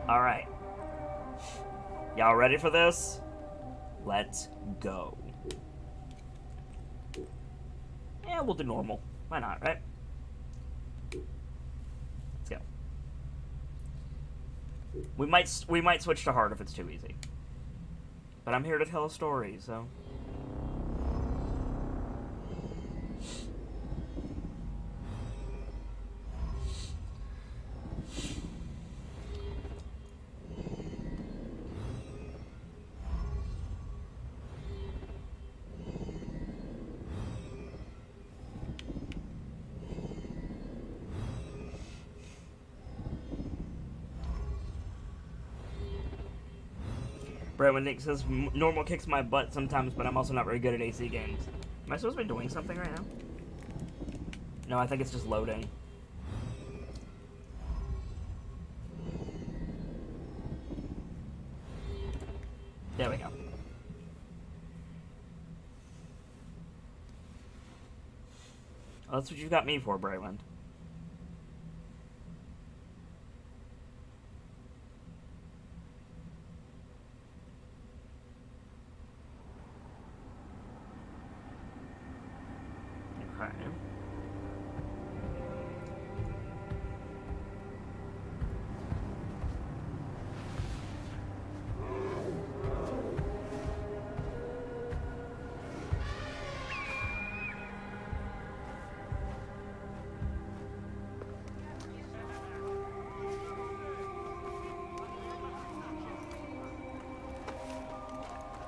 Alright. Y'all ready for this? Let's go. Yeah, we'll do normal. Why not, right? Let's go. We might switch to hard if it's too easy. But I'm here to tell a story, so... When Nick says normal kicks my butt sometimes, but I'm also not very good at AC games. Am I supposed to be doing something right now? No, I think it's just loading. There we go. Well, that's what you got me for, Brayland.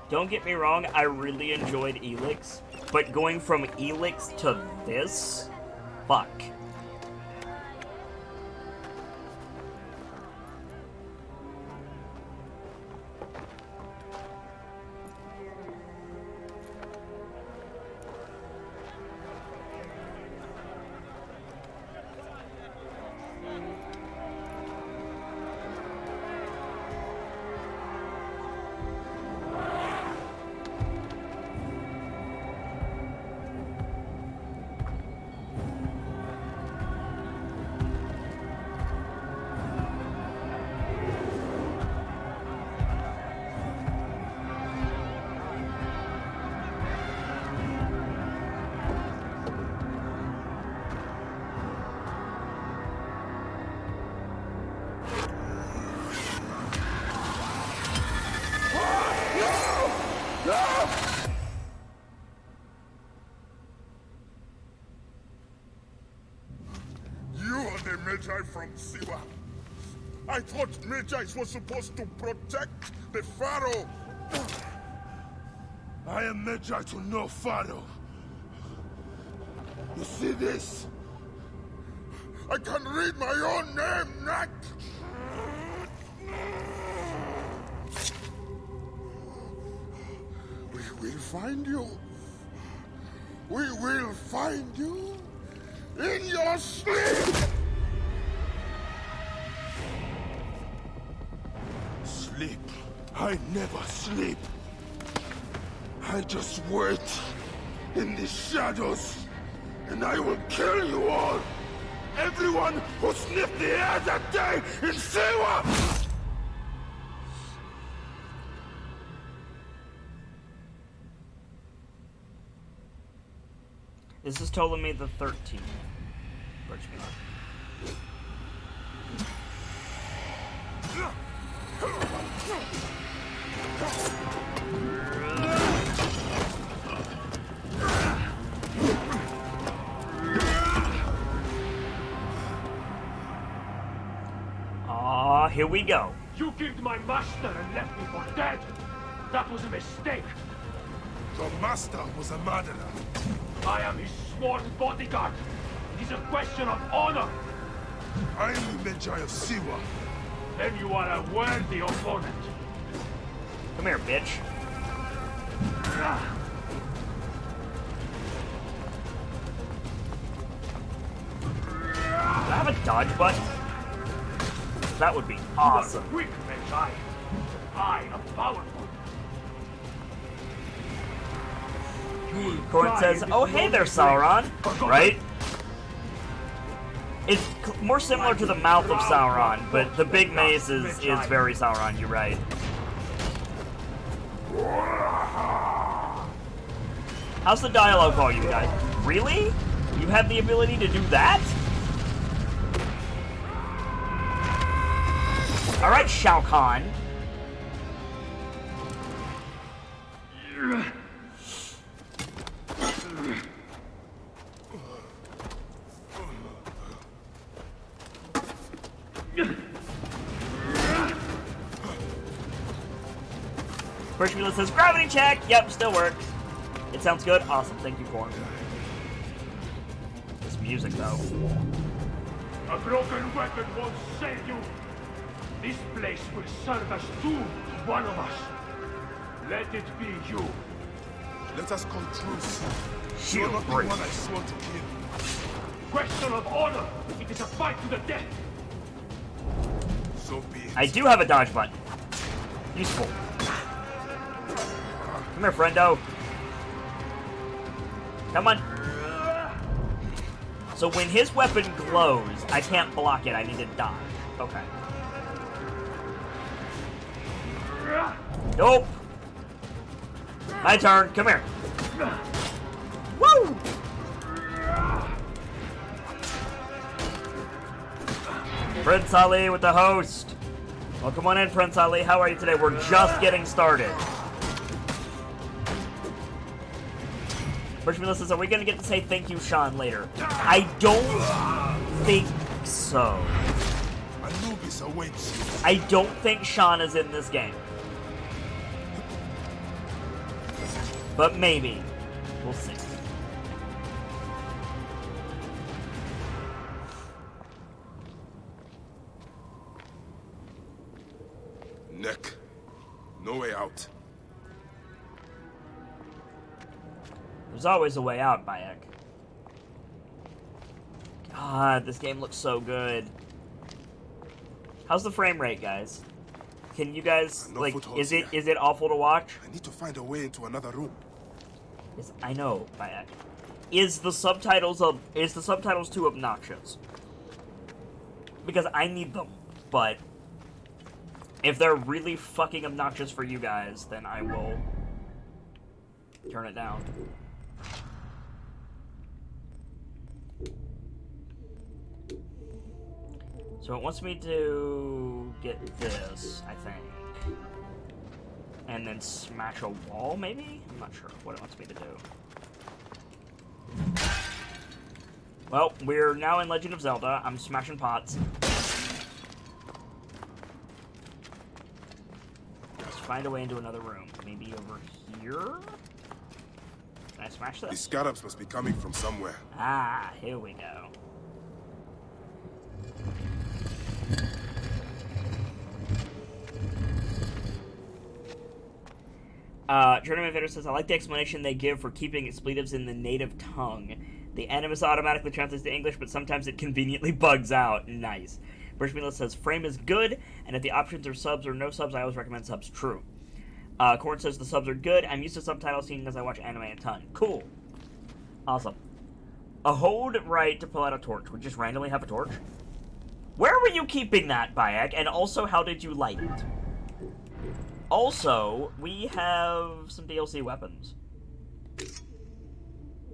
Don't get me wrong, I really enjoyed Elix, but going from Elix to this? Fuck. Magi from Siwa. I thought Magi's were supposed to protect the Pharaoh. I am Magi to no Pharaoh. You see this? I can read my own name, Nat! We will find you. We will find you in your sleep! Sleep. I never sleep. I just wait in the shadows, and I will kill you all. Everyone who sniffed the air that day in Siwa! This is Ptolemy the 13th. Ah, here we go. You killed my master and left me for dead. That was a mistake. Your master was a murderer. I am his sworn bodyguard. It is a question of honor. I am the Magi of Siwa. Then you are a worthy opponent. Come here, bitch. Do I have a dodge button? That would be awesome. You are weak, Magi. I am powerful. Corin says, "Oh hey there, Sauron." Right? It's more similar to the mouth of Sauron, but the big mace is very Sauron, you're right. How's the dialogue for you guys? Really? You have the ability to do that? Alright, Shao Kahn. Pershmula says, gravity check! Yep, still works. It sounds good? Awesome, thank you, Corn. This music, though. A broken weapon won't save you. This place will serve as two to one of us. Let it be you. Let us come truce. Shield You are not the break. one I swore to kill. Question of honor. It is a fight to the death. So be it. I do have a dodge button. Useful. Come here, friendo. Come on. So when his weapon glows, I can't block it. I need to dodge. Okay. Nope. My turn. Come here. Woo! Prince Ali with the host. Well, come on in, Prince Ali. How are you today? We're just getting started. First, Melissa says, are we going to get to say thank you, Sean, later? I don't think so. Anubis awaits you. I don't think Sean is in this game. But maybe. We'll see. Neck. No way out. There's always a way out, Bayek. God, this game looks so good. How's the frame rate, guys? Can you guys, No like, footholds is it awful to watch? I need to find a way into another room. I know, Bayek. Is the subtitles too obnoxious? Because I need them, but if they're really fucking obnoxious for you guys, then I will turn it down. So it wants me to get this, I think. And then smash a wall, maybe? I'm not sure what it wants me to do. Well, we're now in Legend of Zelda. I'm smashing pots. Let's find a way into another room. Maybe over here? Can I smash The this? scarabs must be coming from somewhere. Ah, here we go. Tournament Invader says, I like the explanation they give for keeping expletives in the native tongue. The animus automatically translates to English, but sometimes it conveniently bugs out. Nice. Birchmila says, frame is good, and if the options are subs or no subs, I always recommend subs. True. Corn says, the subs are good. I'm used to subtitles seeing as I watch anime a ton. Cool. Awesome. A hold right to pull out a torch. We just randomly have a torch? Where were you keeping that, Bayek? And also, how did you light it? Also, we have some DLC weapons.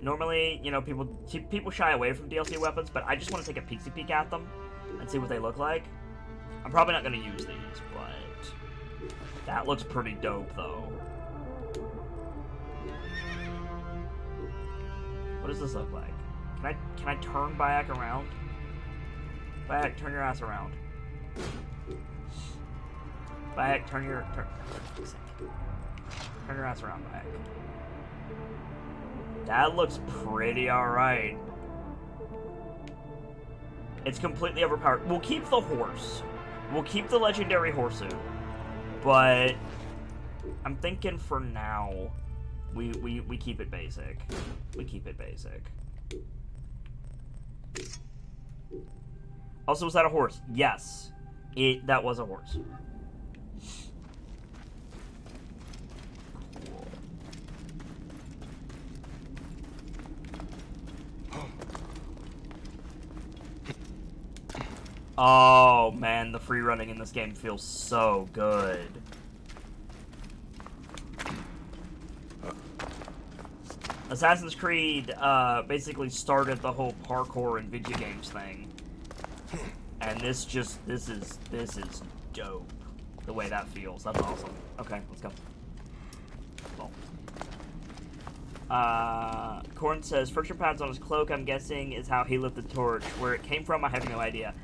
Normally, you know, people shy away from DLC weapons, but I just want to take a peek at them and see what they look like. I'm probably not going to use these, but that looks pretty dope, though. What does this look like? Can I turn Bayek around? Bayek, turn your ass around. Bayek, turn your ass around, Bayek. That looks pretty alright. It's completely overpowered. We'll keep the horse. We'll keep the legendary Horsu. But I'm thinking for now, we keep it basic. We keep it basic. Also, was that a horse? Yes. That was a horse. Oh, man, the free running in this game feels so good. Assassin's Creed basically started the whole parkour and video games thing. And this is dope. The way that feels. That's awesome. Okay, let's go. Cool. Corn says, friction pads on his cloak, I'm guessing, is how he lit the torch. Where it came from, I have no idea.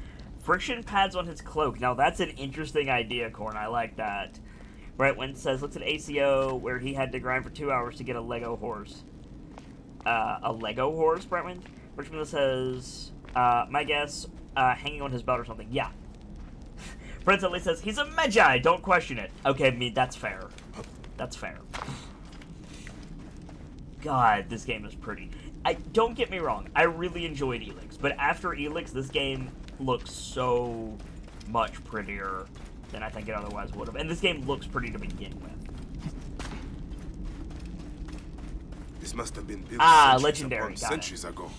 Friction pads on his cloak. Now, that's an interesting idea, Corn. I like that. Brightwind says, looks at ACO, where he had to grind for 2 hours to get a Lego horse. A Lego horse, Brightwind? Richmond says, my guess, hanging on his belt or something. Yeah. Prince at least says, he's a Magi, don't question it. Okay, that's fair. That's fair. God, this game is pretty. Don't get me wrong, I really enjoyed Elix, but after Elix, this game looks so much prettier than I think it otherwise would have. And this game looks pretty to begin with. This must have been built legendary. centuries ago.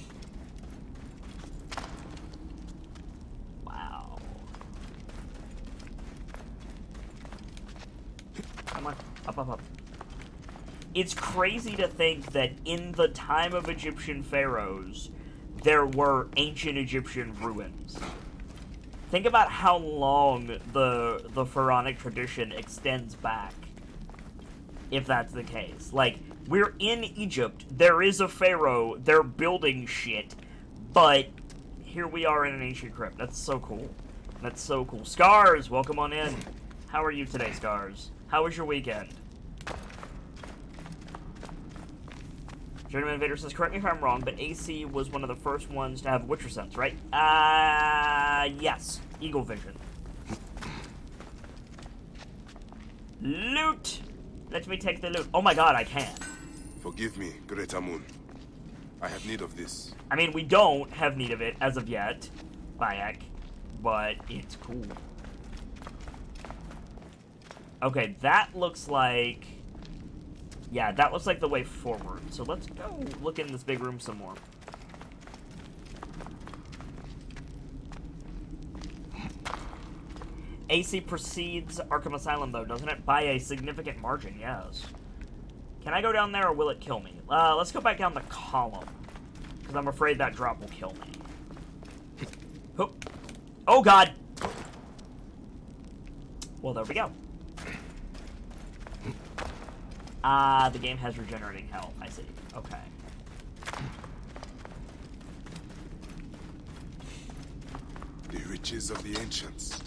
Wow. Come on, up. It's crazy to think that in the time of Egyptian pharaohs, there were ancient Egyptian ruins. Think about how long the pharaonic tradition extends back, if that's the case. Like, we're in Egypt, there is a pharaoh, they're building shit, but here we are in an ancient crypt. That's so cool. That's so cool. Scars, welcome on in. How are you today, Scars? How was your weekend? Journeyman Invader says, correct me if I'm wrong, but AC was one of the first ones to have Witcher sense, right? Yes. Eagle vision. Loot! Let me take the loot. Oh my god, I can. Forgive me, Great Amun. I have need of this. I mean, we don't have need of it as of yet, Bayek, but it's cool. Okay, that looks like... Yeah, that looks like the way forward. So let's go look in this big room some more. AC precedes Arkham Asylum, though, doesn't it? By a significant margin, yes. Can I go down there, or will it kill me? Let's go back down the column, because I'm afraid that drop will kill me. Oh, God! Well, there we go. The game has regenerating health. I see. Okay. The riches of the ancients.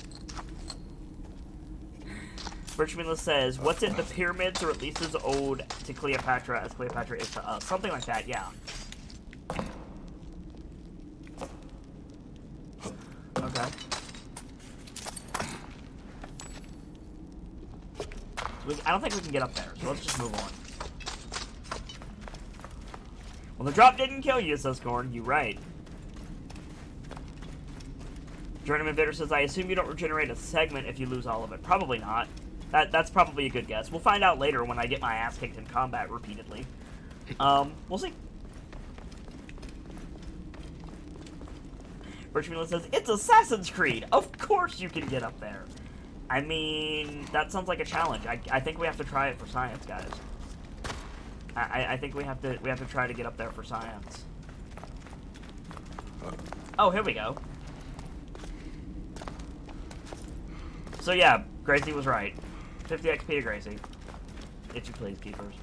Birchmanless says, what's it, the pyramids are at least as old to Cleopatra as Cleopatra is to us. Something like that, yeah. Okay. I don't think we can get up there, so let's just move on. Well, the drop didn't kill you, says Gorn. You're right. Journeyman Invader says, I assume you don't regenerate a segment if you lose all of it. Probably not. That's probably a good guess. We'll find out later when I get my ass kicked in combat repeatedly. We'll see. Birchman says, it's Assassin's Creed! Of course you can get up there! I mean, that sounds like a challenge. I think we have to try it for science, guys. I think we have to try to get up there for science. Oh, here we go. So yeah, Gracie was right. 50 XP to Gracie. If you please, keepers.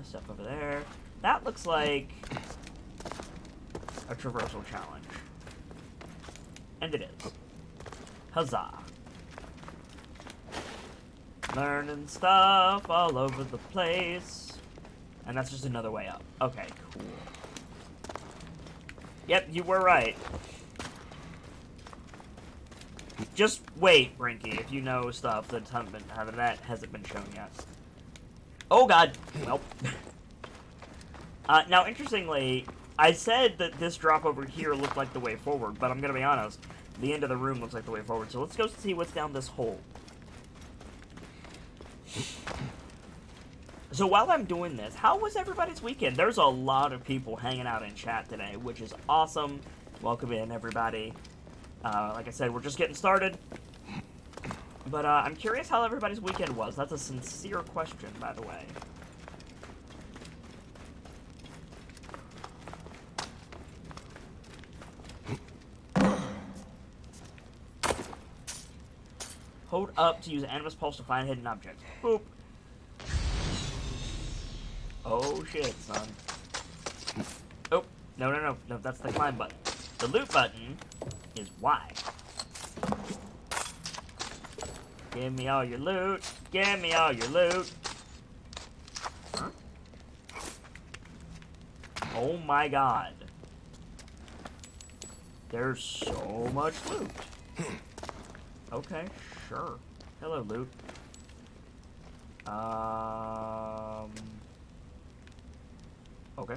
Stuff over there. That looks like a traversal challenge. And it is. Huzzah. Learning stuff all over the place. And that's just another way up. Okay, cool. Yep, you were right. Just wait, Brinky, if you know stuff that hasn't been shown yet. Oh god! Well. Now, interestingly, I said that this drop over here looked like the way forward, but I'm gonna be honest, the end of the room looks like the way forward, so let's go see what's down this hole. So while I'm doing this, how was everybody's weekend? There's a lot of people hanging out in chat today, which is awesome. Welcome in, everybody. Like I said, we're just getting started. But I'm curious how everybody's weekend was. That's a sincere question, by the way. Hold up to use Animus Pulse to find hidden objects. Boop. Oh shit, son. Oh, no, that's the climb button. The loot button is Y. Give me all your loot. Give me all your loot. Huh? Oh my god. There's so much loot. Okay, sure. Hello, loot. Okay.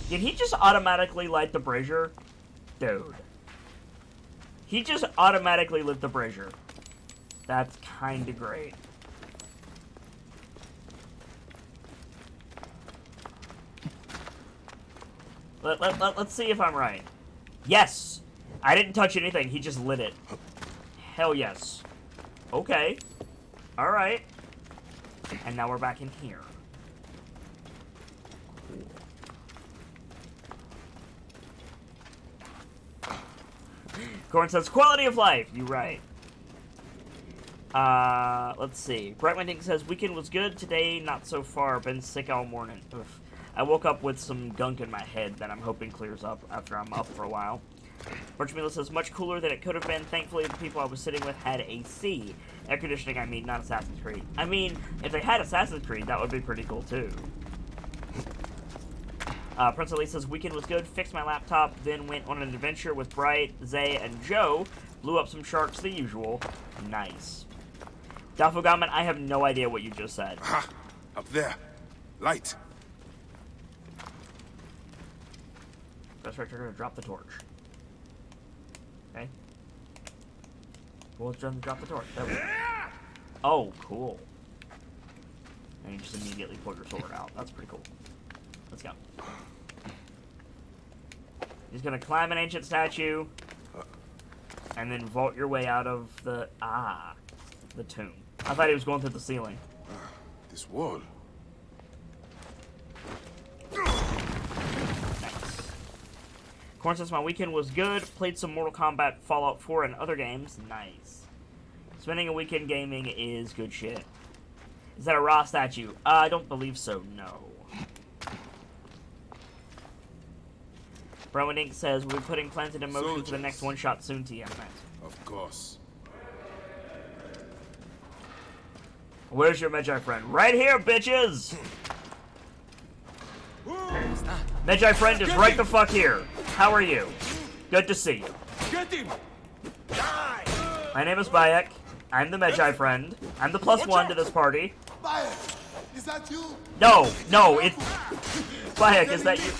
Did he just automatically light the brazier? Dude. He just automatically lit the brazier. That's kinda great. Let's see if I'm right. Yes! I didn't touch anything, he just lit it. Hell yes. Okay. Alright. And now we're back in here. Cool. Corin says, quality of life! You right. Let's see. Brightwinding says, weekend was good, today not so far, been sick all morning. Oof. I woke up with some gunk in my head that I'm hoping clears up after I'm up for a while. Birchmila says, much cooler than it could have been. Thankfully, the people I was sitting with had AC. Air conditioning, I mean, not Assassin's Creed. I mean, if they had Assassin's Creed, that would be pretty cool, too. Prince Ali says, weekend was good, fixed my laptop, then went on an adventure with Bright, Zay, and Joe. Blew up some sharks, the usual. Nice. Dafugaman, I have no idea what you just said. Ha! Up there. Light. Best right trigger to drop the torch. Okay. We'll drop the torch. There we go. Oh, cool. And you just immediately pull your sword out. That's pretty cool. Let's go. He's gonna climb an ancient statue, and then vault your way out of the tomb. I thought he was going through the ceiling. This wall. Nice. Corn says my weekend was good. Played some Mortal Kombat, Fallout 4, and other games. Nice. Spending a weekend gaming is good shit. Is that a Ra statue? I don't believe so, no. Brown Ink says, we'll be putting plans into motion for the next one-shot soon, TM. Nice. Of course. Where's your Magi friend? Right here, bitches! Magi friend is right the fuck here. How are you? Good to see you. Get him! Die! My name is Bayek. I'm the Magi friend. I'm the +1 to this party. Bayek! Is that you? No, it's... Bayek, is that you?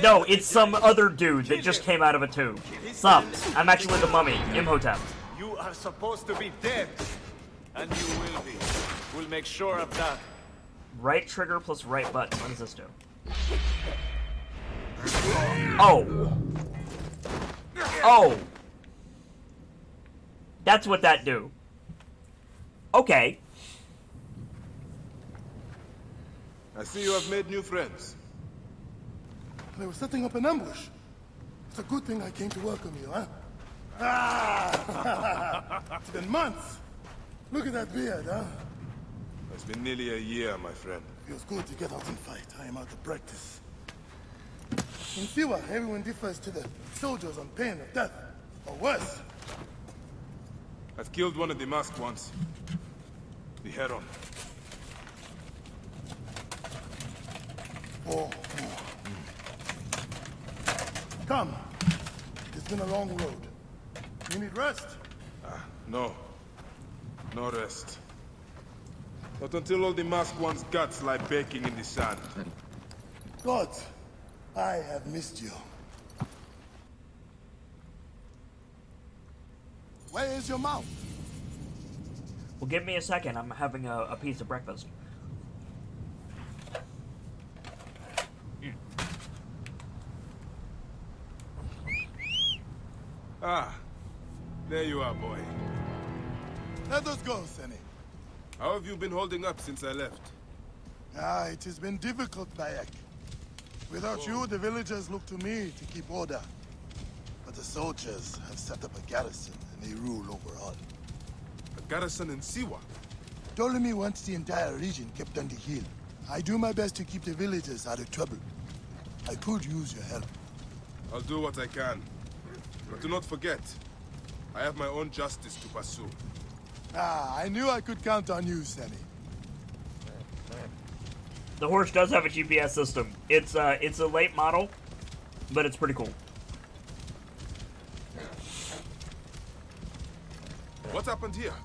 No, it's some other dude that just came out of a tomb. Sup? I'm actually the mummy, Imhotep. You are supposed to be dead. And you will be. We'll make sure of that. Right trigger plus right button. What does this do? Oh. Oh. That's what that do. Okay. I see you have made new friends. They were setting up an ambush. It's a good thing I came to welcome you, huh? Ah! It's been months. Look at that beard, huh? It's been nearly a year, my friend. Feels good to get out and fight. I am out of practice. In Siwa, everyone defers to the soldiers on pain of death, or worse. I've killed one of the masked ones. The Heron. Oh. Come. It's been a long road. You need rest? No. No rest. Not until all the masked ones' guts lie baking in the sand. God, I have missed you. Where is your mouth? Well, give me a second. I'm having a piece of breakfast. Ah, there you are, boy. Let us go, Senny. How have you been holding up since I left? Ah, it has been difficult, Bayek. Without you, the villagers look to me to keep order. But the soldiers have set up a garrison, and they rule over all. A garrison in Siwa? Ptolemy wants the entire region kept on the hill. I do my best to keep the villagers out of trouble. I could use your help. I'll do what I can. But do not forget, I have my own justice to pursue. Ah, I knew I could count on you, Senny. The horse does have a GPS system. It's a late model, but it's pretty cool. What happened here?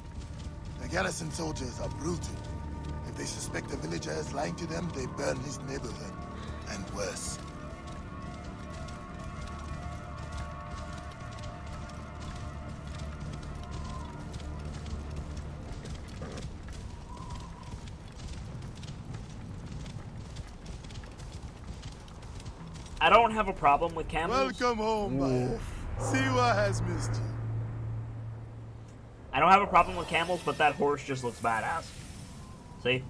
The garrison soldiers are brutal. If they suspect the villager is lying to them, they burn his neighborhood. And worse. I don't have a problem with camels. Welcome home, Bayek. Siwa has missed you. I don't have a problem with camels, but that horse just looks badass. See?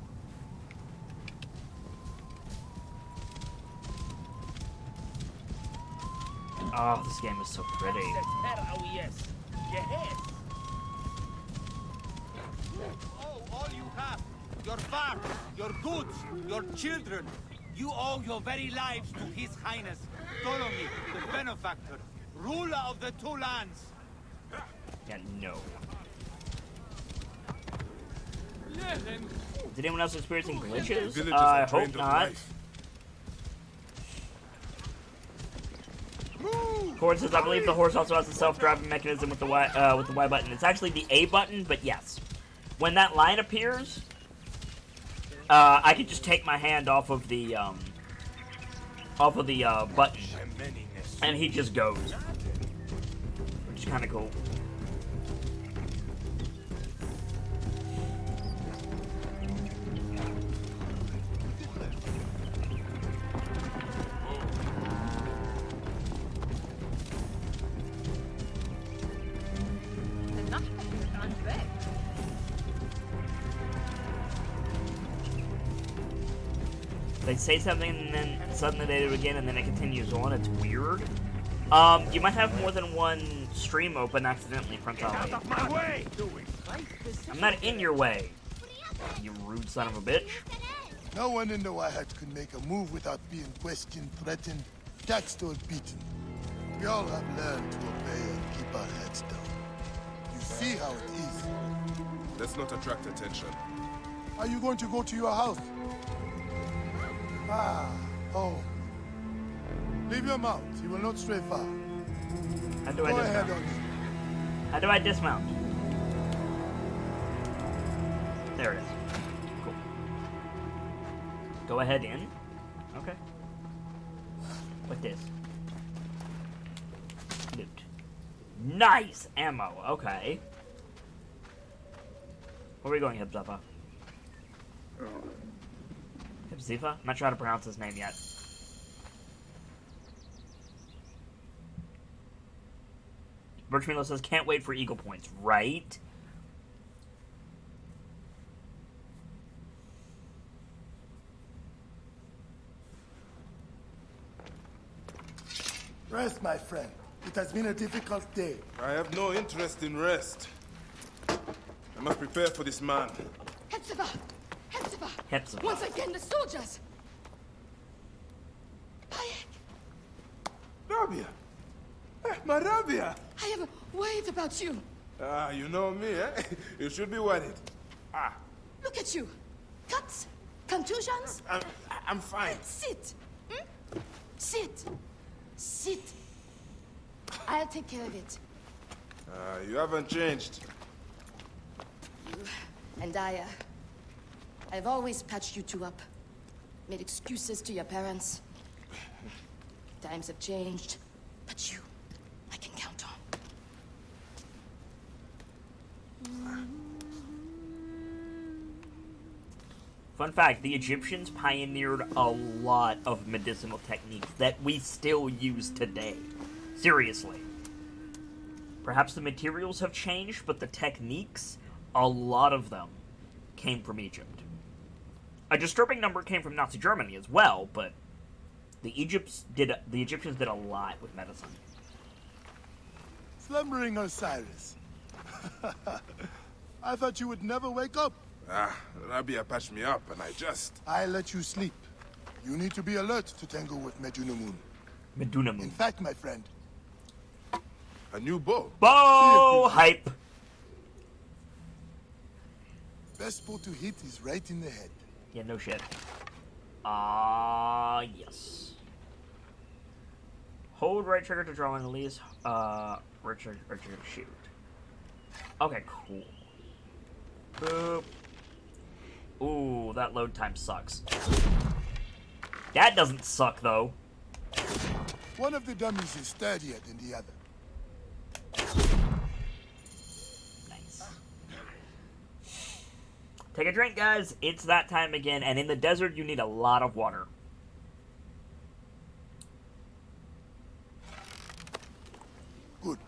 Oh, this game is so pretty. Oh, all you have. Your farm, your goods, your children. You owe your very lives to His Highness, Ptolemy, the benefactor, ruler of the two lands. Yeah, no. Is anyone else experiencing glitches? Villagers I are hope trained on not. life. Cord says, I believe the horse also has a self-driving mechanism with the Y button. It's actually the A button, but yes. When that line appears, I can just take my hand off of the button, and he just goes, which is kind of cool. They say something and then suddenly they do it again and then it continues on. It's weird. You might have more than one stream open accidentally, Prince Ali. Out of my way! I'm not in your way, you rude son of a bitch. No one in the Wahat could make a move without being questioned, threatened, taxed, or beaten. We all have learned to obey and keep our heads down. You see how it is. Let's not attract attention. Are you going to go to your house? Ah, home. Leave your mount. He will not stray far. How do I Go ahead, dismount? Oni. How do I dismount? There it is. Cool. Go ahead in. Okay. Like this. Loot. Nice ammo. Okay. Where are we going, Hibzifa? Hibzifa? I'm not sure how to pronounce his name yet. Birchmilo says, can't wait for Eagle Points. Right? Rest, my friend. It has been a difficult day. I have no interest in rest. I must prepare for this man. Hepzibah! Hepzibah! Hepzibah. Once again, the soldiers! Bayek! Rabia! My Rabia! I am worried about you. Ah, you know me, eh? You should be worried. Ah, Look at you. Cuts? Contusions? I'm fine. Sit. Hmm? Sit. Sit. I'll take care of it. You haven't changed. And I've always patched you two up. Made excuses to your parents. Times have changed. But you, I can count on. Fun fact, the Egyptians pioneered a lot of medicinal techniques that we still use today. Seriously. Perhaps the materials have changed, but the techniques, a lot of them, came from Egypt. A disturbing number came from Nazi Germany as well, but the Egyptians did a lot with medicine. Slumbering Osiris. I thought you would never wake up. Rabia patched me up and I let you sleep. You need to be alert to tangle with Medunamun. Medunamun. In fact, my friend. A new bow. Bow hype. Best bow to hit is right in the head. Yeah, no shit. Yes. Hold right trigger to draw and release. Right trigger to shoot. Okay, cool. Boop. Ooh, that load time sucks. That doesn't suck, though. One of the dummies is sturdier than the other. Nice. Take a drink, guys. It's that time again, and in the desert, you need a lot of water. Good.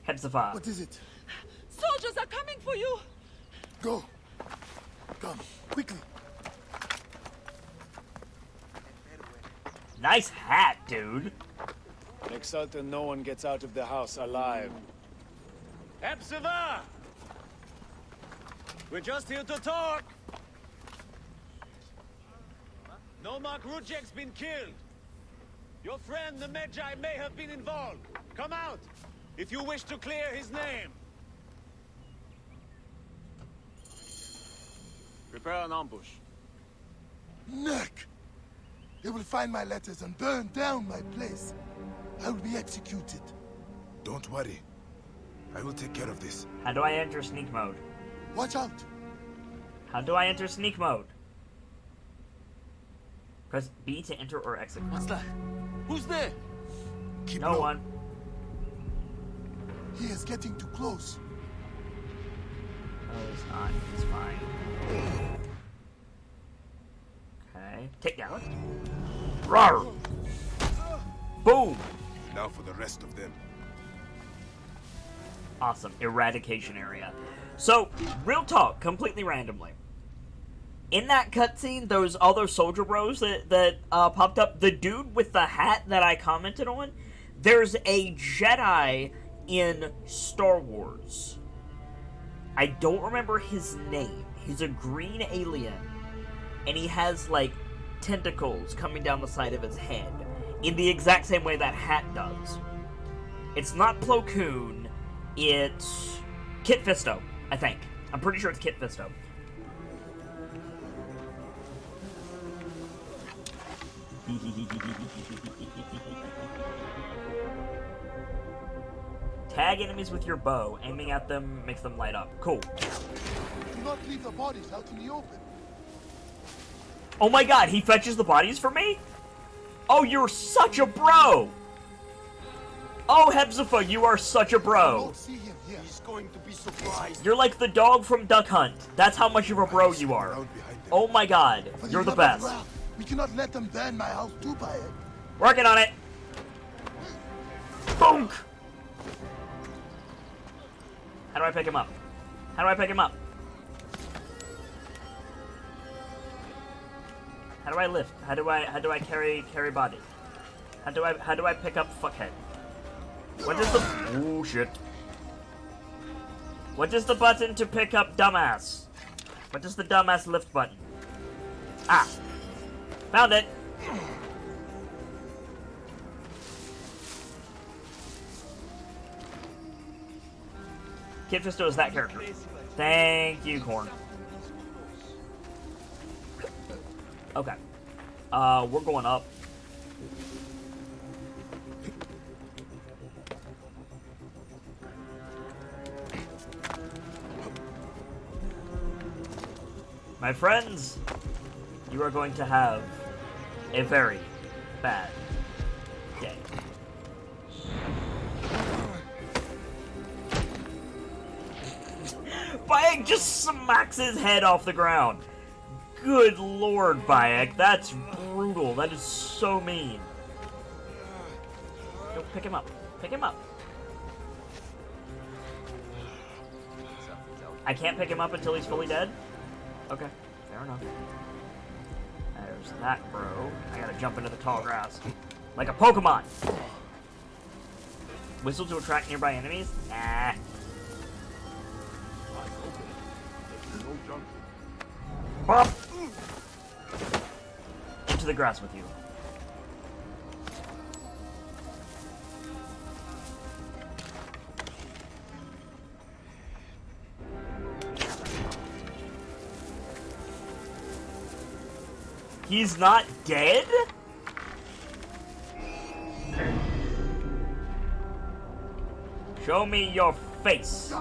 Hepzibah. What is it? Soldiers are coming for you! Go. Come, quickly. Nice hat, dude. Make certain no one gets out of the house alive. Hepzibah! We're just here to talk! Nomak Rujek's been killed. Your friend, the Medjay, may have been involved. Come out, if you wish to clear his name. Prepare an ambush. Neck! They will find my letters and burn down my place. I will be executed. Don't worry. I will take care of this. How do I enter sneak mode? Watch out! How do I enter sneak mode? Press B to enter or exit. What's that? Who's there? Keep No low. one. He is getting too close. Oh, it's not. It's fine. Okay. Take down. Rawr! Boom! Now for the rest of them. Awesome. Eradication area. So, real talk, completely randomly. In that cutscene, all those soldier bros that popped up, the dude with the hat that I commented on, there's a Jedi in Star Wars. I don't remember his name. He's a green alien, and he has, like, tentacles coming down the side of his head, in the exact same way that hat does. It's not Plo Koon, it's Kit Fisto, I think. I'm pretty sure it's Kit Fisto. Tag enemies with your bow. Aiming at them makes them light up. Cool. Do not leave the bodies out in the open. Oh my god, he fetches the bodies for me? Oh, you're such a bro! Oh, Hepzibah, you are such a I bro. won't see him here. He's going to be surprised. You're like the dog from Duck Hunt. That's how much of a bro you are. Around behind them. Oh my god, For you're the love of best. Ra, we cannot let them burn my house too by it. Working on it. Bonk! How do I pick him up? How do I pick him up? How do I lift? How do I carry body? How do I pick up fuckhead? What is the oh shit? What is the button to pick up dumbass? What is the dumbass lift button? Ah, found it. Kid Fisto is that character. Thank you, Corn. Okay. We're going up. My friends, you are going to have a very bad day. Bayek just smacks his head off the ground. Good lord, Bayek, that's brutal. That is so mean. Pick him up. Pick him up. I can't pick him up until he's fully dead? Okay, fair enough. There's that bro. I gotta jump into the tall grass. Like a Pokemon! Whistle to attract nearby enemies? Nah. Bop! Into the grass with you. He's not dead? Show me your face.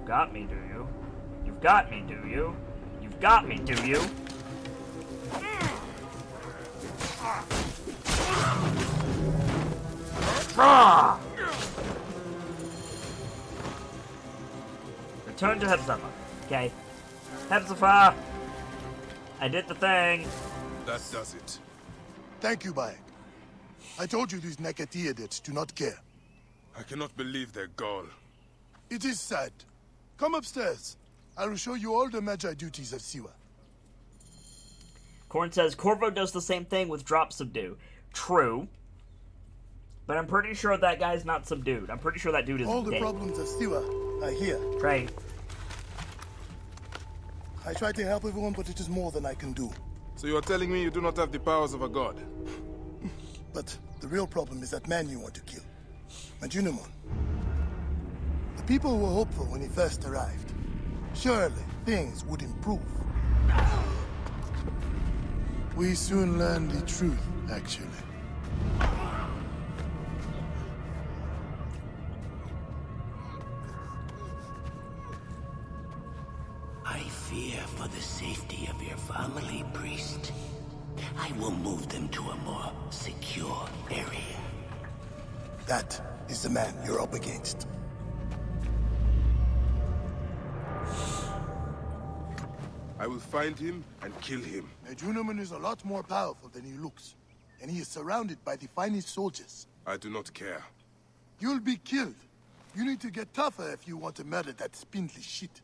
Got me, do you? You've got me, do you? You've got me, do you? Ah! Return to Hepzibah. Okay. Hepzibah! I did the thing. That does it. Thank you, Bayek. I told you these Nekatiadids do not care. I cannot believe their gall. It is sad. Come upstairs. I will show you all the Magi duties of Siwa. Korn says, Corvo does the same thing with drop subdue. True. But I'm pretty sure that guy's not subdued. I'm pretty sure that dude is All the dead. problems of Siwa are here. Right. I try to help everyone, but it is more than I can do. So you are telling me you do not have the powers of a god? But the real problem is that man you want to kill. Majunimon. The people were hopeful when he first arrived. Surely, things would improve. We soon learned the truth, actually. I fear for the safety of your family, priest. I will move them to a more secure area. That is the man you're up against. I will find him and kill him. Majunimon is a lot more powerful than he looks. And he is surrounded by the finest soldiers. I do not care. You'll be killed. You need to get tougher if you want to murder that spindly shit.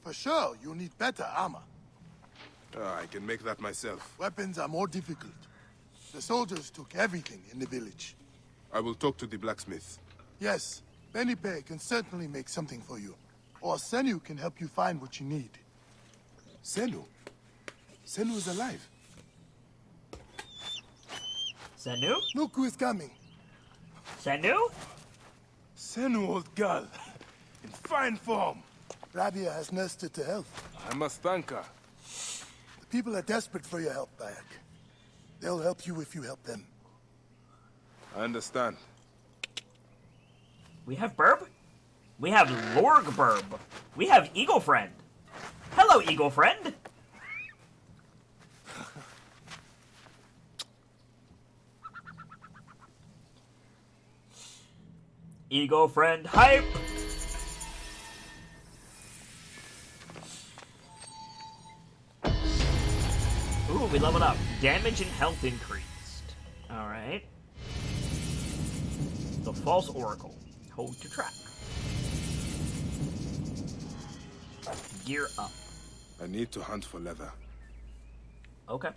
For sure, you'll need better armor. I can make that myself. Weapons are more difficult. The soldiers took everything in the village. I will talk to the blacksmith. Yes, Benipe can certainly make something for you. Or Senu can help you find what you need. Senu? Senu is alive. Senu? Look who is coming. Senu? Senu, old girl. In fine form. Rabia has nursed her to health. I must thank her. The people are desperate for your help, Bayek. They'll help you if you help them. I understand. We have Burb? We have Lorg Burb. We have Eagle Friend. Hello, Eagle Friend. Eagle Friend hype. Ooh, we leveled up. Damage and health increased. Alright. The False Oracle. Hold to track. Gear up. I need to hunt for leather. Okay.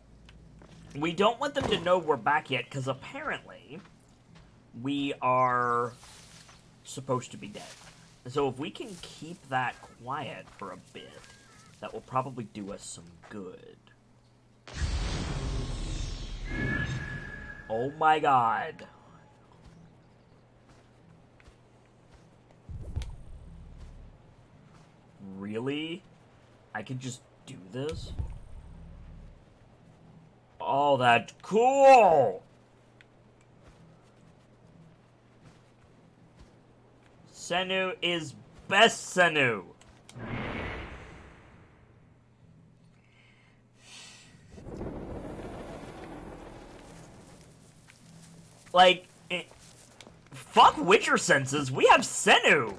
We don't want them to know we're back yet, because apparently we are supposed to be dead. So if we can keep that quiet for a bit, that will probably do us some good. Oh my god. Really? I could just do this? Oh, that's cool! Senu is best Senu! Like, fuck Witcher senses, we have Senu!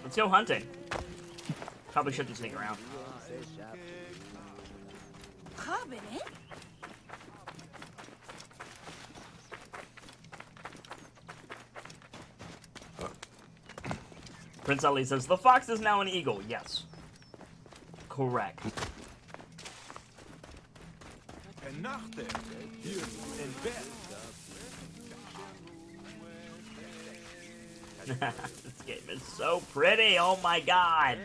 Let's go hunting. Probably shouldn't sneak around. Robin, eh? Prince Ali says, the fox is now an eagle. Yes. Correct. This game is so pretty. Oh my god.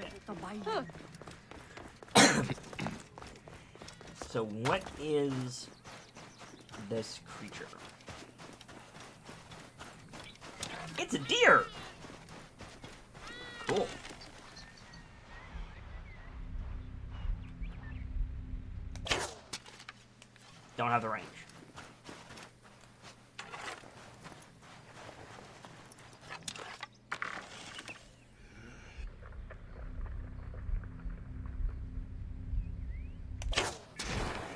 So what is this creature? It's a deer. Cool. Don't have the range.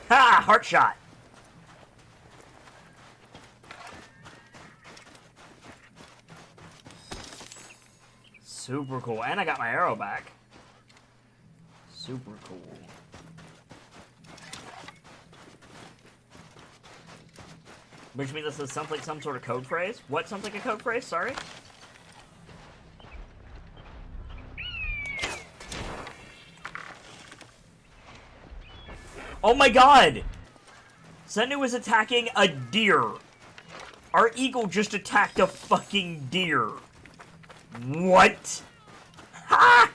Ha! Heart shot. Super cool. And I got my arrow back. Super cool. Which means this is something like some sort of code phrase. What? Something like a code phrase? Sorry. Oh my god! Sennu is attacking a deer. Our eagle just attacked a fucking deer. What? Ha!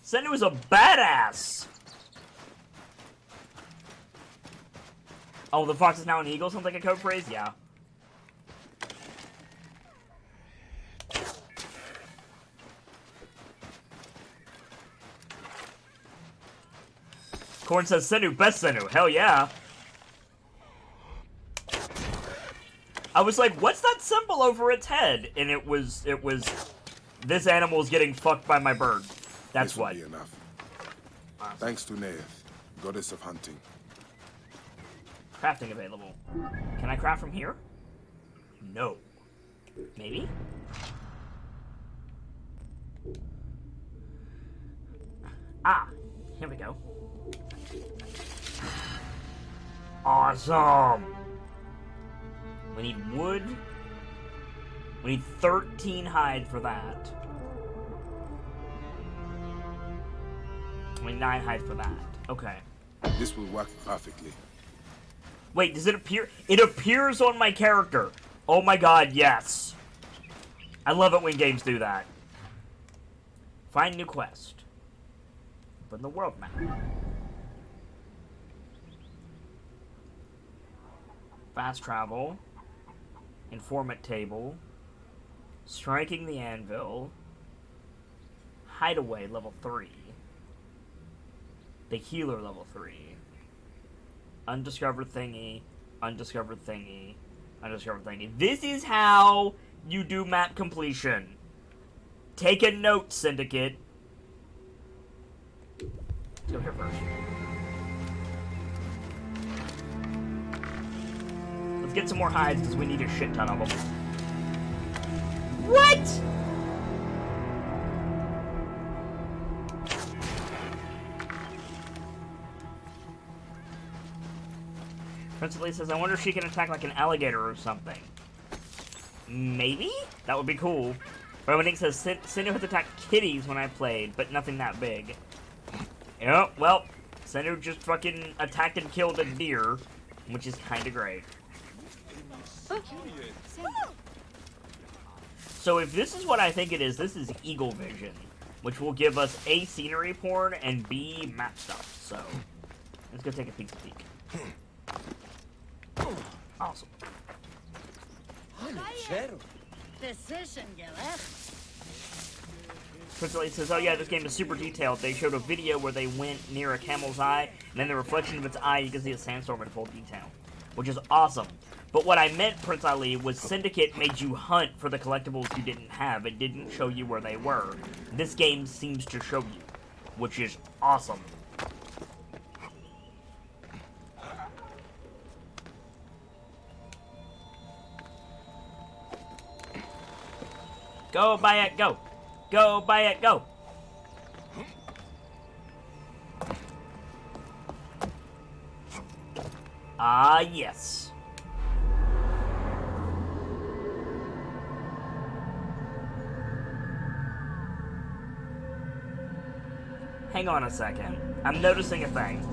Sennu is a badass. Oh, the fox is now an eagle? Something like a code phrase? Yeah. Corn says Sennu, best Sennu. Hell yeah. I was like, what's that symbol over its head? And it was, this animal is getting fucked by my bird. That's this will what. Be enough. Thanks to Neith, goddess of hunting. Crafting available. Can I craft from here? No. Maybe? Ah, here we go. Awesome! We need wood. We need 13 hide for that. We need 9 hide for that. Okay. This will work perfectly. Wait, does it appear? It appears on my character. Oh my god, yes. I love it when games do that. Find new quest. Open the world map. Fast travel. Informant table. Striking the anvil. Hideaway level 3. The healer level 3. Undiscovered thingy. Undiscovered thingy. Undiscovered thingy. This is how you do map completion. Take a note, Syndicate. Let's go here first. Let's get some more hides because we need a shit ton of them. What? Princess Lee says, I wonder if she can attack like an alligator or something. Maybe? That would be cool. Romanique says, Sennu has attacked kitties when I played, but nothing that big. Yep, well, Sennu just fucking attacked and killed a deer, which is kinda great. So if this is what I think it is, this is Eagle Vision, which will give us A, scenery porn, and B, map stuff. So, let's go take a peek. Awesome. Prince Elite says, oh yeah, this game is super detailed. They showed a video where they went near a camel's eye, and then the reflection of its eye, you can see a sandstorm in full detail. Which is awesome. But what I meant, Prince Ali, was Syndicate made you hunt for the collectibles you didn't have. It didn't show you where they were. This game seems to show you, which is awesome. Go buy it, go! Go buy it, go! Ah, yes. Hang on a second. I'm noticing a thing.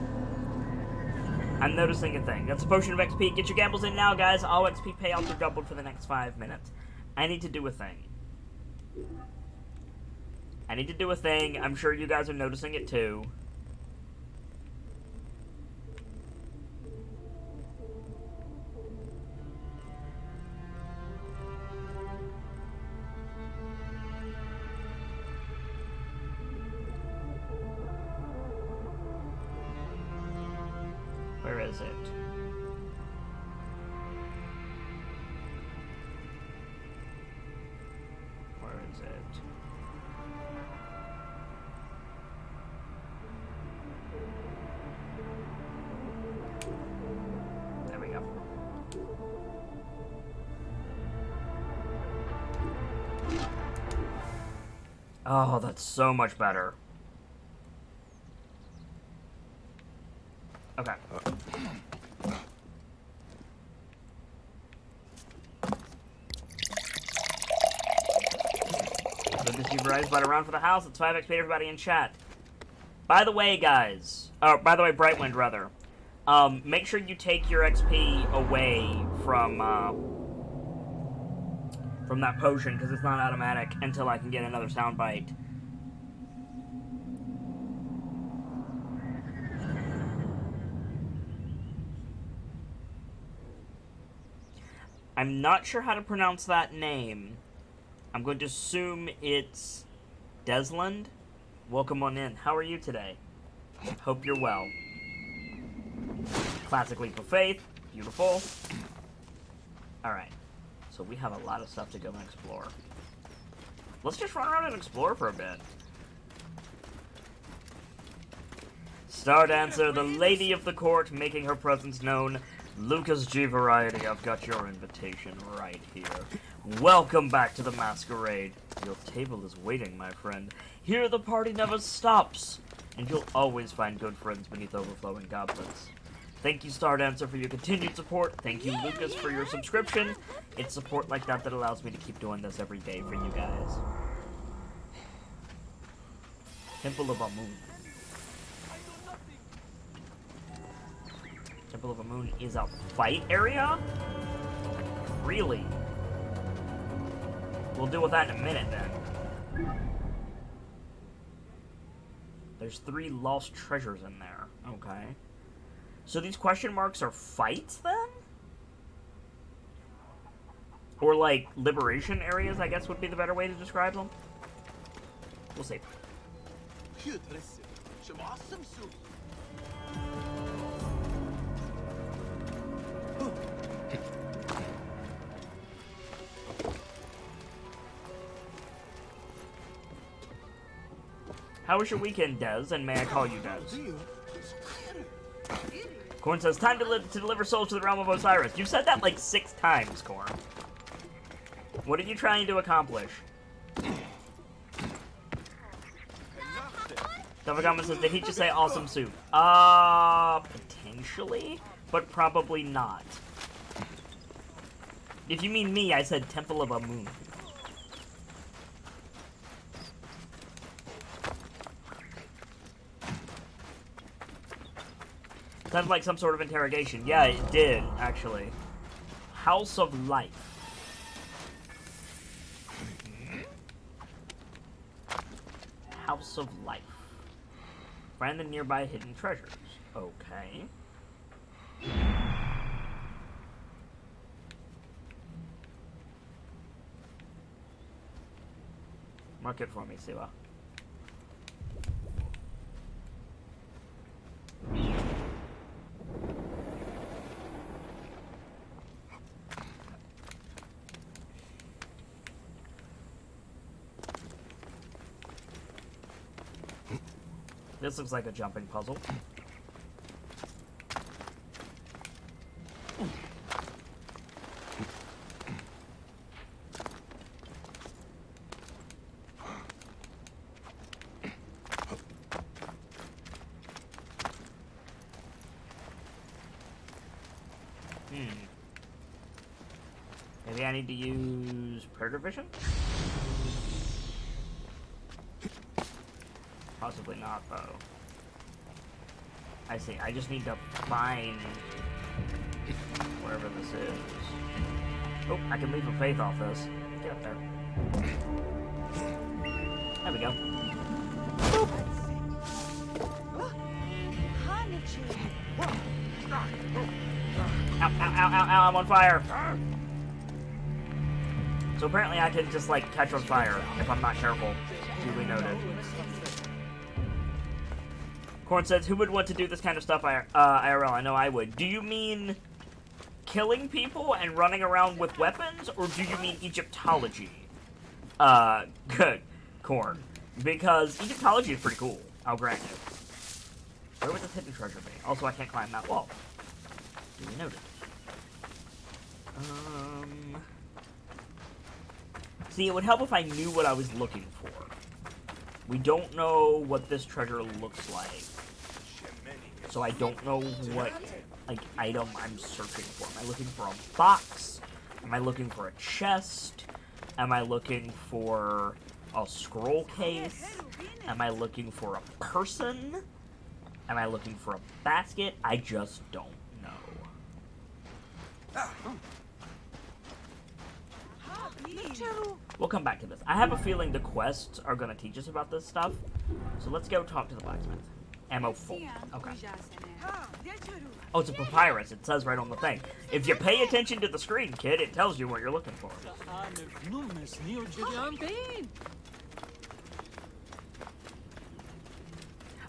That's a potion of XP. Get your gambles in now, guys. All XP payouts are doubled for the next 5 minutes. I need to do a thing. I'm sure you guys are noticing it too. Where is it? Where is it? There we go. Oh, that's so much better. Okay. So this you've rise but around for the house. It's 5 XP everybody in chat. By the way, guys. Oh, by the way, Brightwind, rather. Make sure you take your XP away from that potion, because it's not automatic until I can get another soundbite. I'm not sure how to pronounce that name. I'm going to assume it's Desland. Welcome on in. How are you today? Hope you're well. Classic Leap of Faith. Beautiful. Alright. So we have a lot of stuff to go and explore. Let's just run around and explore for a bit. Star Dancer, the lady of the court, making her presence known. Lucas G. Variety, I've got your invitation right here. Welcome back to the masquerade. Your table is waiting, my friend. Here the party never stops, and you'll always find good friends beneath overflowing goblets. Thank you, Star Dancer, for your continued support. Thank you, Lucas, for your subscription. It's support like that that allows me to keep doing this every day for you guys. Temple of Amun. Temple of Amun is a fight area? Really? We'll deal with that in a minute, then. There's 3 lost treasures in there. Okay. So these question marks are fights, then? Or, like, liberation areas, I guess would be the better way to describe them? We'll see. How was your weekend, Des? And may I call you Des? Korn says, time to deliver souls to the realm of Osiris. You've said that like 6 times, Korn. What are you trying to accomplish? Dovagama says, did he just say awesome soup? Potentially, but probably not. If you mean me, I said Temple of Amun. Sounds like some sort of interrogation. Yeah, it did, actually. House of Life. House of Life. Find the nearby hidden treasures. Okay. Mark it for me, Siwa. This looks like a jumping puzzle. Maybe I need to use predator vision? Possibly not, though. I see. I just need to find wherever this is. Oh, I can leave a faith off this. Get up there. There we go. Boop. Ow, ow, ow, ow, ow, I'm on fire! So apparently I can just, like, catch on fire if I'm not careful. Duly noted. Corn says, who would want to do this kind of stuff IRL? I know I would. Do you mean killing people and running around with weapons, or do you mean Egyptology? Good. Corn. Because Egyptology is pretty cool, I'll grant you. Where would this hidden treasure be? Also, I can't climb that wall. Duly noted. See, it would help if I knew what I was looking for. We don't know what this treasure looks like. So I don't know what, like, item I'm searching for. Am I looking for a box? Am I looking for a chest? Am I looking for a scroll case? Am I looking for a person? Am I looking for a basket? I just don't know. We'll come back to this. I have a feeling the quests are going to teach us about this stuff. So let's go talk to the blacksmith. Ammo full. Okay. Oh, it's a papyrus. It says right on the thing. If you pay attention to the screen, kid, it tells you what you're looking for.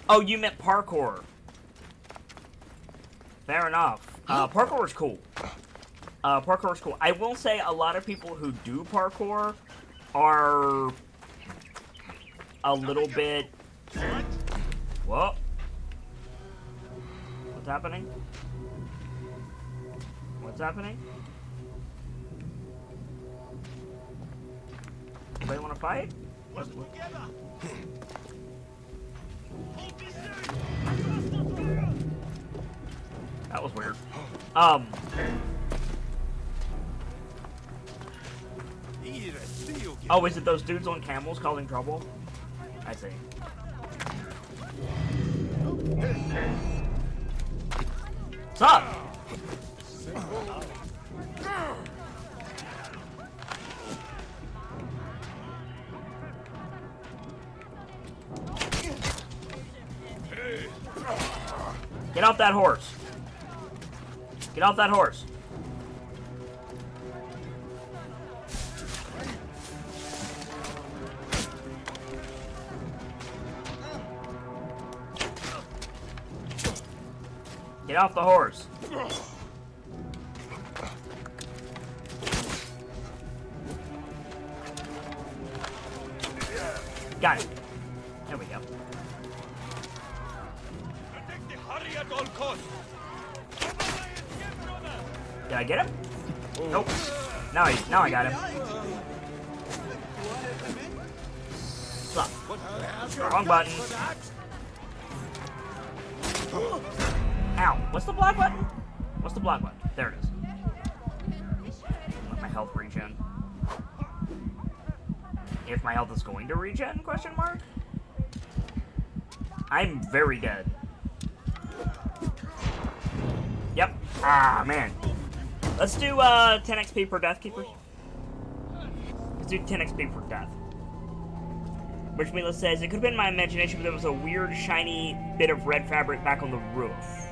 Oh, you meant parkour. Fair enough. Parkour is cool. Parkour is cool. I will say a lot of people who do parkour are a little bit... Whoa. What's happening? What's happening? Anybody want to fight? That was weird. Oh, is it those dudes on camels causing trouble? I see. What's up? Get off that horse. Get off that horse. Get off the horse. Got it. There we go. Did I get him? Nope. Now I got him. Suck. Wrong button. Ow. What's the block button? What's the block button? There it is. Let my health regen. If my health is going to regen, question mark? I'm very dead. Yep. Ah, man. Let's do 10 XP per death, keepers. Let's do 10 XP per death. Rich Mila says, it could have been my imagination, but there was a weird, shiny bit of red fabric back on the roof.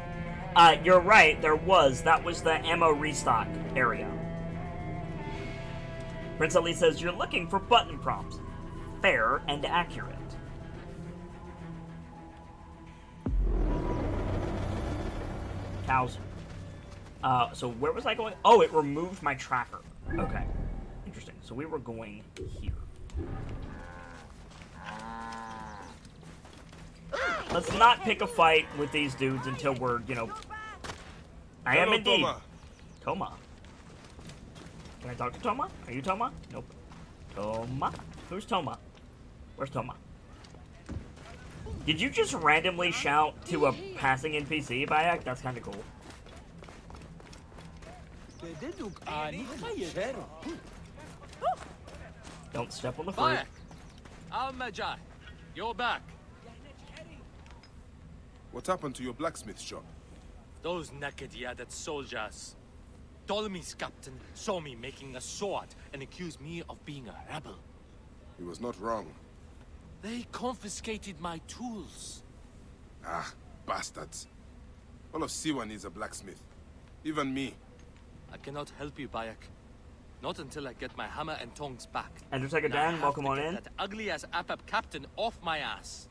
You're right, there was. That was the ammo restock area. Prince Ali says, you're looking for button prompts. Fair and accurate. Cows. So where was I going? Oh, it removed my tracker. Okay. Interesting. So we were going here. Let's not pick a fight with these dudes until we're, you know... I am indeed. Toma. Can I talk to Toma? Are you Toma? Nope. Toma? Who's Toma? Where's Toma? Did you just randomly shout to a passing NPC, Bayak? That's kind of cool. Don't step on the fruit. Bayek! Al-Magi, you're back. What happened to your blacksmith shop? Those naked yadded soldiers. Ptolemy's captain saw me making a sword and accused me of being a rebel. He was not wrong. They confiscated my tools. Ah, bastards. All of Siwa needs a blacksmith. Even me. I cannot help you, Bayek. Not until I get my hammer and tongs back. Undertaker And I Dan, have welcome to on get in. that ugly-ass Apap captain off my ass.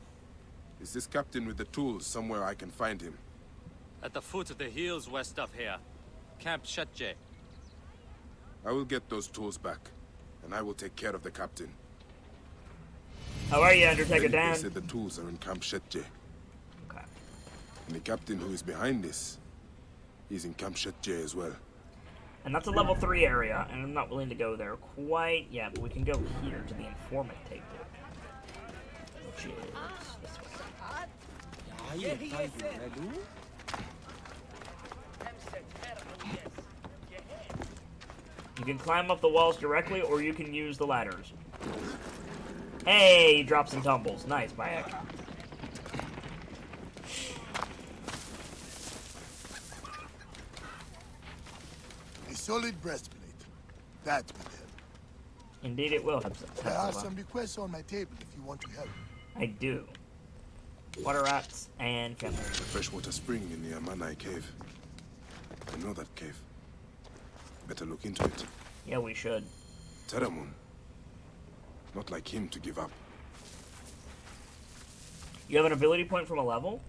Is this captain with the tools somewhere I can find him? At the foot of the hills west of here. Camp Shetje. I will get those tools back, and I will take care of the captain. How are you, Undertaker They Dan? said the tools are in Camp Shetje. Okay. And the captain who is behind this, he's in Camp Shetje as well. And that's a level 3 area, and I'm not willing to go there quite yet, but we can go here to the informant table. Which is this way. You can climb up the walls directly, or you can use the ladders. Hey, drops and tumbles. Nice, Bayek. A solid breastplate. That will help. Indeed it will. There are some requests on my table if you want to help. I do. Water rats and family. A freshwater spring in the Amanai cave. I know that cave. Better look into it. Yeah, we should. Teramun. Not like him to give up. You have an ability point from a level?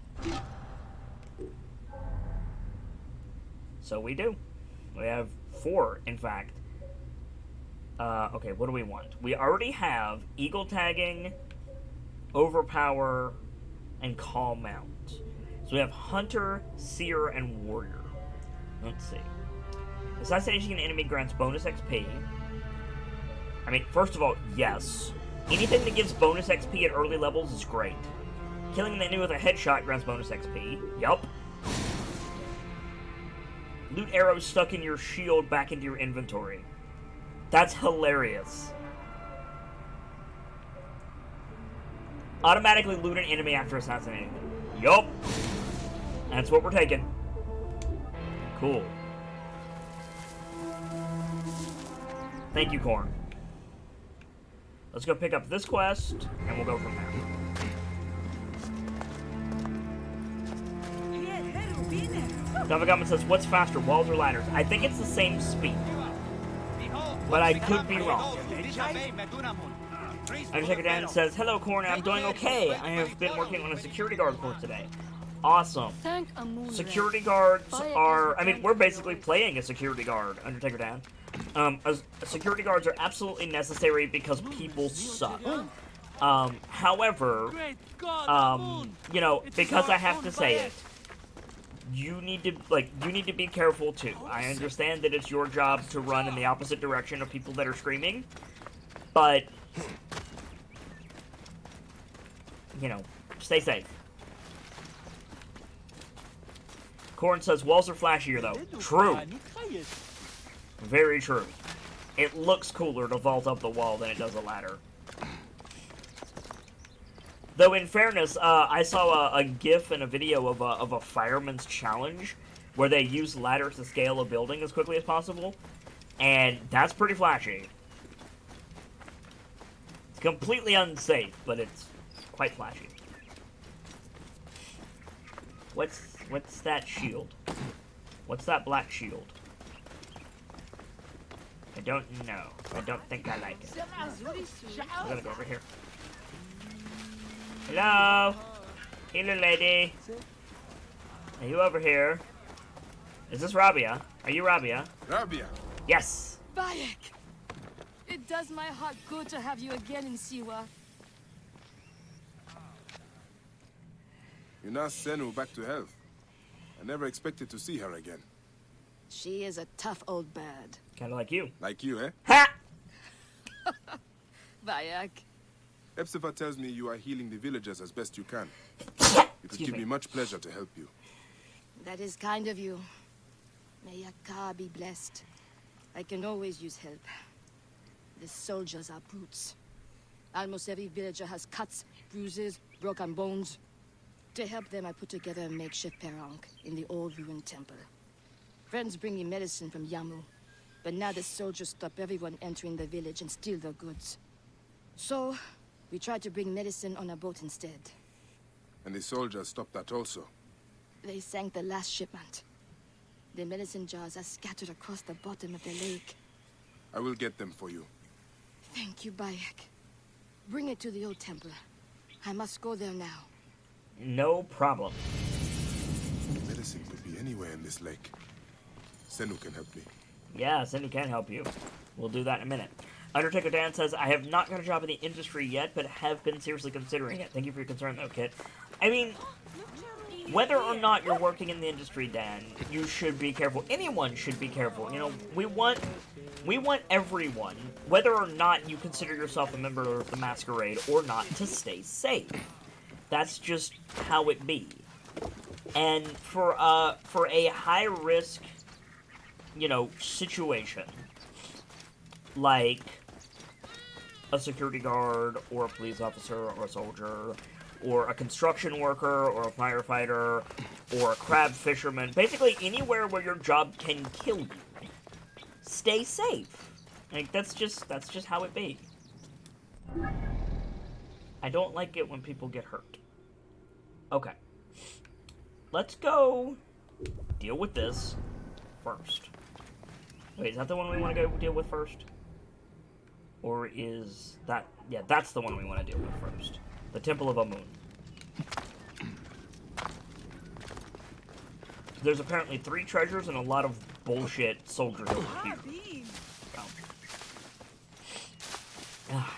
So we do. We have 4, in fact. Okay, what do we want? We already have Eagle Tagging, Overpower, and Call Mount. So we have Hunter, Seer, and Warrior. Let's see. Assassinating an enemy grants bonus XP. I mean, first of all, yes. Anything that gives bonus XP at early levels is great. Killing an enemy with a headshot grants bonus XP. Yup. Loot arrows stuck in your shield back into your inventory. That's hilarious. Automatically loot an enemy after assassinating them. Yup. That's what we're taking. Cool. Thank you, Corn. Let's go pick up this quest, and we'll go from there. Government says, what's faster, walls or ladders? I think it's the same speed. But I could be wrong. Undertaker Dan says, hello, Corn, I'm doing okay. I have been working on a security guard course today. Awesome. Security guards are... I mean, we're basically playing a security guard, Undertaker Dan. Security guards are absolutely necessary because people suck. However, you know, because I have to say it, you need to be careful too. I understand that it's your job to run in the opposite direction of people that are screaming, but, you know, stay safe. Corn says walls are flashier though. True. Very true. It looks cooler to vault up the wall than it does a ladder. Though, in fairness, I saw a GIF and a video of a fireman's challenge where they use ladders to scale a building as quickly as possible, and that's pretty flashy. It's completely unsafe, but it's quite flashy. What's that shield? What's that black shield? I don't know. I don't think I like it. I'm gonna go over here. Hello? Hello, lady. Are you over here? Is this Rabia? Are you Rabia? Rabia! Yes! Bayek! It does my heart good to have you again in Siwa. You nursed Senu back to health. I never expected to see her again. She is a tough old bird. Kinda like you. Like you, eh? Ha! Bayek. Epsifa tells me you are healing the villagers as best you can. It would give me much pleasure to help you. That is kind of you. May Yaka be blessed. I can always use help. The soldiers are brutes. Almost every villager has cuts, bruises, broken bones. To help them, I put together a makeshift perank in the old ruined temple. Friends bring me medicine from Yamu, but now the soldiers stop everyone entering the village and steal their goods. So, we tried to bring medicine on a boat instead. And the soldiers stopped that also. They sank the last shipment. The medicine jars are scattered across the bottom of the lake. I will get them for you. Thank you, Bayek. Bring it to the old temple. I must go there now. No problem. Medicine could be anywhere in this lake. Senu can help me. Yeah, Cindy can help you. We'll do that in a minute. Undertaker Dan says, I have not got a job in the industry yet, but have been seriously considering it. Thank you for your concern, though, kid. I mean, whether or not you're working in the industry, Dan, you should be careful. Anyone should be careful. You know, we want everyone, whether or not you consider yourself a member of the Masquerade or not, to stay safe. That's just how it be. And for a high-risk, you know, situation, like a security guard, or a police officer, or a soldier, or a construction worker, or a firefighter, or a crab fisherman, basically anywhere where your job can kill you, stay safe. Like, that's just how it be. I don't like it when people get hurt. Okay. Let's go deal with this first. Wait, is that the one we want to go deal with first? Or is that... Yeah, that's the one we want to deal with first. The Temple of Amun. There's apparently 3 treasures and a lot of bullshit soldiers over here. Oh.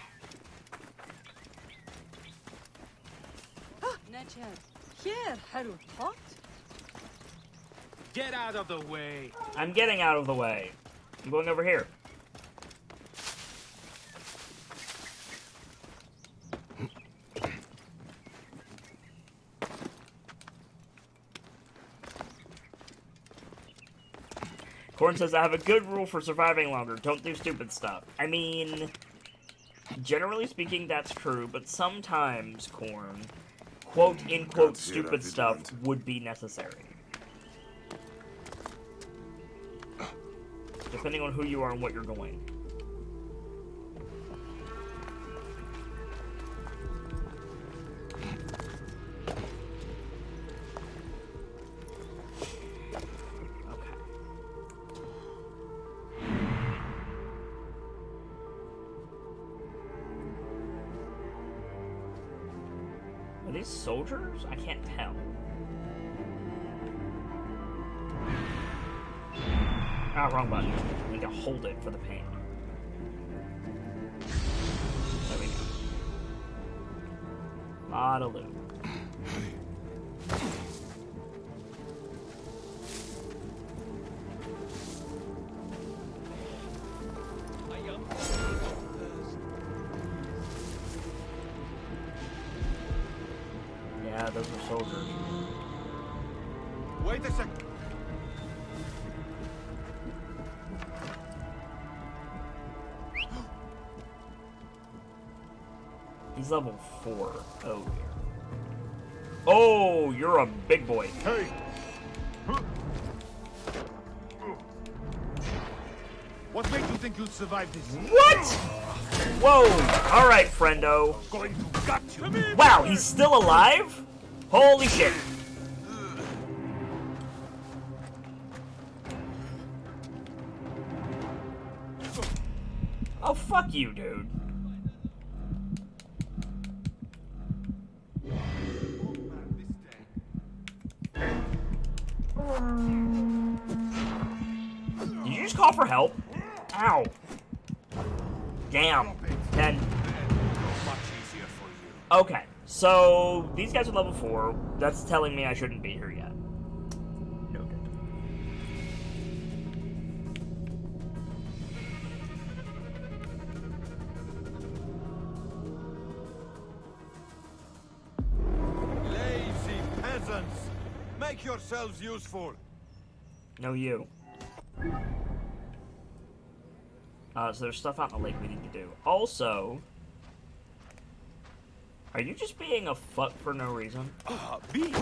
Get out of the way. I'm getting out of the way. I'm going over here. Corn says, I have a good rule for surviving longer. Don't do stupid stuff. I mean, generally speaking, that's true, but sometimes, Corn, quote-in-quote stupid stuff would be necessary. Depending on who you are and what you're doing. Are these soldiers? I can't tell. Ah, wrong button. I need to hold it for the pain. There we go. Lot of loot. Yeah, those are soldiers. Wait a sec. He's level 4. Oh, dear. Oh, you're a big boy. Hey! What makes you think you'll survive this? What? Whoa! Alright, friendo. Going to gut you. Wow, he's still alive? Holy shit. Oh, fuck you, dude. Did you just call for help? Ow. Damn. 10. Okay, so these guys are level 4. That's telling me I shouldn't be here yet. Noted. Lazy peasants! Make yourselves useful. No, you. So there's stuff out in the lake we need to do. Also, are you just being a fuck for no reason? Me?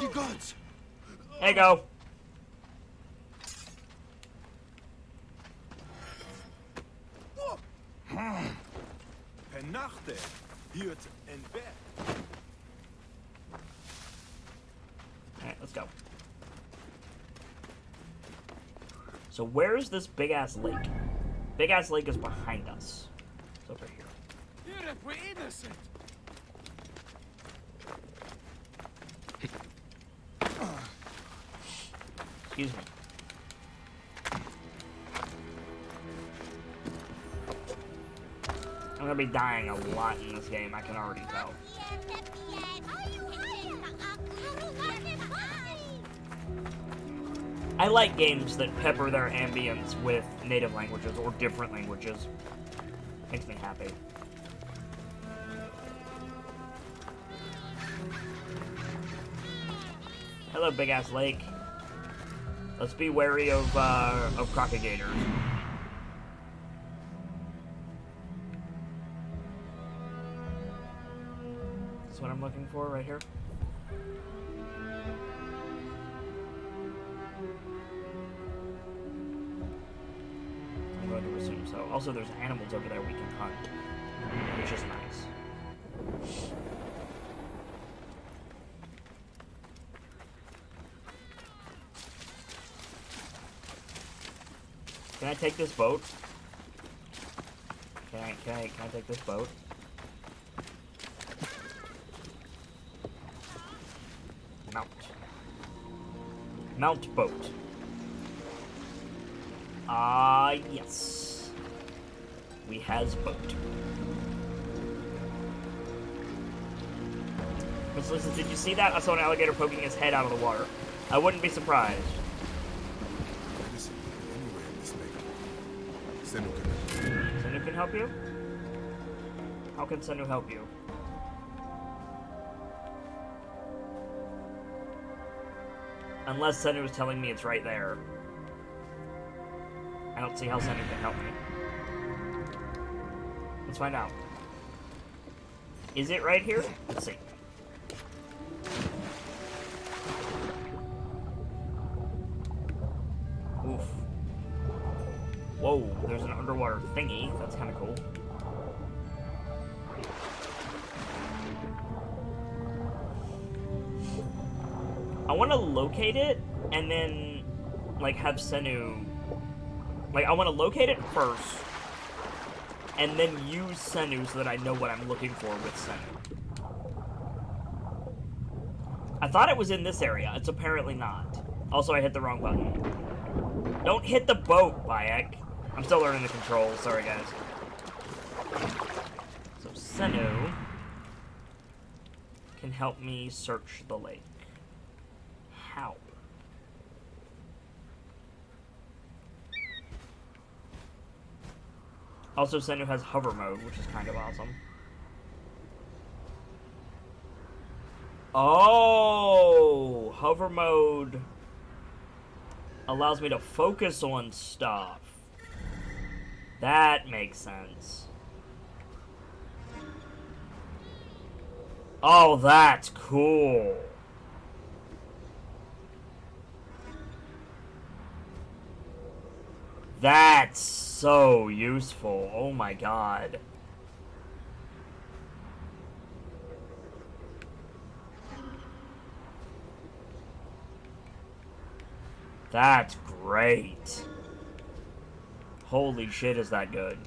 The gods! There you go. Vernachte, hiert en bed. Alright, let's go. So where's this big-ass lake? Big-ass lake is behind us. It's over here. Europe, we're innocent. Excuse me. I'm gonna be dying a lot in this game, I can already tell. I like games that pepper their ambience with native languages or different languages. Makes me happy. Hello, big-ass lake. Let's be wary of crocodilators. That's what I'm looking for right here. I'm going to assume so. Also, there's animals over there we can hunt, which is nice. Can I take this boat? Can I take this boat? Mount. Mount boat. Yes. We has boat. Miss Lisa, did you see that? I saw an alligator poking his head out of the water. I wouldn't be surprised. Listen, anywhere in this lake. Senu can help you? How can Senu help you? Unless Senu is telling me it's right there. I don't see how Senu can help me. Let's find out. Is it right here? Let's see. Oof. Whoa, there's an underwater thingy. That's kind of cool. I want to locate it and then, like, have Senu... Like, I want to locate it first and then use Senu so that I know what I'm looking for with Senu. I thought it was in this area. It's apparently not. Also, I hit the wrong button. Don't hit the boat, Bayek. I'm still learning the controls. Sorry, guys. So, Senu can help me search the lake. How? Also, Senu has hover mode, which is kind of awesome. Oh! Hover mode allows me to focus on stuff. That makes sense. Oh, that's cool. That's so useful. Oh my god. That's great. Holy shit, is that good.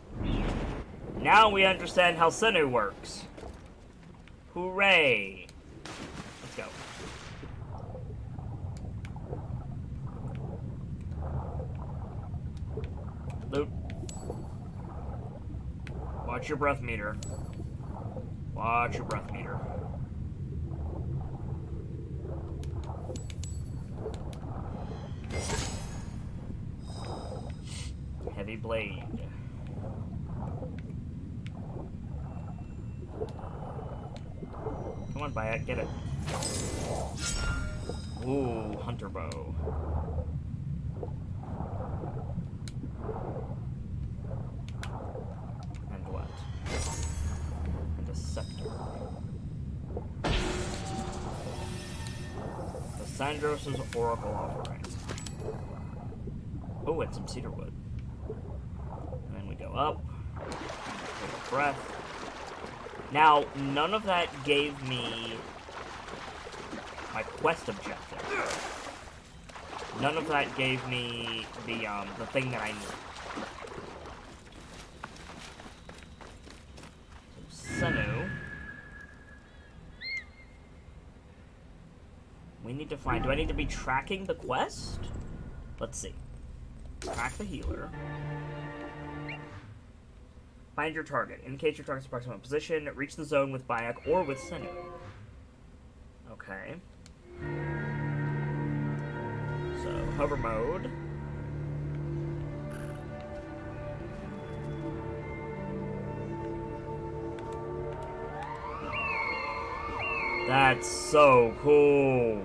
Now we understand how Senu works. Hooray. Let's go. Loot. Watch your breath meter. Watch your breath meter. Heavy blade. Come on, Bayek, get it. Ooh, hunter bow. Sandros' Oracle Offering. Oh, and some cedar wood. And then we go up. Take a breath. Now, none of that gave me my quest objective. None of that gave me the thing that I need. Senu. We need to find... Do I need to be tracking the quest? Let's see. Track the healer. Find your target. Indicate your target's approximate position. Reach the zone with Bayek or with Senu. Okay. So, hover mode. That's so cool.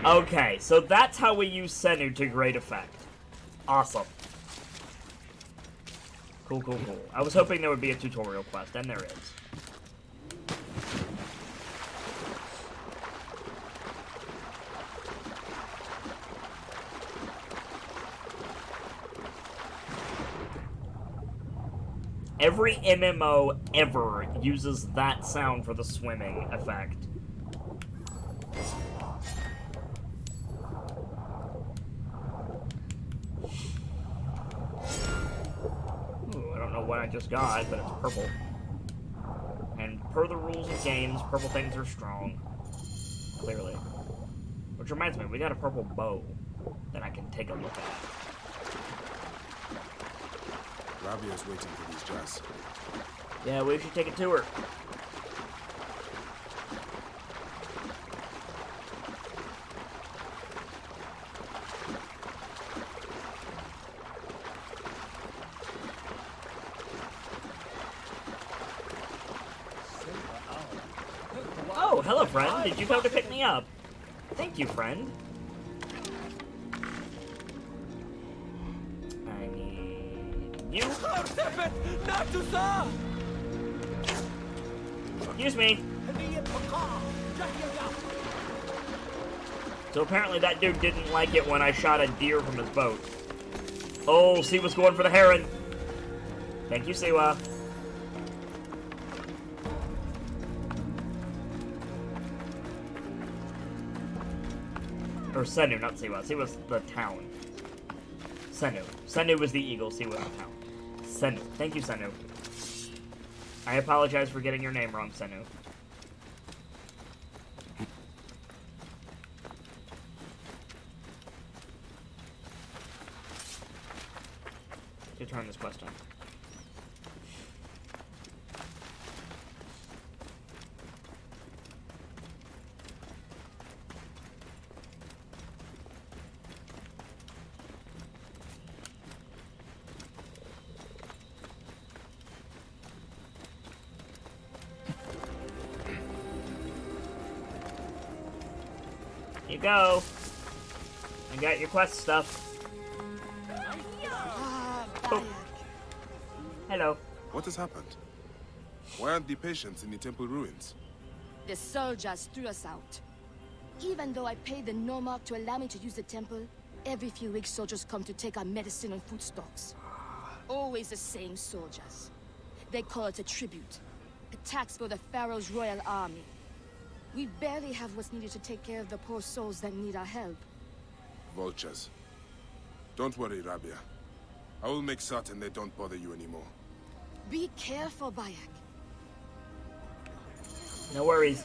Okay, so that's how we use Senu to great effect. Awesome. Cool, cool, cool. I was hoping there would be a tutorial quest, and there is. Every MMO ever uses that sound for the swimming effect. Ooh, I don't know what I just got, but it's purple. And per the rules of games, purple things are strong. Clearly. Which reminds me, we got a purple bow that I can take a look at. Rabia's waiting for these jazz. Yeah, we should take a tour. Oh, hello, friend. Did you come to pick me up? Thank you, friend. I need you. Excuse me. So apparently that dude didn't like it when I shot a deer from his boat. Oh, Siwa's going for the heron. Thank you, Siwa. Or Senu, not Siwa. Siwa's the town. Senu. Senu was the eagle, Siwa was the town. Senu. Thank you, Senu. I apologize for getting your name wrong, Senu. To turn this quest on. You go. I got your quest stuff. Oh. Hello. What has happened? Why aren't the patients in the temple ruins? The soldiers threw us out. Even though I paid the Nomarch to allow me to use the temple, every few weeks soldiers come to take our medicine and food stocks. Always the same soldiers. They call it a tribute. A tax for the Pharaoh's royal army. We barely have what's needed to take care of the poor souls that need our help. Vultures. Don't worry, Rabia. I will make certain they don't bother you anymore. Be careful, Bayek. No worries.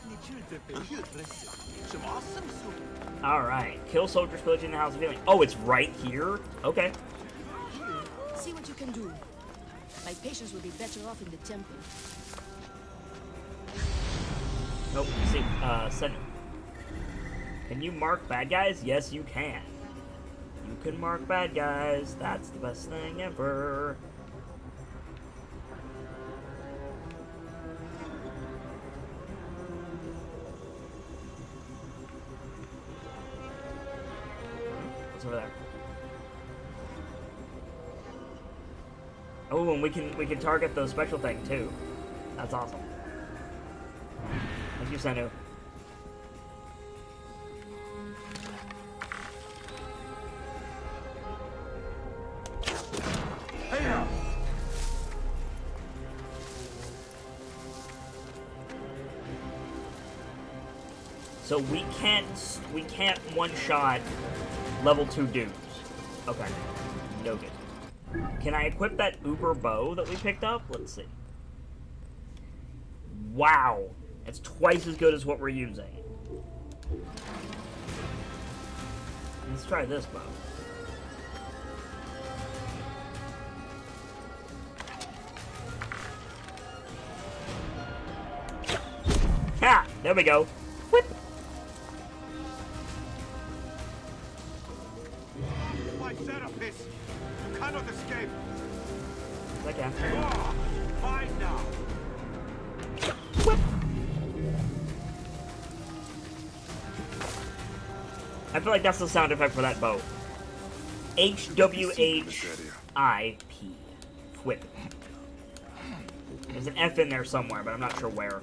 Alright. Kill soldiers pillaging the House of Healing. Oh, it's right here? Okay. See what you can do. My patients will be better off in the temple. Nope. See, Senu. Can you mark bad guys? Yes, you can. You can mark bad guys. That's the best thing ever. What's over there? Oh, and we can target the special thing too. That's awesome. Thank you, Senu. Hey now! So we can't one-shot level 2 dudes. Okay. Noted. Can I equip that Uber bow that we picked up? Let's see. Wow. It's twice as good as what we're using. Let's try this bow. Ha! There we go. Whip! My therapist! You cannot escape! I can. Fine now! Whip! I feel like that's the sound effect for that bow. H-W-H-I-P. Whip. There's an F in there somewhere, but I'm not sure where.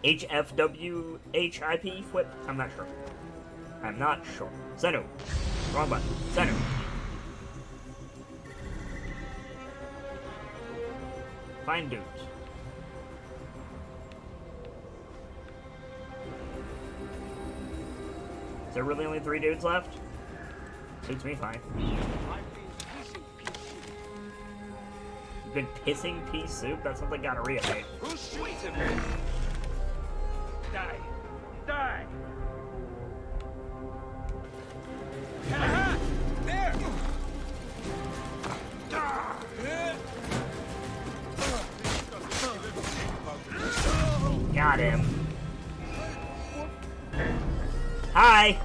H-F-W-H-I-P? Whip? I'm not sure. I'm not sure. Senu. Wrong button. Senu. Find dudes. Is there really only 3 dudes left? Suits me fine. You've been pissing pea soup? That sounds like gonorrhea, mate. Who's sweeting me? Die! Die! Aha! There! Got him. Hi!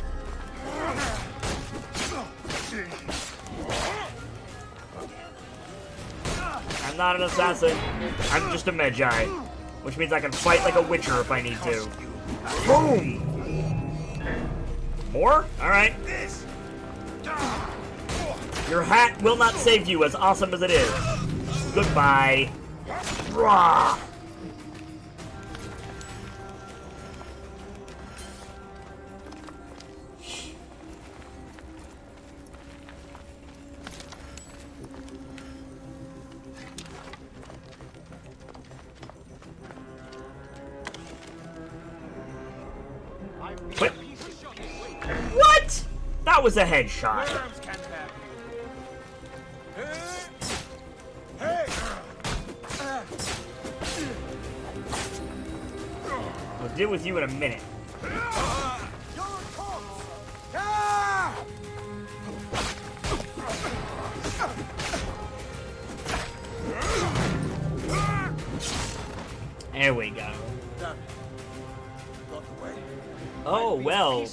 I'm not an assassin. I'm just a Magi. Which means I can fight like a Witcher if I need to. Boom! More? Alright. Your hat will not save you, as awesome as it is. Goodbye. Rah! What? What? That was a headshot. We'll deal with you in a minute. There we go. Oh, well.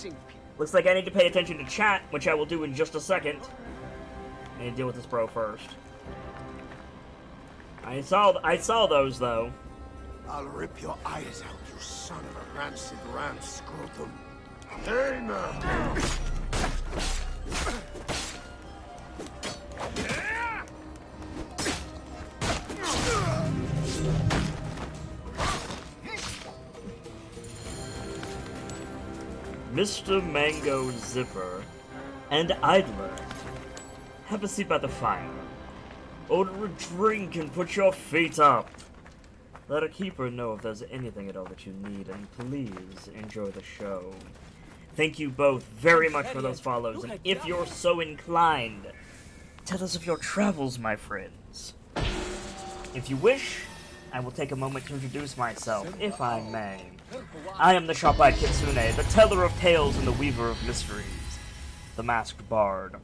Looks like I need to pay attention to chat, which I will do in just a second. I need to deal with this bro first. I saw those, though. I'll rip your eyes out, you son of a rancid ram scrotum. Hey now! Mr. Mango Zipper and Idler, have a seat by the fire. Order a drink and put your feet up. Let a keeper know if there's anything at all that you need, and please enjoy the show. Thank you both very much for those follows, and if you're so inclined, tell us of your travels, my friends. If you wish, I will take a moment to introduce myself, if I may. I am the Shop-Eyed Kitsune, the teller of tales and the weaver of mysteries, the masked bard.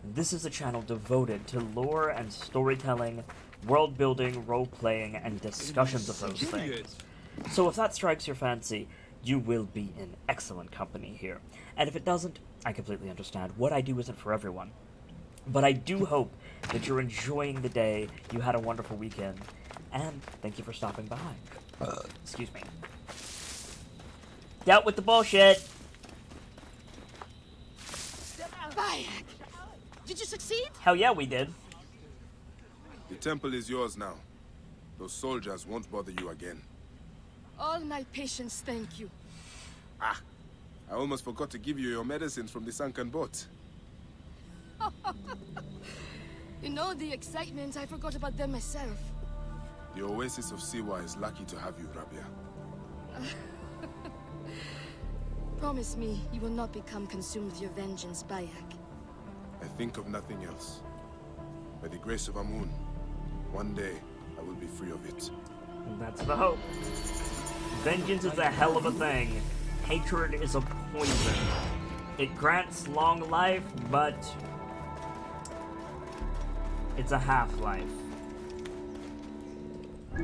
This is a channel devoted to lore and storytelling, world-building, role-playing, and discussions of those things. So if that strikes your fancy, you will be in excellent company here. And if it doesn't, I completely understand. What I do isn't for everyone. But I do hope that you're enjoying the day, you had a wonderful weekend, and thank you for stopping by. Excuse me. Dealt with the bullshit! Bayek! Did you succeed? Hell yeah, we did. It temple is yours now. Those soldiers won't bother you again. All my patience, thank you. Ah, I almost forgot to give you your medicines from the sunken boat. You know, the excitement, I forgot about them myself. The Oasis of Siwa is lucky to have you, Rabia. Promise me you will not become consumed with your vengeance, Bayek. I think of nothing else. By the grace of Amun, one day I will be free of it. That's the hope. Vengeance is a hell of a thing. Hatred is a poison. It grants long life, but it's a half-life.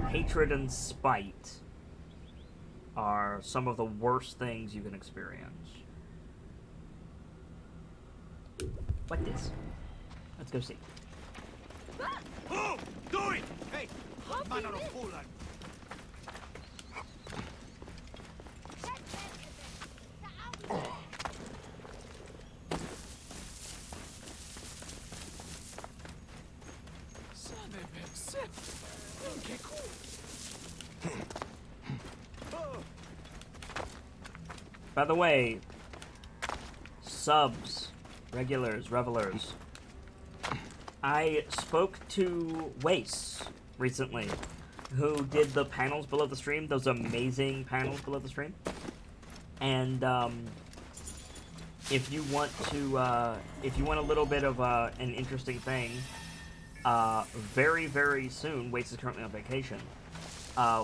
Hatred and spite are some of the worst things you can experience. What this? Let's go see. Oh, do it! Hey, man on a fool. By the way, subs, regulars, revelers, I spoke to Wace recently, who did the panels below the stream, those amazing panels below the stream. And if you want a little bit of an interesting thing, very, very soon, Wace is currently on vacation.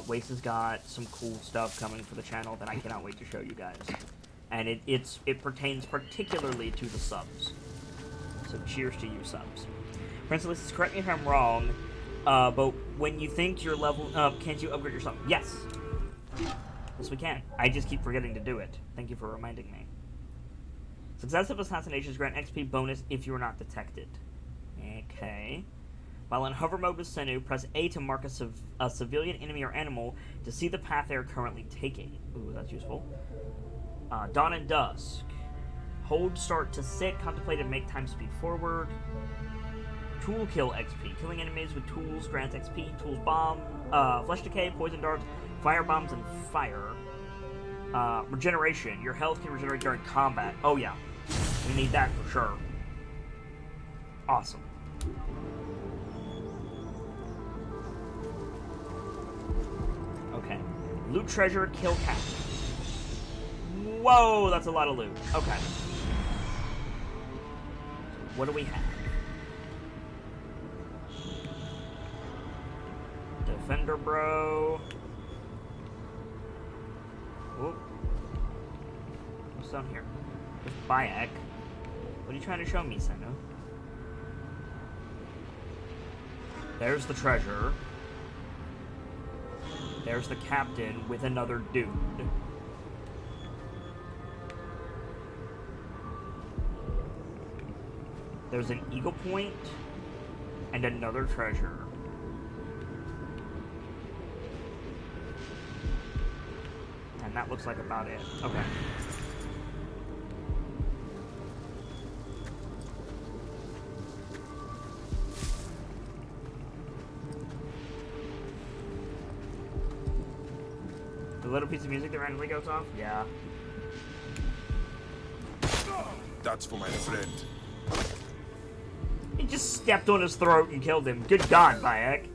Wace has got some cool stuff coming for the channel that I cannot wait to show you guys. And it pertains particularly to the subs. So cheers to you, subs. Prince Elise, correct me if I'm wrong, but when you think you're level up, can't you upgrade yourself? Yes! Yes, we can. I just keep forgetting to do it. Thank you for reminding me. Successive assassinations grant XP bonus if you are not detected. Okay. While in hover mode with Senu, press A to mark a civilian enemy or animal to see the path they are currently taking. Ooh, that's useful. Dawn and Dusk. Hold start to sit, contemplate and make time speed forward. Tool kill XP. Killing enemies with tools grants XP. Tools bomb, flesh decay, poison darts, fire bombs, and fire. Regeneration. Your health can regenerate during combat. Oh yeah. We need that for sure. Awesome. Okay. Loot treasure, kill cat. Whoa, that's a lot of loot. Okay. What do we have? Defender bro. Whoop. What's down here? There's Bayek. What are you trying to show me, Senna? There's the treasure. There's the captain with another dude. There's an eagle point and another treasure. And that looks like about it. Okay. The little piece of music that randomly goes off? Yeah. That's for my friend. He just stepped on his throat and killed him. Good God, Bayek.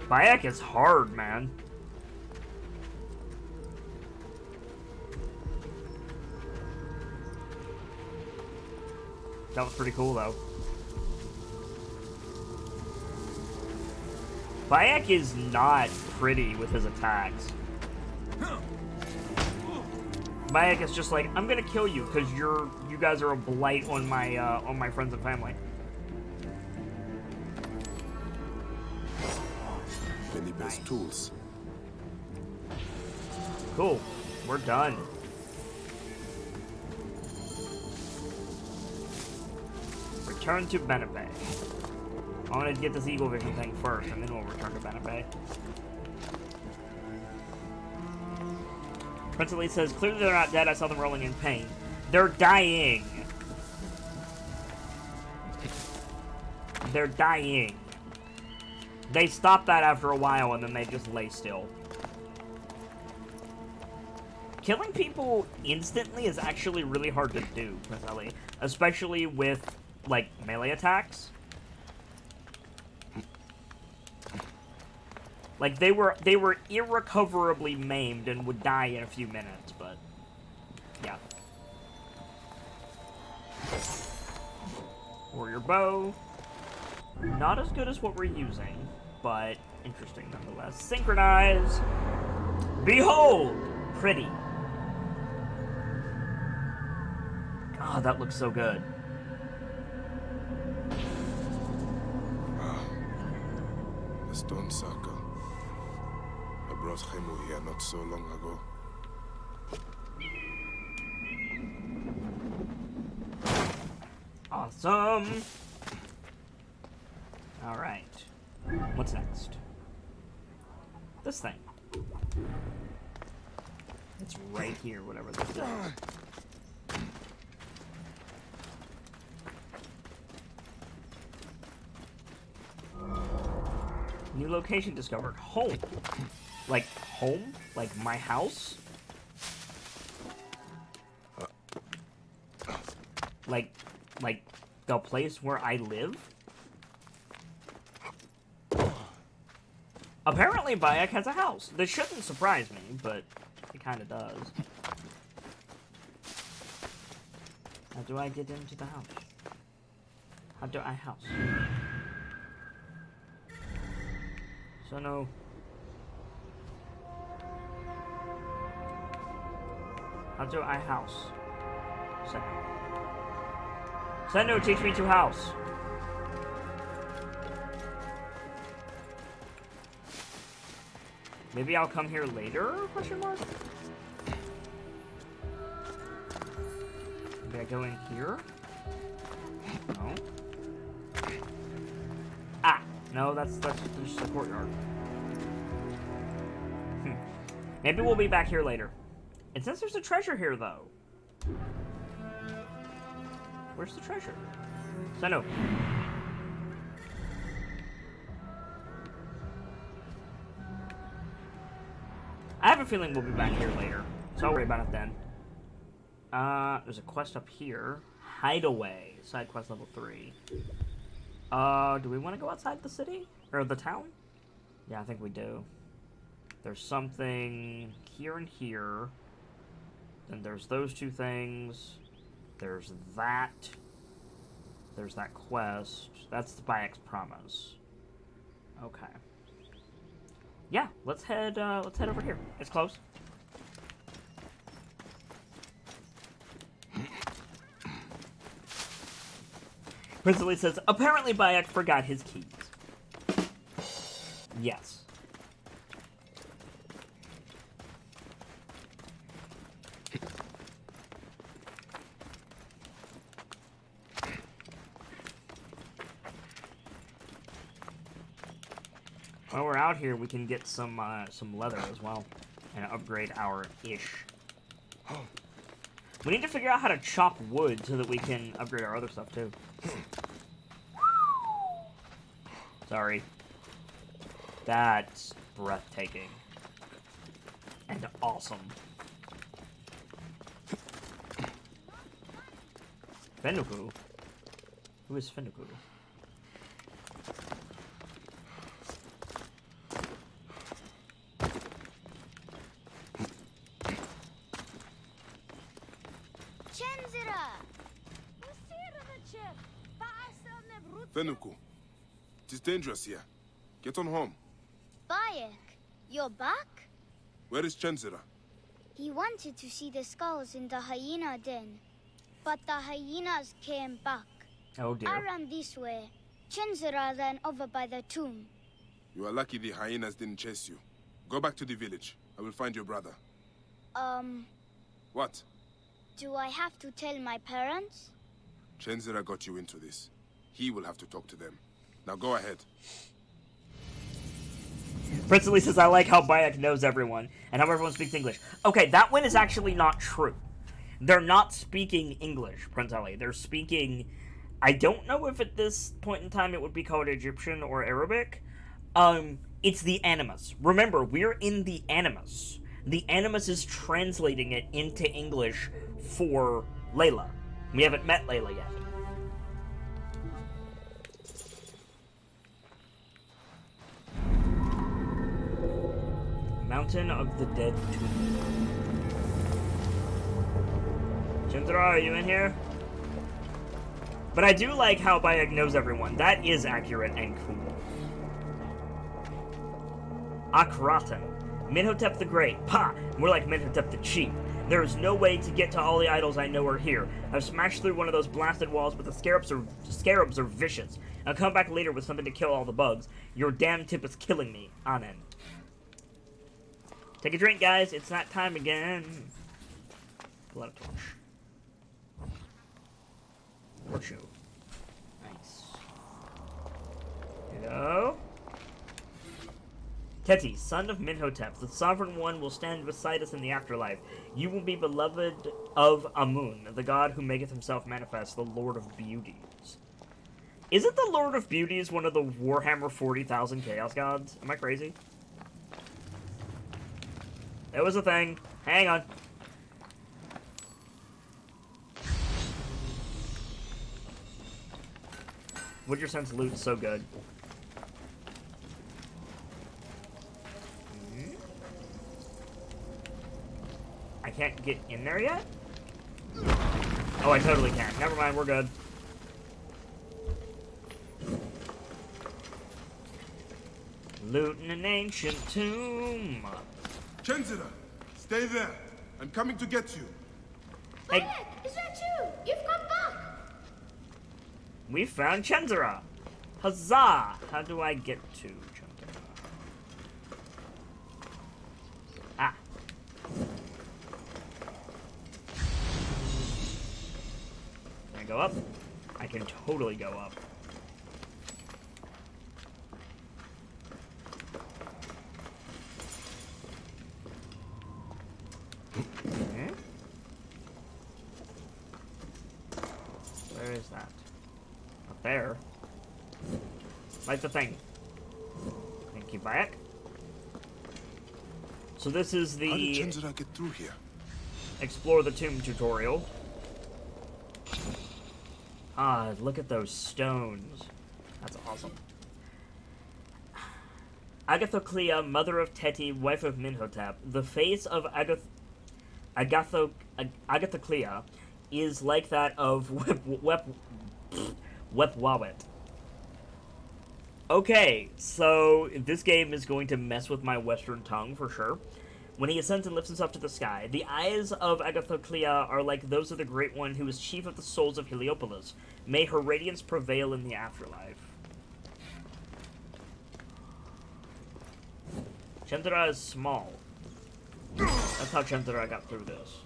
Bayek is hard, man. That was pretty cool, though. Bayek is not pretty with his attacks. Bayek is just like, I'm gonna kill you because you guys are a blight on my friends and family. Many best tools. Cool. We're done. Return to Benepe. I want to get this Eagle Vision thing first, and then we'll return to Benepe. Prince Elite says, clearly they're not dead. I saw them rolling in pain. They're dying. They're dying. They stop that after a while, and then they just lay still. Killing people instantly is actually really hard to do, personally. Especially with, like, melee attacks. Like, they were irrecoverably maimed and would die in a few minutes, but... yeah. Warrior bow. Not as good as what we're using, but interesting nonetheless. Synchronize! Behold! Pretty. God, that looks so good. The stone circle. I brought Hemu here not so long ago. Awesome! Alright. What's next? This thing. It's right here, whatever this is. New location discovered. Home. Like, home? Like, my house? Like, the place where I live? Apparently, Bayek has a house. This shouldn't surprise me, but it kind of does. How do I get into the house? How do I house? So no. How do I house? Sendo, teach me to house. Maybe I'll come here later? Question mark. Maybe I go in here? No. Ah! No, that's just the courtyard. Maybe we'll be back here later. And since there's a treasure here, though. Where's the treasure? Sendo. I have a feeling we'll be back here later, so I'll worry about it then. There's a quest up here. Hideaway. Side quest level 3. Do we want to go outside the city? Or the town? Yeah, I think we do. There's something here and here. Then there's those two things. There's that. There's that quest. That's the Bayek's promise. Okay. Yeah, let's head over here. It's close. Prince Elite says, apparently Bayek forgot his keys. Yes. While we're out here, we can get some leather as well, and upgrade our ish. We need to figure out how to chop wood so that we can upgrade our other stuff too. Sorry. That's breathtaking and awesome. Fenuku? Who is Fenuku? Fenuku, it is dangerous here. Get on home. Bayek, you're back? Where is Chenzira? He wanted to see the skulls in the hyena den, but the hyenas came back. Oh dear. I ran this way. Chenzira ran over by the tomb. You are lucky the hyenas didn't chase you. Go back to the village. I will find your brother. What? Do I have to tell my parents? Chenzira got you into this. He will have to talk to them. Now go ahead. Prince Elise says, I like how Bayek knows everyone, and how everyone speaks English. Okay, that one is actually not true. They're not speaking English, Prince Ali. They're speaking I don't know if at this point in time it would be called Egyptian or Arabic. It's the Animus. Remember, we're in the Animus. The Animus is translating it into English for Layla. We haven't met Layla yet. Mountain of the Dead Tomb. Jindra, are you in here? But I do like how Bayek knows everyone. That is accurate and cool. Akhenaten. Menhotep the Great. Pa! More like Menhotep the Cheap. There is no way to get to all the idols I know are here. I've smashed through one of those blasted walls, but the scarabs are vicious. I'll come back later with something to kill all the bugs. Your damn tip is killing me. Amen. Take a drink, guys. It's that time again. Blood torch. Horseshoe. Nice. Hello? Teti, son of Menhotep, the sovereign one will stand beside us in the afterlife. You will be beloved of Amun, the god who maketh himself manifest, the Lord of Beauties. Isn't the Lord of Beauties one of the Warhammer 40,000 Chaos gods? Am I crazy? It was a thing. Hang on. Would your sense loot's so good? I can't get in there yet? Oh, I totally can. Never mind, we're good. Looting an ancient tomb. Chenzira, stay there. I'm coming to get you. Hey. Bayek, is that you? You've come back. We found Chenzira. Huzzah! How do I get to Chenzira? Ah. Can I go up? I can totally go up. Okay. Where is that? Up there. Light the thing. Thank you, Bayek. So this is the How did Chenzira get through here? Explore the Tomb tutorial. Ah, look at those stones. That's awesome. Agathoclea, mother of Teti, wife of Menhotep. The face of Agathoclea is like that of Wepwawet. Okay, so this game is going to mess with my Western tongue for sure. When he ascends and lifts himself to the sky, the eyes of Agathoclea are like those of the Great One who is chief of the souls of Heliopolis. May her radiance prevail in the afterlife. Chenzira is small. That's how Chenzira got through this.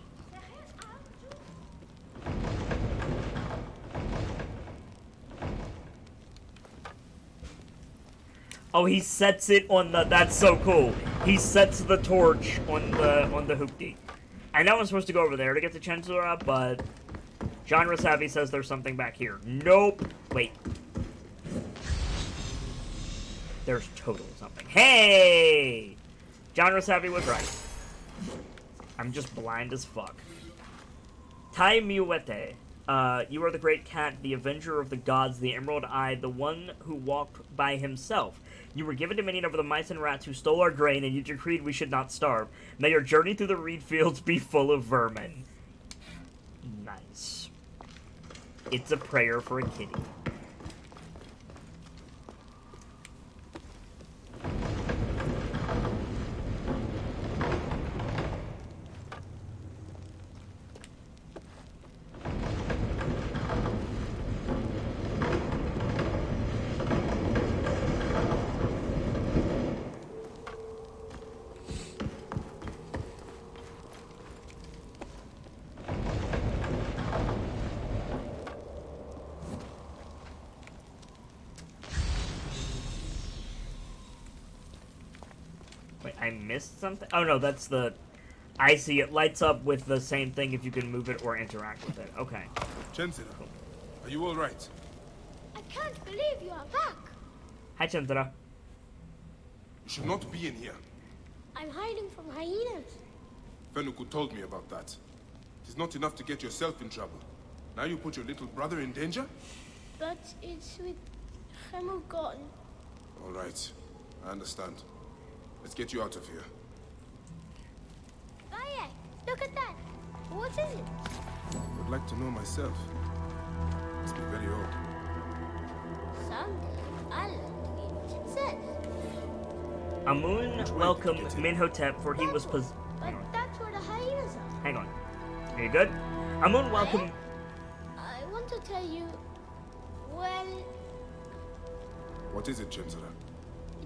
Oh, he sets it on the... That's so cool. He sets the torch on the hoopty. I know I'm supposed to go over there to get the Chenzira, but... Genre Savvy says there's something back here. Nope. Wait. There's totally something. Hey! Genre Savvy was right. I'm just blind as fuck. Tai Miwete. You are the great cat, the avenger of the gods, the emerald eye, the one who walked by himself. You were given dominion over the mice and rats who stole our grain, and you decreed we should not starve. May your journey through the reed fields be full of vermin. Nice. It's a prayer for a kitty. Wait, I missed something? Oh no, that's the... I see, it lights up with the same thing if you can move it or interact with it. Okay. Chenzira, are you all right? can't believe you are back. Hi, Chenzara. You should not be in here. I'm hiding from hyenas. Fenuku told me about that. It is not enough to get yourself in trouble. Now you put your little brother in danger? But it's with Hemel gone. All right. I understand. Let's get you out of here. Bayek, look at that. What is it? I'd like to know myself. Must be very old. Someday I'll learn to read what it says. Amun welcomed Minhotep for he was But that's where the hyenas are. Hang on. Are you good? Amun welcomed... I want to tell you, well, What is it, Chenzara?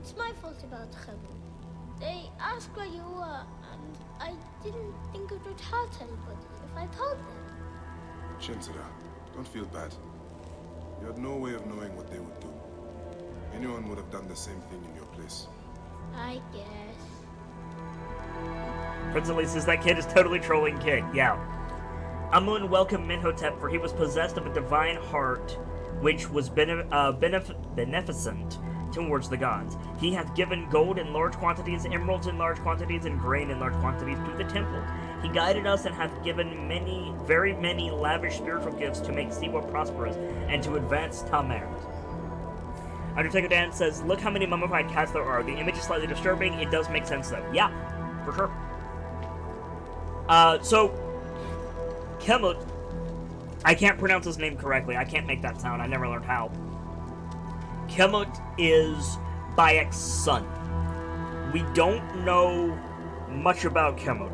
it's my fault about Hemel. They asked where you were, and I didn't think it would hurt anybody if I told them. Chenzara, don't feel bad. You had no way of knowing what they would do. Anyone would have done the same thing in your place. I guess. Prince Elise says that kid is totally trolling Kid. Yeah. Amun welcomed Minhotep for he was possessed of a divine heart which was beneficent towards the gods. He hath given gold in large quantities, emeralds in large quantities, and grain in large quantities to the temple. He guided us and hath given many, very many lavish spiritual gifts to make Siwa prosperous and to advance Tamert. Undertaker Dan says, look how many mummified cats there are. The image is slightly disturbing. It does make sense though. Yeah, for sure. So, Kemut, I can't pronounce his name correctly. I can't make that sound. I never learned how. Kemut is Bayek's son. We don't know much about Kemut.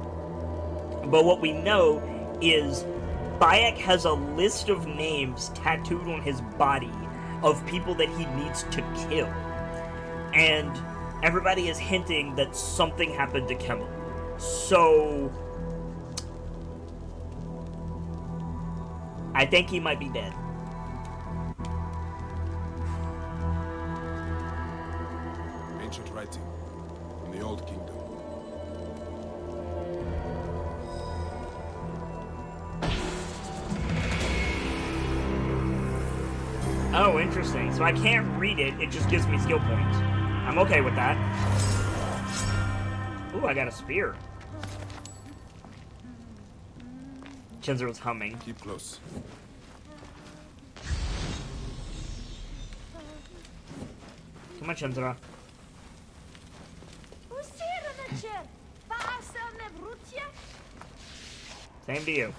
But what we know is Bayek has a list of names tattooed on his body of people that he needs to kill. And everybody is hinting that something happened to Kemut. So I think he might be dead. Ancient writing from the Old Kingdom. Oh, interesting. So I can't read it, it just gives me skill points. I'm okay with that. Ooh, I got a spear. Chenzer was humming. Keep close. Come on, Chenzera. Same to you.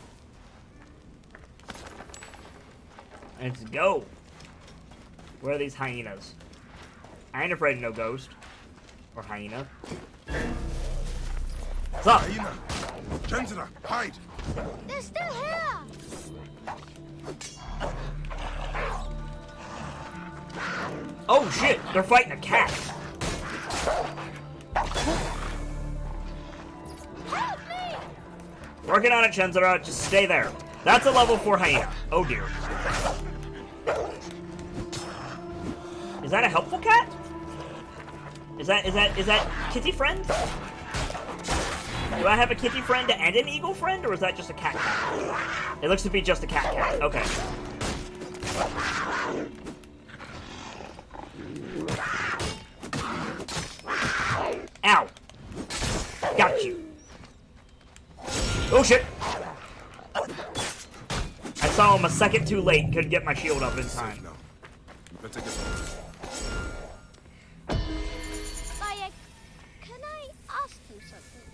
Let's go. Where are these hyenas? I ain't afraid of no ghost. Or hyena. What's up? Hyena! Chenzara, hide! They're still here! Oh shit! They're fighting a cat! Help me! Working on it, Chenzara. Just stay there. That's a level 4 hyena. Oh dear. Is that a helpful cat? Is that kitty friend? Do I have a kitty friend and an eagle friend, or is that just a cat cat? It looks to be just a cat cat. Okay. Ow. Got you. Oh shit. I saw him a second too late and couldn't get my shield up in time. No. You better get home. Bayek, can I ask you something?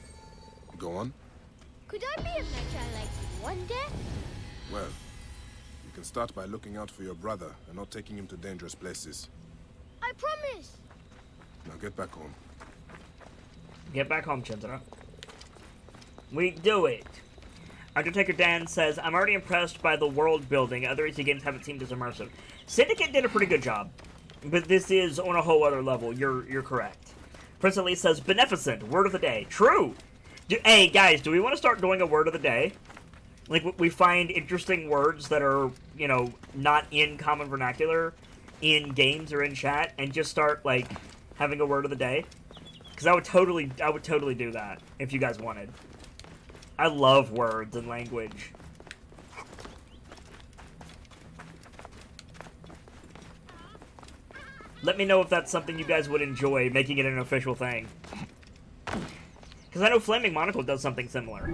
Go on. Could I be a Magi like you one day? Well, you can start by looking out for your brother and not taking him to dangerous places. I promise. Now get back home. Get back home, Chenzara. We do it. Undertaker Dan says, I'm already impressed by the world building. Other easy games haven't seemed as immersive. Syndicate did a pretty good job. But this is on a whole other level. You're correct. Prince Elise says, beneficent. Word of the day. True. Hey, guys, do we want to start doing a word of the day? Like, we find interesting words that are, you know, not in common vernacular in games or in chat, and just start, like, having a word of the day? Because I would totally do that if you guys wanted. I love words and language. Let me know if that's something you guys would enjoy, making it an official thing. Because I know Flaming Monocle does something similar.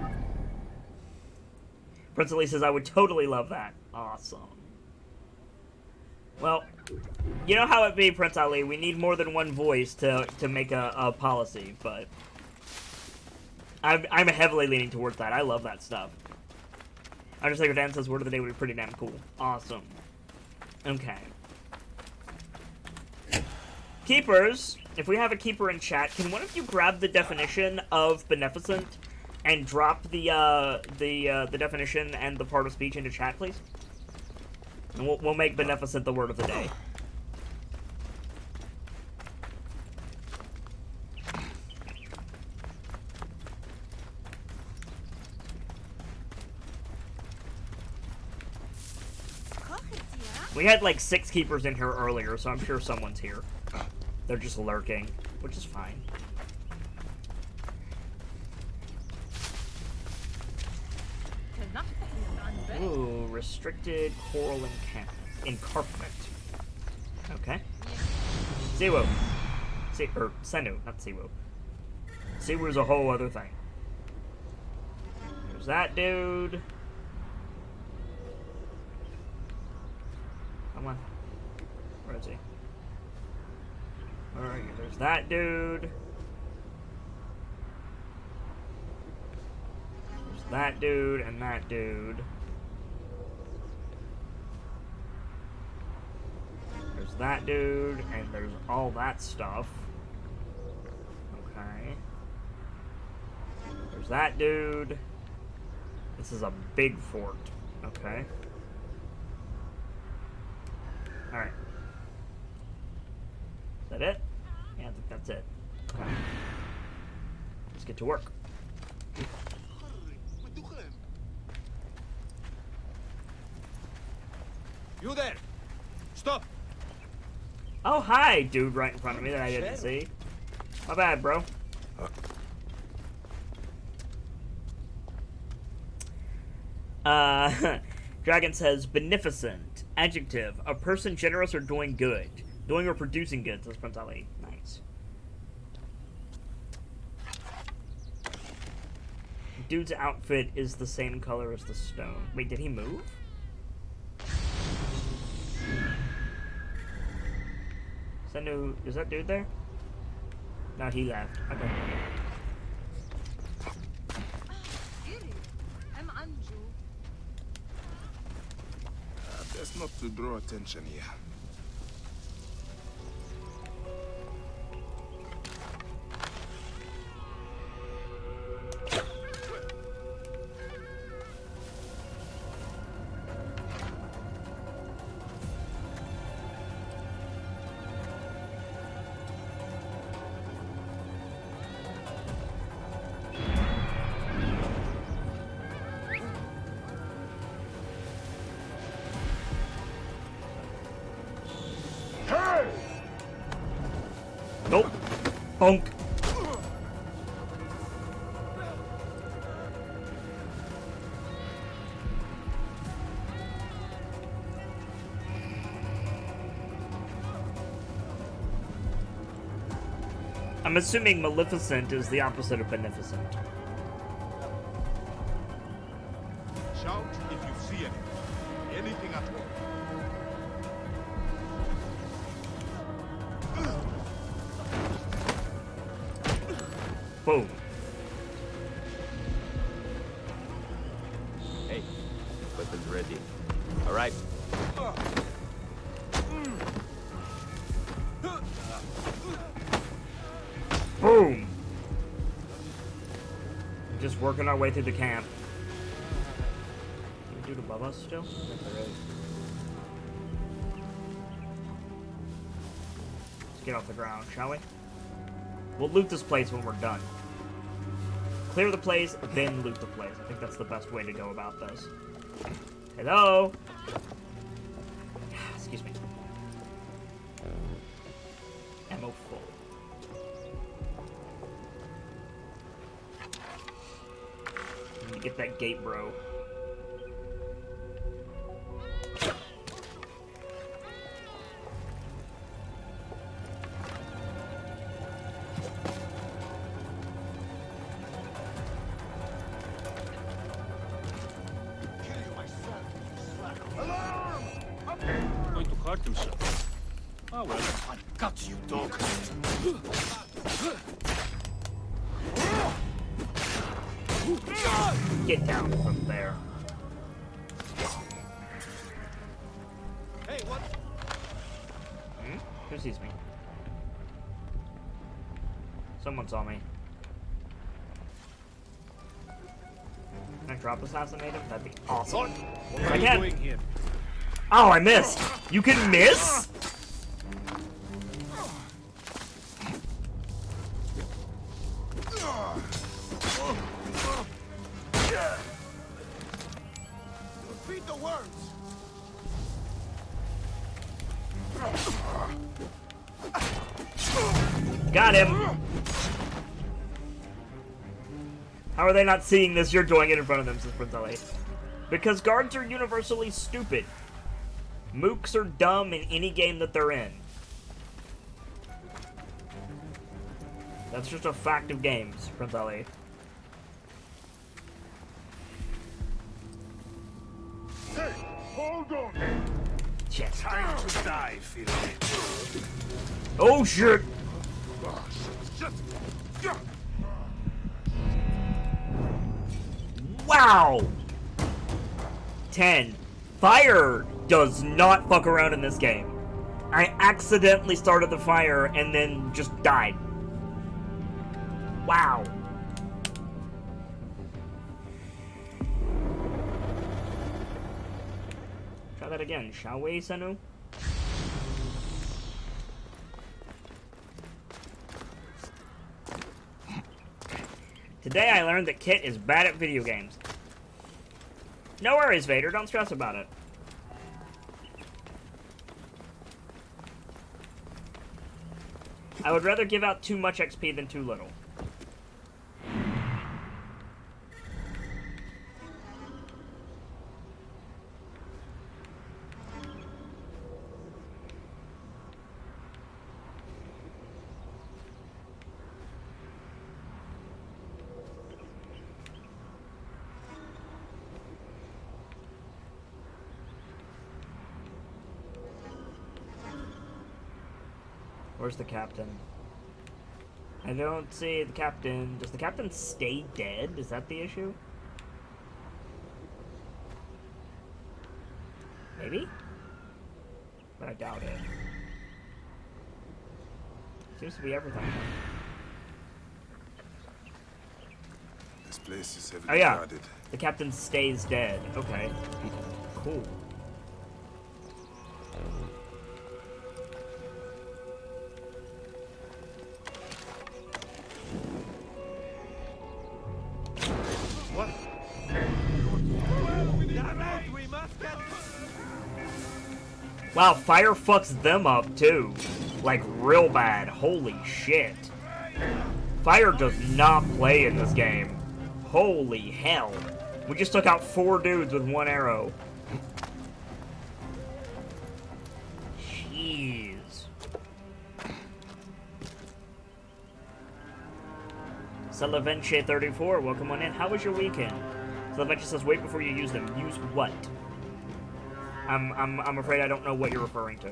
Prince Ali says, I would totally love that. Awesome. Well, you know how it be, Prince Ali. We need more than one voice to make a policy, but I'm heavily leaning towards that. I love that stuff. Undertaker Dan says, word of the day would be pretty damn cool. Awesome. Okay. Keepers, if we have a keeper in chat, can one of you grab the definition of beneficent and drop the definition and the part of speech into chat, please? And we'll make beneficent the word of the day. We had like 6 keepers in here earlier, so I'm sure someone's here. They're just lurking, which is fine. Ooh, restricted coral encarpment. Okay. Siwu. Senu, not Siwu. Siwu's a whole other thing. There's that dude. Come on. Where is he? Where are you? There's that dude. There's that dude and that dude. There's that dude and there's all that stuff. Okay. There's that dude. This is a big fort. Okay. Alright. Is that it? Yeah, I think that's it. Okay. Let's get to work. You there! Stop! Oh, hi, dude right in front of me that I didn't see. My bad, bro. Dragon says, beneficent. Adjective. A person generous or doing good. Doing or producing good, says Prince Ali. Nice. Dude's outfit is the same color as the stone. Wait, did he move? Is that dude there? No, he left. Okay. Best not to draw attention here. Nope. Bonk. I'm assuming Maleficent is the opposite of beneficent. Shout if you see anything. Anything at all. Boom. Hey, weapons ready. All right. Boom. Just working our way through the camp. Can we do it above us still? Yes, there is. Let's get off the ground, shall we? We'll loot this place when we're done. Clear the place, then loot the place. I think that's the best way to go about this. Hello? Excuse me. Ammo full. Need to get that gate, bro. Oh well, I got you, dog. Get down from there. Hey, what? Who sees me? Someone saw me. Can I drop assassinate him? That'd be awesome. What I are you can. doing here? Oh, I missed! You can miss? Repeat the words. Got him! How are they not seeing this? You're doing it in front of them, says Prince Ali. Because guards are universally stupid. Mooks are dumb in any game that they're in. That's just a fact of games, Prince Ali. Hey, hold on. Shit. Time to die, Phil. Oh shit! Wow! 10. Fire does not fuck around in this game. I accidentally started the fire and then just died. Wow. Try that again, shall we, Senu? Today I learned that Kit is bad at video games. No worries, Vader. Don't stress about it. I would rather give out too much XP than too little. Where's the captain? I don't see the captain. Does the captain stay dead? Is that the issue? Maybe? But I doubt it. Seems to be everything. This place is Oh heavily yeah, guarded. the captain stays dead. Okay, cool. What? Damn it, we must get... Wow, fire fucks them up too. Like real bad. Holy shit. Fire does not play in this game. Holy hell. We just took out 4 dudes with 1 arrow. Jeez. Salavenche 34, welcome on in. How was your weekend? Salavenche says, wait before you use them. Use what? I'm afraid I don't know what you're referring to.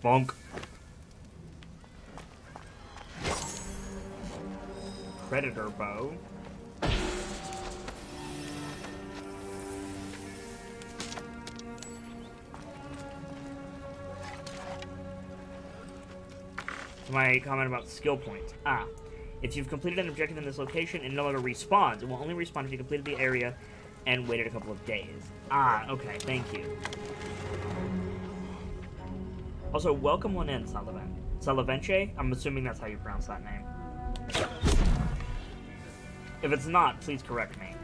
Bonk. Predator bow. My comment about skill points. Ah. If you've completed an objective in this location, it no longer respawns. It will only respawn if you completed the area and waited a couple of days. Ah, okay, thank you. Also, welcome on in, Salavenche. I'm assuming that's how you pronounce that name. If it's not, please correct me.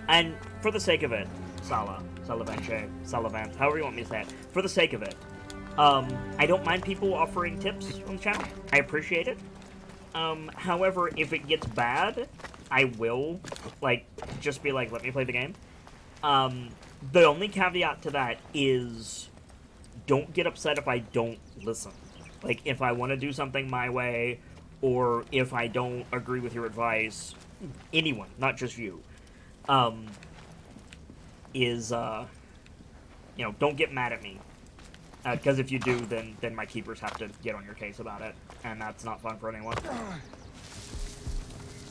And for the sake of it, Salavant, however you want me to say it, for the sake of it, I don't mind people offering tips on the channel. I appreciate it. However, if it gets bad, I will, like, just be like, let me play the game. The only caveat to that is don't get upset if I don't listen. Like, if I want to do something my way, or if I don't agree with your advice, anyone, not just you, don't get mad at me. Because if you do, then my keepers have to get on your case about it, and that's not fun for anyone.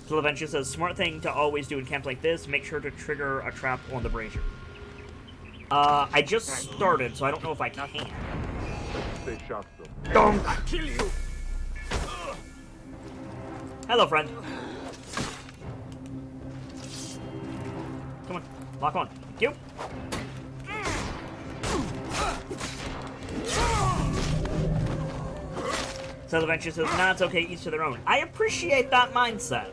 So Laventia says, smart thing to always do in camps like this, make sure to trigger a trap on the brazier. I just started, so I don't know if I can. Stay sharp, though. Donk! I'll kill you! Hello, friend. Come on, lock on. Thank you. Salaventure says, nah, it's okay, each to their own. I appreciate that mindset,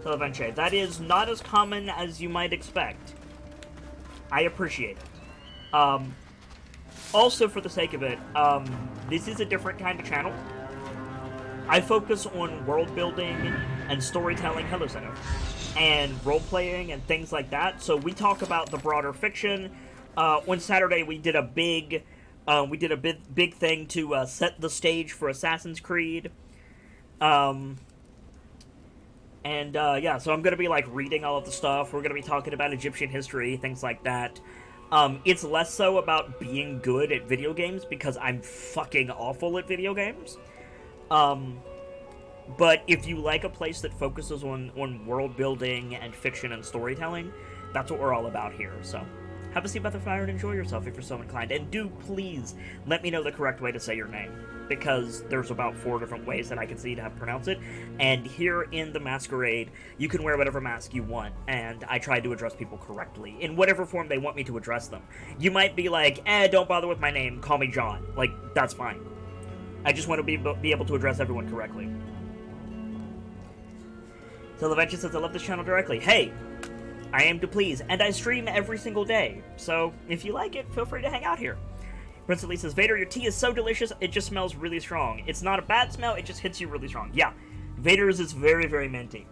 Salaventure. That is not as common as you might expect. I appreciate it. Also, for the sake of it, this is a different kind of channel. I focus on world building and storytelling, hello center, and role-playing and things like that. So we talk about the broader fiction. On Saturday, we did a big thing to set the stage for Assassin's Creed. Yeah, so I'm going to be, like, reading all of the stuff. We're going to be talking about Egyptian history, things like that. It's less so about being good at video games, because I'm fucking awful at video games. But if you like a place that focuses on world building and fiction and storytelling, that's what we're all about here, so... Have a seat by the fire and enjoy yourself if you're so inclined. And do please let me know the correct way to say your name, because there's about 4 different ways that I can see to have pronounce it. And here in the Masquerade, you can wear whatever mask you want, and I try to address people correctly, in whatever form they want me to address them. You might be like, don't bother with my name, call me John. Like, that's fine. I just want to be able to address everyone correctly. So Leventia says, I love this channel directly. Hey! I aim to please, and I stream every single day, so if you like it, feel free to hang out here. Prince Lee says, Vader, your tea is so delicious, it just smells really strong. It's not a bad smell, it just hits you really strong. Yeah, Vader's is very, very minty.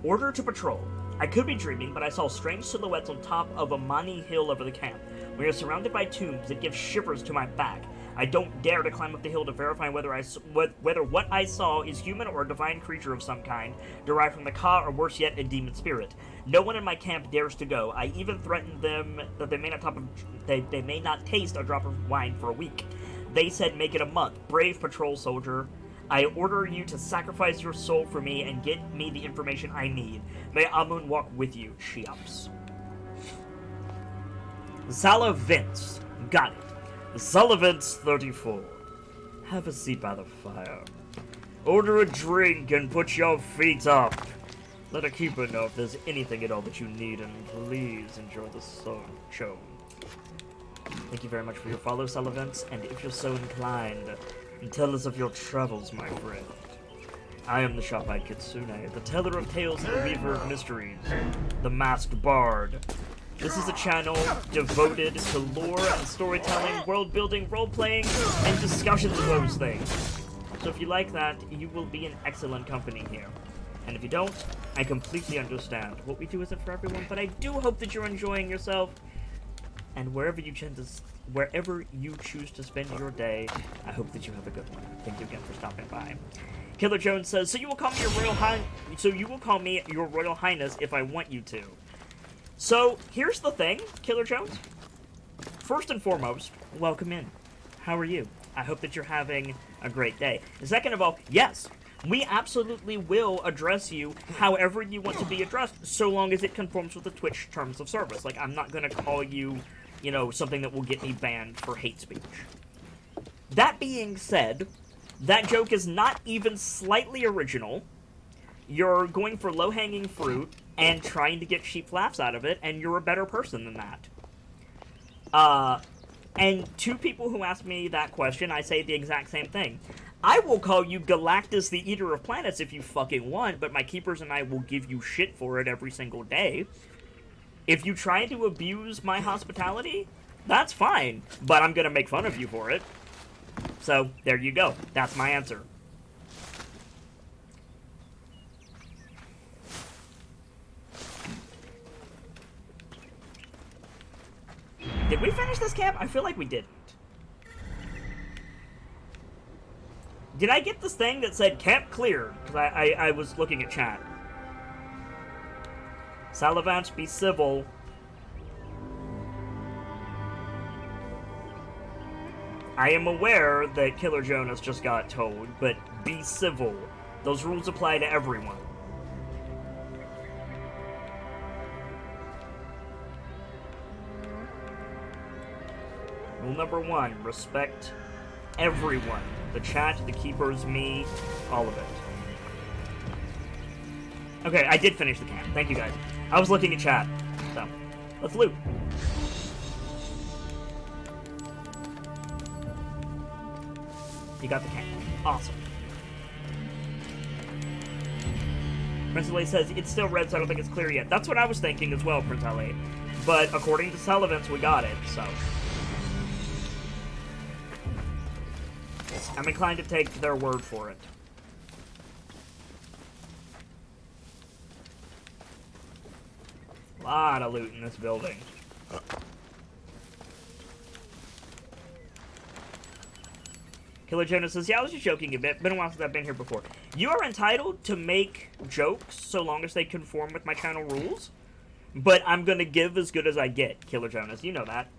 Order to patrol. I could be dreaming, but I saw strange silhouettes on top of a Mani hill over the camp. We are surrounded by tombs that give shivers to my back. I don't dare to climb up the hill to verify whether what I saw is human or a divine creature of some kind, derived from the Ka or worse yet, a demon spirit. No one in my camp dares to go. I even threatened them that they may not taste a drop of wine for a week. They said make it a month. Brave patrol soldier. I order you to sacrifice your soul for me and get me the information I need. May Amun walk with you, Sheops. Zala Vince. Got it. Sullivan's 34. Have a seat by the fire. Order a drink and put your feet up. Let a keeper know if there's anything at all that you need, and please enjoy the show. Thank you very much for your follow, Sullivans, and if you're so inclined, tell us of your travels, my friend. I am the Sharp-Eyed Kitsune, the teller of tales and the weaver of mysteries, the masked bard. This is a channel devoted to lore and storytelling, world-building, role-playing, and discussions of those things. So if you like that, you will be in excellent company here. And if you don't, I completely understand. What we do isn't for everyone, but I do hope that you're enjoying yourself. And wherever you choose to spend your day, I hope that you have a good one. Thank you again for stopping by. Killer Jones says, so you will call me your Royal Highness if I want you to. So, here's the thing, Killer Jones. First and foremost, welcome in. How are you? I hope that you're having a great day. And second of all, yes, we absolutely will address you however you want to be addressed, so long as it conforms with the Twitch terms of service. Like, I'm not going to call you, something that will get me banned for hate speech. That being said, that joke is not even slightly original. You're going for low-hanging fruit and trying to get cheap laughs out of it, and you're a better person than that. And to people who ask me that question, I say the exact same thing. I will call you Galactus the Eater of Planets if you fucking want, but my keepers and I will give you shit for it every single day. If you try to abuse my hospitality, that's fine, but I'm gonna make fun of you for it. So, there you go. That's my answer. Did we finish this camp? I feel like we didn't. Did I get this thing that said camp cleared? Because I was looking at chat. Salavance, be civil. I am aware that Killer Jonas just got told, but be civil. Those rules apply to everyone. Rule number 1, respect everyone. The chat, the keepers, me, all of it. Okay, I did finish the camp. Thank you, guys. I was looking at chat. So, let's loot. You got the camp. Awesome. Prince Ali says, it's still red, so I don't think it's clear yet. That's what I was thinking as well, Prince Ali. But according to Sullivans, we got it, so. I'm inclined to take their word for it. A lot of loot in this building. Killer Jonas says, yeah, I was just joking a bit. Been a while since I've been here before. You are entitled to make jokes so long as they conform with my channel rules. But I'm gonna give as good as I get, Killer Jonas. You know that.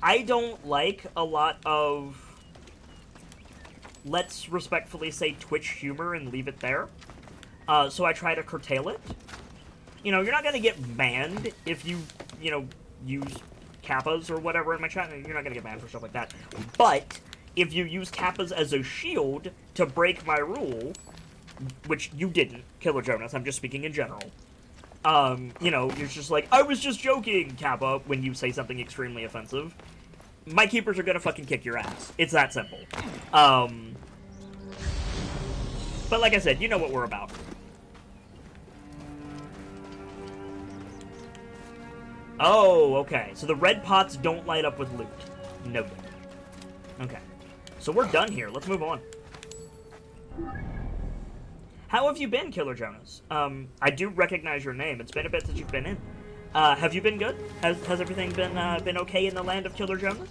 I don't like a lot of, let's respectfully say, Twitch humor and leave it there. So I try to curtail it. You know, you're not gonna get banned if you use kappas or whatever in my chat. You're not gonna get banned for stuff like that. But if you use kappas as a shield to break my rule, which you didn't, Killer Jonas, I'm just speaking in general. You know, you're just like, I was just joking, Kappa, when you say something extremely offensive. My keepers are gonna fucking kick your ass. It's that simple. But like I said, you know what we're about. Oh, okay. So the red pots don't light up with loot. Noted. Okay. So we're done here. Let's move on. How have you been, Killer Jonas? I do recognize your name. It's been a bit since you've been in. Have you been good? Has everything been okay in the land of Killer Jonas?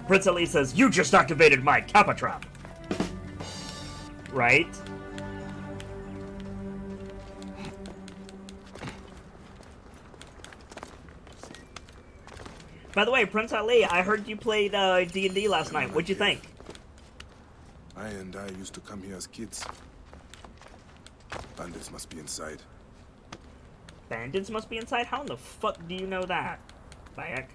Prince Ali says, you just activated my Kappa trap. Right? By the way, Prince Ali, I heard you played D&D last night. What'd you think? I used to come here as kids. Bandits must be inside. Bandits must be inside? How in the fuck do you know that, Bayek?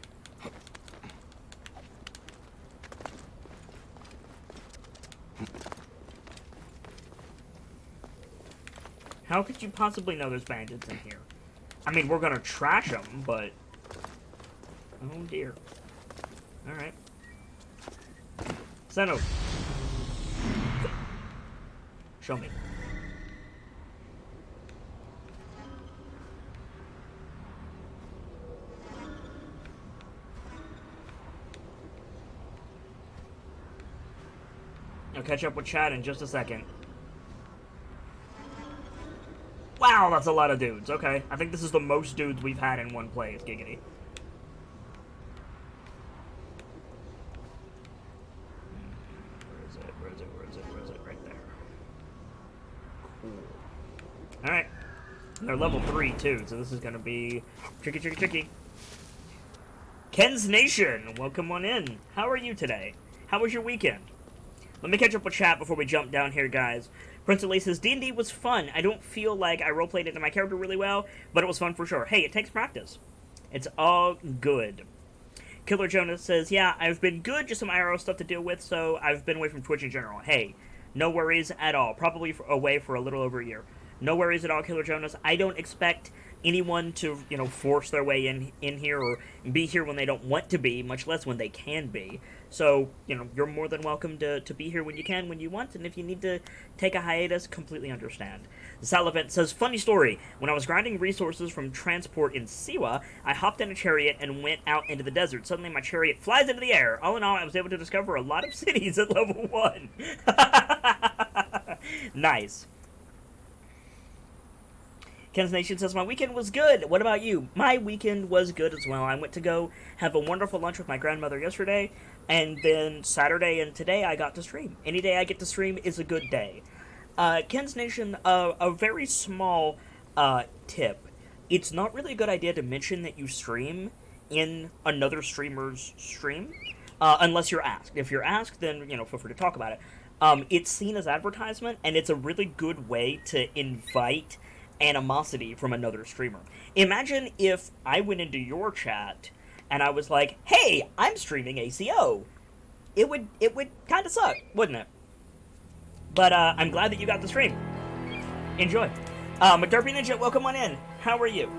How could you possibly know there's bandits in here? I mean, we're gonna trash them, but... Oh dear. Alright. Seno. Show me. I'll catch up with chat in just a second. Wow, that's a lot of dudes. Okay, I think this is the most dudes we've had in one place, giggity. Where is it? Right there. Cool. Alright. They're level 3, too, so this is gonna be tricky. Ken's Nation, welcome on in. How are you today? How was your weekend? Let me catch up with chat before we jump down here, guys. Prince Ali says, D&D was fun. I don't feel like I roleplayed into my character really well, but it was fun for sure. Hey, it takes practice. It's all good. Killer Jonas says, yeah, I've been good, just some IRL stuff to deal with, so I've been away from Twitch in general. Hey, no worries at all. Probably away for a little over a year. No worries at all, Killer Jonas. I don't expect anyone to, force their way in here or be here when they don't want to be, much less when they can be. So, you're more than welcome to be here when you can, when you want, and if you need to take a hiatus, completely understand. Salivant says, funny story. When I was grinding resources from transport in Siwa, I hopped in a chariot and went out into the desert. Suddenly my chariot flies into the air. All in all, I was able to discover a lot of cities at level 1. Nice. Ken's Nation says, my weekend was good. What about you? My weekend was good as well. I went to go have a wonderful lunch with my grandmother yesterday, and then Saturday and today I got to stream. Any day I get to stream is a good day. Ken's Nation, a very small tip. It's not really a good idea to mention that you stream in another streamer's stream, unless you're asked. If you're asked, then, feel free to talk about it. It's seen as advertisement, and it's a really good way to invite animosity from another streamer. Imagine if I went into your chat and I was like, hey, I'm streaming ACO. It would kind of suck, wouldn't it? But I'm glad that you got the stream. Enjoy. McDarby Ninja, welcome on in. How are you?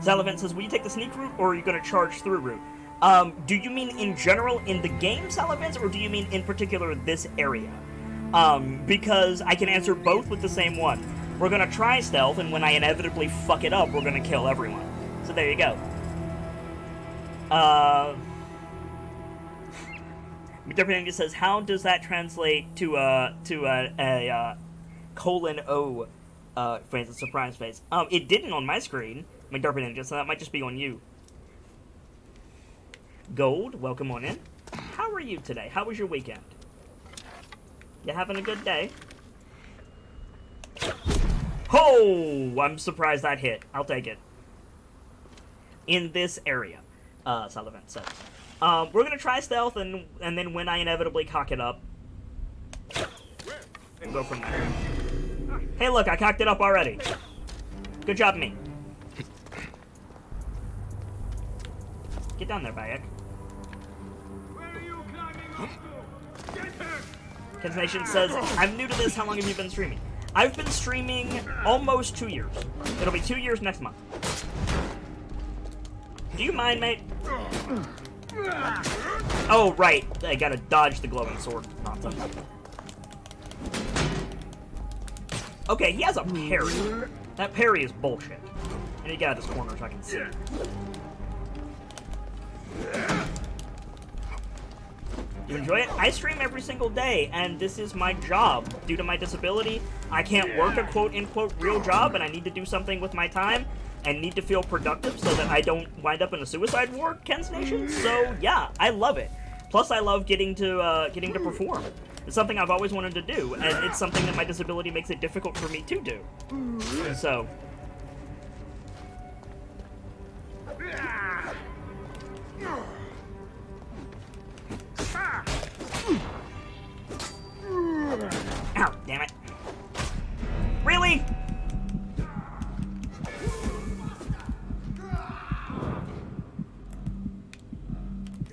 Zalavent says, will you take the sneak route, or are you going to charge through route? Do you mean in general in the game, Zalavent, or do you mean in particular this area? Because I can answer both with the same one. We're gonna try stealth, and when I inevitably fuck it up, we're gonna kill everyone. So there you go. McDermott says, how does that translate to a colon O phrase, a surprise face? It didn't on my screen, McDermott Ninja, so that might just be on you. Gold, welcome on in. How are you today? How was your weekend? You having a good day? Oh, I'm surprised that hit. I'll take it. In this area, Sullivan says. We're gonna try stealth, and then when I inevitably cock it up, and go from there. Hey, look, I cocked it up already. Good job, me. Get down there, Bayek. Ken's Nation says, I'm new to this. How long have you been streaming? I've been streaming almost 2 years. It'll be 2 years next month. Do you mind, mate? Oh, right. I gotta dodge the glowing sword nonsense. Okay, he has a parry. That parry is bullshit. I need to get out of this corner so I can see. You enjoy it? I stream every single day, and this is my job. Due to my disability, I can't work a quote-unquote real job, and I need to do something with my time, and need to feel productive so that I don't wind up in a suicide ward, Ken's Nation. So, yeah, I love it. Plus, I love getting to perform. It's something I've always wanted to do, and it's something that my disability makes it difficult for me to do. So... Ow, damn it. Really?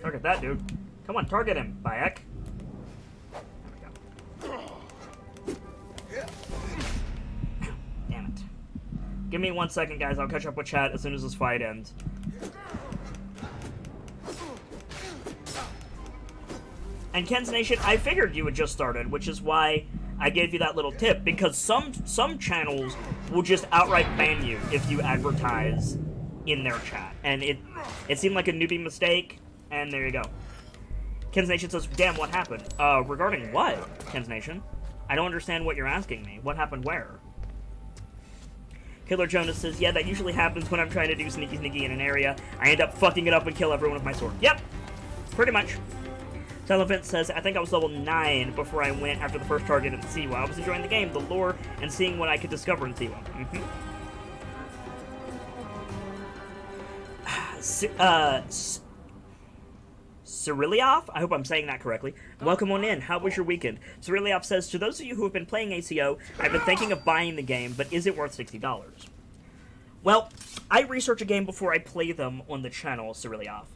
Target that dude. Come on, target him, Bayek. Damn it. Give me 1 second, guys. I'll catch up with chat as soon as this fight ends. And Ken's Nation, I figured you had just started, which is why I gave you that little tip, because some channels will just outright ban you if you advertise in their chat. And it seemed like a newbie mistake, and there you go. Ken's Nation says, damn, what happened? Regarding what, Ken's Nation? I don't understand what you're asking me. What happened where? Killer Jonas says, yeah, that usually happens when I'm trying to do sneaky in an area. I end up fucking it up and kill everyone with my sword. Yep, pretty much. Telephant says, I think I was level 9 before I went after the first target in Siwa. I was enjoying the game, the lore, and seeing what I could discover in Siwa. Cyrilioff? I hope I'm saying that correctly. Welcome on in. How was your weekend? Cyrilioff says, to those of you who have been playing ACO, I've been thinking of buying the game, but is it worth $60? Well, I research a game before I play them on the channel, Cyrilioff.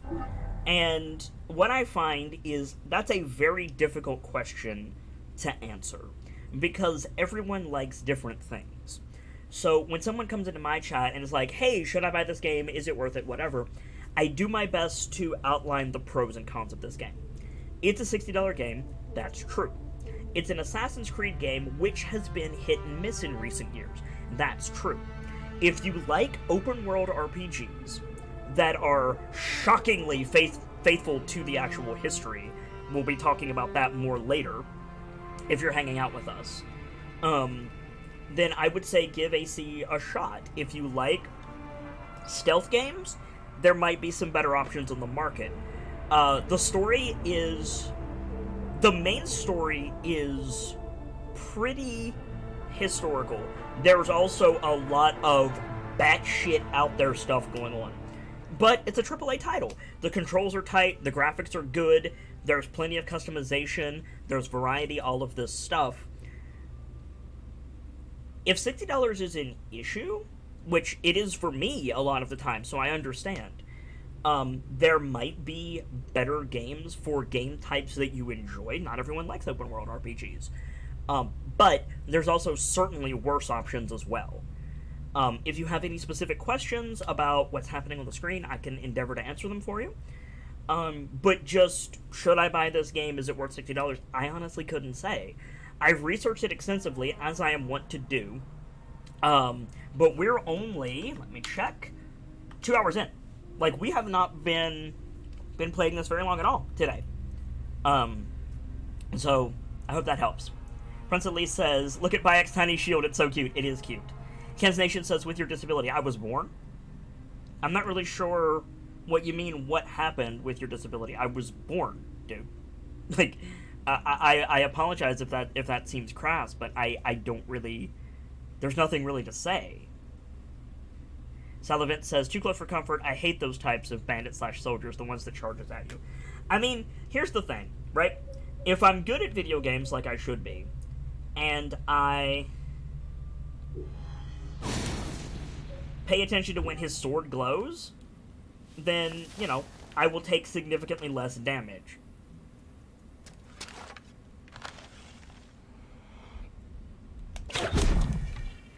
And what I find is that's a very difficult question to answer, because everyone likes different things. So when someone comes into my chat and is like, hey, should I buy this game? Is it worth it? Whatever. I do my best to outline the pros and cons of this game. It's a $60 game. That's true. It's an Assassin's Creed game which has been hit and miss in recent years. That's true. If you like open world RPGs that are shockingly faithful to the actual history, we'll be talking about that more later, if you're hanging out with us. then I would say give AC a shot. If you like stealth games, there might be some better options on the market. The main story is pretty historical. There's also a lot of batshit out there stuff going on. But it's a AAA title. The controls are tight, the graphics are good, there's plenty of customization, there's variety, all of this stuff. If $60 is an issue, which it is for me a lot of the time, so I understand, there might be better games for game types that you enjoy. Not everyone likes open world RPGs. But there's also certainly worse options as well. If you have any specific questions about what's happening on the screen, I can endeavor to answer them for you. But just, should I buy this game? Is it worth $60? I honestly couldn't say. I've researched it extensively, as I am wont to do. But we're only, let me check, 2 hours in. Like, we have not been playing this very long at all today. So, I hope that helps. Prince Elise says, look at Bayek's tiny shield, it's so cute. It is cute. Ken's Nation says, with your disability, I was born? I'm not really sure what you mean, what happened with your disability. I was born, dude. Like, I apologize if that seems crass, but I don't really... There's nothing really to say. Salivant says, too close for comfort. I hate those types of bandit/soldiers, the ones that charges at you. I mean, here's the thing, right? If I'm good at video games like I should be, and I pay attention to when his sword glows, then, you know, I will take significantly less damage.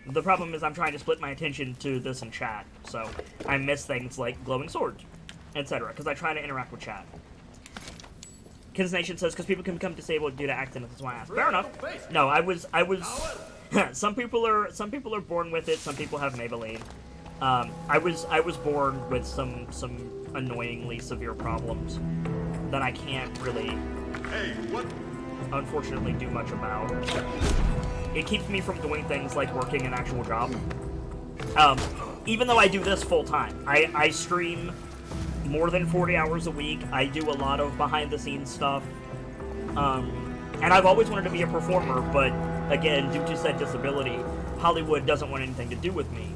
The problem is I'm trying to split my attention to this in chat, so I miss things like glowing swords, etc., because I try to interact with chat. Kins Nation says, because people can become disabled due to accidents, that's why I asked. Fair enough. No, I was some people are born with it, some people have Maybelline. I was born with some annoyingly severe problems that I can't really, unfortunately, do much about. It keeps me from doing things like working an actual job. Even though I do this full time. I stream more than 40 hours a week. I do a lot of behind-the-scenes stuff. And I've always wanted to be a performer, but again, due to said disability, Hollywood doesn't want anything to do with me.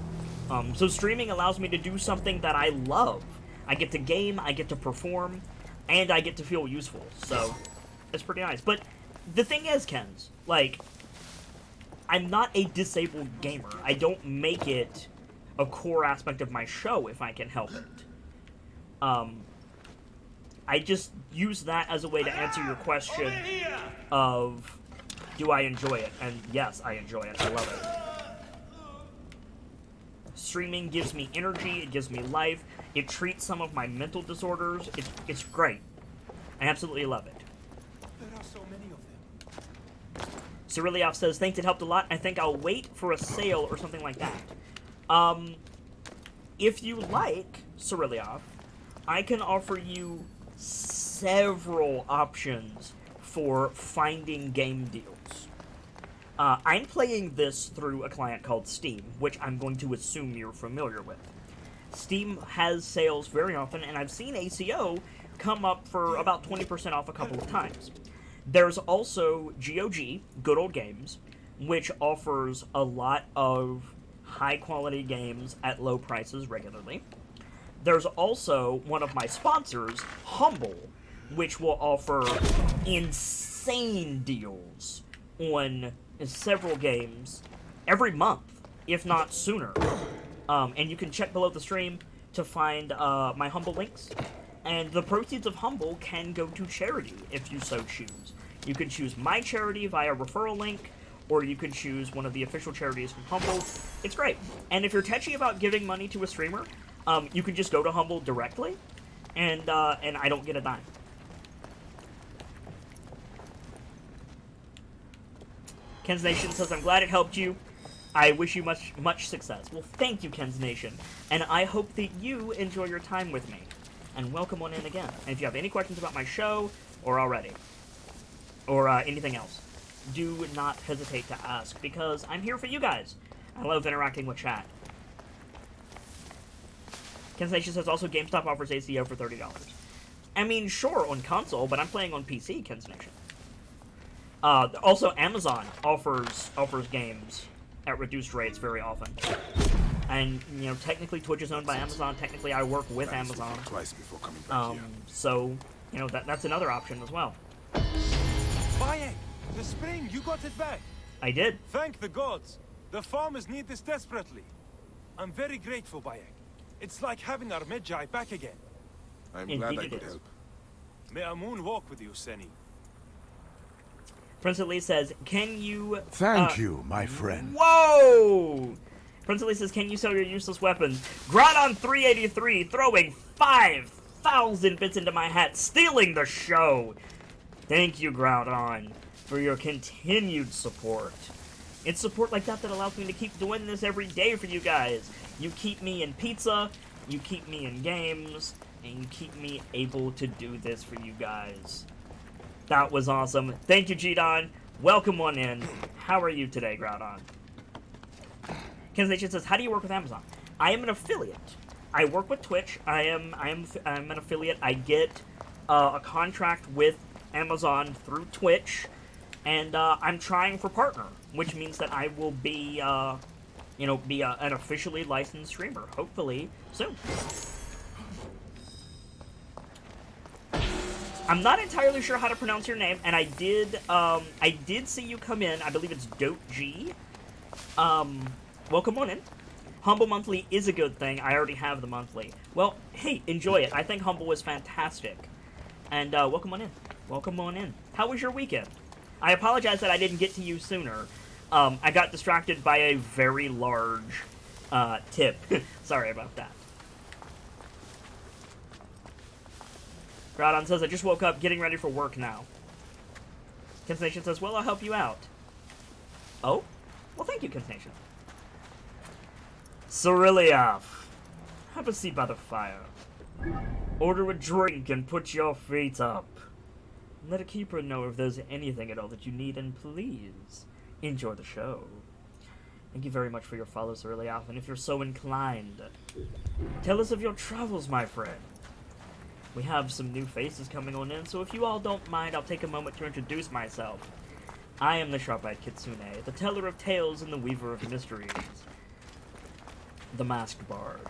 So streaming allows me to do something that I love. I get to game, I get to perform, and I get to feel useful. So, it's pretty nice. But the thing is, Kens, like, I'm not a disabled gamer. I don't make it a core aspect of my show if I can help it. I just use that as a way to answer your question of, do I enjoy it? And yes, I enjoy it. I love it. Streaming gives me energy, it gives me life, it treats some of my mental disorders. It's great. I absolutely love it. There are so many of them. Cyrilioff says, thanks, it helped a lot. I think I'll wait for a sale or something like that. If you like, Cyrilioff, I can offer you several options for finding game deals. I'm playing this through a client called Steam, which I'm going to assume you're familiar with. Steam has sales very often, and I've seen ACO come up for about 20% off a couple of times. There's also GOG, Good Old Games, which offers a lot of high-quality games at low prices regularly. There's also one of my sponsors, Humble, which will offer insane deals on several games every month, if not sooner. And you can check below the stream to find my Humble links. And the proceeds of Humble can go to charity if you so choose. You can choose my charity via referral link, or you can choose one of the official charities from Humble. It's great. And if you're touchy about giving money to a streamer, you can just go to Humble directly, and I don't get a dime. Ken's Nation says, I'm glad it helped you. I wish you much success. Well, thank you, Ken's Nation. And I hope that you enjoy your time with me. And welcome on in again. And if you have any questions about my show, or anything else, do not hesitate to ask, because I'm here for you guys. I love interacting with chat. Ken Station says also GameStop offers ACO for $30. I mean, sure, on console, but I'm playing on PC, Ken Station. Also, Amazon offers games at reduced rates very often. And, you know, technically Twitch is owned by Amazon. Technically, I work with Amazon. Twice before coming back here. So, you know, that's another option as well. Bayek, the spring, you got it back. I did. Thank the gods. The farmers need this desperately. I'm very grateful, Bayek. It's like having our Medjay back again. I'm glad I could help. May Amun walk with you, Seni. Prince Lee says, can you... Thank you, my friend. Whoa! Prince Lee says, can you sell your useless weapons? Groudon 383 throwing 5,000 bits into my hat, stealing the show. Thank you, Groudon, for your continued support. It's support like that that allows me to keep doing this every day for you guys. You keep me in pizza, you keep me in games, and you keep me able to do this for you guys. That was awesome. Thank you, G-Don. Welcome on in. How are you today, Groudon? Ken Station says, how do you work with Amazon? I am an affiliate. I work with Twitch. I'm an affiliate. I get a contract with Amazon through Twitch, and I'm trying for partner, which means that I will be, you know, an officially licensed streamer, hopefully soon. I'm not entirely sure how to pronounce your name, and I did see you come in. I believe it's Dote G. Welcome on in. Humble Monthly is a good thing. I already have the monthly. Well, hey, enjoy it. I think Humble was fantastic. And welcome on in. Welcome on in. How was your weekend? I apologize that I didn't get to you sooner. I got distracted by a very large tip. Sorry about that. Groudon says, I just woke up, getting ready for work now. Kinsnation says, well, I'll help you out. Oh? Well, thank you, Kinsnation. Cerealiaf, have a seat by the fire. Order a drink and put your feet up. Let a keeper know if there's anything at all that you need, and please, enjoy the show. Thank you very much for your follow, Cerealiaf, and if you're so inclined, tell us of your travels, my friend. We have some new faces coming on in, so if you all don't mind, I'll take a moment to introduce myself. I am the Sharp-Eyed Kitsune, the teller of tales and the weaver of mysteries. The Masked Bard.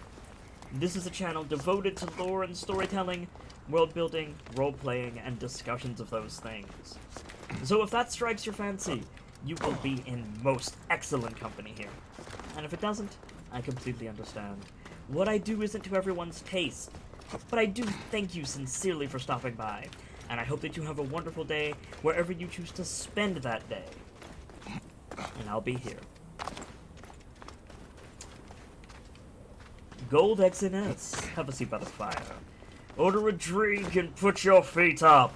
This is a channel devoted to lore and storytelling, world-building, role-playing, and discussions of those things. So if that strikes your fancy, you will be in most excellent company here. And if it doesn't, I completely understand. What I do isn't to everyone's taste, but I do thank you sincerely for stopping by, and I hope that you have a wonderful day wherever you choose to spend that day. And I'll be here. Gold XNS, have a seat by the fire. Order a drink and put your feet up.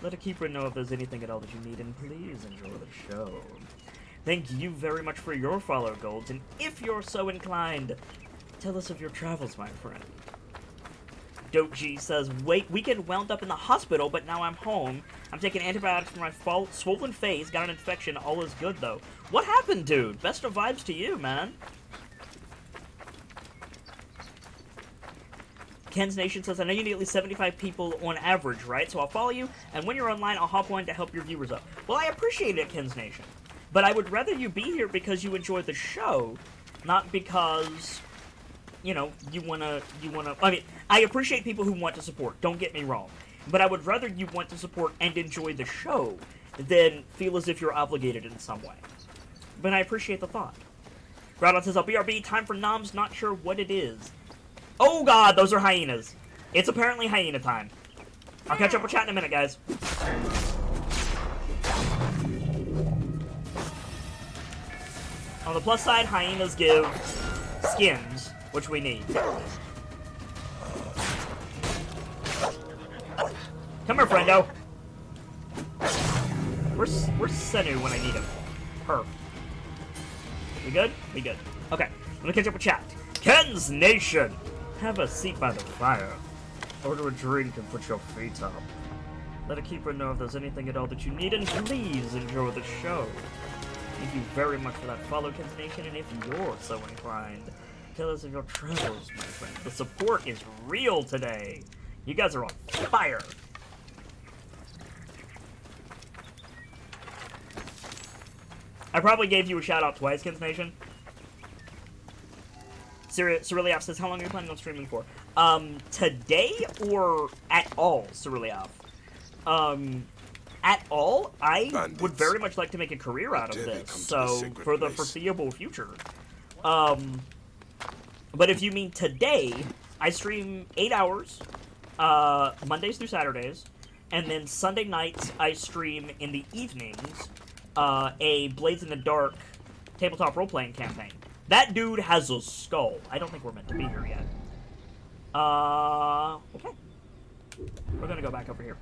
Let a keeper know if there's anything at all that you need, and please enjoy the show. Thank you very much for your follow, Golds, and if you're so inclined, tell us of your travels, my friend. Doji says, wait, weekend wound up in the hospital, but now I'm home. I'm taking antibiotics for my swollen face, got an infection, all is good, though. What happened, dude? Best of vibes to you, man. Ken's Nation says, I know you need at least 75 people on average, right? So I'll follow you, and when you're online, I'll hop on to help your viewers up. Well, I appreciate it, Ken's Nation. But I would rather you be here because you enjoy the show, not because, you know, you wanna, I mean, I appreciate people who want to support, don't get me wrong. But I would rather you want to support and enjoy the show than feel as if you're obligated in some way. But I appreciate the thought. Groudon says, BRB, time for noms, not sure what it is. Oh god, those are hyenas. It's apparently hyena time. I'll catch up with chat in a minute, guys. On the plus side, hyenas give skins, which we need. Come here, friendo. Where's Senu when I need him? Her. We good? We good. Okay, let me catch up with chat. Ken's Nation! Have a seat by the fire. Order a drink and put your feet up. Let a keeper know if there's anything at all that you need, and please enjoy the show. Thank you very much for that follow, Kens Nation, and if you're so inclined, tell us of your travels, my friend. The support is real today. You guys are on fire. I probably gave you a shout out twice, Kens Nation. Ceriliaf says, how long are you planning on streaming for? Today or at all, Ceriliaf? At all, I would very much like to make a career out of this, so for the foreseeable future. But if you mean today, I stream 8 hours, Mondays through Saturdays, and then Sunday nights I stream in the evenings, a Blades in the Dark tabletop role-playing campaign. That dude has a skull. I don't think we're meant to be here yet. Okay. We're gonna go back over here.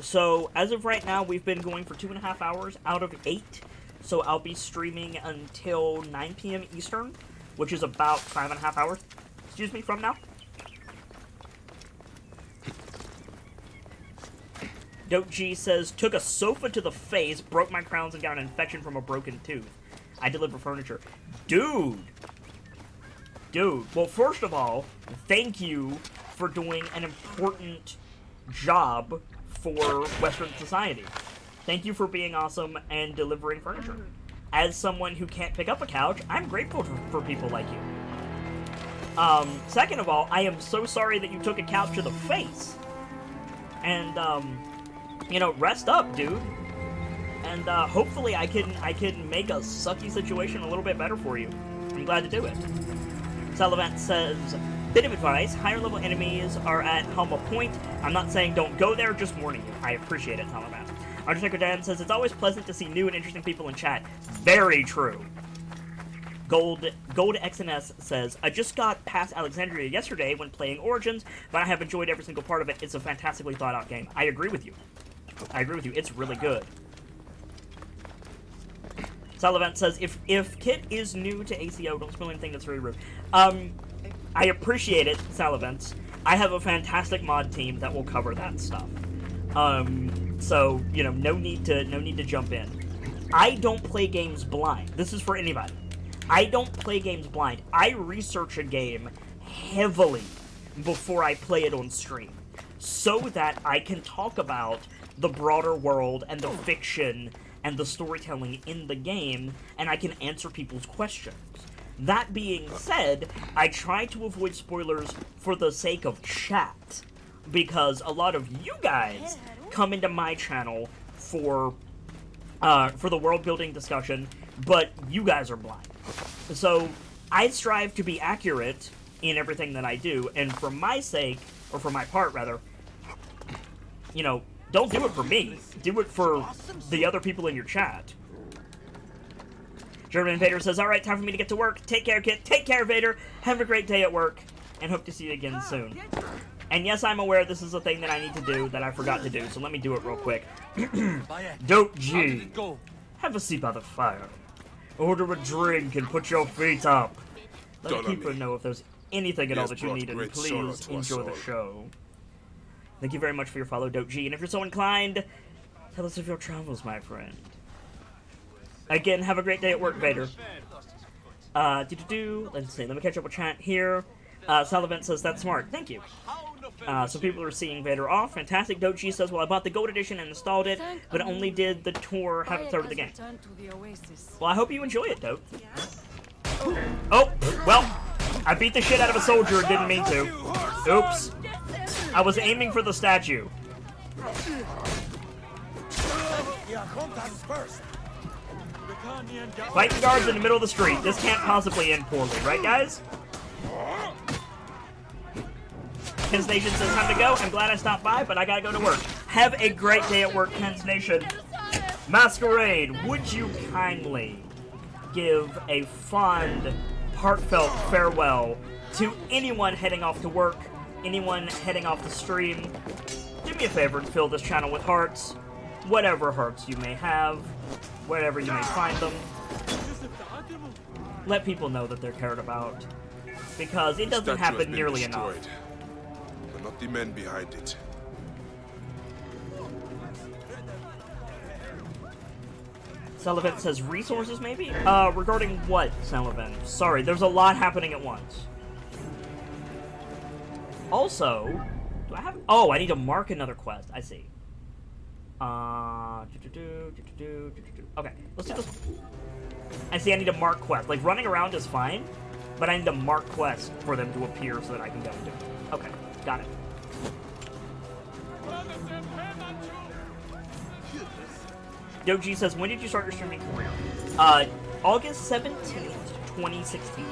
So, as of right now, we've been going for 2.5 hours out of 8. So I'll be streaming until 9 p.m. Eastern, which is about 5.5 hours, excuse me, from now. Dope G says, took a sofa to the face, broke my crowns, and got an infection from a broken tooth. I deliver furniture. Dude! Well, first of all, thank you for doing an important job for Western society. Thank you for being awesome and delivering furniture. As someone who can't pick up a couch, I'm grateful for people like you. Second of all, I am so sorry that you took a couch to the face. And, you know, rest up, dude. And, hopefully I can make a sucky situation a little bit better for you. I'm glad to do it. Sullivan says, bit of advice, higher level enemies are at Helma Point. I'm not saying don't go there, just warning you. I appreciate it, Sullivan. Undertaker Dan says, it's always pleasant to see new and interesting people in chat. Very true. Gold XNS says, I just got past Alexandria yesterday when playing Origins, but I have enjoyed every single part of it. It's a fantastically thought out game. I agree with you. It's really good. Sullivan says, if Kit is new to ACO, don't spill anything that's very rude. I appreciate it, Sullivan. I have a fantastic mod team that will cover that stuff. So, you know, no need to jump in. I don't play games blind. This is for anybody. I don't play games blind. I research a game heavily before I play it on stream, so that I can talk about the broader world and the fiction and the storytelling in the game, and I can answer people's questions. That being said, I try to avoid spoilers for the sake of chat, because a lot of you guys come into my channel for the world building discussion, but you guys are blind. So I strive to be accurate in everything that I do, and for my sake, or for my part rather, you know, don't do it for me. Do it for the other people in your chat. German Vader says, alright, time for me to get to work. Take care, Kit. Take care, Vader. Have a great day at work, and hope to see you again soon. And yes, I'm aware this is a thing that I need to do that I forgot to do, so let me do it real quick. Dope G. Have a seat by the fire. Order a drink and put your feet up. Let the keeper know if there's anything at all that you need, and please enjoy the show. Thank you very much for your follow, Dope G. And if you're so inclined, tell us of your travels, my friend. Again, have a great day at work, Vader. Let's see, let me catch up with chat here. Sullivan says, that's smart. Thank you. So people are seeing Vader off. Fantastic. Dope G says, well, I bought the gold edition and installed it, but only did the tour, haven't started the game. Well, I hope you enjoy it, Dope. Oh, well, I beat the shit out of a soldier and didn't mean to. Oops. I was aiming for the statue. Fighting guards in the middle of the street. This can't possibly end poorly, right, guys? Kens Nation says, time to go. I'm glad I stopped by, but I gotta go to work. Have a great day at work, Kens Nation. Masquerade, would you kindly give a fond, heartfelt farewell to anyone heading off to work, anyone heading off the stream? Do me a favor and fill this channel with hearts, whatever hearts you may have, wherever you may find them. Let people know that they're cared about, because it doesn't happen nearly enough. but not the men behind it. Sullivan says resources, maybe? Regarding what, Sullivan? Sorry, there's a lot happening at once. Also, do I have... Oh, I need to mark another quest. I see. Okay, let's do this. I see I need to mark quests. Like, running around is fine, but I need to mark quests for them to appear so that I can go and do it. Okay, got it. Doji says, when did you start your streaming career? August 17th, 2016.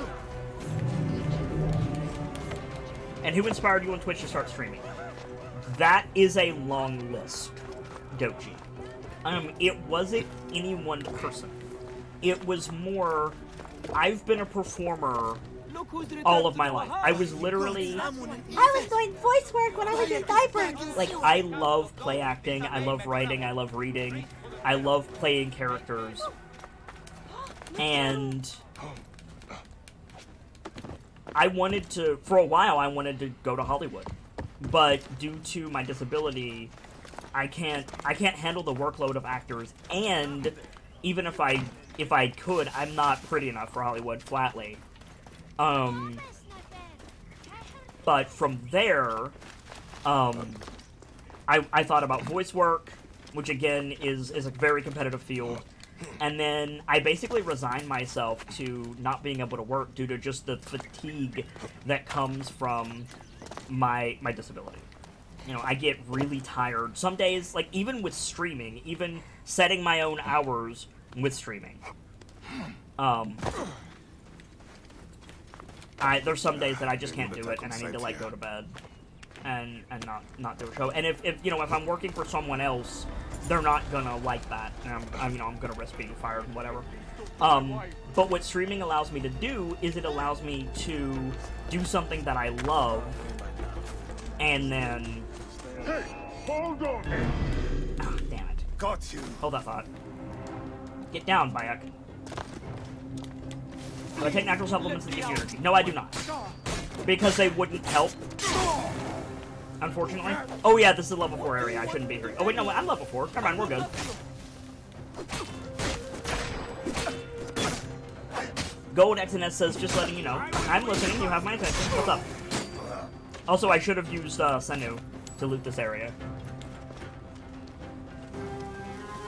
And who inspired you on Twitch to start streaming? That is a long list, Doji. It wasn't any one person. It was more, I've been a performer all of my life. I was literally... I was doing voice work when I was in diapers. Like, I love play acting, I love writing, I love reading, I love playing characters. And I wanted to, for a while, I wanted to go to Hollywood. But due to my disability, I can't handle the workload of actors, and even if I could, I'm not pretty enough for Hollywood, flatly. But from there, I thought about voice work, which again is a very competitive field, and then I basically resigned myself to not being able to work due to just the fatigue that comes from my disability. You know, I get really tired. Some days, like, even with streaming, even setting my own hours with streaming, there's some days that I just can't do it, and I need to, like, go to bed and not do a show. And if you know, if I'm working for someone else, they're not gonna like that, and I'm gonna risk being fired and whatever. But what streaming allows me to do is it allows me to do something that I love, and then... Hey, hold on! Oh, damn it. Got you. Hold that thought. Get down, Bayek. Do I take natural supplements to give you energy? No, I do not. Because they wouldn't help. Unfortunately. Oh yeah, this is a level 4 area. I shouldn't be here. Oh wait, no, I'm level 4. Come on, we're good. Gold XNS says, just letting you know. I'm listening, you have my attention. What's up? Also, I should have used Senu to loot this area.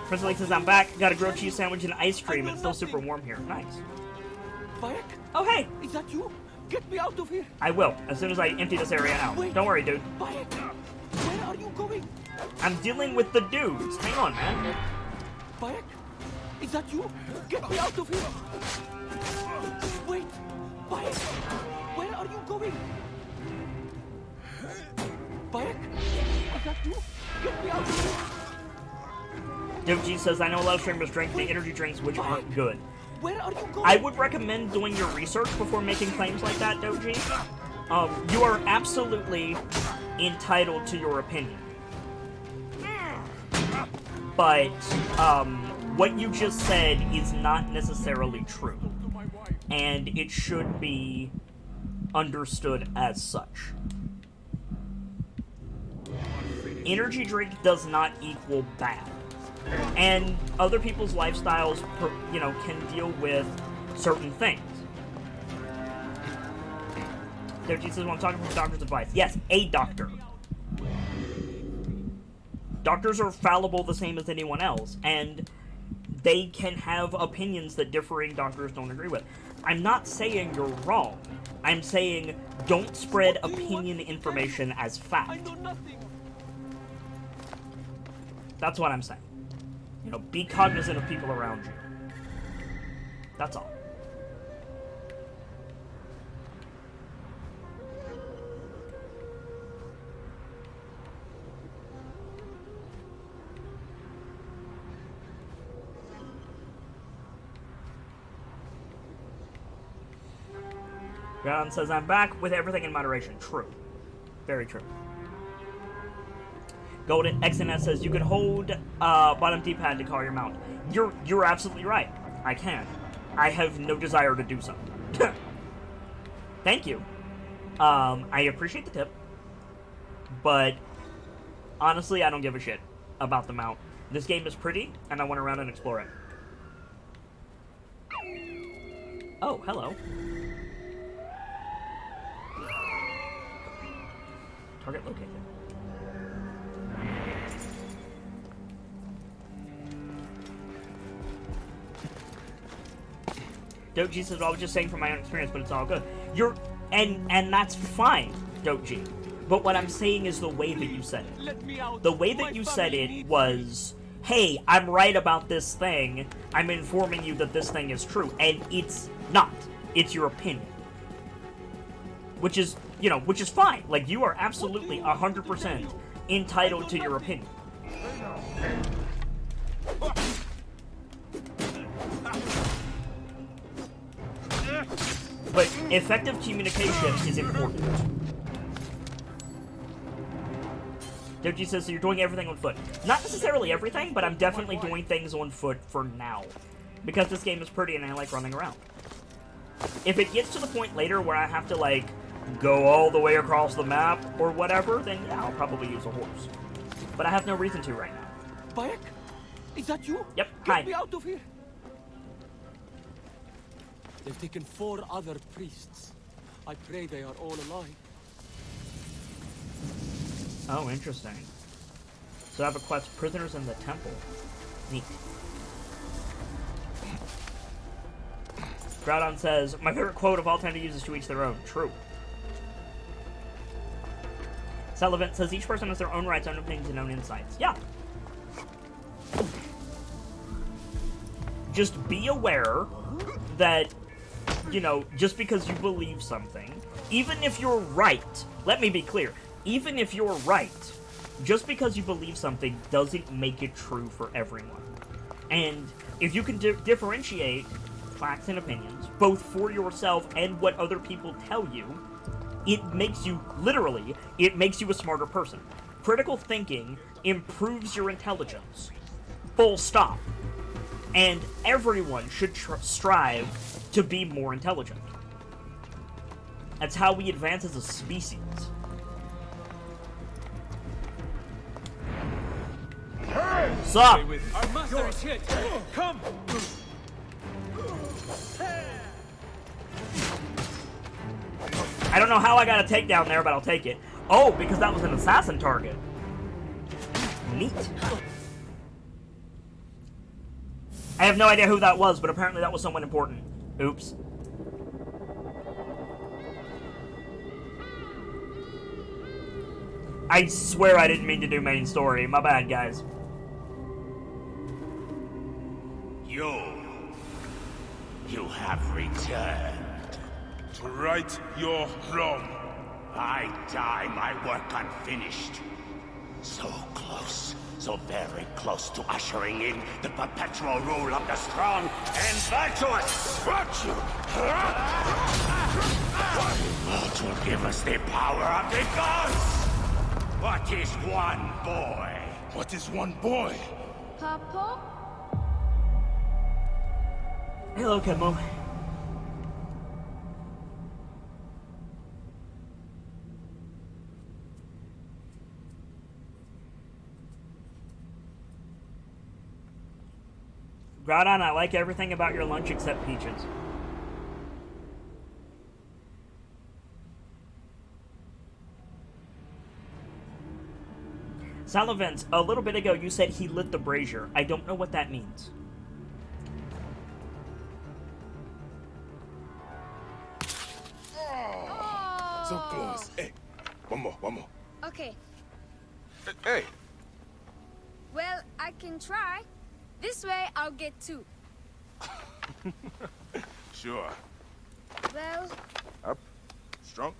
Prince Lake says, I'm back. Got a grilled cheese sandwich and ice cream. It's still super warm here. Nice. Bayek? Oh, hey! Is that you? Get me out of here! I will, as soon as I empty this area out. Don't worry, dude. Bayek, where are you going? I'm dealing with the dudes. Hang on, man. Bayek, is that you? Get me out of here! Wait, Bayek, where are you going? Bayek, is that you? Get me out of here! Doji says, I know a lot of streamers drink the energy drinks, which aren't good. Where are you going? I would recommend doing your research before making claims like that, Doji. You are absolutely entitled to your opinion. But, what you just said is not necessarily true. And it should be understood as such. Energy drink does not equal bad. And other people's lifestyles, you know, can deal with certain things. Doji says, well, I'm talking from doctor's advice. Yes, a doctor. Doctors are fallible the same as anyone else, and they can have opinions that differing doctors don't agree with. I'm not saying you're wrong. I'm saying don't spread opinion information as fact. I know nothing. That's what I'm saying. You know, be cognizant of people around you. That's all. Ground says, I'm back with everything in moderation. True. Very true. Golden XNS says, you can hold bottom D-pad to call your mount. You're absolutely right. I can. I have no desire to do so. Thank you. I appreciate the tip. but honestly, I don't give a shit about the mount. This game is pretty, and I want to run and explore it. Oh, hello. Target located. Doji says, well, I was just saying from my own experience, but it's all good. And that's fine, Doji. But what I'm saying is the way that you said it. The way that you said it was, hey, I'm right about this thing. I'm informing you that this thing is true. And it's not. It's your opinion. Which is, which is fine. Like, you are absolutely 100% entitled to your opinion. But effective communication is important. Doji says, so you're doing everything on foot. Not necessarily everything, but I'm definitely doing things on foot for now. Because this game is pretty and I like running around. If it gets to the point later where I have to, like, go all the way across the map or whatever, then yeah, I'll probably use a horse. But I have no reason to right now. Bayek? Is that you? Yep, Get hi. me out of here. They've taken 4 other priests. I pray they are all alive. Oh, interesting. So I have a quest, prisoners in the temple. Neat. Groudon says, my favorite quote of all time to use is to each their own. True. Sullivan says, each person has their own rights, own opinions, and own insights. Yeah. Just be aware that, just because you believe something, even if you're right, let me be clear, even if you're right, just because you believe something doesn't make it true for everyone. And if you can differentiate facts and opinions, both for yourself and what other people tell you, it makes you, literally, it makes you a smarter person. Critical thinking improves your intelligence. Full stop. And everyone should strive to be more intelligent. That's how we advance as a species. Sup? Our master is hit. Come! I don't know how I got a takedown there, but I'll take it. Oh, because that was an assassin target. Neat. I have no idea who that was, but apparently that was someone important. Oops. I swear I didn't mean to do main story. My bad, guys. You have returned. To right your wrong. I die my work unfinished. So close, so very close to ushering in the perpetual rule of the strong and virtuous. Virtue! What will give us the power of the gods? What is one boy? What is one boy? Papa? Hello, Kenmo. Groudon, I like everything about your lunch except peaches. Salavence, a little bit ago you said he lit the brazier. I don't know what that means. Oh. So close. Hey, one more. Okay. Hey. Well, I can try. This way, I'll get 2. Sure. Well, Up. Strong.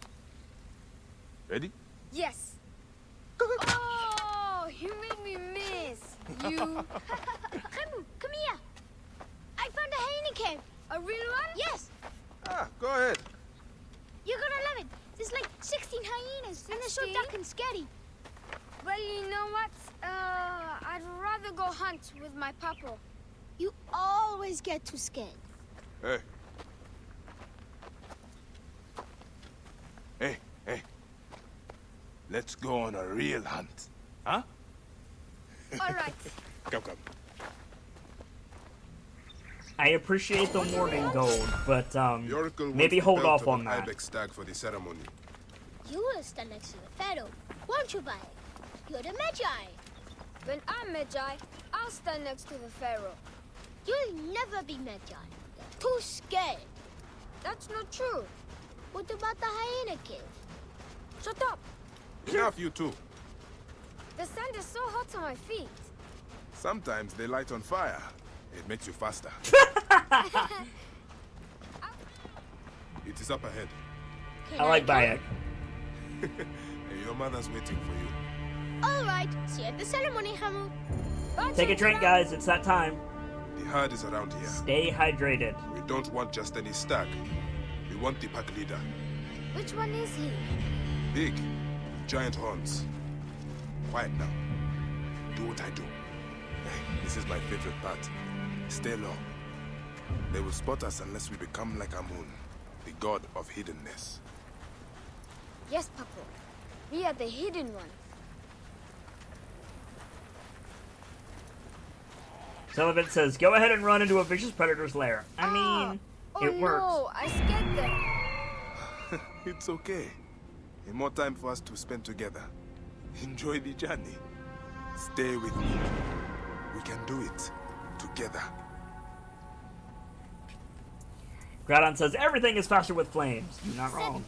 Ready? yes. Oh, you made me miss. You. Remu, come here. I found a hyena cave. A real one? Yes. Go ahead. You're gonna love it. There's like 16 hyenas, and they're so dark and scary. Well, you know what? I'd rather go hunt with my papa. You always get too scared. Hey. Hey. Let's go on a real hunt. Huh? All right. Come, come. I appreciate the morning gold, but The Oracle maybe wants the hold belt off of on an that. ibex stag for the ceremony. You will stand next to the Pharaoh, won't you, Bayek? You're the Magi. When I'm Magi, I'll stand next to the Pharaoh. You'll never be Magi. You're too scared. That's not true. What about the hyena cave? Shut up! Enough, you two. The sand is so hot on my feet. Sometimes they light on fire. It makes you faster. It is up ahead. I like Bayek. Hey, your mother's waiting for you. All right. See you at the ceremony, Hamu. Take a drink, guys. It's that time. The herd is around here. Stay hydrated. We don't want just any stag. We want the pack leader. Which one is he? Big, giant horns. Quiet now. Do what I do. Hey, this is my favorite part. Stay low. They will spot us unless we become like Amun, the god of hiddenness. Yes, Papa. We are the hidden one. Sullivan says, go ahead and run into a vicious predator's lair. I mean, it works. No, I scared them. It's okay. More time for us to spend together. Enjoy the journey. Stay with me. We can do it together. Groudon says, everything is faster with flames. You're not wrong.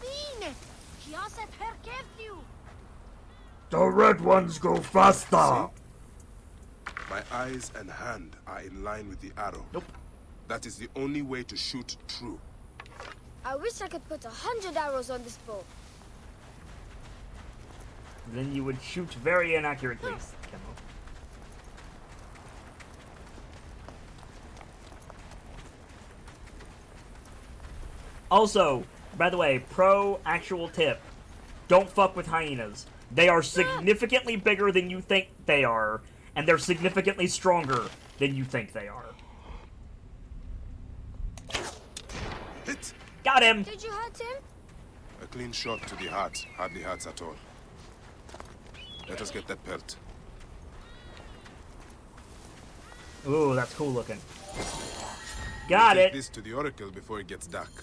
The red ones go faster. My eyes and hand are in line with the arrow. Nope. That is the only way to shoot true. I wish I could put 100 arrows on this bow. Then you would shoot very inaccurately, Kemo. Also, by the way, pro actual tip, don't fuck with hyenas. They are significantly bigger than you think they are, and they're significantly stronger than you think they are. Hit! Got him! Did you hurt him? A clean shot to the heart. Hardly hurts at all. Let us get that pelt. Ooh, that's cool looking. Got We'll it! take this to the Oracle before it gets dark.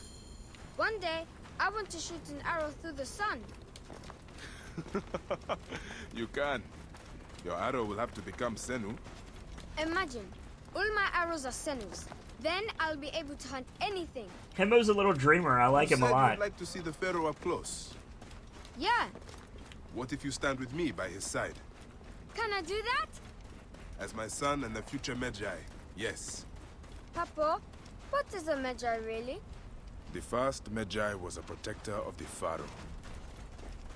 One day, I want to shoot an arrow through the sun. You can. Your arrow will have to become Senu. Imagine, all my arrows are Senus. Then I'll be able to hunt anything. Kemo's a little dreamer. I like You him a said lot. You'd like to see the Pharaoh up close. Yeah, What if you stand with me by his side? can I do that? As my son and the future Magi, yes. Papa, what is a Magi really? The first Magi was a protector of the Pharaoh.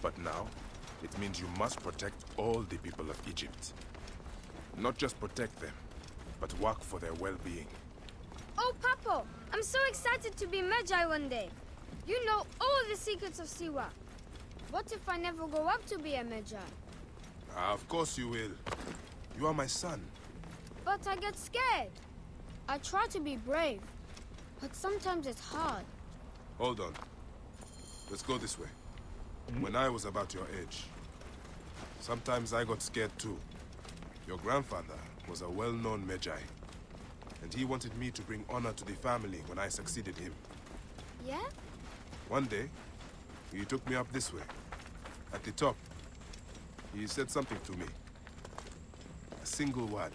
But now, it means you must protect all the people of Egypt. Not just protect them, but work for their well-being. Oh, Papa, I'm so excited to be Magi one day. You know all the secrets of Siwa. What if I never grow up to be a Magi? Of course you will. You are my son. But I get scared. I try to be brave, but sometimes it's hard. Hold on. Let's go this way. When I was about your age, sometimes I got scared too. Your grandfather was a well-known Magi, and he wanted me to bring honor to the family when I succeeded him. Yeah? One day, he took me up this way. At the top, he said something to me. A single word.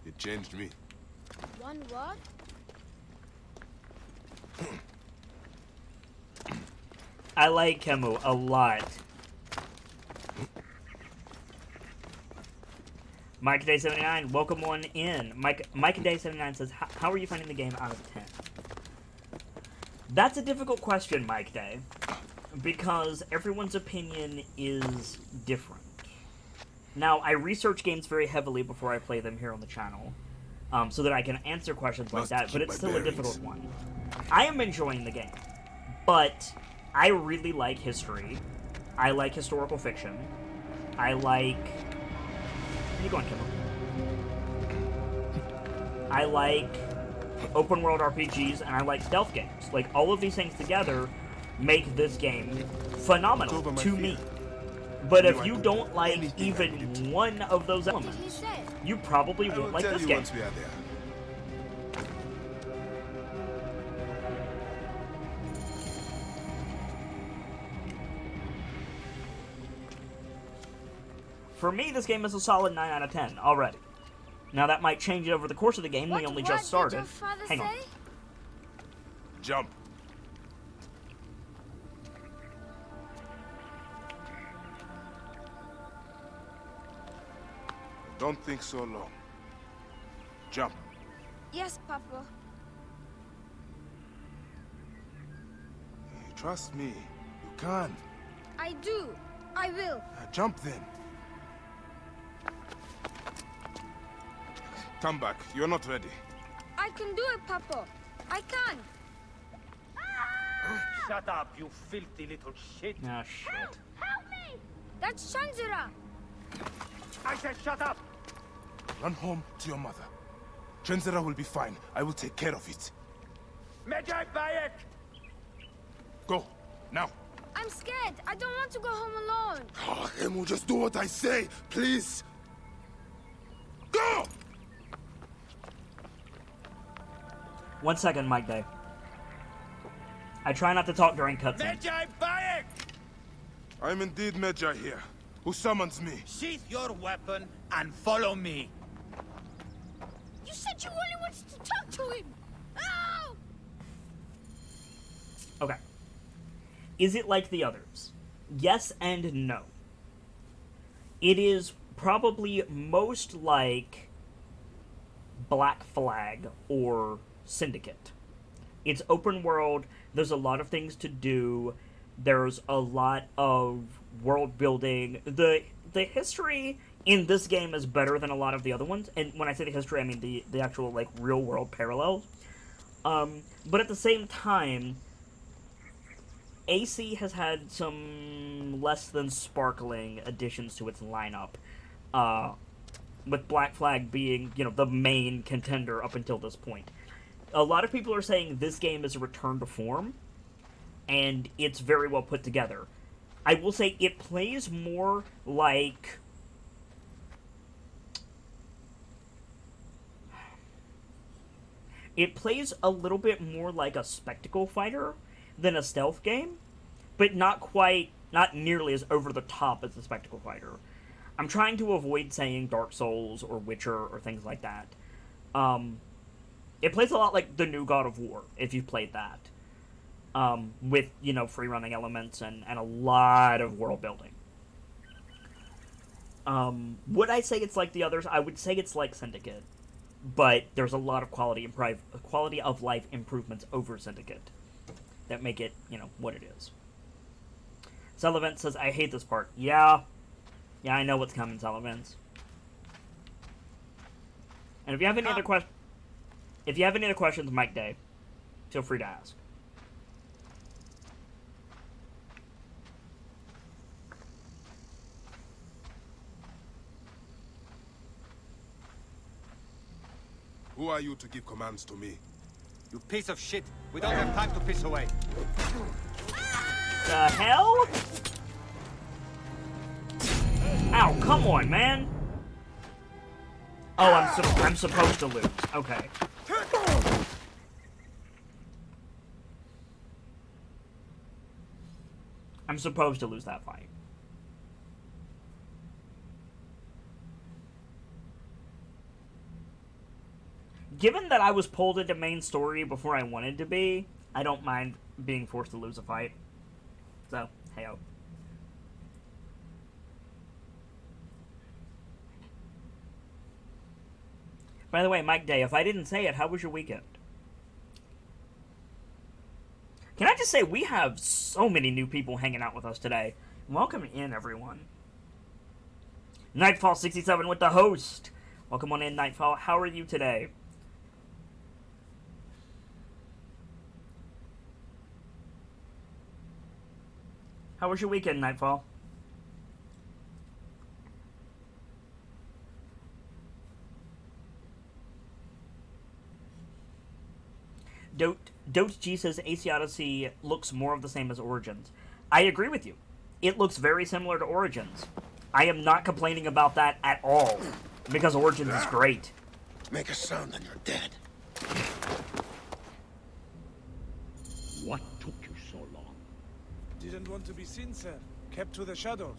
It changed me. One word? I like Kemo a lot. Mike Day 79, welcome on in. Mike Day 79 says, how are you finding the game out of 10? That's a difficult question, Mike Day, because everyone's opinion is different. Now, I research games very heavily before I play them here on the channel, so that I can answer questions like that, but it's still a difficult one. I am enjoying the game, but I really like history. I like historical fiction. I like... Where are you going, Kimbo? I like open world RPGs, and I like stealth games. Like, all of these things together make this game phenomenal to me. But if you don't like even one of those elements, you probably won't like this game. For me, this game is a solid 9 out of 10 already. Now that might change over the course of the game. We only just started. Hang on. Jump. Don't think so long. Jump. Yes, Papa. Trust me. You can. I do. I will. Jump then. Come back. You're not ready. I can do it, Papa. I can. Shut up, you filthy little shit. Ah, shit. Help me! That's Shanzura. I said shut up! Run home to your mother. Trenzera will be fine. I will take care of it. Medjay Bayek! Go. Now. I'm scared. I don't want to go home alone. Oh, Emu, just do what I say, please. Go! 1 second, Mike Day. I try not to talk during cutscenes. Medjay Bayek! I'm indeed Medjay here. Who summons me? Sheath your weapon and follow me. You said you only wanted to talk to him. Oh! Okay. Is it like the others? Yes and no. It is probably most like Black Flag or Syndicate. It's open world, there's a lot of things to do, there's a lot of world building. The history in this game is better than a lot of the other ones, and when I say the history, I mean the actual, like, real world parallels. But at the same time, AC has had some less than sparkling additions to its lineup, with Black Flag being, you know, the main contender up until this point. A lot of people are saying this game is a return to form, and it's very well put together. I will say it plays more like... It plays a little bit more like a spectacle fighter than a stealth game, but not nearly as over the top as a spectacle fighter. I'm trying to avoid saying Dark Souls or Witcher or things like that. It plays a lot like the new God of War, if you've played that. With, you know, free-running elements and a lot of world building. Would I say it's like the others? I would say it's like Syndicate. But there's a lot of quality of life improvements over Syndicate that make it, you know, what it is. Sullivan says, I hate this part. Yeah, I know what's coming, Sullivan. And if you have any other questions... If you have any other questions, Mike Day, feel free to ask. Who are you to give commands to me? You piece of shit. We don't have time to piss away. The hell? Ow, come on, man. Oh, I'm supposed to lose. Okay. I'm supposed to lose that fight. Given that I was pulled into main story before I wanted to be, I don't mind being forced to lose a fight. So, hey-o. By the way, Mike Day, if I didn't say it, how was your weekend? Can I just say, we have so many new people hanging out with us today. Welcome in, everyone. Nightfall67 with the host. Welcome on in, Nightfall. How are you today? How was your weekend, Nightfall? G says AC Odyssey looks more of the same as Origins. I agree with you. It looks very similar to Origins. I am not complaining about that at all, because Origins is great. Make a sound and you're dead. What took you so long? Didn't want to be seen, sir. Kept to the shadows.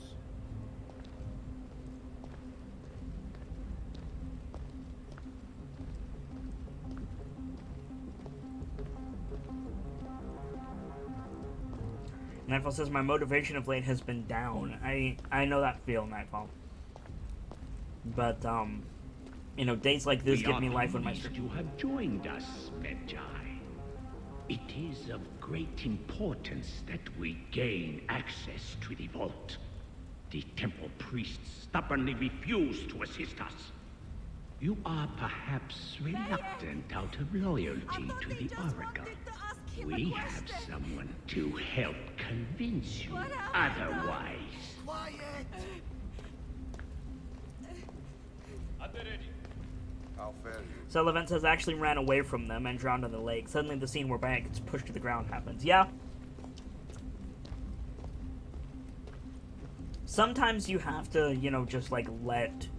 Nightfall says my motivation of late has been down. I know that feel, Nightfall. But you know, days like this give me life when my You have joined us, Medjay. It is of great importance that we gain access to the vault. The temple priests stubbornly refuse to assist us. You are perhaps reluctant out of loyalty to the Oracle. We have someone to help convince you otherwise. Quiet! Sullivan says actually ran away from them and drowned in the lake. Suddenly the scene where Bayek gets pushed to the ground happens. Yeah. Sometimes you have to, you know, just like let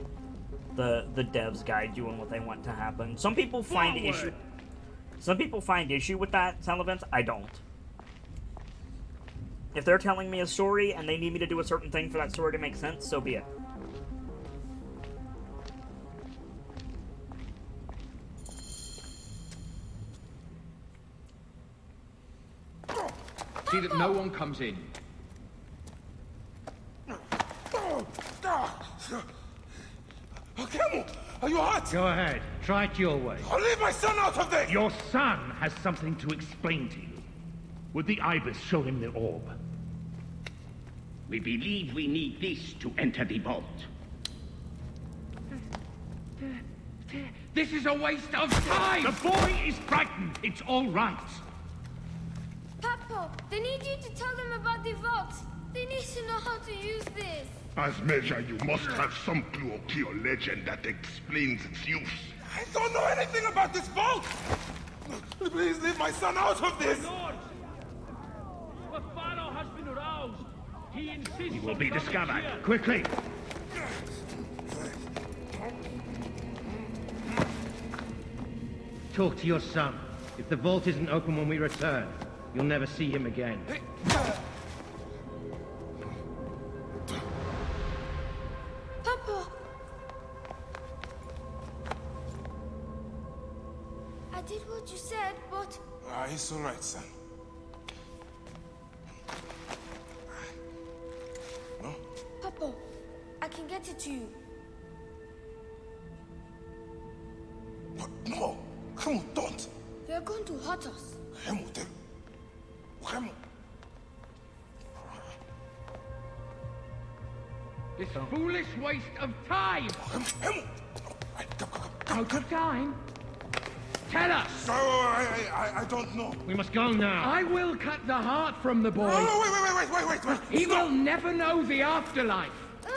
the devs guide you on what they want to happen. Some people find issue with that, Sullivan. I don't. If they're telling me a story and they need me to do a certain thing for that story to make sense, so be it. See that no one comes in. Camel, are you hurt? Go ahead. Try it your way. I'll leave my son out of this! Your son has something to explain to you. Would the Ibis show him the orb? We believe we need this to enter the vault. This is a waste of time! The boy is frightened. It's all right. Papo, they need you to tell them about the vault. They need to know how to use this. As Measure, you must have some clue or key or legend that explains its use. I don't know anything about this vault! Please leave my son out of this! Lord! The Pharaoh has been aroused. He insists He will on be coming discovered. here. Quickly! Talk to your son. If the vault isn't open when we return, you'll never see him again. Papa! I did what you said, but... It's all right, son. No? Papa, I can get it to you. No! Come on, don't! They're going to hurt us. This foolish waste of time! Out of time? Tell us! No, I don't know. We must go now. I will cut the heart from the boy. No, wait. He Stop. will never know the afterlife. No,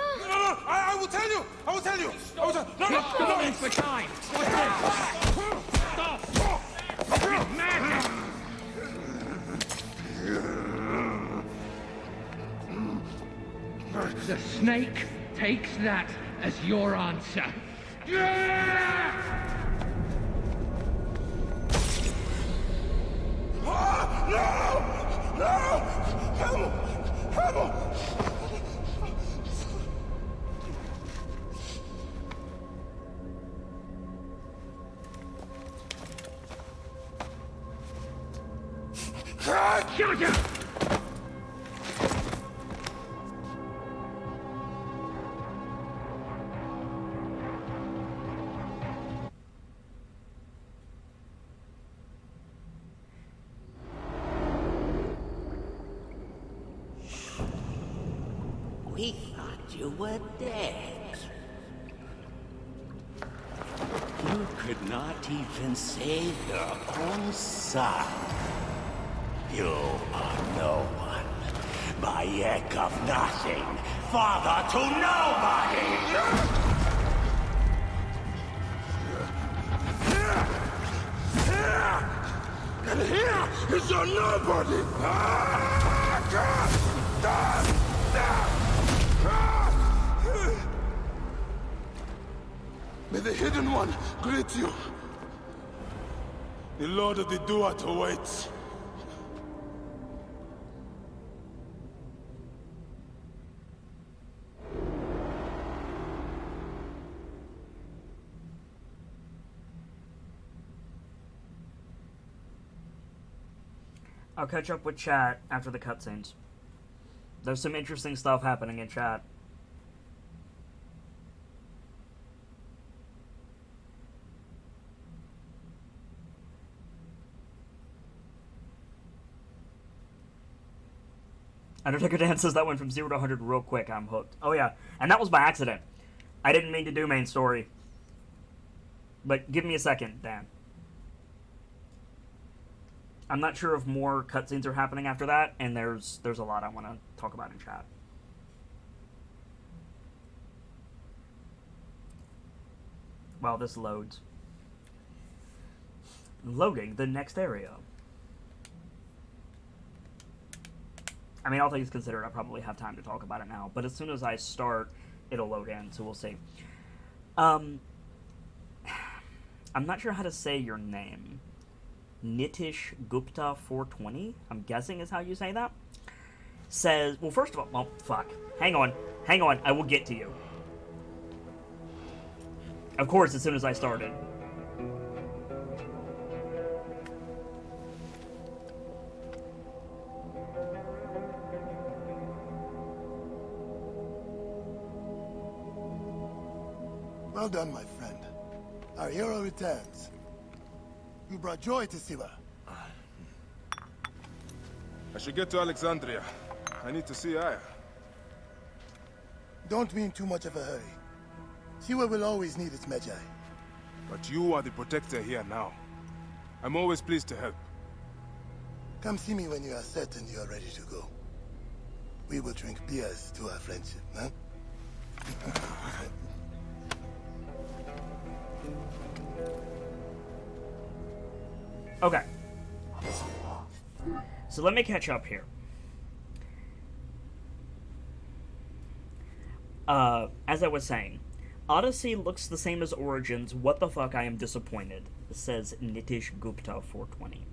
I will tell you. I will tell you. He's stalling for time. What's this? Stop! He's mad! The snake takes that as your answer. No! Hamel! Shut up! We thought you were dead. You could not even save your own son. You are no one. Bayek of nothing. Father to nobody! is a nobody! May the Hidden One greet you. The Lord of the Duat awaits. I'll catch up with chat after the cutscenes. There's some interesting stuff happening in chat. Undertaker Dan says that went from 0 to 100 real quick. I'm hooked. Oh yeah, and that was by accident. I didn't mean to do main story. But give me a second, Dan. I'm not sure if more cutscenes are happening after that, and there's a lot I want to talk about in chat. While this loads. Loading the next area. I mean, all things considered, I probably have time to talk about it now, but as soon as I start, it'll load in, so we'll see. I'm not sure how to say your name. Nitish Gupta 420, I'm guessing is how you say that, says, well, first of all, well, fuck. Hang on, I will get to you. Of course, as soon as I started. Well done, my friend. Our hero returns. You brought joy to Siwa. I should get to Alexandria. I need to see Aya. Don't be in too much of a hurry. Siwa will always need its Magi. But you are the protector here now. I'm always pleased to help. Come see me when you are certain you are ready to go. We will drink beers to our friendship, huh? Okay. So let me catch up here. As I was saying, Odyssey looks the same as Origins. What the fuck, I am disappointed, says Nitish Gupta 420.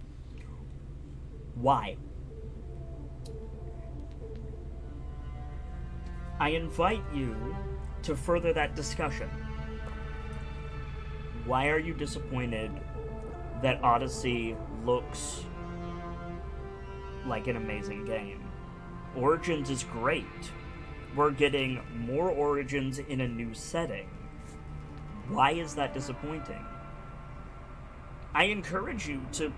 Why? I invite you to further that discussion. Why are you disappointed that Odyssey looks like an amazing game? Origins is great. We're getting more Origins in a new setting. Why is that disappointing? I encourage you to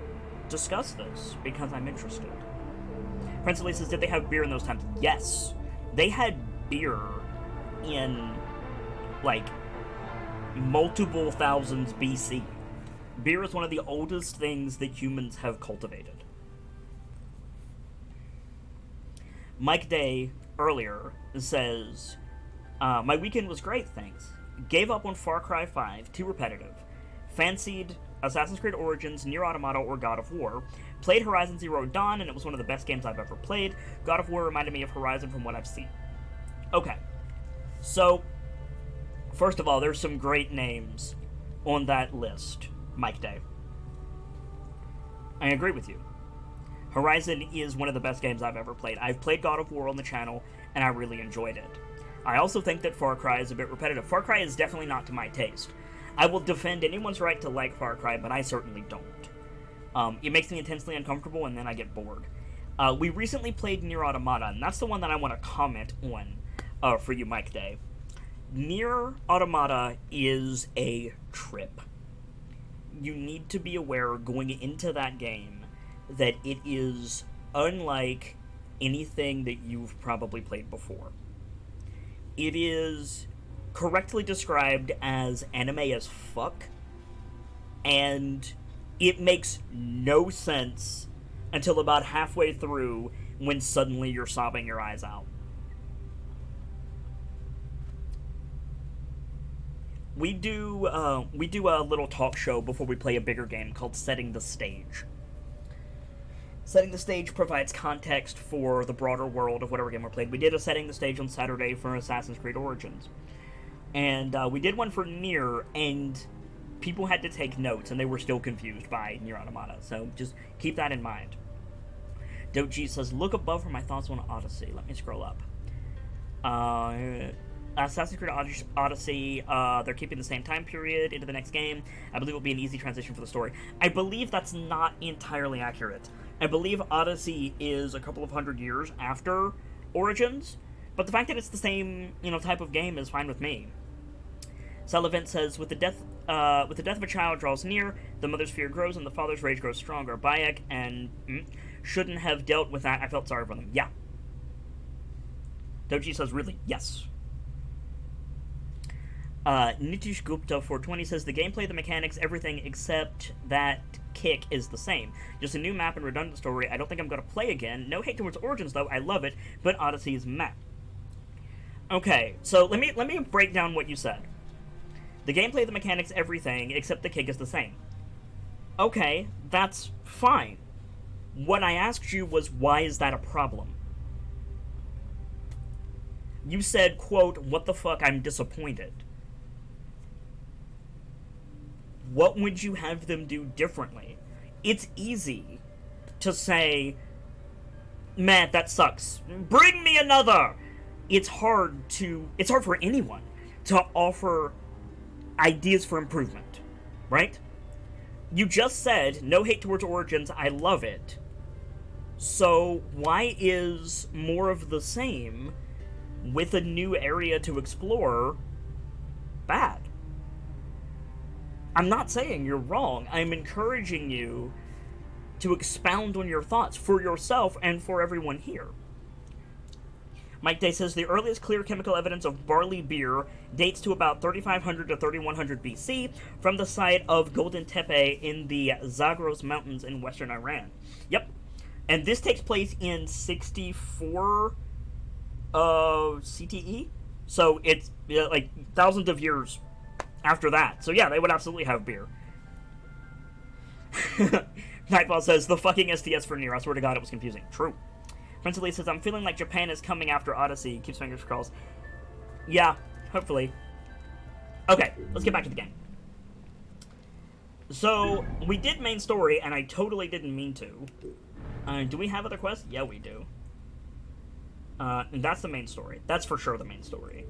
discuss this, because I'm interested. Prince Lee says, did they have beer in those times? Yes. They had beer in, like, multiple thousands BC. Beer is one of the oldest things that humans have cultivated. Mike Day, earlier, says, my weekend was great, thanks. Gave up on Far Cry 5, too repetitive. Fancied Assassin's Creed Origins, Nier Automata, or God of War. Played Horizon Zero Dawn, and it was one of the best games I've ever played. God of War reminded me of Horizon from what I've seen. Okay. So, first of all, there's some great names on that list, Mike Day. I agree with you. Horizon is one of the best games I've ever played. I've played God of War on the channel, and I really enjoyed it. I also think that Far Cry is a bit repetitive. Far Cry is definitely not to my taste. I will defend anyone's right to like Far Cry, but I certainly don't. It makes me intensely uncomfortable, and then I get bored. We recently played Nier Automata, and that's the one that I want to comment on for you, Mike Day. Nier Automata is a trip. You need to be aware going into that game that it is unlike anything that you've probably played before. It is correctly described as anime as fuck, and it makes no sense until about halfway through when suddenly you're sobbing your eyes out. We do a little talk show before we play a bigger game called Setting the Stage. Setting the stage provides context for the broader world of whatever game we're playing. We did a setting the stage on Saturday for Assassin's Creed Origins. And we did one for Nier, and people had to take notes, and they were still confused by Nier Automata. So just keep that in mind. Doji says, look above for my thoughts on Odyssey. Let me scroll up. Assassin's Creed Odyssey, they're keeping the same time period into the next game. I believe it will be an easy transition for the story. I believe that's not entirely accurate. I believe Odyssey is a couple of 100 years after Origins, but the fact that it's the same, type of game is fine with me. Sullivan says, with the death of a child draws near, the mother's fear grows and the father's rage grows stronger. Bayek and shouldn't have dealt with that. I felt sorry for them. Yeah. Doji says, really? Yes. Nitish Gupta 420 says, the gameplay, the mechanics, everything except that kick is the same. Just a new map and redundant story. I don't think I'm going to play again. No hate towards Origins, though. I love it, but Odyssey is meh. Okay, so let me break down what you said. The gameplay, the mechanics, everything except the kick is the same. Okay, that's fine. What I asked you was, why is that a problem? You said, quote, what the fuck, I'm disappointed. What would you have them do differently? It's easy to say, man, that sucks. Bring me another! It's hard for anyone to offer ideas for improvement, right? You just said, no hate towards Origins, I love it. So why is more of the same with a new area to explore bad? I'm not saying you're wrong. I'm encouraging you to expound on your thoughts for yourself and for everyone here. Mike Day says, the earliest clear chemical evidence of barley beer dates to about 3500 to 3100 BC from the site of Golden Tepe in the Zagros Mountains in western Iran. Yep. And this takes place in 64 CTE. So it's like thousands of years after that. So yeah, they would absolutely have beer. Nightfall says, the fucking STS for Nier. I swear to God, it was confusing. True. Prince Elise says, I'm feeling like Japan is coming after Odyssey. Keeps fingers crossed. Yeah, hopefully. Okay, let's get back to the game. So, we did main story, and I totally didn't mean to. Do we have other quests? Yeah, we do. And that's the main story. That's for sure the main story.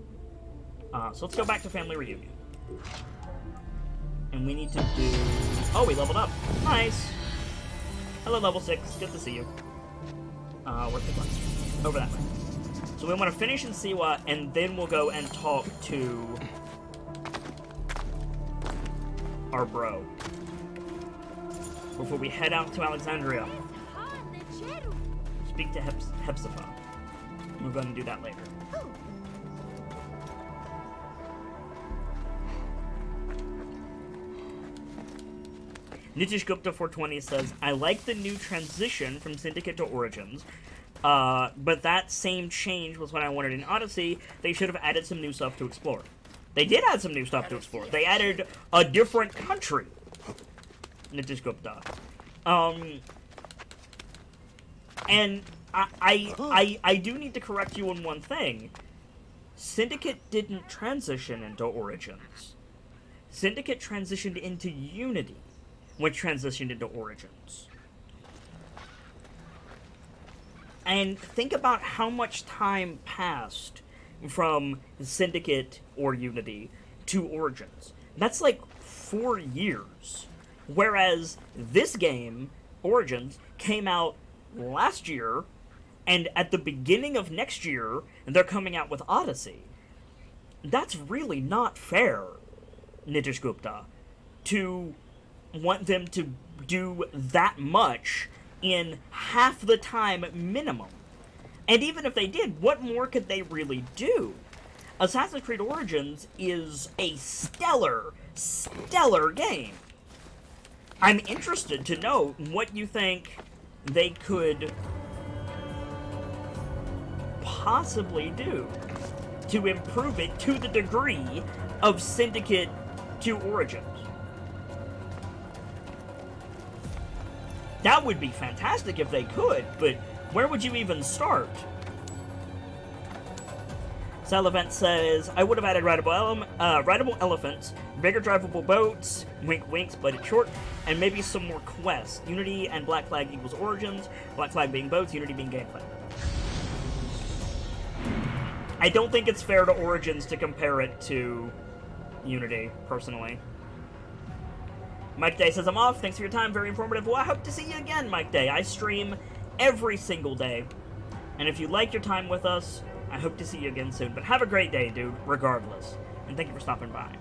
So let's go back to Family Reunion. And we need to do... Oh, we leveled up. Nice. Hello, level 6. Good to see you. Where's the quest? Over that way. So we want to finish in Siwa, and then we'll go and talk to our bro before we head out to Alexandria. Speak to Hepzibah. We're going to do that later. Nitish Gupta 420 says, I like the new transition from Syndicate to Origins, but that same change was what I wanted in Odyssey. They should have added some new stuff to explore. They did add some new stuff to explore. They added a different country. Nitish Gupta. And I do need to correct you on one thing. Syndicate didn't transition into Origins. Syndicate transitioned into Unity, which transitioned into Origins. And think about how much time passed from Syndicate or Unity to Origins. That's like 4 years. Whereas this game, Origins, came out last year, and at the beginning of next year, they're coming out with Odyssey. That's really not fair, Nitish Gupta, to want them to do that much in half the time minimum. And even if they did, what more could they really do? Assassin's Creed Origins is a stellar game. I'm interested to know what you think they could possibly do to improve it to the degree of Syndicate to Origins. That would be fantastic if they could, but where would you even start? Salivant says, I would have added rideable elephants, bigger drivable boats, wink winks, but it's short, and maybe some more quests. Unity and Black Flag equals Origins, Black Flag being boats, Unity being gameplay. I don't think it's fair to Origins to compare it to Unity, personally. Mike Day says, I'm off. Thanks for your time. Very informative. Well, I hope to see you again, Mike Day. I stream every single day. And if you like your time with us, I hope to see you again soon. But have a great day, dude, regardless. And thank you for stopping by.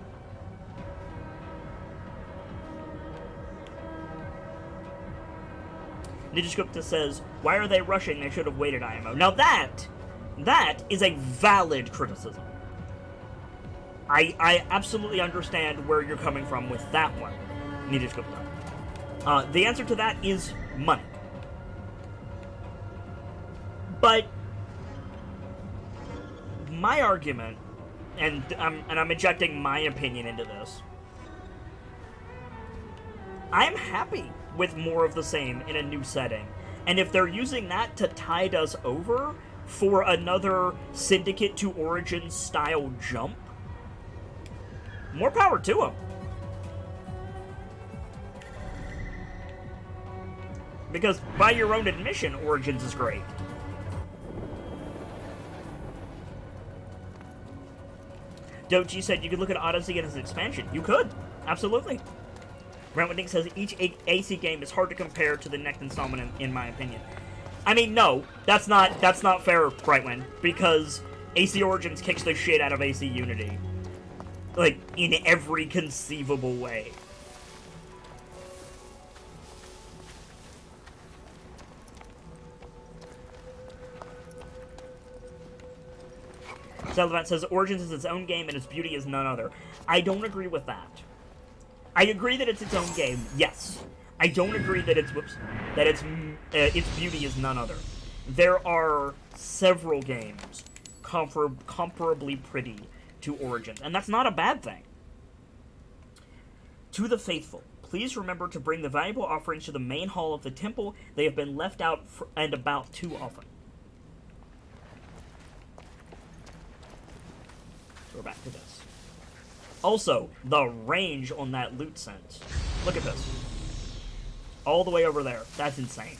Ninjascripta says, why are they rushing? They should have waited, IMO. Now that is a valid criticism. I absolutely understand where you're coming from with that one, Ninjascripta. The answer to that is money. But my argument, and I'm injecting my opinion into this, I'm happy with more of the same in a new setting. And if they're using that to tide us over for another Syndicate to Origins style jump, more power to them. Because by your own admission, Origins is great. Dochi said you could look at Odyssey as an expansion. You could. Absolutely. Brentwood says each AC game is hard to compare to the next installment, in my opinion. I mean, no, that's not fair, Brightwind, because AC Origins kicks the shit out of AC Unity, like in every conceivable way. Zelda says Origins is its own game and its beauty is none other. I don't agree with that. I agree that it's its own game, yes. I don't agree that its beauty is none other. There are several games comparably pretty to Origins, and that's not a bad thing. To the faithful, please remember to bring the valuable offerings to the main hall of the temple. They have been left out and about too often. So we're back to this. Also, the range on that loot sense. Look at this. All the way over there. That's insane.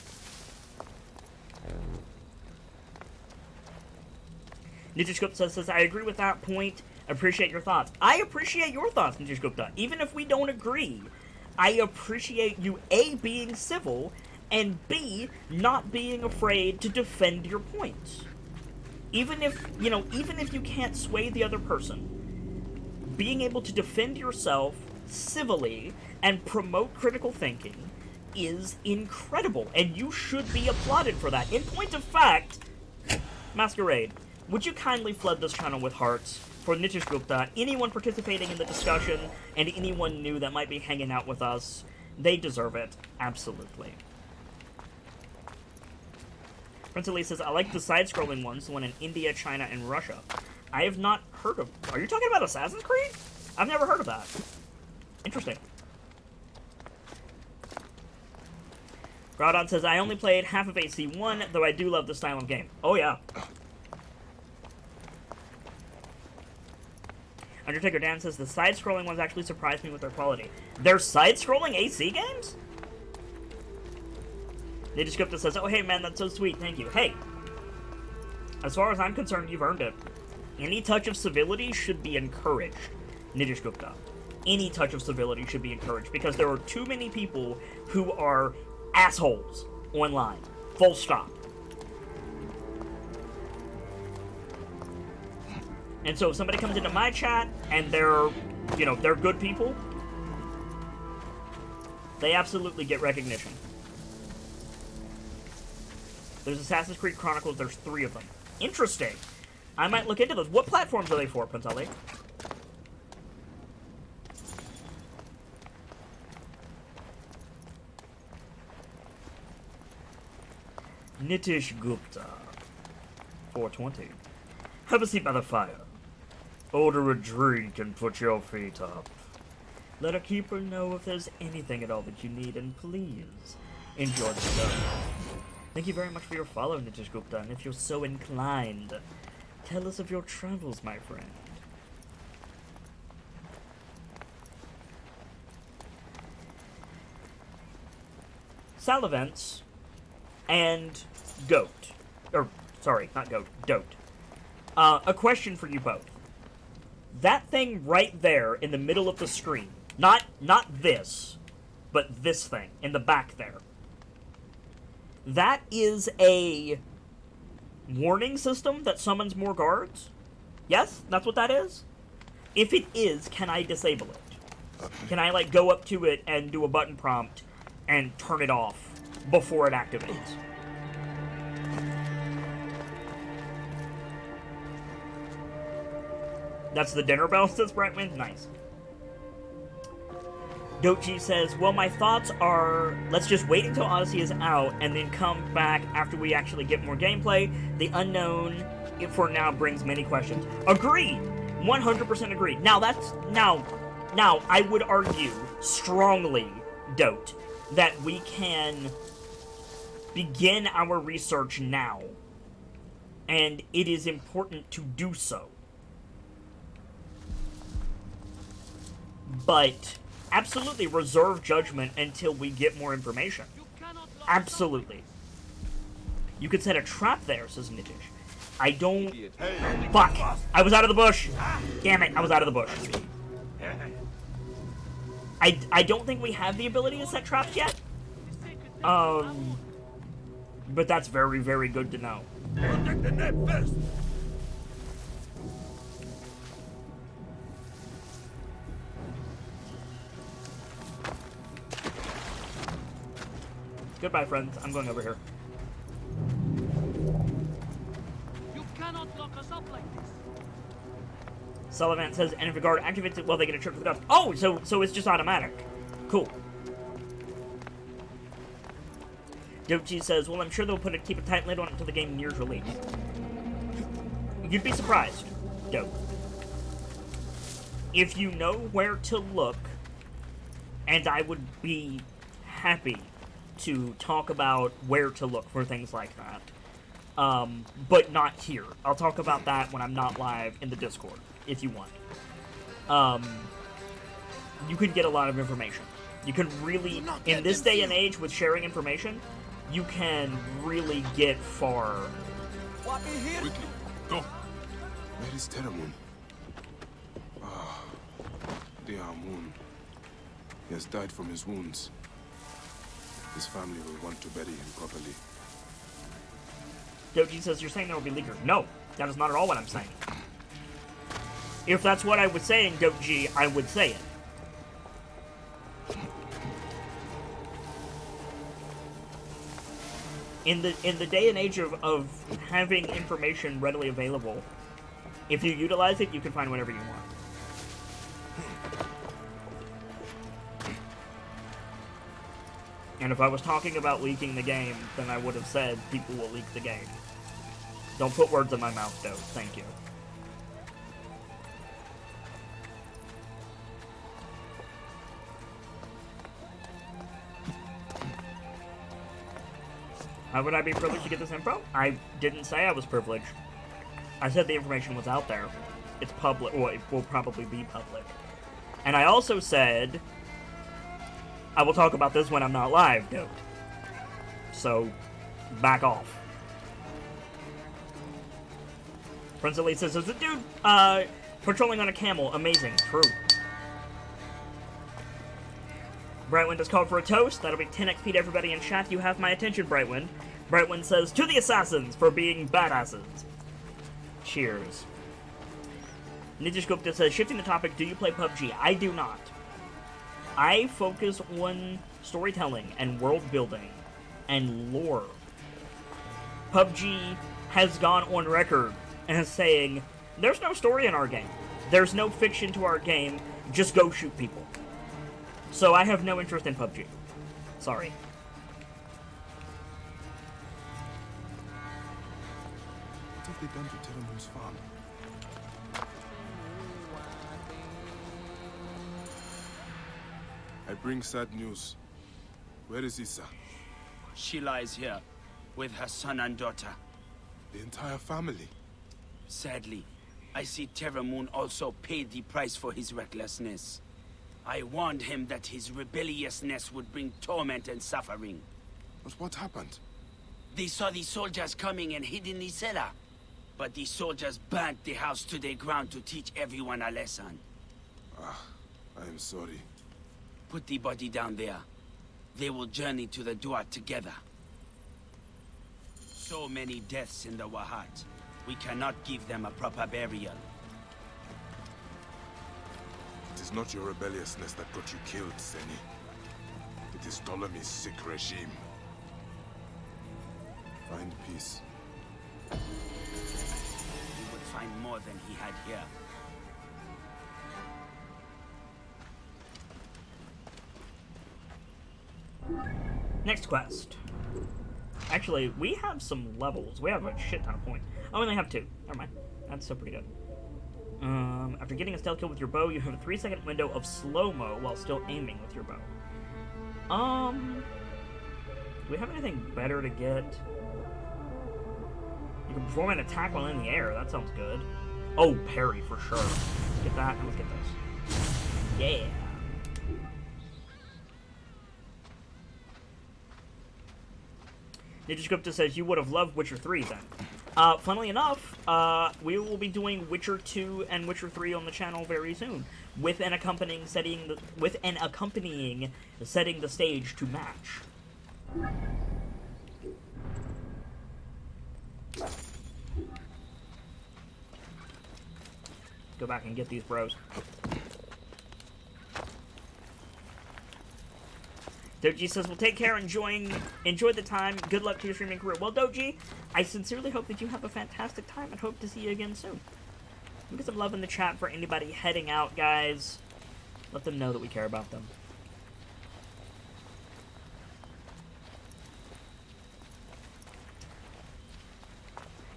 Ninjascope says, I agree with that point. Appreciate your thoughts. I appreciate your thoughts, Ninjascope. Even if we don't agree, I appreciate you, A, being civil, and B, not being afraid to defend your points. Even if you can't sway the other person, being able to defend yourself civilly and promote critical thinking is incredible, and you should be applauded for that. In point of fact, Masquerade, would you kindly flood this channel with hearts for Nitishgupta, anyone participating in the discussion, and anyone new that might be hanging out with us? They deserve it, absolutely. Prince Elise says, I like the side-scrolling ones, the one in India, China, and Russia. I have not heard of... Are you talking about Assassin's Creed? I've never heard of that. Interesting. Groudon says, I only played half of AC1, though I do love the style of game. Oh, yeah. Undertaker Dan says, the side-scrolling ones actually surprised me with their quality. They're side-scrolling AC games? Ninjascripta says, oh, hey, man, that's so sweet. Thank you. Hey, as far as I'm concerned, you've earned it. Any touch of civility should be encouraged, Ninjascripta. Any touch of civility should be encouraged, because there are too many people who are assholes online. Full stop. And so if somebody comes into my chat and they're good people, they absolutely get recognition. There's Assassin's Creed Chronicles, there's 3 of them. Interesting. I might look into those. What platforms are they for, Prince Ali? Nitish Gupta. 420. Have a seat by the fire. Order a drink and put your feet up. Let a keeper know if there's anything at all that you need, and please, enjoy the show. Thank you very much for your follow, Nitish Gupta, and if you're so inclined, tell us of your travels, my friend. Salavents and Goat. Or, sorry, not Goat, Dote. A question for you both. That thing right there in the middle of the screen, not this, but this thing in the back there, that is a warning system that summons more guards? Yes? That's what that is? If it is, can I disable it? Can I, like, go up to it and do a button prompt and turn it off before it activates? That's the dinner bell, says Brightman. Nice. Dochi says, well, my thoughts are, let's just wait until Odyssey is out and then come back after we actually get more gameplay. The unknown, for now, brings many questions. Agreed! 100% agreed. Now, now, I would argue strongly, Dote, that we can begin our research now. And it is important to do so. But absolutely reserve judgment until we get more information. Absolutely. You could set a trap there, says Nitish. I don't... Fuck! I was out of the bush! Damn it, I was out of the bush. I don't think we have the ability to set traps yet. But that's very, very good to know. Protect the net first! Goodbye, friends. I'm going over here. You cannot lock us up like this. Sullivan says, and if a guard activates it, well, they get a trip to the guns. Oh, so it's just automatic. Cool. Dochi says, well, I'm sure they'll keep a tight lid on it until the game nears release. You'd be surprised, Dope. If you know where to look, and I would be happy to talk about where to look for things like that. But not here. I'll talk about that when I'm not live in the Discord, if you want. You can get a lot of information. You can really, in this day and age with sharing information, you can really get far. Quickly, go. Where is Teramun? Ah, dear Amun. He has died from his wounds. His family will want to bury him properly. Doji says, you're saying there will be leakers. No, that is not at all what I'm saying. If that's what I was saying, Doji, I would say it. In the day and age of having information readily available, if you utilize it, you can find whatever you want. And if I was talking about leaking the game, then I would have said people will leak the game. Don't put words in my mouth, though. Thank you. How would I be privileged to get this info? I didn't say I was privileged. I said the information was out there. It's public, or it will probably be public. And I also said I will talk about this when I'm not live, Dote. So, back off. Prince Elite says, there's a dude patrolling on a camel. Amazing. True. Brightwind has called for a toast. That'll be 10 XP to everybody in chat. You have my attention, Brightwind. Brightwind says, to the assassins for being badasses. Cheers. Nitish Gupta says, shifting the topic, do you play PUBG? I do not. I focus on storytelling and world building and lore. PUBG has gone on record as saying, there's no story in our game. There's no fiction to our game. Just go shoot people. So I have no interest in PUBG. Sorry. What have they done to Teramun's farm? I bring sad news. Where is Issa? She lies here, with her son and daughter. The entire family? Sadly, I see Terramoon also paid the price for his recklessness. I warned him that his rebelliousness would bring torment and suffering. But what happened? They saw the soldiers coming and hid in the cellar. But the soldiers burnt the house to the ground to teach everyone a lesson. Ah, I am sorry. Put the body down there. They will journey to the Duat together. So many deaths in the Wahat. We cannot give them a proper burial. It is not your rebelliousness that got you killed, Seni. It is Ptolemy's sick regime. Find peace. He would find more than he had here. Next quest. Actually, we have some levels. We have a shit ton of points. Oh, we only have 2. Never mind. That's still pretty good. After getting a stealth kill with your bow, you have a 3-second window of slow-mo while still aiming with your bow. Do we have anything better to get? You can perform an attack while in the air. That sounds good. Oh, parry for sure. Let's get that, and let's get this. Yeah. Ninja says you would have loved Witcher 3 then. Funnily enough, we will be doing Witcher 2 and Witcher 3 on the channel very soon, with an accompanying setting the stage to match. Go back and get these bros. Doji says, well, take care, enjoy the time. Good luck to your streaming career. Well, Doji, I sincerely hope that you have a fantastic time and hope to see you again soon. Get some love in the chat for anybody heading out, guys. Let them know that we care about them.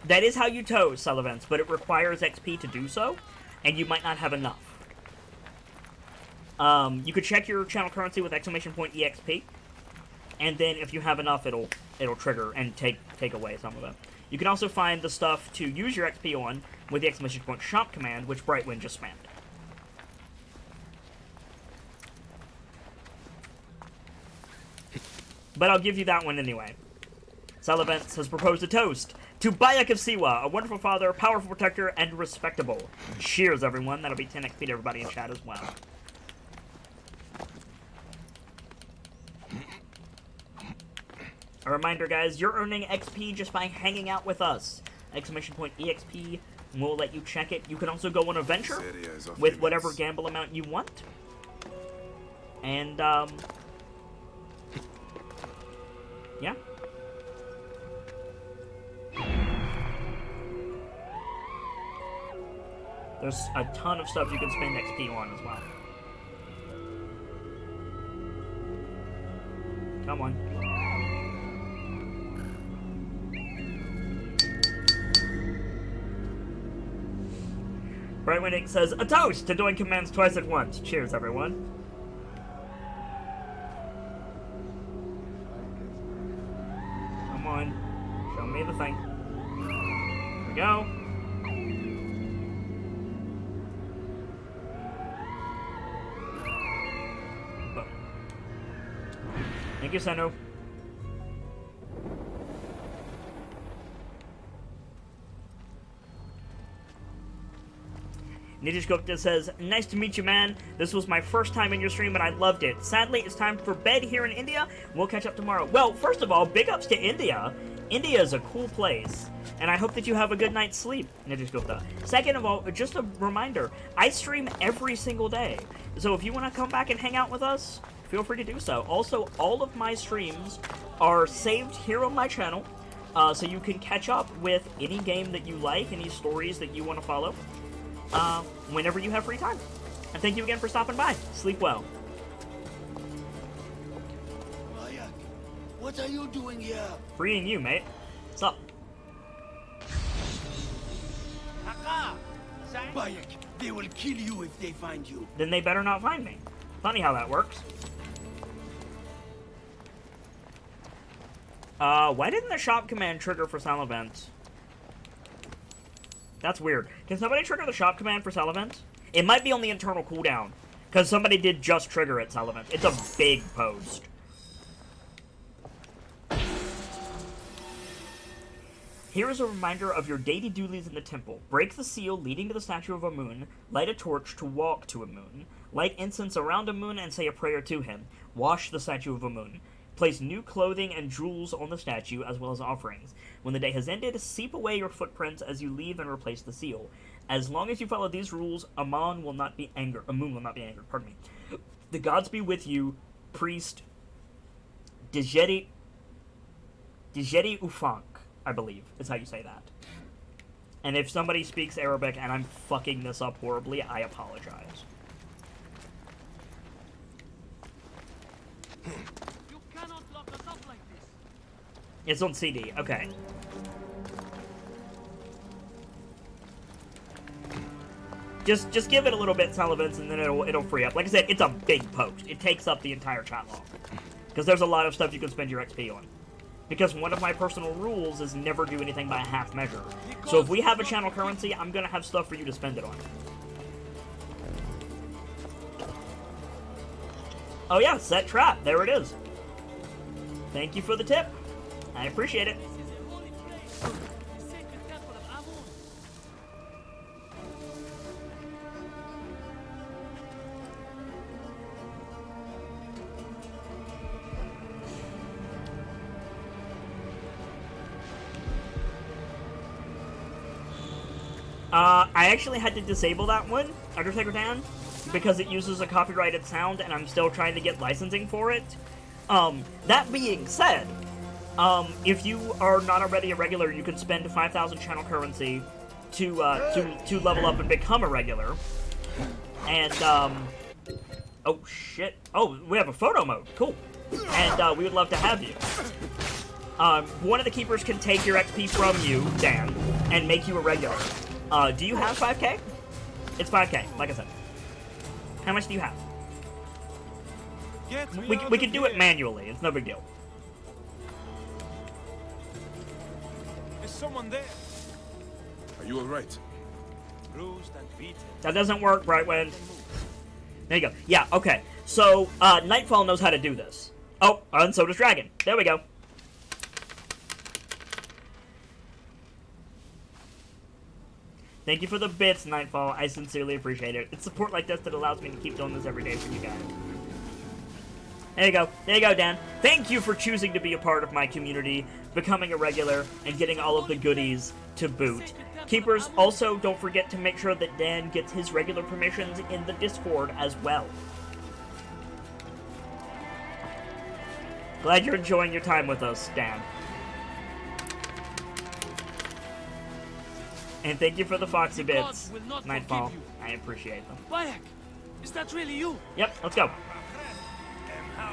That is how you toast, Sullivans, but it requires XP to do so, and you might not have enough. You could check your channel currency with !EXP, and then if you have enough, it'll trigger and take away some of it. You can also find the stuff to use your XP on with the !shop command, which Brightwind just spammed. But I'll give you that one anyway. Sullivans has proposed a toast to Bayek of Siwa, a wonderful father, powerful protector, and respectable. Cheers, everyone. That'll be 10 XP to everybody in chat as well. A reminder, guys, you're earning XP just by hanging out with us. !EXP will let you check it. You can also go on a venture with whatever gamble amount you want. And, yeah. There's a ton of stuff you can spend XP on as well. Come on. Brightwind says, a toast to doing commands twice at once. Cheers, everyone. Come on. Show me the thing. Here we go. Boom. Thank you, Senu. Ninja says, nice to meet you, man. This was my first time in your stream, and I loved it. Sadly, it's time for bed here in India. We'll catch up tomorrow. Well, first of all, big ups to India. India is a cool place, and I hope that you have a good night's sleep, Ninja. Second of all, just a reminder, I stream every single day. So if you want to come back and hang out with us, feel free to do so. Also, all of my streams are saved here on my channel, so you can catch up with any game that you like, any stories that you want to follow. Whenever you have free time. And thank you again for stopping by. Sleep well. Bayek, what are you doing here? Freeing you, mate. What's up? Bayek, they will kill you if they find you. Then they better not find me. Funny how that works. Why didn't the shop command trigger for Salavent? That's weird. Can somebody trigger the shop command for Salavent? It might be on the internal cooldown, because somebody did just trigger it, Salavent. It's a big post. Here is a reminder of your daily duties in the temple. Break the seal leading to the statue of Amun. Light a torch to walk to Amun. Light incense around Amun and say a prayer to him. Wash the statue of Amun. Place new clothing and jewels on the statue, as well as offerings. When the day has ended, seep away your footprints as you leave and replace the seal. As long as you follow these rules, Amun will not be angered. Pardon me. The gods be with you, priest Dijeri Ufank, I believe, is how you say that. And if somebody speaks Arabic and I'm fucking this up horribly, I apologize. You cannot lock us up like this. It's on CD, okay. Just give it a little bit, Salavents, and then it'll free up. Like I said, it's a big post. It takes up the entire chat log. Because there's a lot of stuff you can spend your XP on. Because one of my personal rules is never do anything by a half measure. So if we have a channel currency, I'm gonna have stuff for you to spend it on. Oh yeah, set trap. There it is. Thank you for the tip. I appreciate it. I actually had to disable that one, Undertaker Dan, because it uses a copyrighted sound and I'm still trying to get licensing for it. That being said, if you are not already a regular, you can spend 5,000 channel currency to level up and become a regular. And, oh shit. Oh, we have a photo mode. Cool. And, we would love to have you. One of the keepers can take your XP from you, Dan, and make you a regular. Do you have 5k? It's 5k, like I said. How much do you have? We can do it manually. It's no big deal. Is someone there? Are you alright? Bruised and beaten. That doesn't work, Brightwind. There you go. Yeah, okay. So, Nightfall knows how to do this. Oh, and so does Dragon. There we go. Thank you for the bits, Nightfall. I sincerely appreciate it. It's support like this that allows me to keep doing this every day for you guys. There you go. There you go, Dan. Thank you for choosing to be a part of my community, becoming a regular, and getting all of the goodies to boot. Keepers, also don't forget to make sure that Dan gets his regular permissions in the Discord as well. Glad you're enjoying your time with us, Dan. And thank you for the Foxy bits, Nightfall. I appreciate them. Bayek, is that really you? Yep, let's go.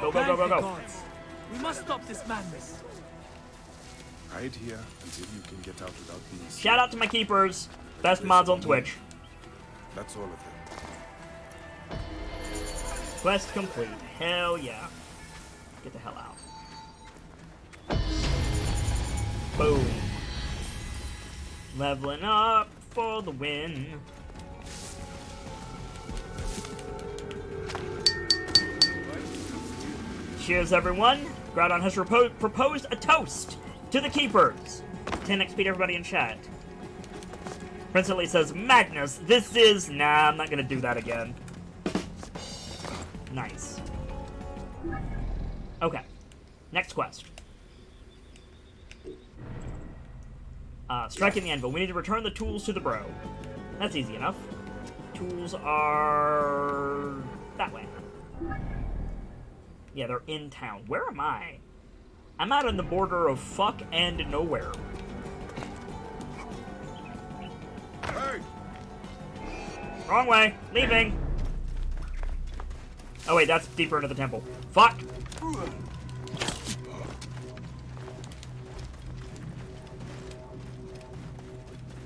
Go, go, go, go, go. We must stop this madness. Hide here until you can get out without being seen. Shout out to my keepers. Best mods on Twitch. That's all of them. Quest complete. Hell yeah. Get the hell out. Boom. Leveling up for the win. Cheers, everyone. Groudon has proposed a toast to the keepers. 10 XP to everybody in chat. Prince Elite says, madness, this is... Nah, I'm not gonna do that again. Nice. Okay. Next quest. Striking the anvil. We need to return the tools to the bro. That's easy enough. Tools are... that way. Yeah, they're in town. Where am I? I'm out on the border of fuck and nowhere. Hey! Wrong way. Leaving. Oh wait, that's deeper into the temple. Fuck!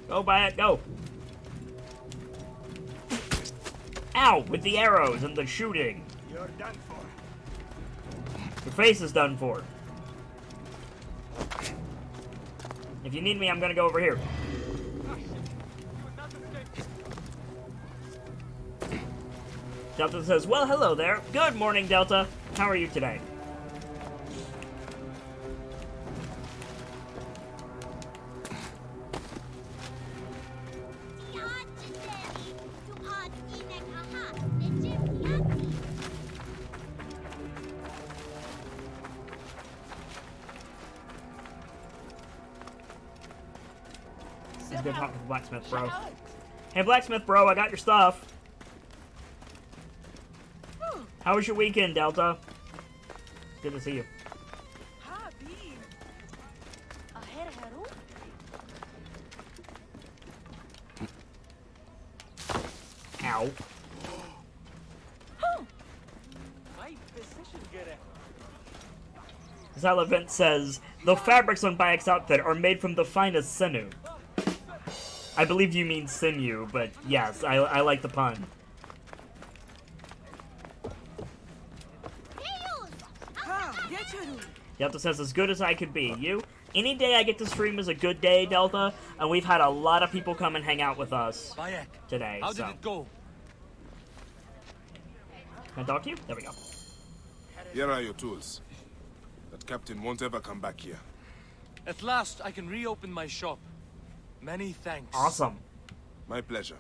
Go by it, go. Ow! With the arrows and the shooting. You're done for. Your face is done for. If you need me, I'm gonna go over here. Delta says, well, hello there. Good morning, Delta. How are you today? Let's go talk to the blacksmith, bro. Hey, blacksmith, bro, I got your stuff. How was your weekend, Delta? Good to see you. Ow. Zalavent says, the fabrics on Bayek's outfit are made from the finest sinew. I believe you mean sinew, but yes, I like the pun. Delta says, as good as I could be. You? Any day I get to stream is a good day, Delta, and we've had a lot of people come and hang out with us Bayek, today. how did it go? Can I talk to you? There we go. Here are your tools. That captain won't ever come back here. At last, I can reopen my shop. Many thanks. Awesome. My pleasure.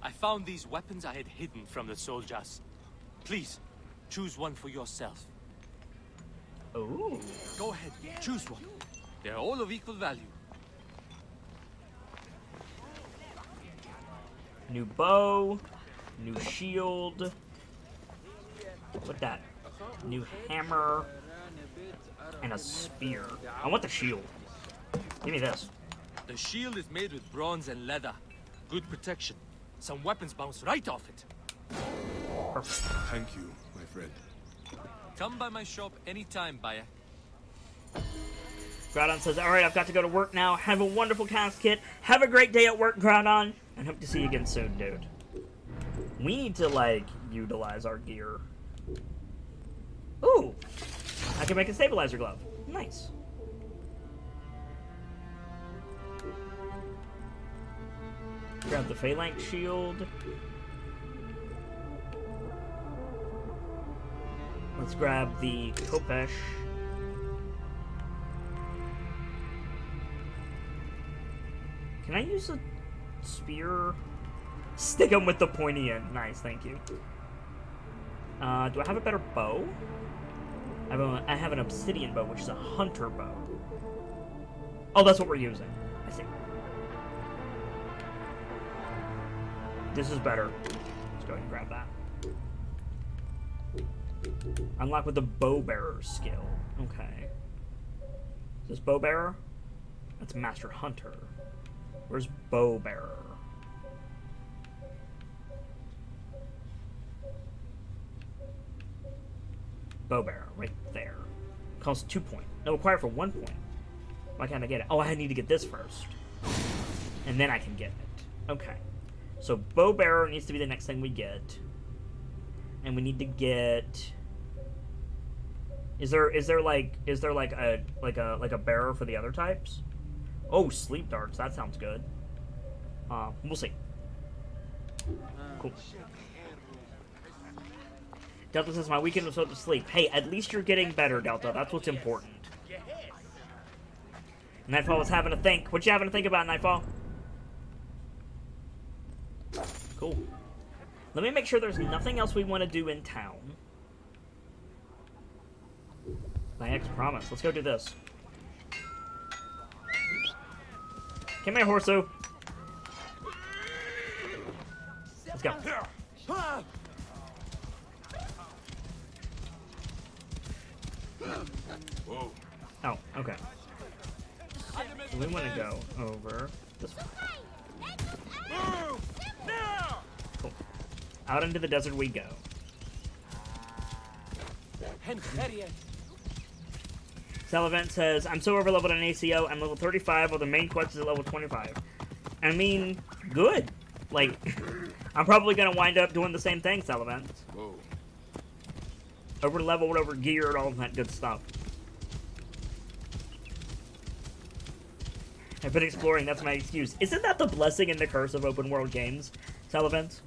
I found these weapons I had hidden from the soldiers. Please, choose one for yourself. Ooh. Go ahead, choose one. They're all of equal value. New bow, new shield. What's that? New hammer, and a spear. I want the shield. Give me this. The shield is made with bronze and leather. Good protection. Some weapons bounce right off it. Perfect. Thank you, my friend. Come by my shop anytime, Bayek. Groudon says, alright, I've got to go to work now. Have a wonderful cast kit. Have a great day at work, Groudon. And hope to see you again soon, dude. We need to, like, utilize our gear. Ooh! I can make a stabilizer glove. Nice. Grab the phalanx shield. Let's grab the Kopesh. Can I use a spear? Stick him with the pointy end. Nice, thank you. Do I have a better bow? I have an obsidian bow, which is a hunter bow. Oh, that's what we're using. I see. This is better. Let's go ahead and grab that. Unlock with the bow bearer skill. Okay. Is this bow bearer? That's master hunter. Where's bow bearer? Bow bearer, right there. Costs 2 points. No, acquire for 1 point. Why can't I get it? Oh, I need to get this first. And then I can get it. Okay. So bow bearer needs to be the next thing we get. And we need to get... Is there like a bearer for the other types? Oh, sleep darts. That sounds good. We'll see. Cool. Delta says my weekend was so to sleep. Hey, at least you're getting better, Delta. That's what's important. Nightfall was having a think. What you having to think about, Nightfall? Cool. Let me make sure there's nothing else we want to do in town. My ex promise. Let's go do this. Come here, Horsu. Let's go. Whoa. Oh, okay. So we want to go over this way. Cool. Out into the desert we go. Salivant says, I'm so overleveled on ACO, I'm level 35, while the main quest is at level 25. I mean, good. Like, I'm probably going to wind up doing the same thing, Salivant. Whoa. Over leveled, over geared, all that good stuff. I've been exploring, that's my excuse. Isn't that the blessing and the curse of open world games, Salivans?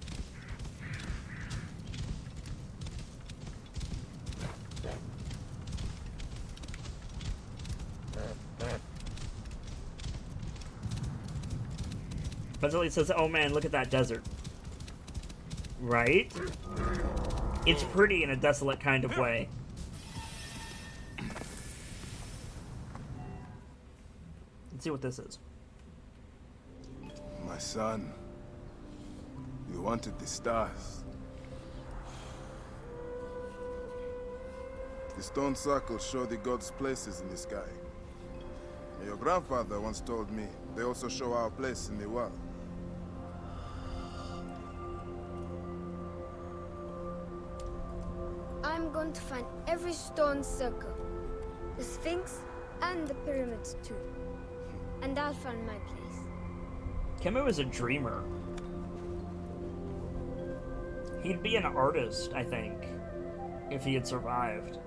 Bentley says, oh man, look at that desert. Right? It's pretty in a desolate kind of way. Let's see what this is. My son, you wanted the stars. The stone circles show the gods' places in the sky. Your grandfather once told me they also show our place in the world. I'm going to find every stone circle, the Sphinx, and the pyramids too. And I'll find my place. Kemu is a dreamer. He'd be an artist, I think, if he had survived.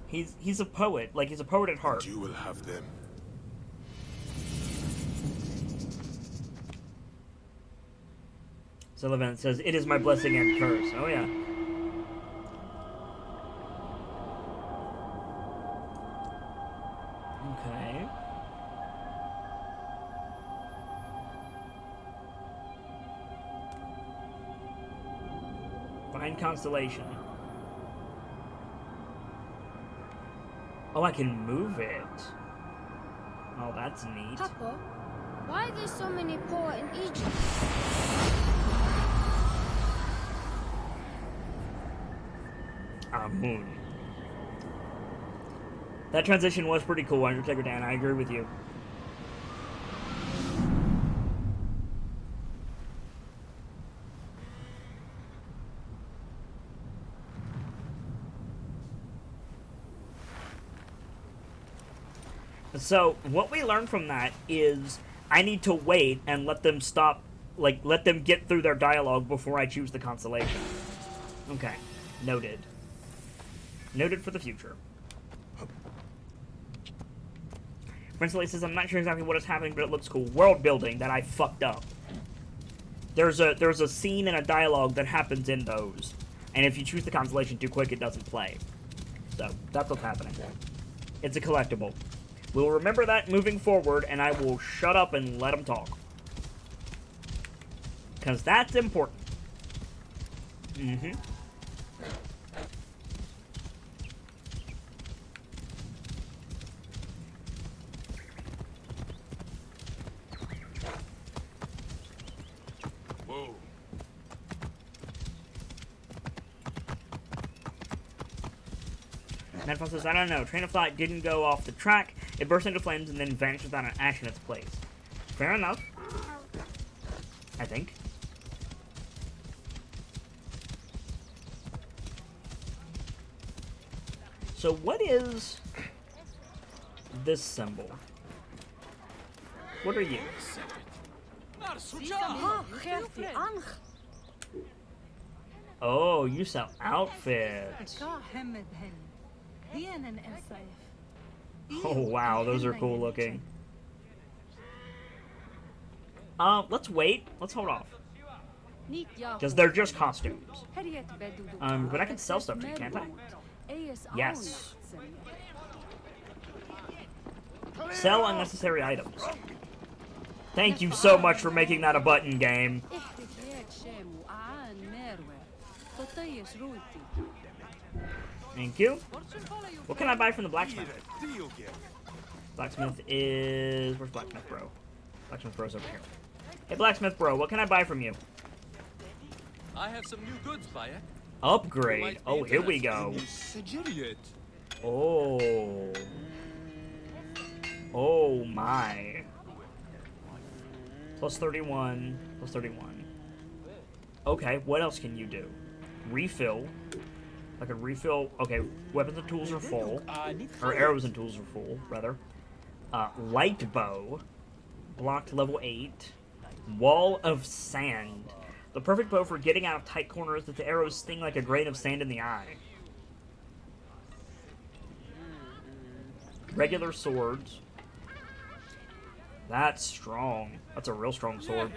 He's a poet. Like, he's a poet at heart. And you will have them. Sullivan says, it is my blessing and curse. Oh, yeah. Okay. Find constellation. Oh, I can move it. Oh, that's neat. Papa, why are there so many poor in Egypt? Moon. That transition was pretty cool, Undertaker Dan. I agree with you. So, what we learned from that is I need to wait and let them stop, like, let them get through their dialogue before I choose the constellation. Okay. Noted. Noted for the future. Prince says, I'm not sure exactly what is happening, but it looks cool. World building that I fucked up. There's a scene and a dialogue that happens in those. And if you choose the constellation too quick, it doesn't play. So, that's what's happening. It's a collectible. We'll remember that moving forward, and I will shut up and let them talk. Because that's important. Mm-hmm. Nedfall says, I don't know. Train of thought didn't go off the track. It burst into flames and then vanished without an ash in its place. Fair enough. I think. So what is this symbol? What are you? Oh, you sell outfits. Oh wow, those are cool looking. Let's wait. Let's hold off. Because they're just costumes. But I can sell stuff to you, can't I? Yes. Sell unnecessary items. Thank you so much for making that a button game. Thank you. What can I buy from the blacksmith? Blacksmith is... Where's Blacksmith Bro? Blacksmith Bro's over here. Hey, Blacksmith Bro, what can I buy from you? I have some new goods, Bayek. Upgrade. Oh, here we go. Oh. Oh, my. Plus 31. Plus 31. Okay, what else can you do? Refill. I can refill. Okay, weapons and tools are full. Or arrows and tools are full, rather. Light bow. Blocked level 8. Wall of sand. The perfect bow for getting out of tight corners that the arrows sting like a grain of sand in the eye. Regular swords. That's strong. That's a real strong sword.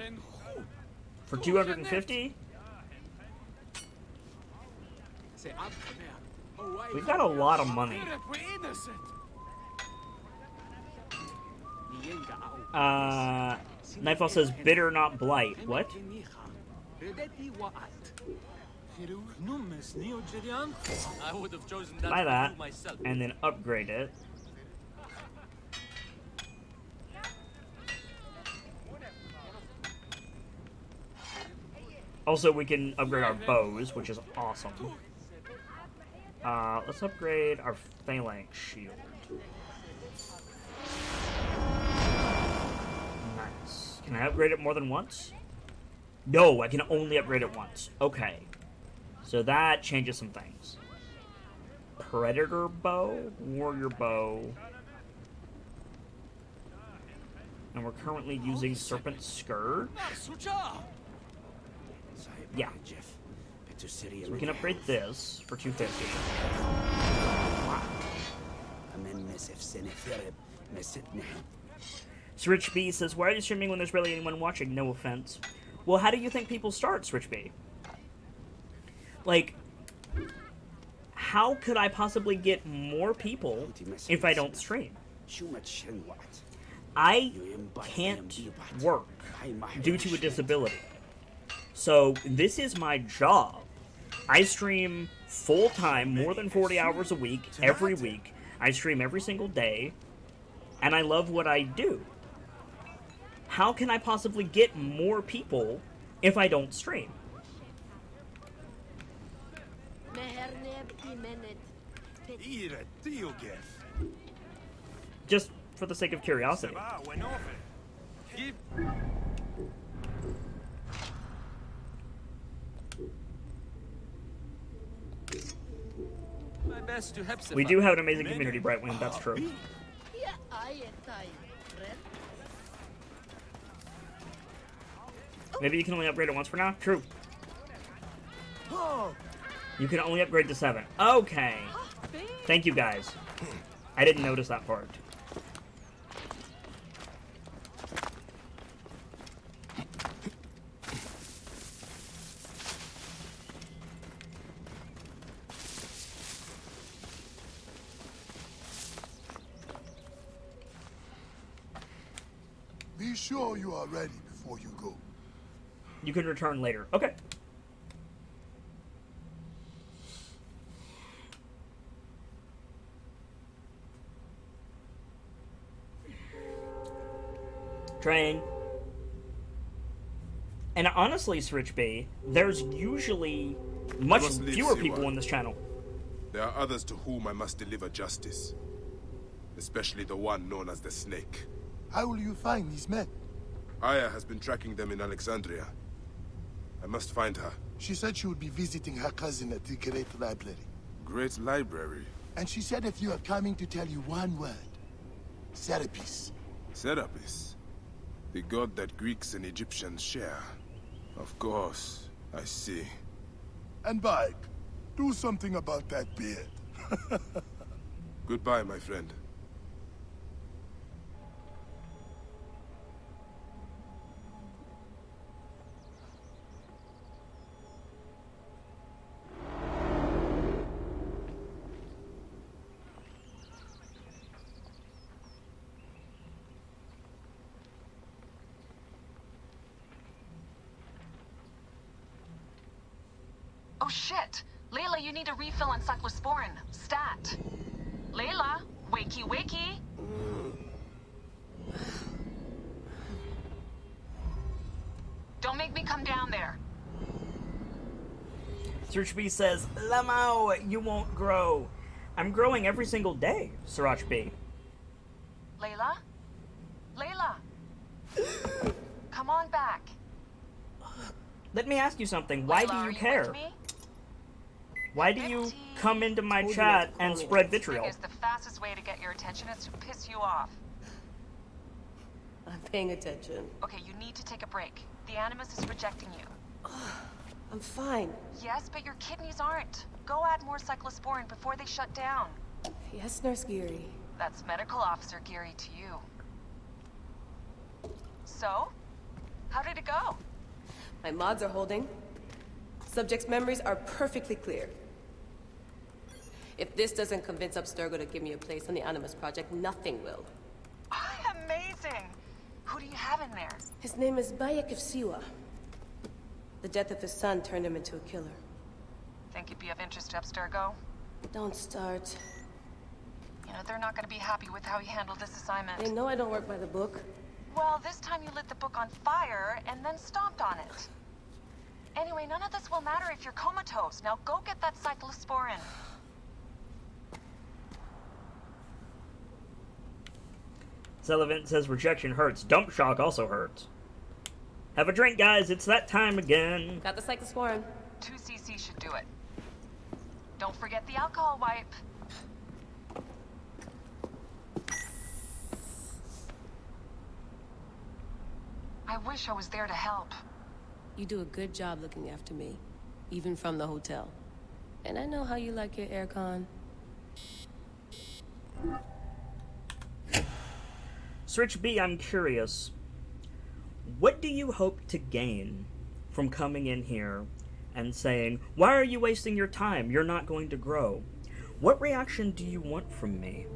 For 250? We've got a lot of money. Nightfall says bitter, not blight. What? I would have chosen Buy that, myself. and then upgrade it. Also, we can upgrade our bows, which is awesome. Let's upgrade our phalanx shield. Nice. Can I upgrade it more than once? No, I can only upgrade it once. Okay. So that changes some things. Predator bow, warrior bow. And we're currently using Serpent Scourge. Yeah. So we can upgrade this for 250. Switch B says, why are you streaming when there's barely anyone watching? No offense. Well, how do you think people start, Switch B? Like, how could I possibly get more people if I don't stream? I can't work due to a disability. So, this is my job. I stream full-time, more than 40 hours a week, every week. I stream every single day, and I love what I do. How can I possibly get more people if I don't stream? Just for the sake of curiosity. My best to help We do have an amazing community, Brightwing, that's true. Maybe you can only upgrade it once for now? True. You can only upgrade to 7. Okay. Thank you, guys. I didn't notice that part. Be sure you are ready before you go. You can return later. Okay. Train. And honestly, Switch B, there's usually much fewer people on this channel. There are others to whom I must deliver justice. Especially the one known as the Snake. How will you find these men? Aya has been tracking them in Alexandria. I must find her. She said she would be visiting her cousin at the Great Library. Great Library? And she said if you are coming to tell you one word. Serapis. Serapis? The god that Greeks and Egyptians share. Of course, I see. And Bike, do something about that beard. Goodbye, my friend. Oh shit! Layla, you need a refill on cyclosporin. Stat. Layla, wakey wakey. Don't make me come down there. Sirach B says, Lamau, you won't grow. I'm growing every single day, Sirach B. Layla? Layla! Come on back. Let me ask you something. Why do you care? Why do you come into my chat and spread vitriol? Is the fastest way to get your attention is to piss you off. I'm paying attention. Okay, you need to take a break. The Animus is rejecting you. I'm fine. Yes, but your kidneys aren't. Go add more cyclosporin before they shut down. Yes, Nurse Geary. That's Medical Officer Geary to you. So, how did it go? My mods are holding. Subject's memories are perfectly clear. If this doesn't convince Abstergo to give me a place on the Animus Project, nothing will. Amazing! Who do you have in there? His name is Bayek of Siwa. The death of his son turned him into a killer. Think you'd be of interest to Abstergo? Don't start. You know, they're not going to be happy with how he handled this assignment. They know I don't work by the book. Well, this time you lit the book on fire and then stomped on it. Anyway, none of this will matter if you're comatose. Now go get that cyclosporin. Sullivan says rejection hurts. Dump shock also hurts. Have a drink, guys. It's that time again. Got the cyclosporin. 2 cc should do it. Don't forget the alcohol wipe. I wish I was there to help. You do a good job looking after me, even from the hotel. And I know how you like your aircon. Switch B, I'm curious. What do you hope to gain from coming in here and saying, why are you wasting your time? You're not going to grow. What reaction do you want from me?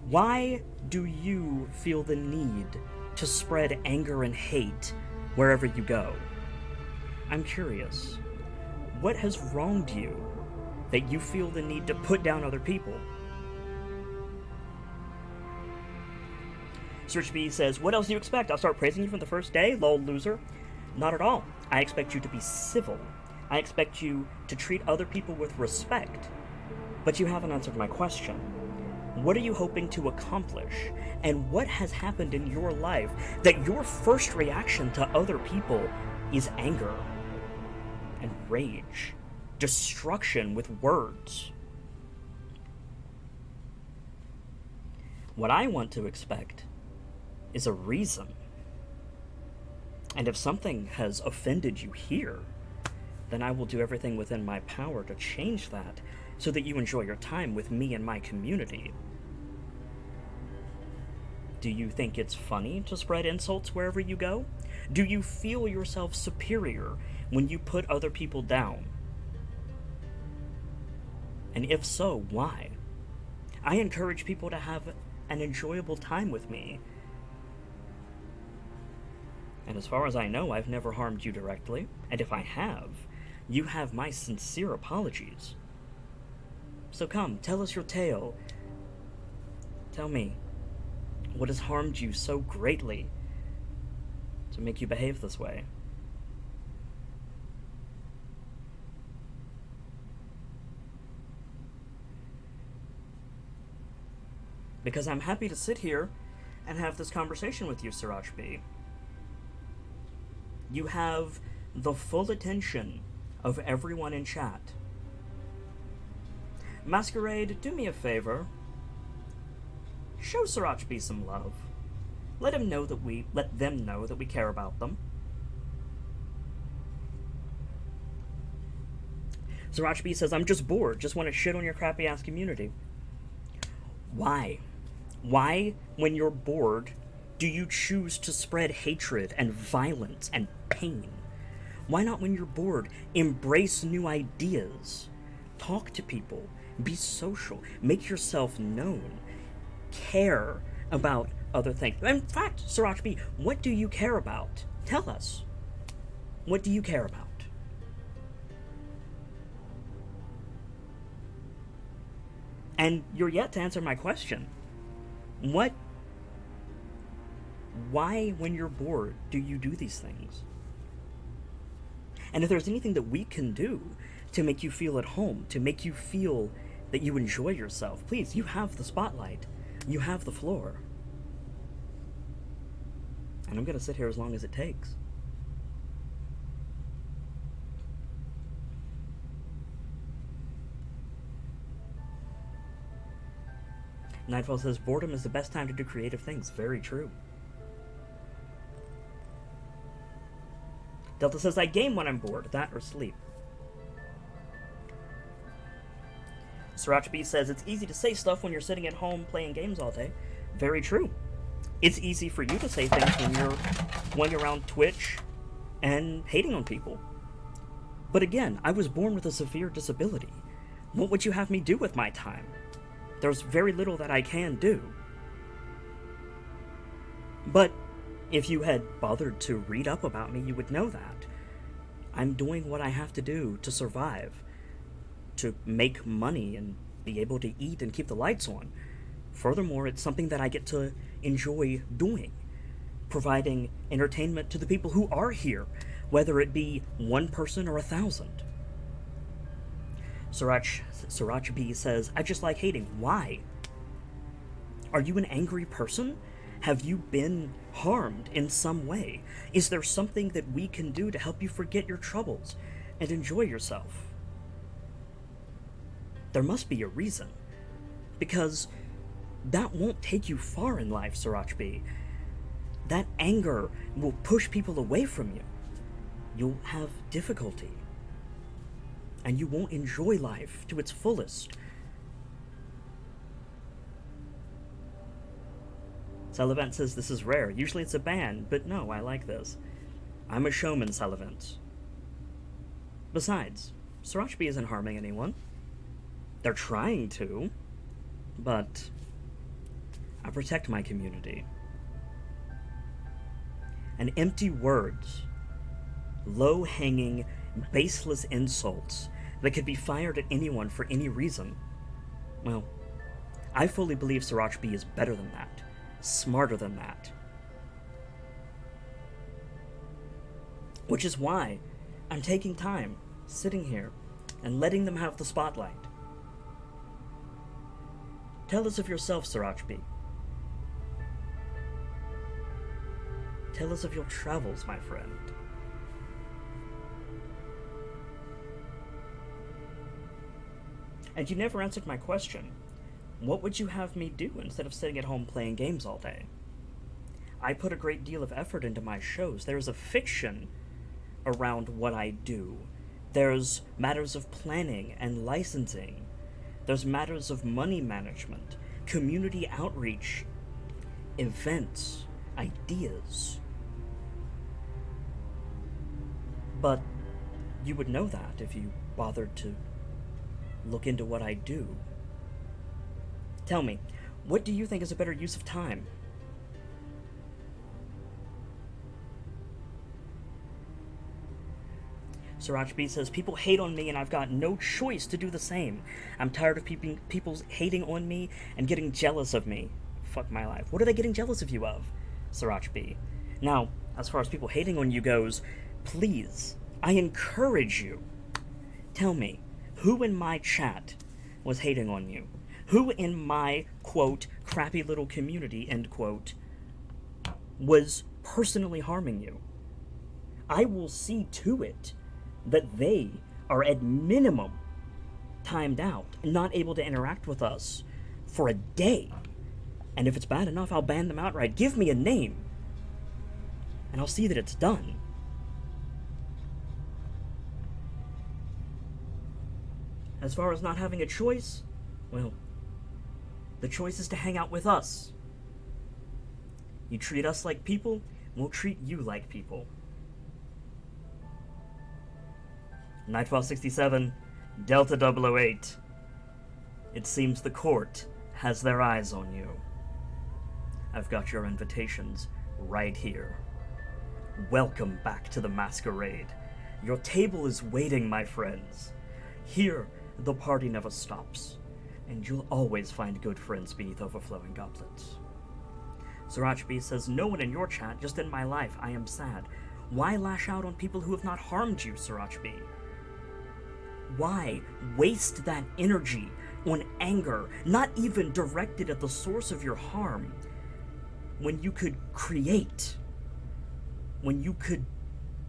Why do you feel the need to spread anger and hate wherever you go? I'm curious. What has wronged you that you feel the need to put down other people? Search B says, what else do you expect? I'll start praising you from the first day? Lol, loser. Not at all. I expect you to be civil. I expect you to treat other people with respect. But you haven't answered my question. What are you hoping to accomplish? And what has happened in your life that your first reaction to other people is anger and rage, destruction with words? What I want to expect is a reason. And if something has offended you here, then I will do everything within my power to change that so that you enjoy your time with me and my community. Do you think it's funny to spread insults wherever you go? Do you feel yourself superior when you put other people down? And if so, why? I encourage people to have an enjoyable time with me. And as far as I know, I've never harmed you directly. And if I have, you have my sincere apologies. So come, tell us your tale. Tell me, what has harmed you so greatly to make you behave this way? Because I'm happy to sit here and have this conversation with you, Siraj B. You have the full attention of everyone in chat. Masquerade, do me a favor. Show Siraj B some love. Let them know that we care about them. Siraj B says, I'm just bored, just want to shit on your crappy ass community. Why? Why, when you're bored, do you choose to spread hatred and violence and pain? Why not, when you're bored, embrace new ideas? Talk to people. Be social. Make yourself known. Care about other things. In fact, Siraj B, what do you care about? Tell us. What do you care about? And you're yet to answer my question. Why, when you're bored, do you do these things? And if there's anything that we can do to make you feel at home, to make you feel that you enjoy yourself, please, you have the spotlight. You have the floor. And I'm going to sit here as long as it takes. Nightfall says, boredom is the best time to do creative things. Very true. Delta says, I game when I'm bored. That or sleep. Sriracha B says, it's easy to say stuff when you're sitting at home playing games all day. Very true. It's easy for you to say things when you're on Twitch and hating on people. But again, I was born with a severe disability. What would you have me do with my time? There's very little that I can do. But if you had bothered to read up about me, you would know that. I'm doing what I have to do to survive, to make money and be able to eat and keep the lights on. Furthermore, it's something that I get to enjoy doing, providing entertainment to the people who are here, whether it be one person or 1,000. Sriracha B says, I just like hating. Why? Are you an angry person? Have you been harmed in some way? Is there something that we can do to help you forget your troubles and enjoy yourself? There must be a reason. Because that won't take you far in life, Sriracha B. That anger will push people away from you. You'll have difficulty. And you won't enjoy life to its fullest. Salivant says this is rare. Usually it's a ban, but no, I like this. I'm a showman, Salivant. Besides, Sriracha B isn't harming anyone. They're trying to, but I protect my community. And empty words, low-hanging, baseless insults that could be fired at anyone for any reason. Well, I fully believe Sriracha B is better than that, smarter than that. Which is why I'm taking time, sitting here, and letting them have the spotlight. Tell us of yourself, Sriracha B. Tell us of your travels, my friend. And you never answered my question. What would you have me do instead of sitting at home playing games all day? I put a great deal of effort into my shows. There's a fiction around what I do. There's matters of planning and licensing. There's matters of money management, community outreach, events, ideas. But you would know that if you bothered to look into what I do. Tell me, what do you think is a better use of time? Sriracha B says, people hate on me and I've got no choice to do the same. I'm tired of people hating on me and getting jealous of me. Fuck my life. What are they getting jealous of you of? Sriracha B. Now, as far as people hating on you goes, please, I encourage you, tell me, who in my chat was hating on you? Who in my, quote, crappy little community, end quote, was personally harming you? I will see to it that they are at minimum timed out, not able to interact with us for a day. And if it's bad enough, I'll ban them outright. Give me a name, and I'll see that it's done. As far as not having a choice, well, the choice is to hang out with us. You treat us like people, we'll treat you like people. Nightfall 67, Delta 008. It seems the court has their eyes on you. I've got your invitations right here. Welcome back to the masquerade. Your table is waiting, my friends. Here, the party never stops, and you'll always find good friends beneath overflowing goblets. Sriracha B says, no one in your chat, just in my life, I am sad. Why lash out on people who have not harmed you, Sriracha B? Why waste that energy on anger, not even directed at the source of your harm, when you could create, when you could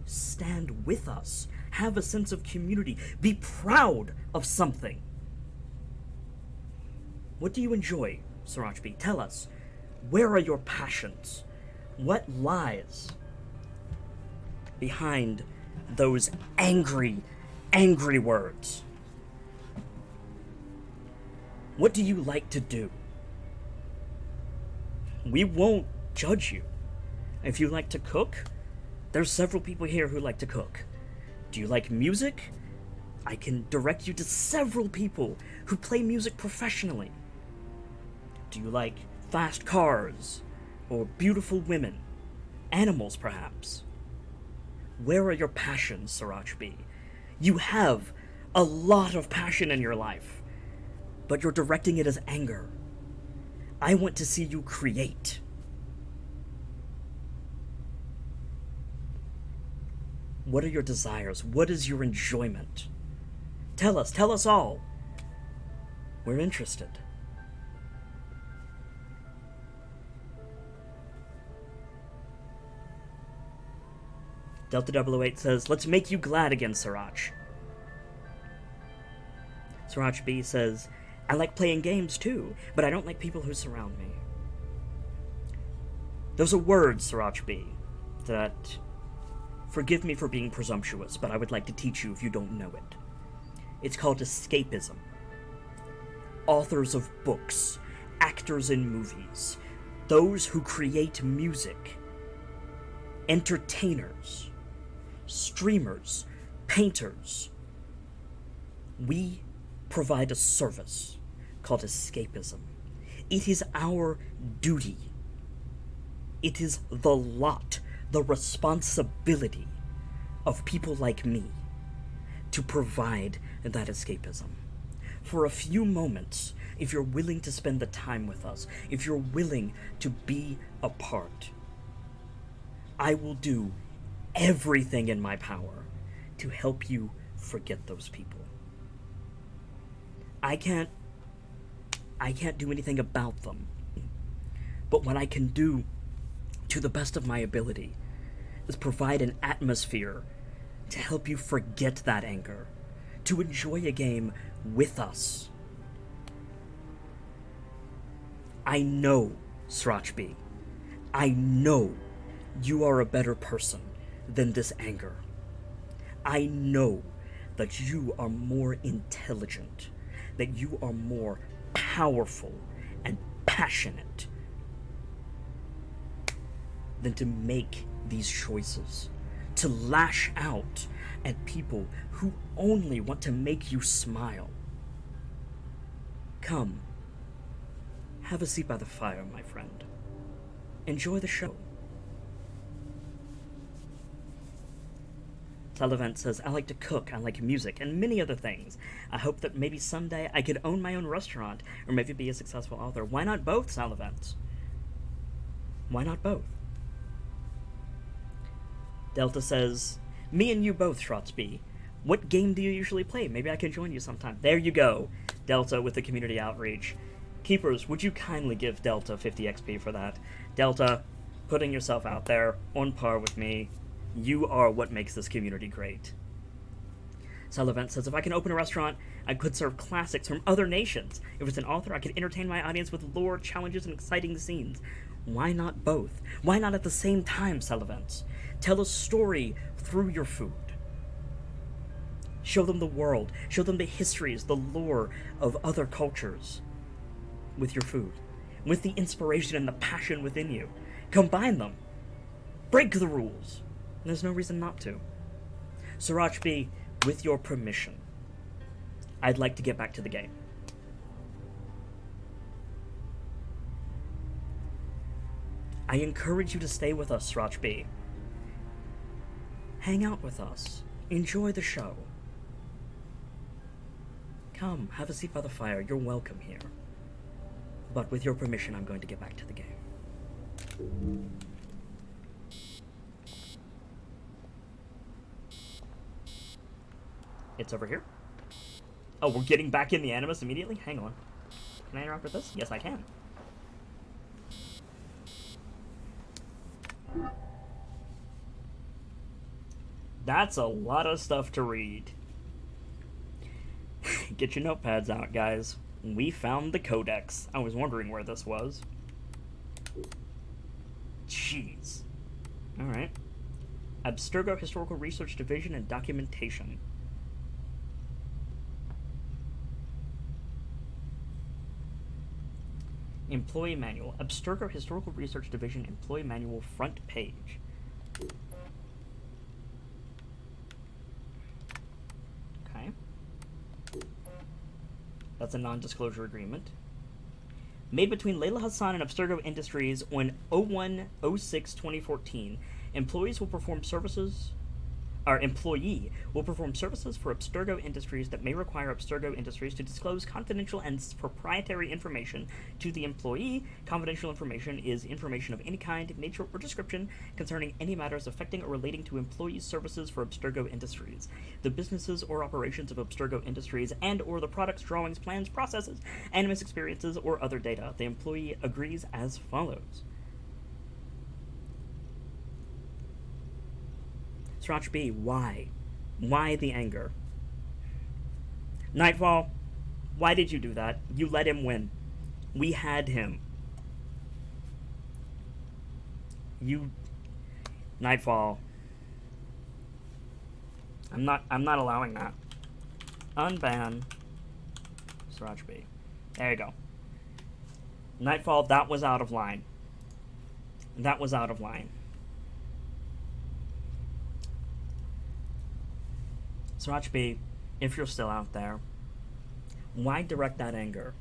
stand with us, have a sense of community, be proud of something? What do you enjoy, Sriracha B? Tell us. Where are your passions? What lies behind those angry words? What do you like to do? We won't judge you. If you like to cook, there's several people here who like to cook. Do you like music? I can direct you to several people who play music professionally. Do you like fast cars? Or beautiful women? Animals, perhaps? Where are your passions, Sirach B? You have a lot of passion in your life, but you're directing it as anger. I want to see you create. What are your desires? What is your enjoyment? Tell us all. We're interested. Delta 008 says, let's make you glad again, Sirach. Sirach B says, I like playing games too, but I don't like people who surround me. Those are words, Sirach B, that, forgive me for being presumptuous, but I would like to teach you if you don't know it. It's called escapism. Authors of books, actors in movies, those who create music, entertainers, streamers, painters. We provide a service called escapism. It is our duty. It is the lot, the responsibility of people like me to provide that escapism. For a few moments, if you're willing to spend the time with us, if you're willing to be a part, I will do everything in my power to help you forget those people. I can't do anything about them. But what I can do, to the best of my ability, is provide an atmosphere to help you forget that anger, to enjoy a game with us. I know, Sirach B, I know you are a better person than this anger. I know that you are more intelligent, that you are more powerful and passionate than to make these choices, to lash out at people who only want to make you smile. Come, have a seat by the fire, my friend. Enjoy the show. Televent says, I like to cook, I like music, and many other things. I hope that maybe someday I could own my own restaurant, or maybe be a successful author. Why not both, Televent? Why not both? Delta says, me and you both, Shrotsby. What game do you usually play? Maybe I can join you sometime. There you go, Delta with the community outreach. Keepers, would you kindly give Delta 50 XP for that? Delta, putting yourself out there, on par with me. You are what makes this community great. Salivent says, if I can open a restaurant, I could serve classics from other nations. If it's an author, I could entertain my audience with lore, challenges, and exciting scenes. Why not both? Why not at the same time, Salivent? Tell a story through your food. Show them the world. Show them the histories, the lore of other cultures with your food. With the inspiration and the passion within you. Combine them. Break the rules. There's no reason not to. Sirach B, with your permission, I'd like to get back to the game. I encourage you to stay with us, Sirach B. Hang out with us. Enjoy the show. Come, have a seat by the fire. You're welcome here. But with your permission, I'm going to get back to the game. It's over here. Oh, we're getting back in the Animus immediately? Hang on. Can I interact with this? Yes, I can. That's a lot of stuff to read. Get your notepads out, guys. We found the Codex. I was wondering where this was. Jeez. Alright. Abstergo Historical Research Division and Documentation. Employee Manual. Abstergo Historical Research Division Employee Manual front page. Okay. That's a non-disclosure agreement. Made between Layla Hassan and Abstergo Industries on 01/06/2014. Employee will perform services for Abstergo Industries that may require Abstergo Industries to disclose confidential and proprietary information to the employee. Confidential information is information of any kind, nature, or description concerning any matters affecting or relating to employees' services for Abstergo Industries, the businesses or operations of Abstergo Industries, and or the products, drawings, plans, processes, animus experiences, or other data. The employee agrees as follows. Sriracha B, why? Why the anger? Nightfall, why did you do that? You let him win. We had him. Nightfall. I'm not allowing that. Unban Sriracha B. There you go. Nightfall, that was out of line. That was out of line. Sriracha B, if you're still out there, why direct that anger?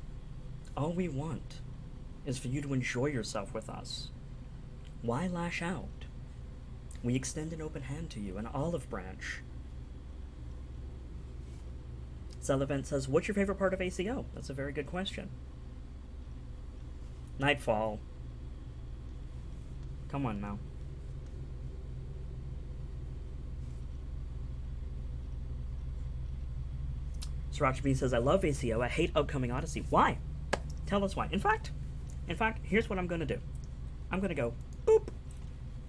All we want is for you to enjoy yourself with us. Why lash out? We extend an open hand to you, an olive branch. Sullivan says, what's your favorite part of ACO? That's a very good question. Nightfall. Come on now. Sriracha B says, I love ACO. I hate Upcoming Odyssey. Why? Tell us why. In fact, here's what I'm going to do. I'm going to go, boop,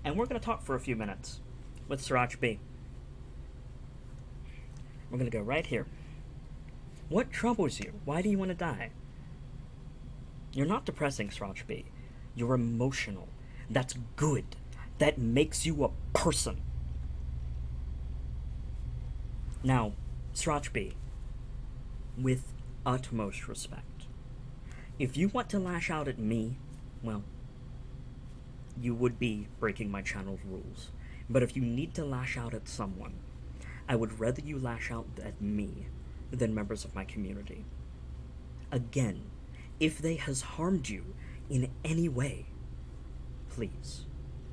and we're going to talk for a few minutes with Sriracha B. We're going to go right here. What troubles you? Why do you want to die? You're not depressing, Sriracha B. You're emotional. That's good. That makes you a person. Now, Sriracha B, with utmost respect, if you want to lash out at me, well, you would be breaking my channel's rules. But if you need to lash out at someone, I would rather you lash out at me than members of my community. Again, if they has harmed you in any way, please,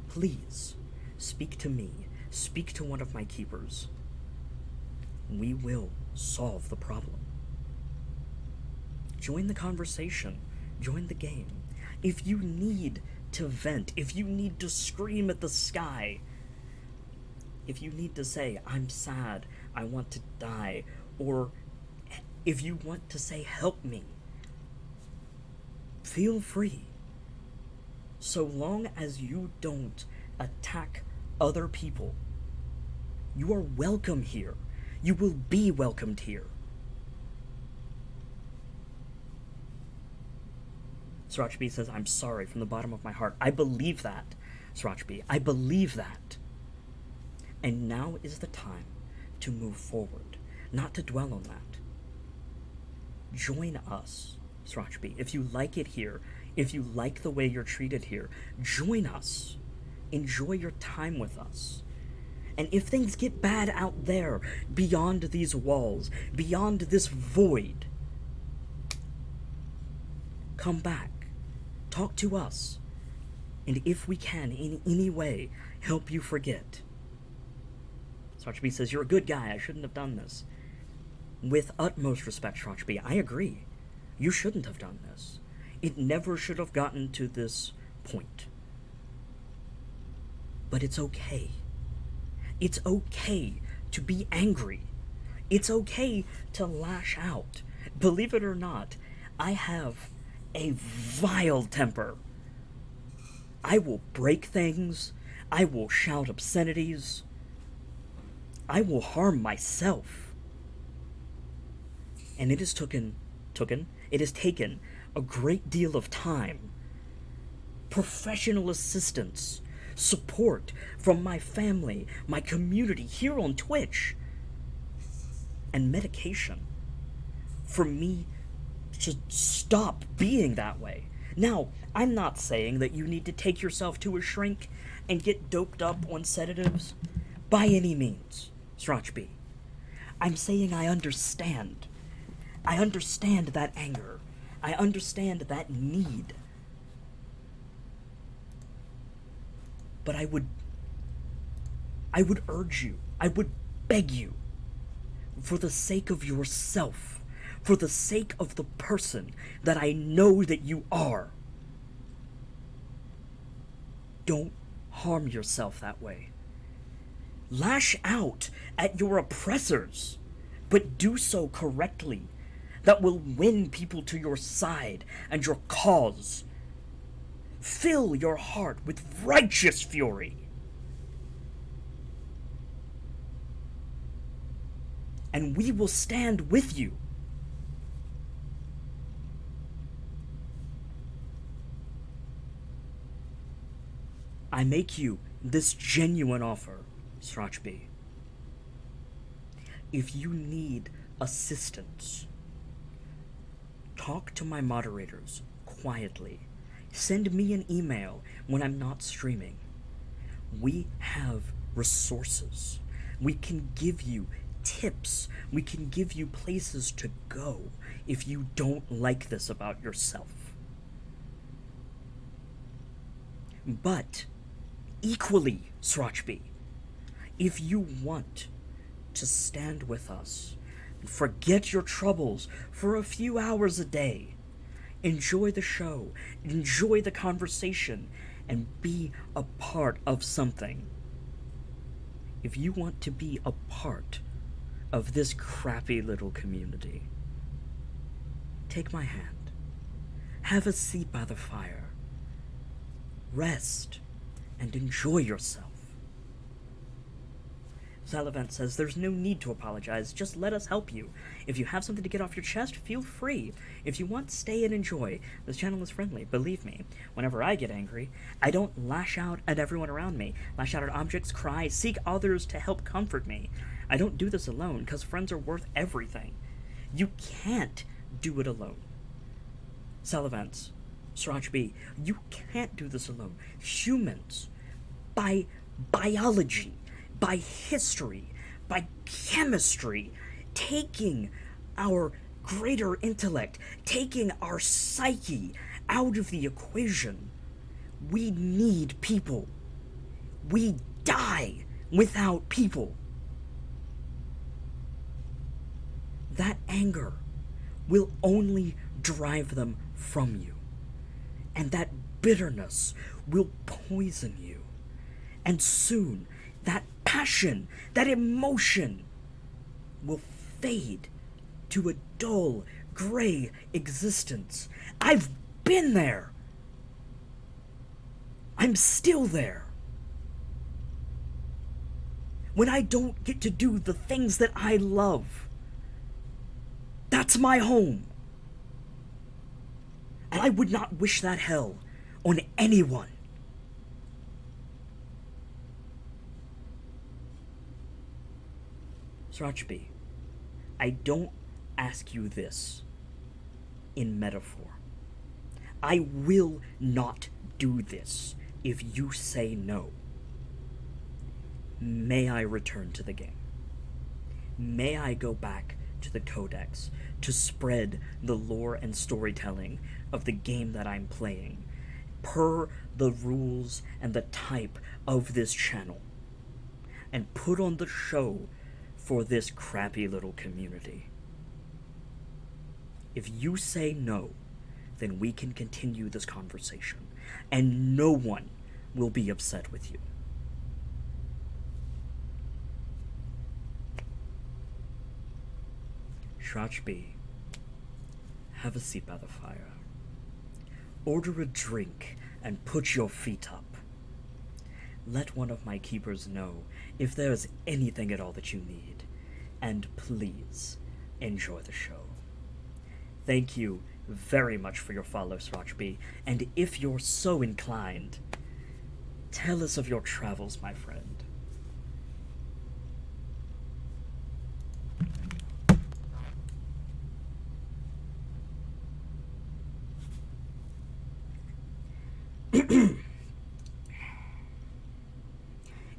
please, speak to me, speak to one of my keepers. We will solve the problem. Join the conversation. Join the game. If you need to vent, if you need to scream at the sky, if you need to say, I'm sad, I want to die, or if you want to say, help me, feel free. So long as you don't attack other people, you are welcome here. You will be welcomed here. Sriracha B says, I'm sorry from the bottom of my heart. I believe that, Sriracha B. I believe that. And now is the time to move forward, not to dwell on that. Join us, Sriracha B. If you like it here, if you like the way you're treated here, join us. Enjoy your time with us. And if things get bad out there, beyond these walls, beyond this void, come back. Talk to us. And if we can, in any way, help you forget. Sriracha B says, you're a good guy. I shouldn't have done this. With utmost respect, Sriracha B, I agree. You shouldn't have done this. It never should have gotten to this point. But it's okay. It's okay to be angry. It's okay to lash out. Believe it or not, I have a vile temper. I will break things. I will shout obscenities. I will harm myself. And it has taken a great deal of time, professional assistance, support from my family, my community here on Twitch, and medication for me to stop being that way. Now, I'm not saying that you need to take yourself to a shrink and get doped up on sedatives by any means, Srachbi. I'm saying I understand. I understand that anger. I understand that need. But I would urge you, I would beg you, for the sake of yourself, for the sake of the person that I know that you are, don't harm yourself that way. Lash out at your oppressors, but do so correctly. That will win people to your side and your cause. Fill your heart with righteous fury. And we will stand with you. I make you this genuine offer, Srachbi. If you need assistance, talk to my moderators quietly. Send me an email when I'm not streaming. We have resources. We can give you tips. We can give you places to go if you don't like this about yourself. But equally, Srachbi, if you want to stand with us, forget your troubles for a few hours a day, enjoy the show, enjoy the conversation, and be a part of something. If you want to be a part of this crappy little community, take my hand. Have a seat by the fire. Rest and enjoy yourself. Salivant says, there's no need to apologize, just let us help you. If you have something to get off your chest, feel free. If you want, stay and enjoy. This channel is friendly, believe me. Whenever I get angry, I don't lash out at everyone around me. Lash out at objects, cry, seek others to help comfort me. I don't do this alone, because friends are worth everything. You can't do it alone. Salivants, Srachbi, you can't do this alone. Humans, by biology, by history, by chemistry, taking our greater intellect, taking our psyche out of the equation, we need people. We die without people. That anger will only drive them from you. And that bitterness will poison you. And soon, that passion, that emotion, will fade to a dull, gray existence. I've been there. I'm still there. When I don't get to do the things that I love, that's my home. And I would not wish that hell on anyone. Srachbi, I don't ask you this in metaphor. I will not do this if you say no. May I return to the game? May I go back to the Codex to spread the lore and storytelling of the game that I'm playing, per the rules and the type of this channel, and put on the show for this crappy little community? If you say no, then we can continue this conversation, and no one will be upset with you. Srachbi, have a seat by the fire. Order a drink and put your feet up. Let one of my keepers know if there is anything at all that you need. And please, enjoy the show. Thank you very much for your follow, Srachbi, and if you're so inclined, tell us of your travels, my friend.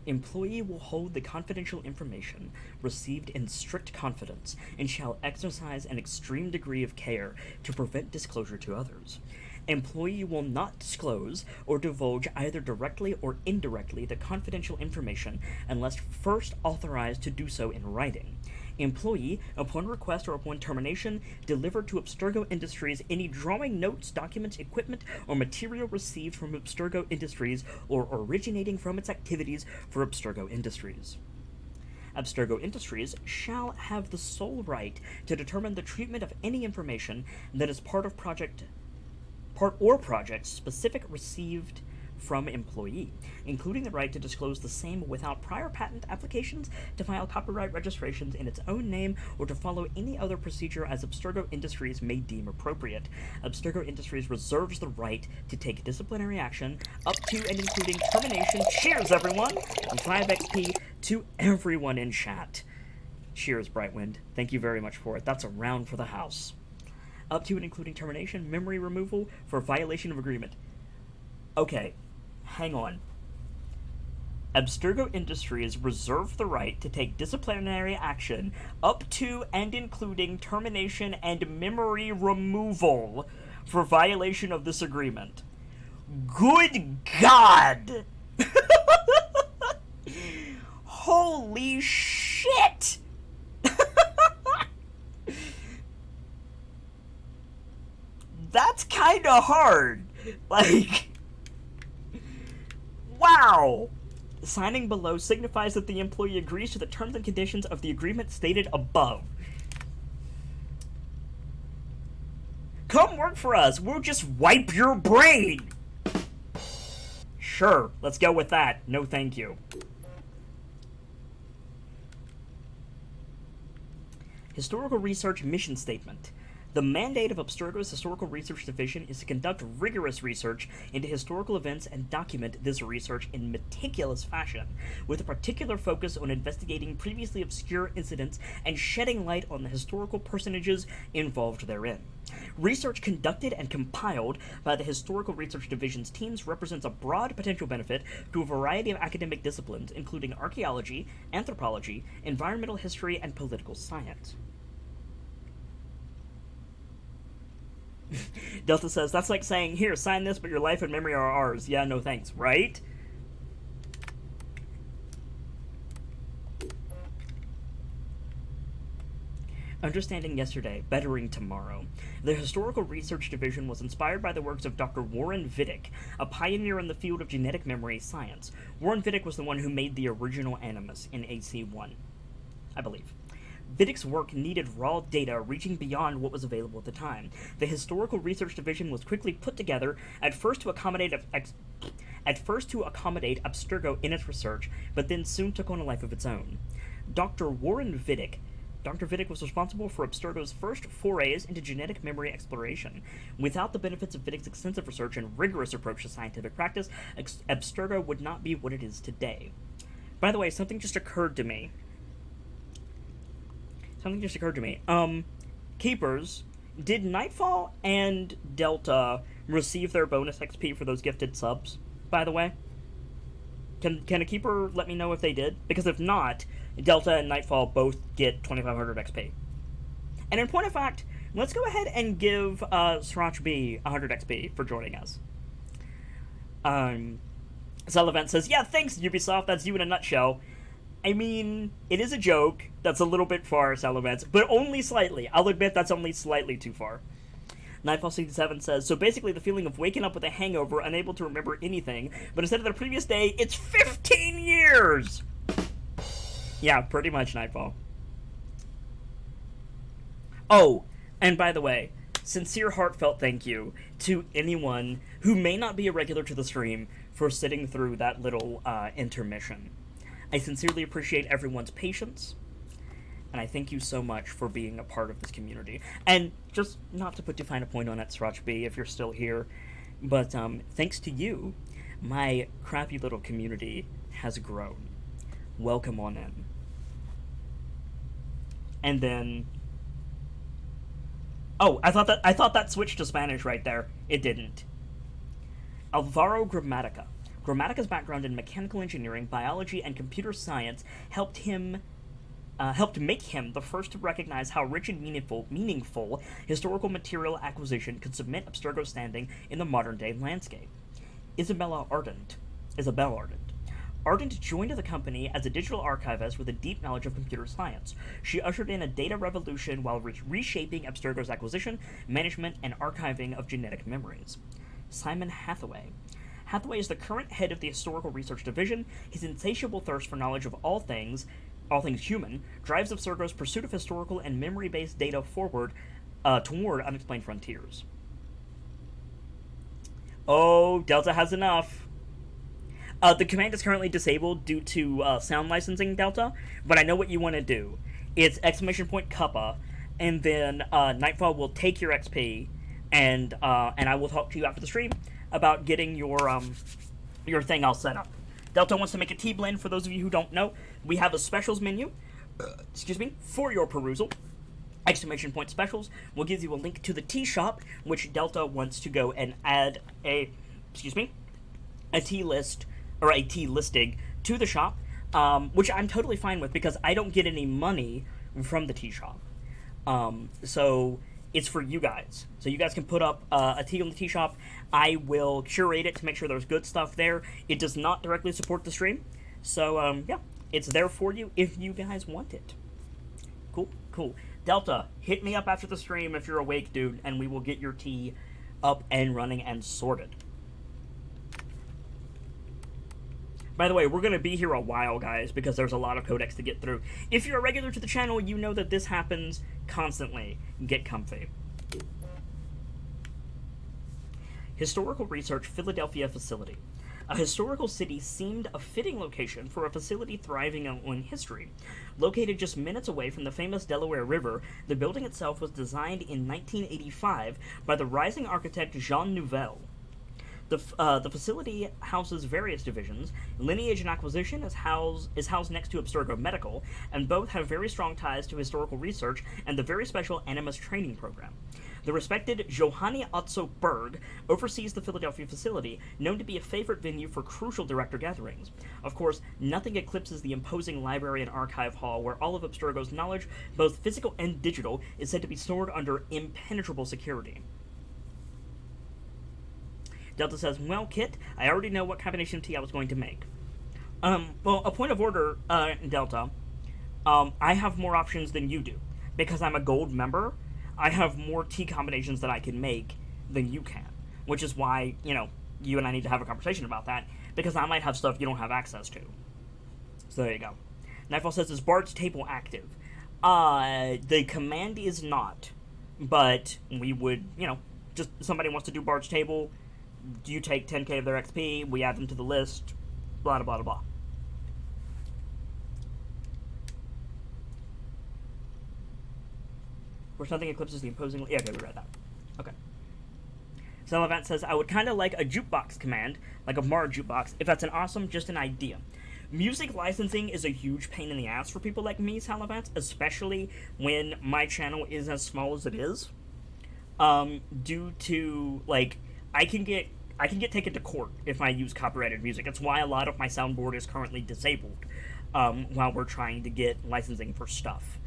Employee will hold the confidential information received in strict confidence and shall exercise an extreme degree of care to prevent disclosure to others. Employee will not disclose or divulge either directly or indirectly the confidential information unless first authorized to do so in writing. Employee, upon request or upon termination, deliver to Abstergo Industries any drawing, notes, documents, equipment, or material received from Abstergo Industries or originating from its activities for Abstergo Industries. Abstergo Industries shall have the sole right to determine the treatment of any information that is part or project specific received from employee, including the right to disclose the same without prior patent applications, to file copyright registrations in its own name, or to follow any other procedure as Abstergo Industries may deem appropriate. Abstergo Industries reserves the right to take disciplinary action up to and including termination. Cheers, everyone! And 5 XP to everyone in chat. Cheers, Brightwind. Thank you very much for it. That's a round for the house. Up to and including termination, memory removal for violation of agreement. Okay, hang on. Abstergo Industries reserve the right to take disciplinary action up to and including termination and memory removal for violation of this agreement. Good God! Holy shit! That's kinda hard. Like, wow! Signing below signifies that the employee agrees to the terms and conditions of the agreement stated above. Come work for us, we'll just wipe your brain! Sure, let's go with that. No thank you. Historical Research Mission Statement. The mandate of Abstergo's Historical Research Division is to conduct rigorous research into historical events and document this research in meticulous fashion, with a particular focus on investigating previously obscure incidents and shedding light on the historical personages involved therein. Research conducted and compiled by the Historical Research Division's teams represents a broad potential benefit to a variety of academic disciplines, including archaeology, anthropology, environmental history, and political science. Delta says, that's like saying, here, sign this, but your life and memory are ours. Yeah, no thanks, right? Understanding Yesterday, Bettering Tomorrow. The Historical Research Division was inspired by the works of Dr. Warren Vidic, a pioneer in the field of genetic memory science. Warren Vidic was the one who made the original Animus in AC-1, I believe. Vidic's work needed raw data reaching beyond what was available at the time. The Historical Research Division was quickly put together, at first to accommodate Abstergo in its research, but then soon took on a life of its own. Dr. Vidic was responsible for Abstergo's first forays into genetic memory exploration. Without the benefits of Vidic's extensive research and rigorous approach to scientific practice, Abstergo would not be what it is today. By the way, something just occurred to me. Keepers, did Nightfall and Delta receive their bonus XP for those gifted subs, by the way? Can a Keeper let me know if they did? Because if not, Delta and Nightfall both get 2500 XP. And in point of fact, let's go ahead and give Sriracha B 100 XP for joining us. Sullivan says, yeah, thanks, Ubisoft, that's you in a nutshell. I mean, it is a joke. That's a little bit far, Salamence, but only slightly. I'll admit that's only slightly too far. Nightfall67 says, so basically the feeling of waking up with a hangover, unable to remember anything, but instead of the previous day, it's 15 years! Yeah, pretty much, Nightfall. Oh, and by the way, sincere heartfelt thank you to anyone who may not be a regular to the stream for sitting through that little intermission. I sincerely appreciate everyone's patience, and I thank you so much for being a part of this community. And just not to put too fine a point on it, Sriracha B, if you're still here, but thanks to you, my crappy little community has grown. Welcome on in. And then... Oh, I thought that switched to Spanish right there. It didn't. Alvaro Grammatica. Grammatica's background in mechanical engineering, biology, and computer science helped make him the first to recognize how rich and meaningful historical material acquisition could cement Abstergo's standing in the modern-day landscape. Isabel Ardent. Ardent joined the company as a digital archivist with a deep knowledge of computer science. She ushered in a data revolution while reshaping Abstergo's acquisition, management, and archiving of genetic memories. Simon Hathaway. Hathaway is the current head of the Historical Research Division. His insatiable thirst for knowledge of all things human, drives Abstergo's pursuit of historical and memory-based data forward toward unexplained frontiers. Oh, Delta has enough. The command is currently disabled due to sound licensing, Delta, but I know what you want to do. It's !Kappa, and then Nightfall will take your XP, and I will talk to you after the stream about getting your thing all set up. Delta wants to make a tea blend. For those of you who don't know, we have a specials menu, for your perusal. !Specials will give you a link to the tea shop, which Delta wants to go and add a tea list, or a tea listing to the shop, which I'm totally fine with because I don't get any money from the tea shop. So it's for you guys. So you guys can put up a tea on the tea shop. I will curate it to make sure there's good stuff there. It does not directly support the stream. So, yeah, it's there for you if you guys want it. Cool. Delta, hit me up after the stream if you're awake, dude, and we will get your tea up and running and sorted. By the way, we're going to be here a while, guys, because there's a lot of codecs to get through. If you're a regular to the channel, you know that this happens constantly. Get comfy. Historical Research Philadelphia Facility. A historical city seemed a fitting location for a facility thriving on history. Located just minutes away from the famous Delaware River, the building itself was designed in 1985 by the rising architect Jean Nouvel. The facility houses various divisions. Lineage and Acquisition is housed next to Abstergo Medical, and both have very strong ties to historical research and the very special Animus training program. The respected Johanny Otto Berg oversees the Philadelphia facility, known to be a favorite venue for crucial director gatherings. Of course, nothing eclipses the imposing library and archive hall where all of Abstergo's knowledge, both physical and digital, is said to be stored under impenetrable security. Delta says, well, Kit, I already know what combination of tea I was going to make. Well, a point of order, Delta, I have more options than you do. Because I'm a gold member, I have more tea combinations that I can make than you can. Which is why, you and I need to have a conversation about that, because I might have stuff you don't have access to. So there you go. Nightfall says, is Bard's table active? The command is not, but we would, just somebody wants to do Bard's table, you take 10k of their XP, we add them to the list, blah, blah, blah, blah. Where something eclipses the imposing... Yeah, okay, we read that. Okay. Salivant says, I would kind of like a jukebox command, like a Mara jukebox, if that's an awesome, just an idea. Music licensing is a huge pain in the ass for people like me, Salivant, especially when my channel is as small as it is. Due to, I can get taken to court if I use copyrighted music. That's why a lot of my soundboard is currently disabled while we're trying to get licensing for stuff.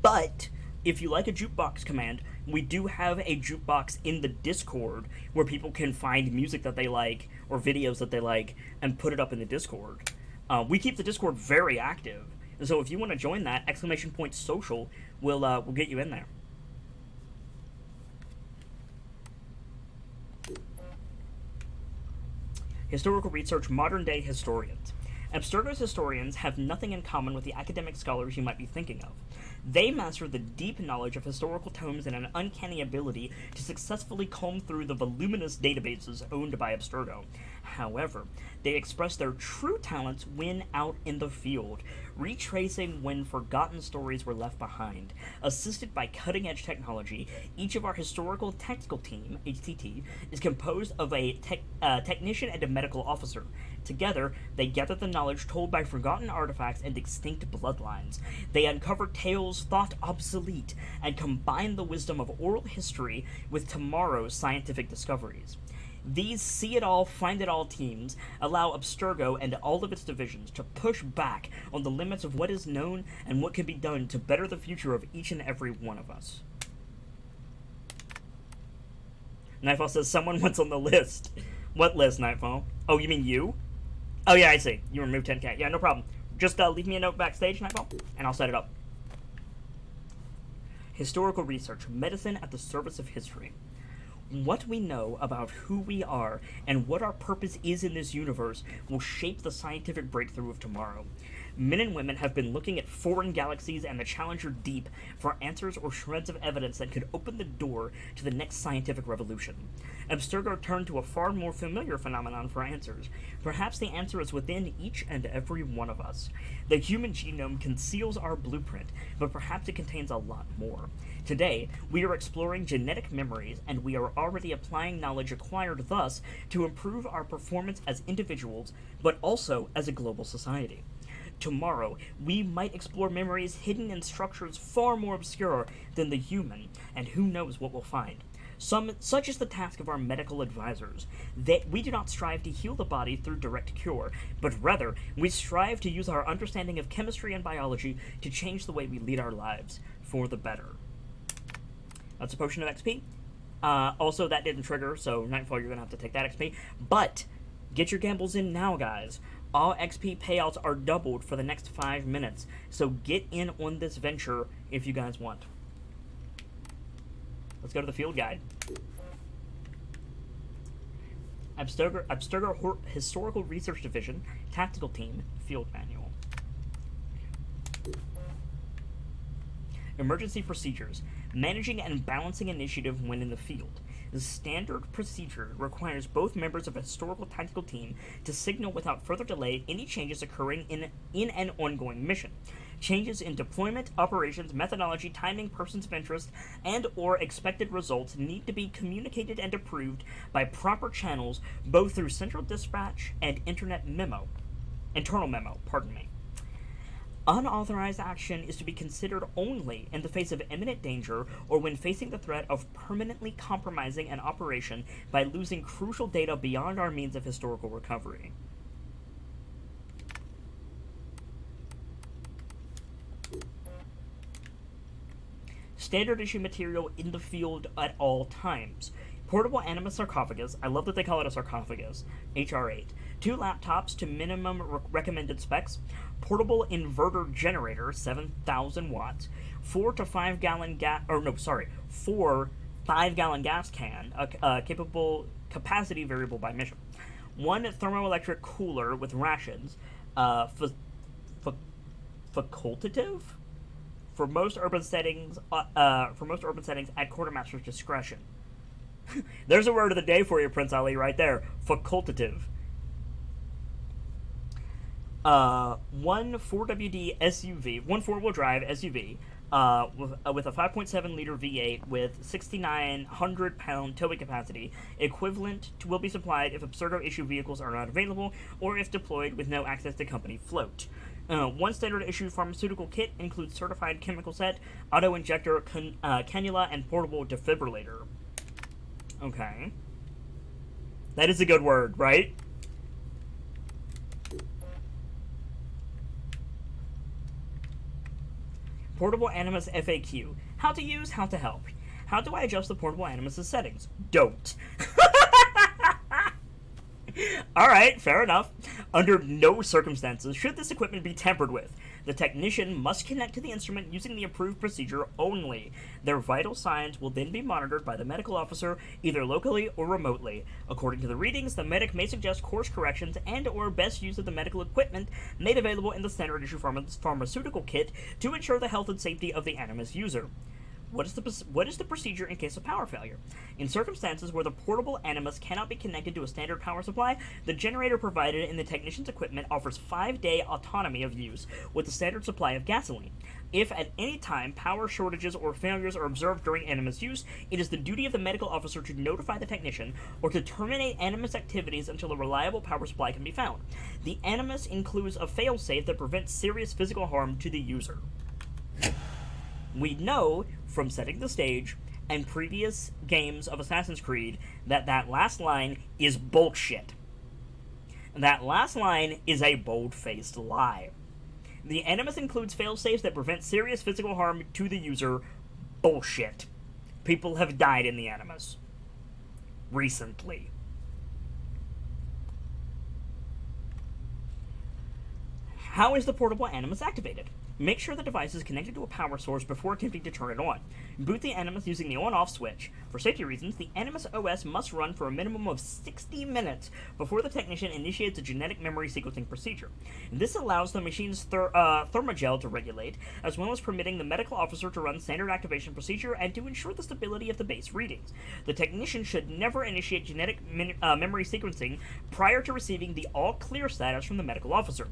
But if you like a jukebox command, we do have a jukebox in the Discord where people can find music that they like or videos that they like and put it up in the Discord. We keep the Discord very active, and so if you want to join that, !social will get you in there. Historical Research Modern-Day Historians. Abstergo's historians have nothing in common with the academic scholars you might be thinking of. They master the deep knowledge of historical tomes and an uncanny ability to successfully comb through the voluminous databases owned by Abstergo. However, they express their true talents when out in the field, retracing when forgotten stories were left behind. Assisted by cutting-edge technology, each of our historical tactical team, HTT, is composed of a technician and a medical officer. Together, they gather the knowledge told by forgotten artifacts and extinct bloodlines. They uncover tales thought obsolete and combine the wisdom of oral history with tomorrow's scientific discoveries. These see-it-all, find-it-all teams allow Abstergo and all of its divisions to push back on the limits of what is known and what can be done to better the future of each and every one of us. Nightfall says, someone wants on the list. What list, Nightfall? Oh, you mean you? Oh, yeah, I see. You removed 10k. Yeah, no problem. Just leave me a note backstage, Nightfall, and I'll set it up. Historical research. Medicine at the service of history. What we know about who we are and what our purpose is in this universe will shape the scientific breakthrough of tomorrow. Men and women have been looking at foreign galaxies and the Challenger Deep for answers or shreds of evidence that could open the door to the next scientific revolution. Abstergo turned to a far more familiar phenomenon for answers. Perhaps the answer is within each and every one of us. The human genome conceals our blueprint, but perhaps it contains a lot more. Today, we are exploring genetic memories, and we are already applying knowledge acquired thus to improve our performance as individuals, but also as a global society. Tomorrow, we might explore memories hidden in structures far more obscure than the human, and who knows what we'll find. Such is the task of our medical advisors, that we do not strive to heal the body through direct cure, but rather, we strive to use our understanding of chemistry and biology to change the way we lead our lives for the better. That's a potion of XP. Also, that didn't trigger, so Nightfall, you're going to have to take that XP. But, get your gambles in now, guys. All XP payouts are doubled for the next 5 minutes, so get in on this venture if you guys want. Let's go to the field guide. Abstergo Historical Research Division, Tactical Team, Field Manual. Emergency procedures. Managing and balancing initiative when in the field. The standard procedure requires both members of a historical tactical team to signal without further delay any changes occurring in an ongoing mission. Changes in deployment, operations, methodology, timing, persons of interest, and or expected results need to be communicated and approved by proper channels, both through central dispatch and internal memo. Unauthorized action is to be considered only in the face of imminent danger or when facing the threat of permanently compromising an operation by losing crucial data beyond our means of historical recovery. Standard issue material in the field at all times. Portable Animus sarcophagus, I love that they call it a sarcophagus, HR8. 2 laptops to minimum recommended specs. Portable inverter generator, 7,000 watts. 4 5-gallon gas can, capable capacity variable by mission. 1 thermoelectric cooler with rations, facultative for most urban settings at quartermaster's discretion. There's a word of the day for you, Prince Ali, right there. Facultative. 1 4WD SUV, 1 4-wheel drive SUV, with a 5.7 liter V8 with 6,900 pound towing capacity, equivalent to will be supplied if Abstergo issue vehicles are not available or if deployed with no access to company float. 1 standard issue pharmaceutical kit includes certified chemical set, auto injector, cannula, and portable defibrillator. Okay. That is a good word, right? Portable Animus FAQ. How to use, how to help. How do I adjust the Portable Animus' settings? Don't. Alright, fair enough. Under no circumstances should this equipment be tampered with. The technician must connect to the instrument using the approved procedure only. Their vital signs will then be monitored by the medical officer, either locally or remotely. According to the readings, the medic may suggest course corrections and or best use of the medical equipment made available in the standard issue pharmaceutical kit to ensure the health and safety of the Animus user. What is the procedure in case of power failure? In circumstances where the portable Animus cannot be connected to a standard power supply, the generator provided in the technician's equipment offers 5-day autonomy of use with a standard supply of gasoline. If at any time power shortages or failures are observed during Animus use, it is the duty of the medical officer to notify the technician or to terminate Animus activities until a reliable power supply can be found. The Animus includes a failsafe that prevents serious physical harm to the user. We know, from setting the stage, and previous games of Assassin's Creed that that last line is bullshit. That last line is a bold-faced lie. The Animus includes failsafes that prevent serious physical harm to the user. Bullshit. People have died in the Animus. Recently. How is the portable Animus activated? Make sure the device is connected to a power source before attempting to turn it on. Boot the Animus using the on-off switch. For safety reasons, the Animus OS must run for a minimum of 60 minutes before the technician initiates a genetic memory sequencing procedure. This allows the machine's thermogel to regulate, as well as permitting the medical officer to run standard activation procedure and to ensure the stability of the base readings. The technician should never initiate genetic memory sequencing prior to receiving the all-clear status from the medical officer.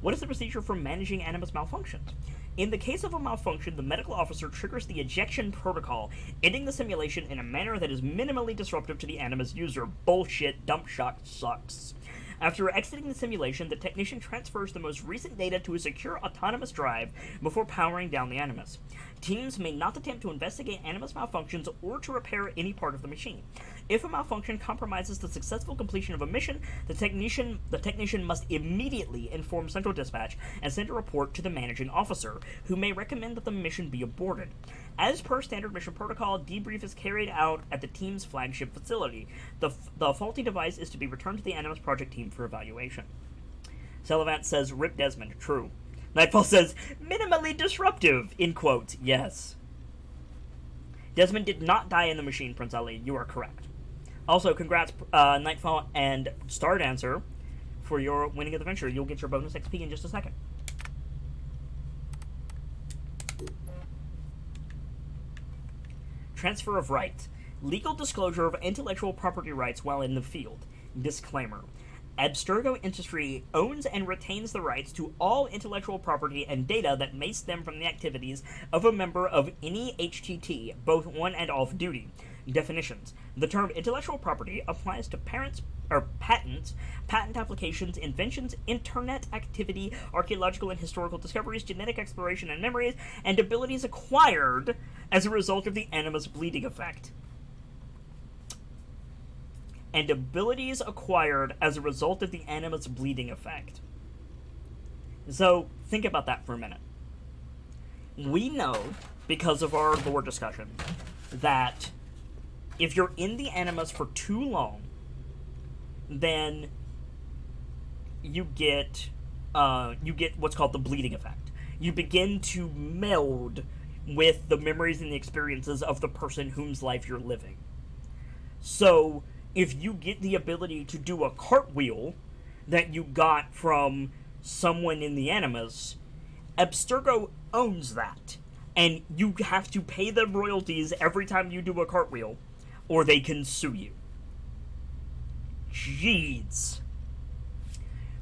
What is the procedure for managing Animus malfunctions? In the case of a malfunction, the medical officer triggers the ejection protocol, ending the simulation in a manner that is minimally disruptive to the Animus user. Bullshit. Dump shock sucks. After exiting the simulation, the technician transfers the most recent data to a secure autonomous drive before powering down the Animus. Teams may not attempt to investigate Animus malfunctions or to repair any part of the machine. If a malfunction compromises the successful completion of a mission, the technician must immediately inform Central Dispatch and send a report to the managing officer, who may recommend that the mission be aborted. As per standard mission protocol, debrief is carried out at the team's flagship facility. The faulty device is to be returned to the Animus project team for evaluation. Salavant says, "Rip Desmond." True. Nightfall says, "Minimally disruptive," in quotes. Yes. Desmond did not die in the machine, Prince Ali. You are correct. Also, congrats, Nightfall and Stardancer, for your winning of the venture. You'll get your bonus XP in just a second. Transfer of rights. Legal disclosure of intellectual property rights while in the field. Disclaimer. Abstergo Industry owns and retains the rights to all intellectual property and data that may stem from the activities of a member of any HTT, both on and off duty. Definitions. The term intellectual property applies to patents, patent applications, inventions, internet activity, archaeological and historical discoveries, genetic exploration and memories, and abilities acquired as a result of the Animus bleeding effect. And abilities acquired as a result of the Animus bleeding effect. So, think about that for a minute. We know, because of our lore discussion, that if you're in the Animus for too long, then you get what's called the bleeding effect. You begin to meld with the memories and the experiences of the person whose life you're living. So, if you get the ability to do a cartwheel that you got from someone in the Animus, Abstergo owns that. And you have to pay them royalties every time you do a cartwheel, or they can sue you. Jeez.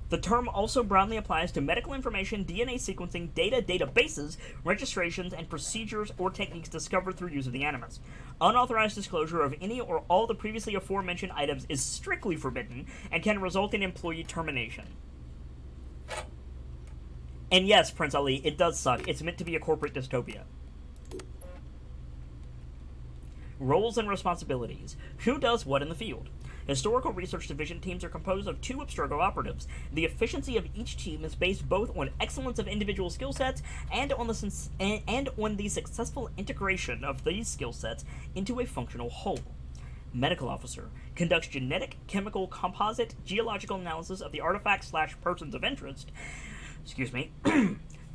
The term also broadly applies to medical information, DNA sequencing, databases, registrations, and procedures or techniques discovered through use of the Animus. Unauthorized disclosure of any or all the previously aforementioned items is strictly forbidden and can result in employee termination. And yes, Prince Ali, it does suck. It's meant to be a corporate dystopia. Roles and responsibilities. Who does what in the field? Historical Research Division teams are composed of 2 Abstergo operatives. The efficiency of each team is based both on excellence of individual skill sets and on the successful integration of these skill sets into a functional whole. Medical Officer conducts genetic, chemical, composite, geological analysis of the artifacts/persons of interest.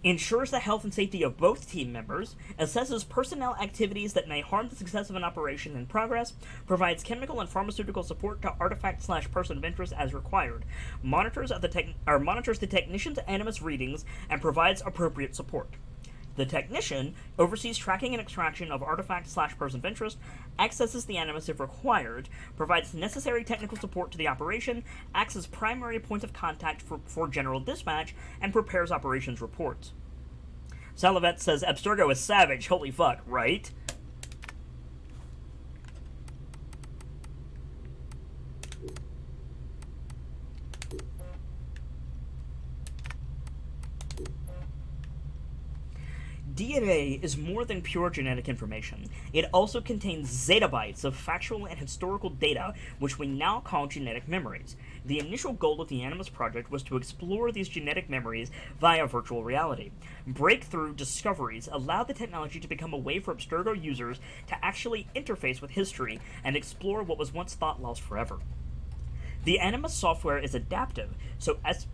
Ensures the health and safety of both team members, assesses personnel activities that may harm the success of an operation in progress, provides chemical and pharmaceutical support to artifact/person of interest as required, monitors the technician's Animus readings, and provides appropriate support. The technician oversees tracking and extraction of artifact/person of interest, accesses the Animus if required, provides necessary technical support to the operation, acts as primary point of contact for general dispatch, and prepares operations reports. Salavet says, Abstergo is savage, holy fuck, right? DNA is more than pure genetic information. It also contains zettabytes of factual and historical data, which we now call genetic memories. The initial goal of the Animus Project was to explore these genetic memories via virtual reality. Breakthrough discoveries allowed the technology to become a way for Abstergo users to actually interface with history and explore what was once thought lost forever. The Animus software is adaptive, so as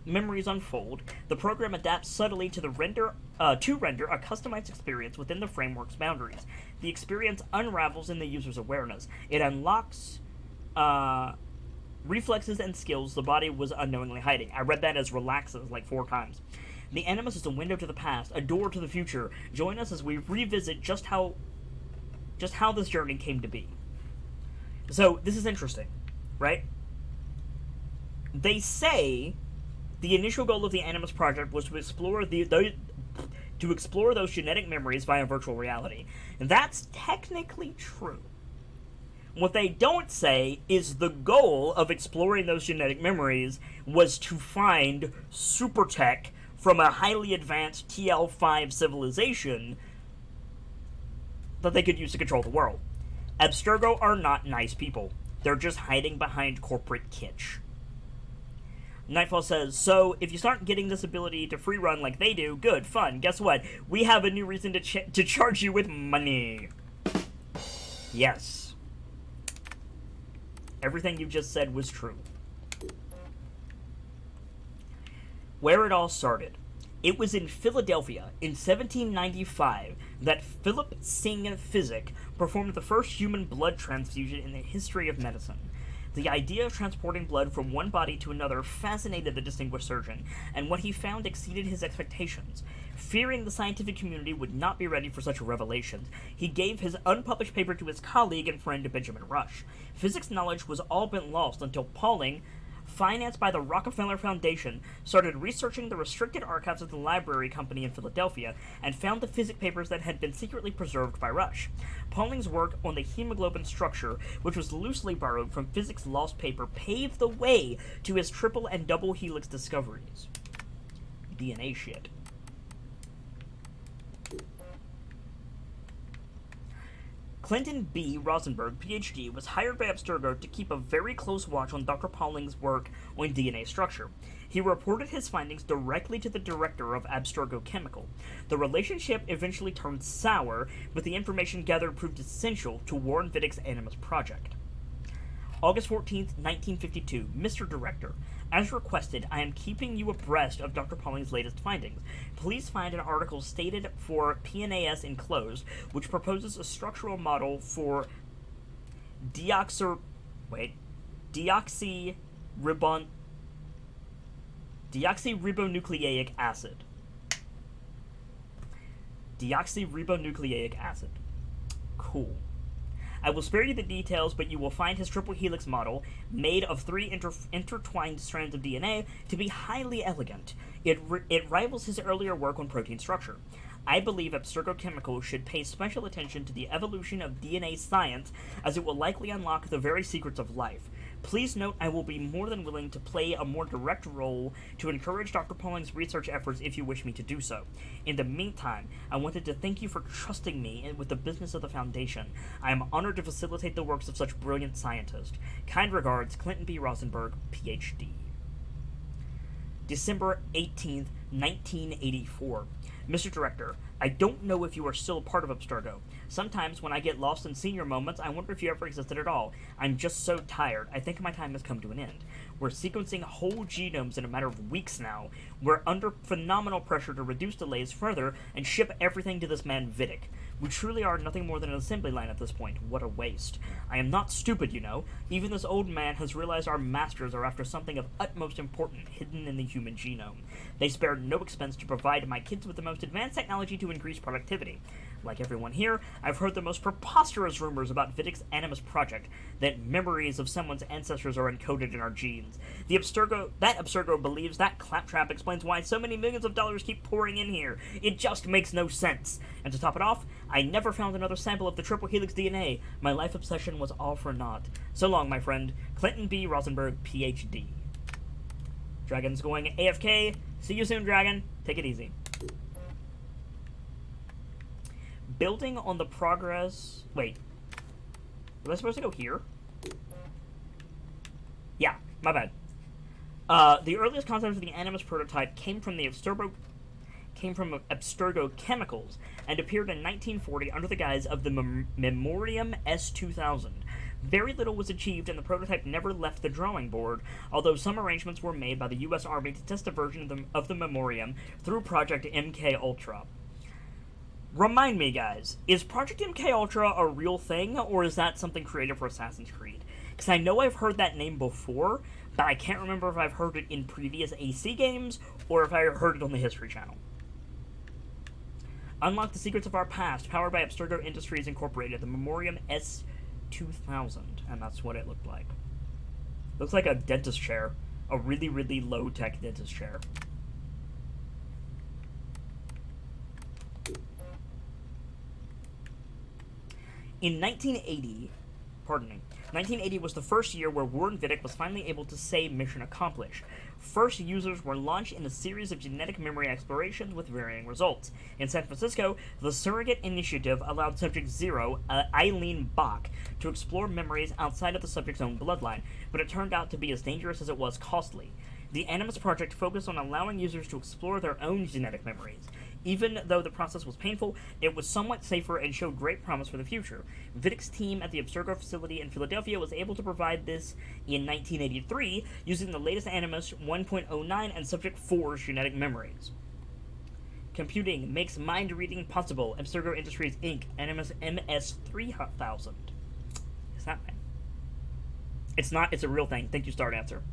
memories unfold, the program adapts subtly to render a customized experience within the framework's boundaries. The experience unravels in the user's awareness. It unlocks reflexes and skills the body was unknowingly hiding. I read that as relaxes like 4 times. The Animus is a window to the past, a door to the future. Join us as we revisit just how this journey came to be. So, this is interesting, right? They say the initial goal of the Animus Project was to explore those genetic memories via virtual reality. And that's technically true. What they don't say is the goal of exploring those genetic memories was to find super tech from a highly advanced TL5 civilization that they could use to control the world. Abstergo are not nice people. They're just hiding behind corporate kitsch. Nightfall says, so, if you start getting this ability to free run like they do, good, fun, guess what? We have a new reason to charge you with money. Yes. Everything you just said was true. Where it all started. It was in Philadelphia in 1795 that Philip Singh Physic performed the first human blood transfusion in the history of medicine. The idea of transporting blood from one body to another fascinated the distinguished surgeon, and what he found exceeded his expectations. Fearing the scientific community would not be ready for such revelations, he gave his unpublished paper to his colleague and friend Benjamin Rush. Physics knowledge was all but lost until Pauling, financed by the Rockefeller Foundation, started researching the restricted archives of the Library Company in Philadelphia and found the physics papers that had been secretly preserved by Rush. Pauling's work on the hemoglobin structure, which was loosely borrowed from physics lost paper, paved the way to his triple and double helix discoveries. DNA shit. Clinton B. Rosenberg, Ph.D., was hired by Abstergo to keep a very close watch on Dr. Pauling's work on DNA structure. He reported his findings directly to the director of Abstergo Chemical. The relationship eventually turned sour, but the information gathered proved essential to Warren Vidick's Animus Project. August 14th, 1952. Mr. Director, as requested, I am keeping you abreast of Dr. Pauling's latest findings. Please find an article stated for PNAS enclosed, which proposes a structural model for deoxyribonucleic acid. Deoxyribonucleic acid. Cool. I will spare you the details, but you will find his triple helix model, made of 3 intertwined strands of DNA, to be highly elegant. It rivals his earlier work on protein structure. I believe Abstergo Chemical should pay special attention to the evolution of DNA science, as it will likely unlock the very secrets of life. Please note I will be more than willing to play a more direct role to encourage Dr. Pauling's research efforts if you wish me to do so. In the meantime, I wanted to thank you for trusting me with the business of the Foundation. I am honored to facilitate the works of such brilliant scientists. Kind regards, Clinton B. Rosenberg, Ph.D. December 18th, 1984. Mr. Director, I don't know if you are still a part of Abstergo. Sometimes when I get lost in senior moments, I wonder if you ever existed at all. I'm just so tired. I think my time has come to an end. We're sequencing whole genomes in a matter of weeks now. We're under phenomenal pressure to reduce delays further and ship everything to this man Vidick. We truly are nothing more than an assembly line at this point. What a waste. I am not stupid, you know. Even this old man has realized our masters are after something of utmost importance hidden in the human genome. They spared no expense to provide my kids with the most advanced technology to increase productivity. Like everyone here, I've heard the most preposterous rumors about Vidick's Animus Project, that memories of someone's ancestors are encoded in our genes. Abstergo believes that claptrap explains why so many millions of dollars keep pouring in here. It just makes no sense. And to top it off, I never found another sample of the triple helix DNA. My life obsession was all for naught. So long, my friend. Clinton B. Rosenberg, Ph.D. Dragon's going AFK. See you soon, Dragon. Take it easy. Building on the progress... Wait. Was I supposed to go here? Yeah, my bad. The earliest concepts of the Animus prototype came from Abstergo chemicals and appeared in 1940 under the guise of the Memoriam S2000. Very little was achieved and the prototype never left the drawing board, although some arrangements were made by the U.S. Army to test a version of the Memoriam through Project MK Ultra. Remind me, guys, is Project MK Ultra a real thing, or is that something created for Assassin's Creed? Because I know I've heard that name before, but I can't remember if I've heard it in previous AC games, or if I heard it on the History Channel. Unlock the secrets of our past, powered by Abstergo Industries Incorporated, the Memoriam S2000, and that's what it looked like. Looks like a dentist chair. A really, really low-tech dentist chair. In 1980, 1980 was the first year where Warren Vidic was finally able to say mission accomplished. First users were launched in a series of genetic memory explorations with varying results. In San Francisco, the Surrogate Initiative allowed Subject 0, Eileen Bach, to explore memories outside of the subject's own bloodline, but it turned out to be as dangerous as it was costly. The Animus Project focused on allowing users to explore their own genetic memories. Even though the process was painful, it was somewhat safer and showed great promise for the future. Vidic's team at the Abstergo facility in Philadelphia was able to provide this in 1983 using the latest Animus 1.09 and Subject 4's genetic memories. Computing makes mind reading possible. Abstergo Industries Inc. Animus MS3000. Is that right? It's not, it's a real thing. Thank you, Star Dancer.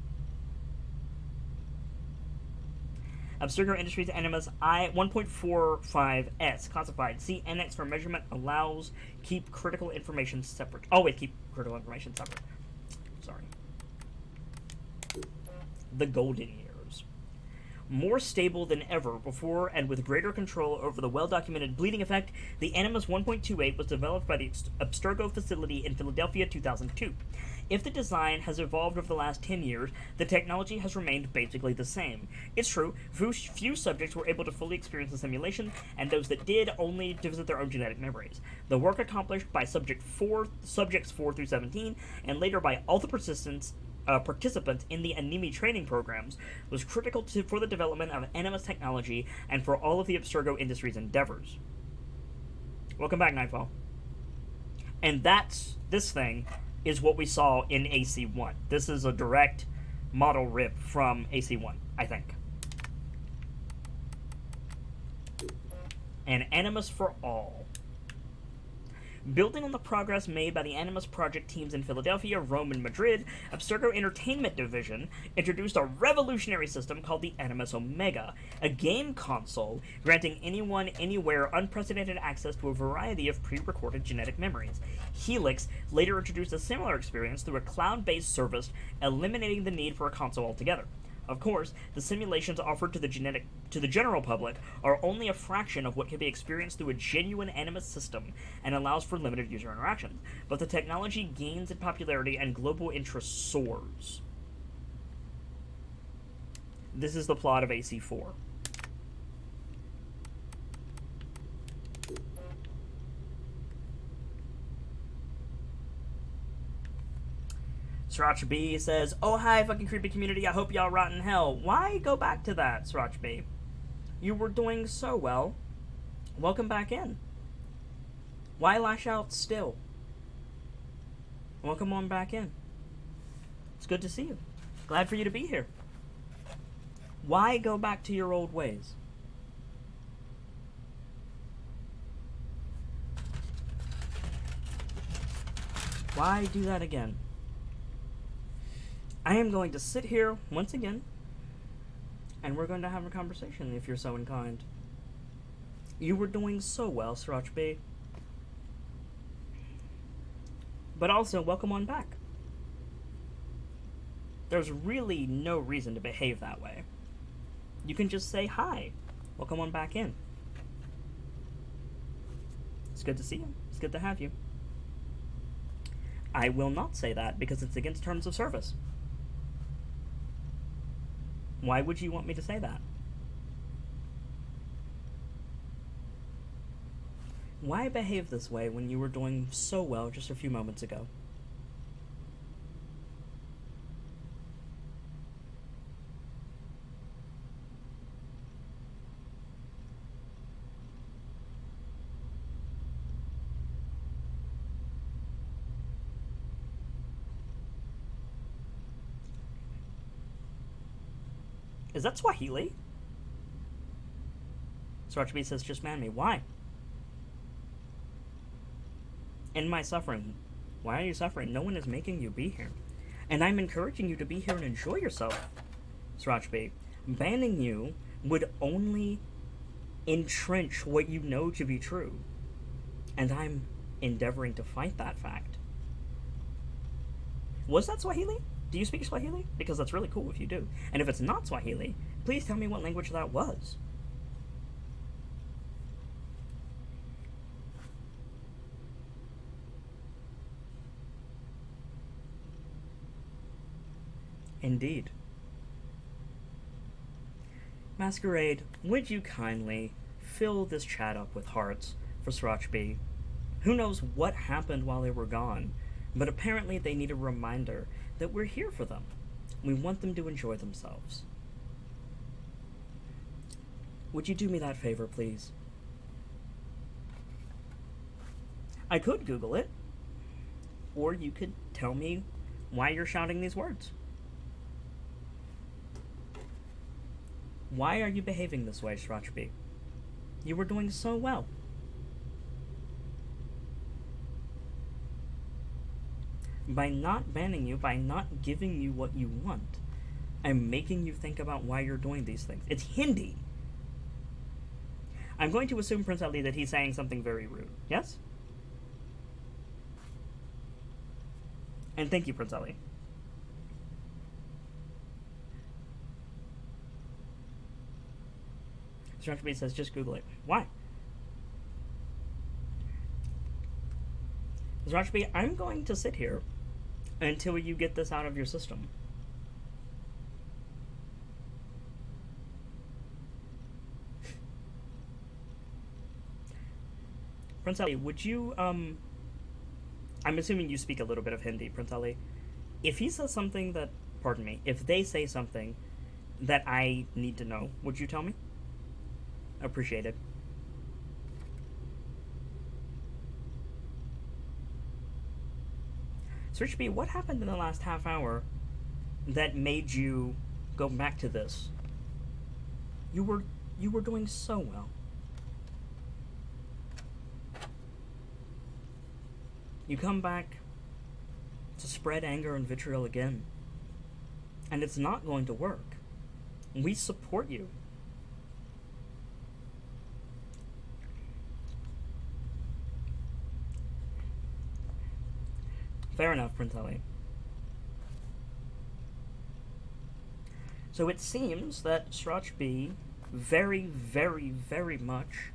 Abstergo Industries Animus I-1.45S classified. See NX for measurement. Allows keep critical information separate. Oh wait, keep critical information separate. Sorry. The Golden Years. More stable than ever before and with greater control over the well-documented bleeding effect, the Animus 1.28 was developed by the Abstergo facility in Philadelphia 2002. If the design has evolved over the last 10 years, the technology has remained basically the same. It's true, few subjects were able to fully experience the simulation, and those that did only to visit their own genetic memories. The work accomplished by subjects 4 through 17, and later by all the participants in the Animi training programs, was critical for the development of Animus technology and for all of the Abstergo Industries endeavors. Welcome back, Nightfall. And this thing is what we saw in AC1. This is a direct model rip from AC1, I think. An Animus for all. Building on the progress made by the Animus Project teams in Philadelphia, Rome, and Madrid, Abstergo Entertainment Division introduced a revolutionary system called the Animus Omega, a game console granting anyone, anywhere, unprecedented access to a variety of pre-recorded genetic memories. Helix later introduced a similar experience through a cloud-based service, eliminating the need for a console altogether. Of course, the simulations offered to the general public are only a fraction of what can be experienced through a genuine Animus system and allows for limited user interaction, but the technology gains in popularity and global interest soars. This is the plot of AC4. Sriracha B says, "Oh hi, fucking creepy community, I hope y'all rot in hell." Why go back to that, Sriracha B? You were doing so well. Welcome back in. Why lash out still? Welcome on back in. It's good to see you. Glad for you to be here. Why go back to your old ways? Why do that again? I am going to sit here once again, and we're going to have a conversation if you're so inclined. You were doing so well, Sriracha B. But also, welcome on back. There's really no reason to behave that way. You can just say hi. Welcome on back in. It's good to see you. It's good to have you. I will not say that because it's against terms of service. Why would you want me to say that? Why behave this way when you were doing so well just a few moments ago? Is that Swahili? Srachbi says, just man me. Why? In my suffering. Why are you suffering? No one is making you be here. And I'm encouraging you to be here and enjoy yourself, Srachbi. Banning you would only entrench what you know to be true. And I'm endeavoring to fight that fact. Was that Swahili? Do you speak Swahili? Because that's really cool if you do. And if it's not Swahili, please tell me what language that was. Indeed. Masquerade, would you kindly fill this chat up with hearts for Srachbi? Who knows what happened while they were gone, but apparently they need a reminder that we're here for them. We want them to enjoy themselves. Would you do me that favor, please? I could Google it, or you could tell me why you're shouting these words. Why are you behaving this way, Srachbi? You were doing so well. By not banning you, by not giving you what you want, I'm making you think about why you're doing these things. It's Hindi. I'm going to assume, Prince Ali, that he's saying something very rude. Yes? And thank you, Prince Ali. Srachbi says, just Google it. Why? Srachbi, I'm going to sit here until you get this out of your system. Prince Ali, would you, I'm assuming you speak a little bit of Hindi, Prince Ali. If he says something that, pardon me, if they say something that I need to know, would you tell me? Appreciate it. Srachbi, what happened in the last half hour that made you go back to this? You were doing so well. You come back to spread anger and vitriol again. And it's not going to work. We support you. Fair enough, Prince Ali. So it seems that Srachbi very, very, very much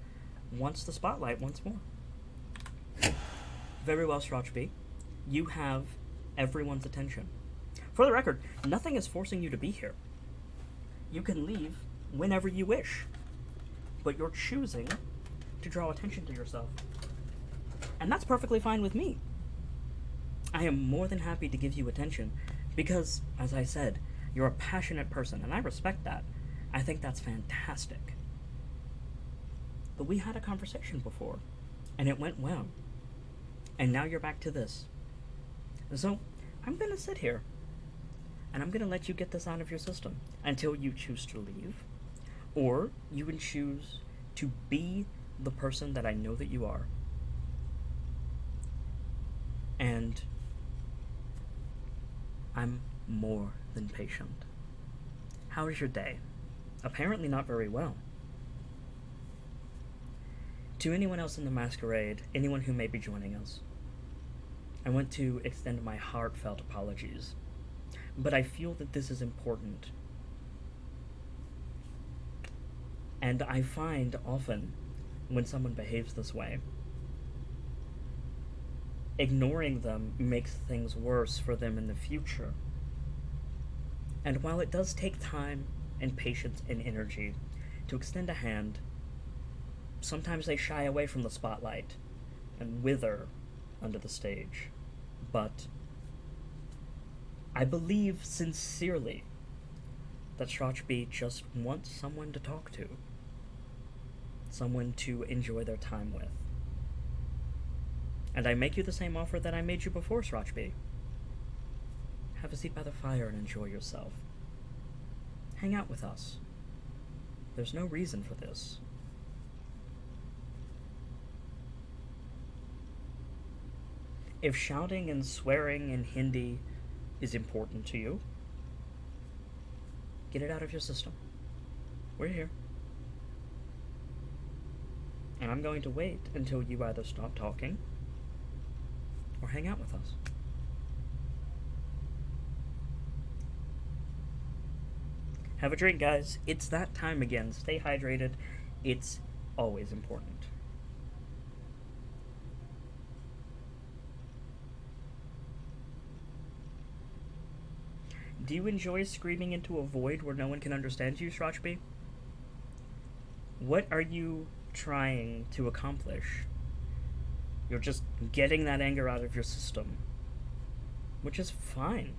wants the spotlight once more. Very well, Srachbi. You have everyone's attention. For the record, nothing is forcing you to be here. You can leave whenever you wish. But you're choosing to draw attention to yourself. And that's perfectly fine with me. I am more than happy to give you attention because, as I said, you're a passionate person, and I respect that. I think that's fantastic. But we had a conversation before, and it went well. And now you're back to this. So, I'm going to sit here, and I'm going to let you get this out of your system until you choose to leave, or you can choose to be the person that I know that you are. And I'm more than patient. How is your day? Apparently not very well. To anyone else in the masquerade, anyone who may be joining us, I want to extend my heartfelt apologies. But I feel that this is important. And I find often, when someone behaves this way, ignoring them makes things worse for them in the future. And while it does take time and patience and energy to extend a hand. Sometimes they shy away from the spotlight and wither under the stage. But I believe sincerely that Shrochby just wants someone to talk to. Someone to enjoy their time with. And I make you the same offer that I made you before, Shrochby. Have a seat by the fire and enjoy yourself. Hang out with us. There's no reason for this. If shouting and swearing in Hindi is important to you, get it out of your system. We're here. And I'm going to wait until you either stop talking or hang out with us. Have a drink, guys. It's that time again. Stay hydrated. It's always important. Do you enjoy screaming into a void where no one can understand you, Shrochby? What are you trying to accomplish? You're just getting that anger out of your system, which is fine.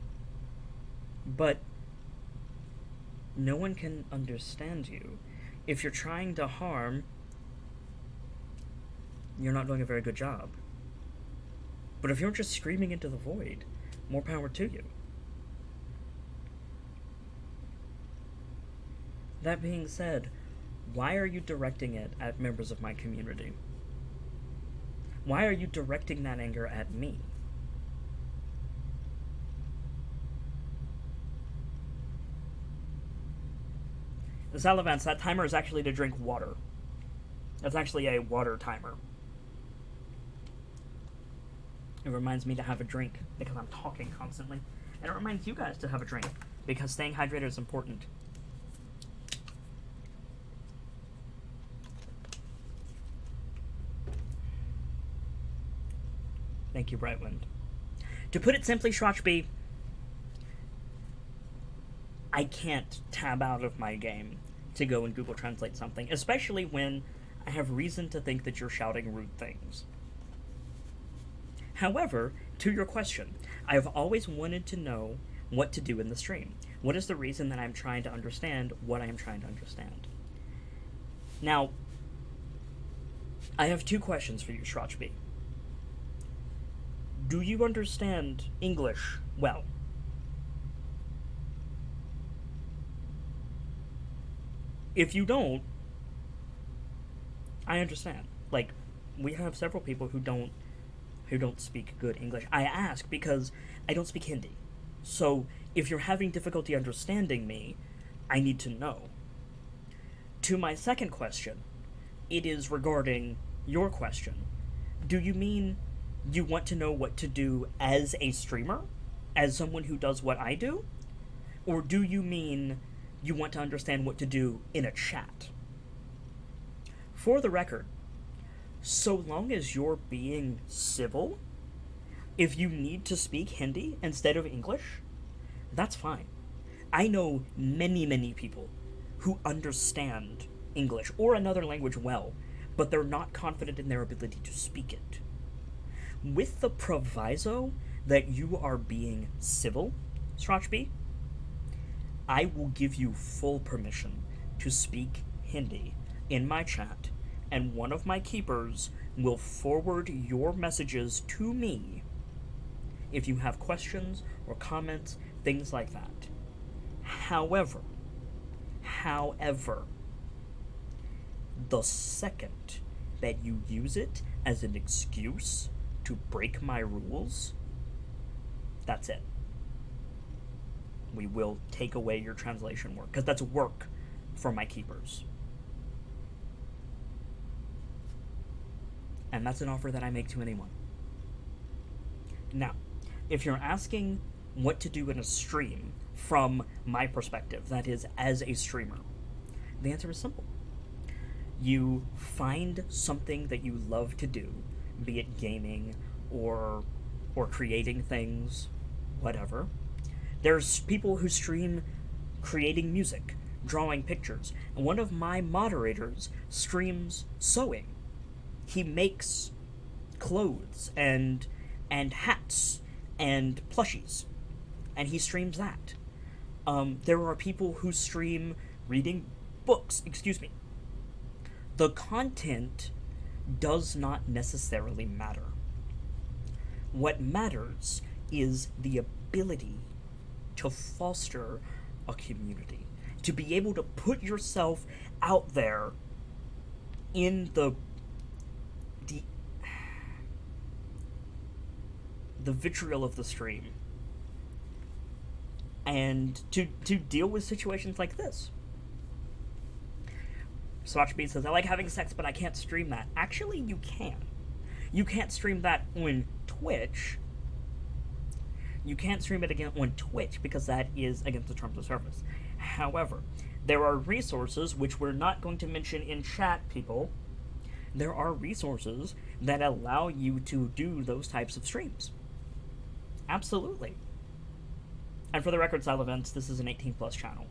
But no one can understand you. If you're trying to harm, you're not doing a very good job. But if you're just screaming into the void, more power to you. That being said, why are you directing it at members of my community? Why are you directing that anger at me? The Salavance, that timer is actually to drink water. That's actually a water timer. It reminds me to have a drink because I'm talking constantly. And it reminds you guys to have a drink because staying hydrated is important. Thank you, Brightwind. To put it simply, Shrochby, I can't tab out of my game to go and Google Translate something, especially when I have reason to think that you're shouting rude things. However, to your question, I have always wanted to know what to do in the stream. What is the reason that I'm trying to understand what I am trying to understand? Now, I have two questions for you, Shrochby. Do you understand English well? If you don't, I understand. Like, we have several people who don't speak good English. I ask because I don't speak Hindi. So, if you're having difficulty understanding me, I need to know. To my second question, it is regarding your question. Do you mean you want to know what to do as a streamer? As someone who does what I do? Or do you mean you want to understand what to do in a chat? For the record, so long as you're being civil, if you need to speak Hindi instead of English, that's fine. I know many, many people who understand English or another language well, but they're not confident in their ability to speak it. With the proviso that you are being civil, Shrochby, I will give you full permission to speak Hindi in my chat, and one of my keepers will forward your messages to me if you have questions or comments, things like that. However, the second that you use it as an excuse to break my rules, that's it. We will take away your translation work, because that's work for my keepers. And that's an offer that I make to anyone. Now, if you're asking what to do in a stream from my perspective, that is, as a streamer, the answer is simple. You find something that you love to do, be it gaming or creating things, whatever. There's people who stream creating music, drawing pictures. And one of my moderators streams sewing. He makes clothes and hats and plushies, and he streams that. There are people who stream reading books. Excuse me. The content does not necessarily matter. What matters is the ability to foster a community, to be able to put yourself out there in the vitriol of the stream, and to deal with situations like this. Swatchbeat says, I like having sex, but I can't stream that. Actually, you can. You can't stream that on Twitch. You can't stream it again on Twitch because that is against the terms of service. However, there are resources, which we're not going to mention in chat, people. There are resources that allow you to do those types of streams. Absolutely. And for the record, Style Events, this is an 18+ channel.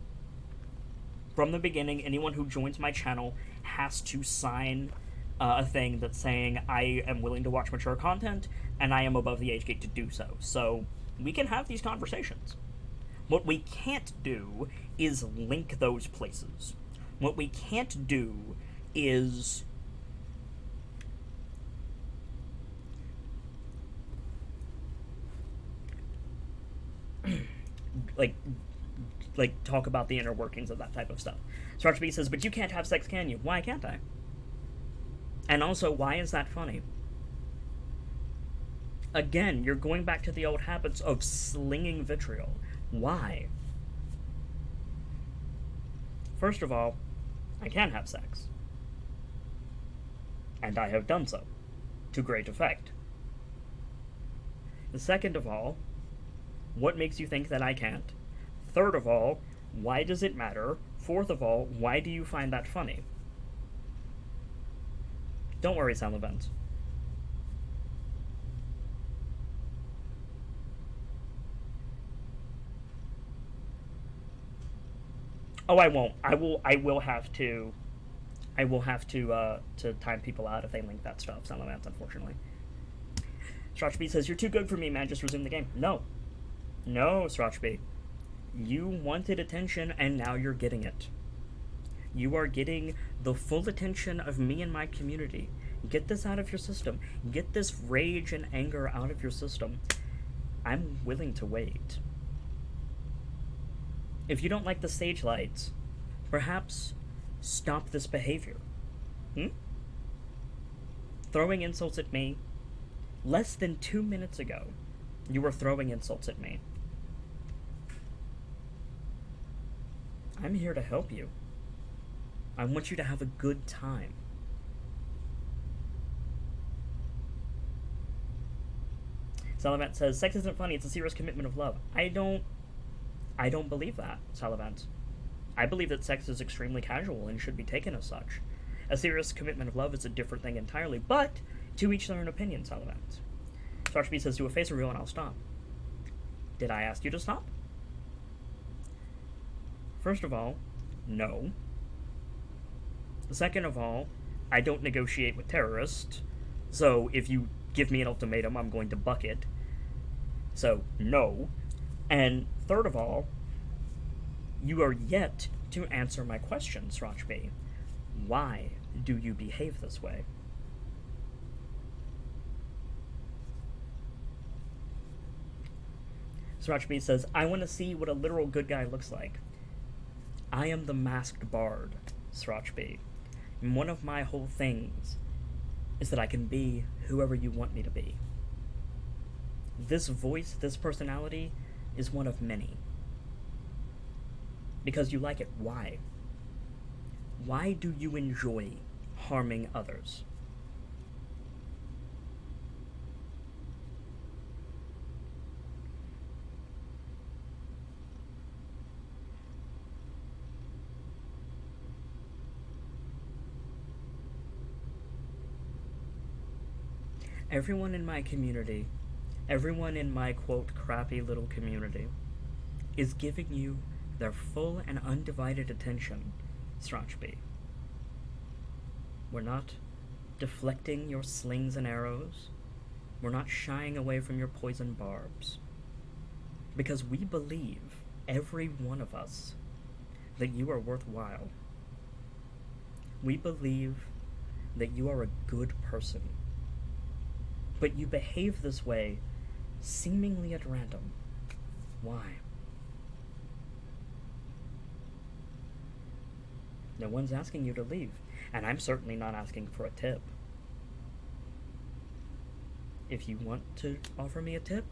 From the beginning, anyone who joins my channel has to sign a thing that's saying I am willing to watch mature content, and I am above the age gate to do so. So, we can have these conversations. What we can't do is link those places. What we can't do is like talk about the inner workings of that type of stuff. Starchby says, but you can't have sex, can you? Why can't I? And also, why is that funny? Again, you're going back to the old habits of slinging vitriol. Why? First of all, I can have sex. And I have done so, to great effect. Second of all, what makes you think that I can't? Third of all, why does it matter? Fourth of all, why do you find that funny? Don't worry, Sound Events. Oh, I won't. I will have to time people out if they link that stuff, Sound Events, unfortunately. Strachby says, you're too good for me, man, just resume the game. No. No, Strachby. You wanted attention, and now you're getting it. You are getting the full attention of me and my community. Get this out of your system. Get this rage and anger out of your system. I'm willing to wait. If you don't like the stage lights, perhaps stop this behavior. Throwing insults at me. Less than 2 minutes ago, you were throwing insults at me. I'm here to help you. I want you to have a good time. Salavant says, sex isn't funny, it's a serious commitment of love. I don't believe that, Salavant. I believe that sex is extremely casual and should be taken as such. A serious commitment of love is a different thing entirely, but to each their own opinion, Salavant. Starchby says, do a face reveal and I'll stop. Did I ask you to stop? First of all, no. Second of all, I don't negotiate with terrorists, so if you give me an ultimatum, I'm going to buck it. So, no. And third of all, you are yet to answer my question, Srachby. Why do you behave this way? Srachby says, I want to see what a literal good guy looks like. I am the masked bard, Srachby. And one of my whole things is that I can be whoever you want me to be. This voice, this personality, is one of many. Because you like it. Why? Why do you enjoy harming others? Everyone in my community, everyone in my, quote, crappy little community, is giving you their full and undivided attention, Strachby. We're not deflecting your slings and arrows. We're not shying away from your poison barbs. Because we believe, every one of us, that you are worthwhile. We believe that you are a good person. But you behave this way seemingly at random. Why? No one's asking you to leave, and I'm certainly not asking for a tip. If you want to offer me a tip,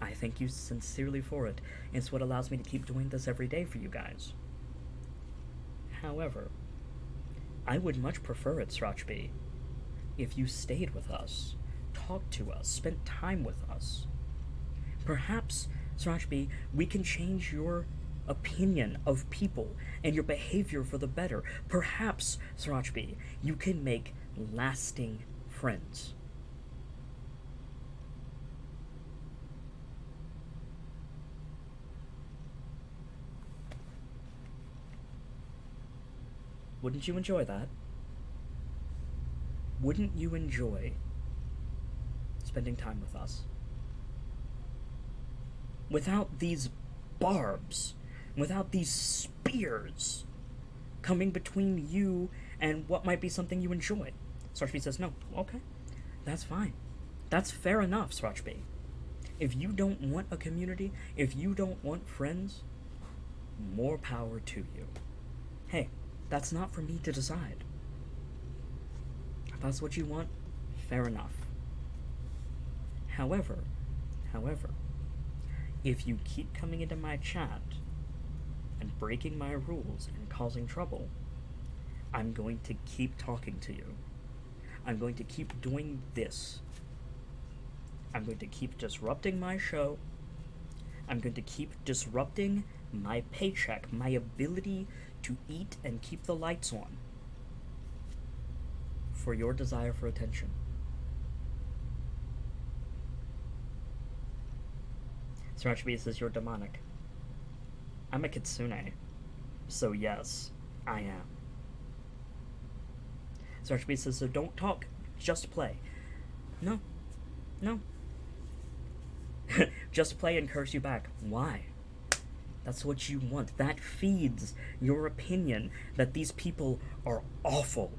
I thank you sincerely for it. It's what allows me to keep doing this every day for you guys. However, I would much prefer it, Strachby, if you stayed with us, talked to us, spent time with us. Perhaps, Strachby, we can change your opinion of people and your behavior for the better. Perhaps, Strachby, you can make lasting friends. Wouldn't you enjoy that? Wouldn't you enjoy spending time with us? Without these barbs, without these spears coming between you and what might be something you enjoy. Strachby says, no, okay, that's fine. That's fair enough, Strachby. If you don't want a community, if you don't want friends, more power to you. Hey, that's not for me to decide. If that's what you want, fair enough. However, if you keep coming into my chat and breaking my rules and causing trouble, I'm going to keep talking to you. I'm going to keep doing this. I'm going to keep disrupting my show. I'm going to keep disrupting my paycheck, my ability to eat and keep the lights on for your desire for attention. Strachby says you're demonic. I'm a kitsune, so yes, I am. Strachby says, so don't talk, just play. No. Just play and curse you back. Why? That's what you want. That feeds your opinion that these people are awful,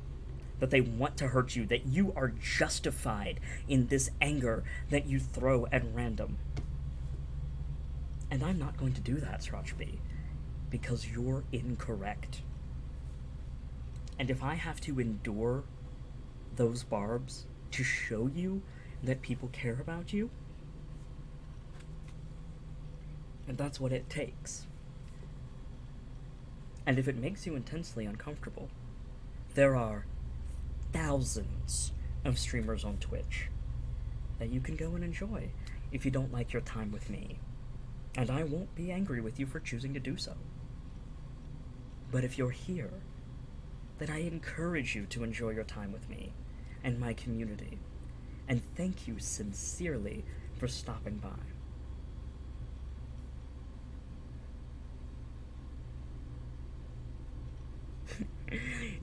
that they want to hurt you, that you are justified in this anger that you throw at random. And I'm not going to do that, Strachby, because you're incorrect. And if I have to endure those barbs to show you that people care about you, and that's what it takes. And if it makes you intensely uncomfortable, there are thousands of streamers on Twitch that you can go and enjoy if you don't like your time with me. And I won't be angry with you for choosing to do so. But if you're here, then I encourage you to enjoy your time with me and my community. And thank you sincerely for stopping by.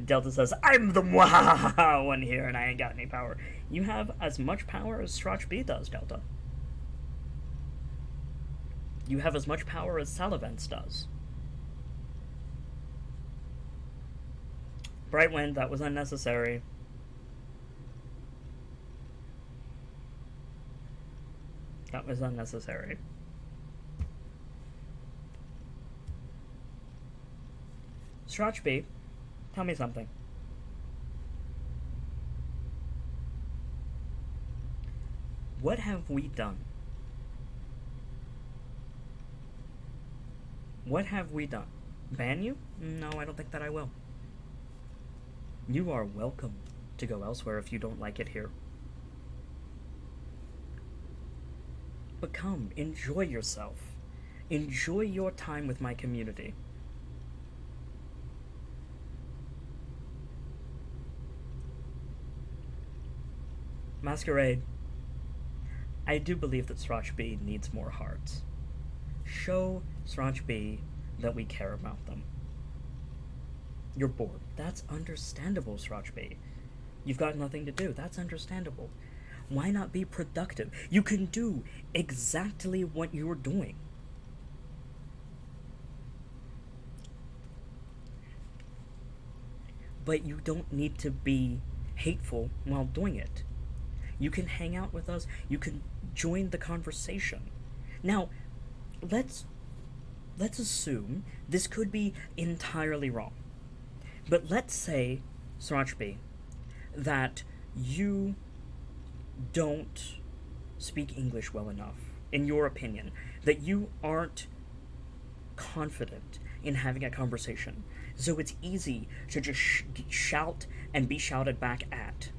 Delta says, I'm the one here and I ain't got any power. You have as much power as Strachby does, Delta. You have as much power as Salavence does. Brightwind, that was unnecessary. That was unnecessary. Strachby, tell me something. What have we done? What have we done? Ban you? No, I don't think that I will. You are welcome to go elsewhere if you don't like it here. But come, enjoy yourself. Enjoy your time with my community. Masquerade, I do believe that Strachby needs more hearts. Show Strachby that we care about them. You're bored. That's understandable, Srachbi. You've got nothing to do. That's understandable. Why not be productive? You can do exactly what you're doing. But you don't need to be hateful while doing it. You can hang out with us. You can join the conversation. Now, let's assume this could be entirely wrong. But let's say, Srachbi, that you don't speak English well enough, in your opinion, that you aren't confident in having a conversation, so it's easy to just shout and be shouted back at.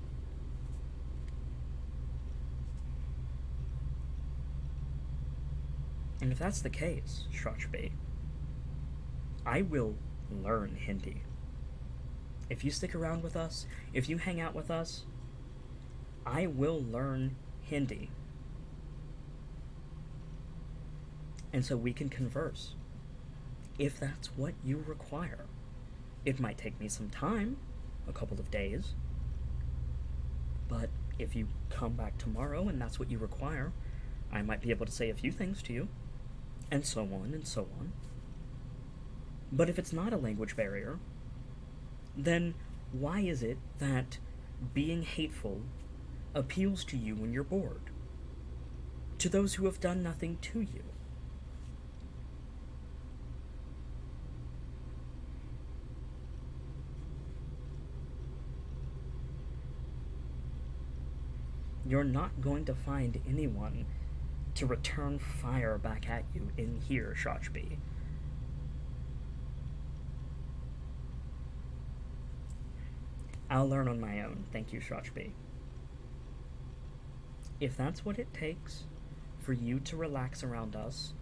And if that's the case, Srachbi, I will learn Hindi. If you stick around with us, if you hang out with us, I will learn Hindi. And so we can converse, if that's what you require. It might take me some time, a couple of days, but if you come back tomorrow and that's what you require, I might be able to say a few things to you, and so on and so on. But if it's not a language barrier, then why is it that being hateful appeals to you when you're bored? To those who have done nothing to you? You're not going to find anyone to return fire back at you in here, Srachbi. I'll learn on my own, thank you, Srachbi. If that's what it takes for you to relax around us,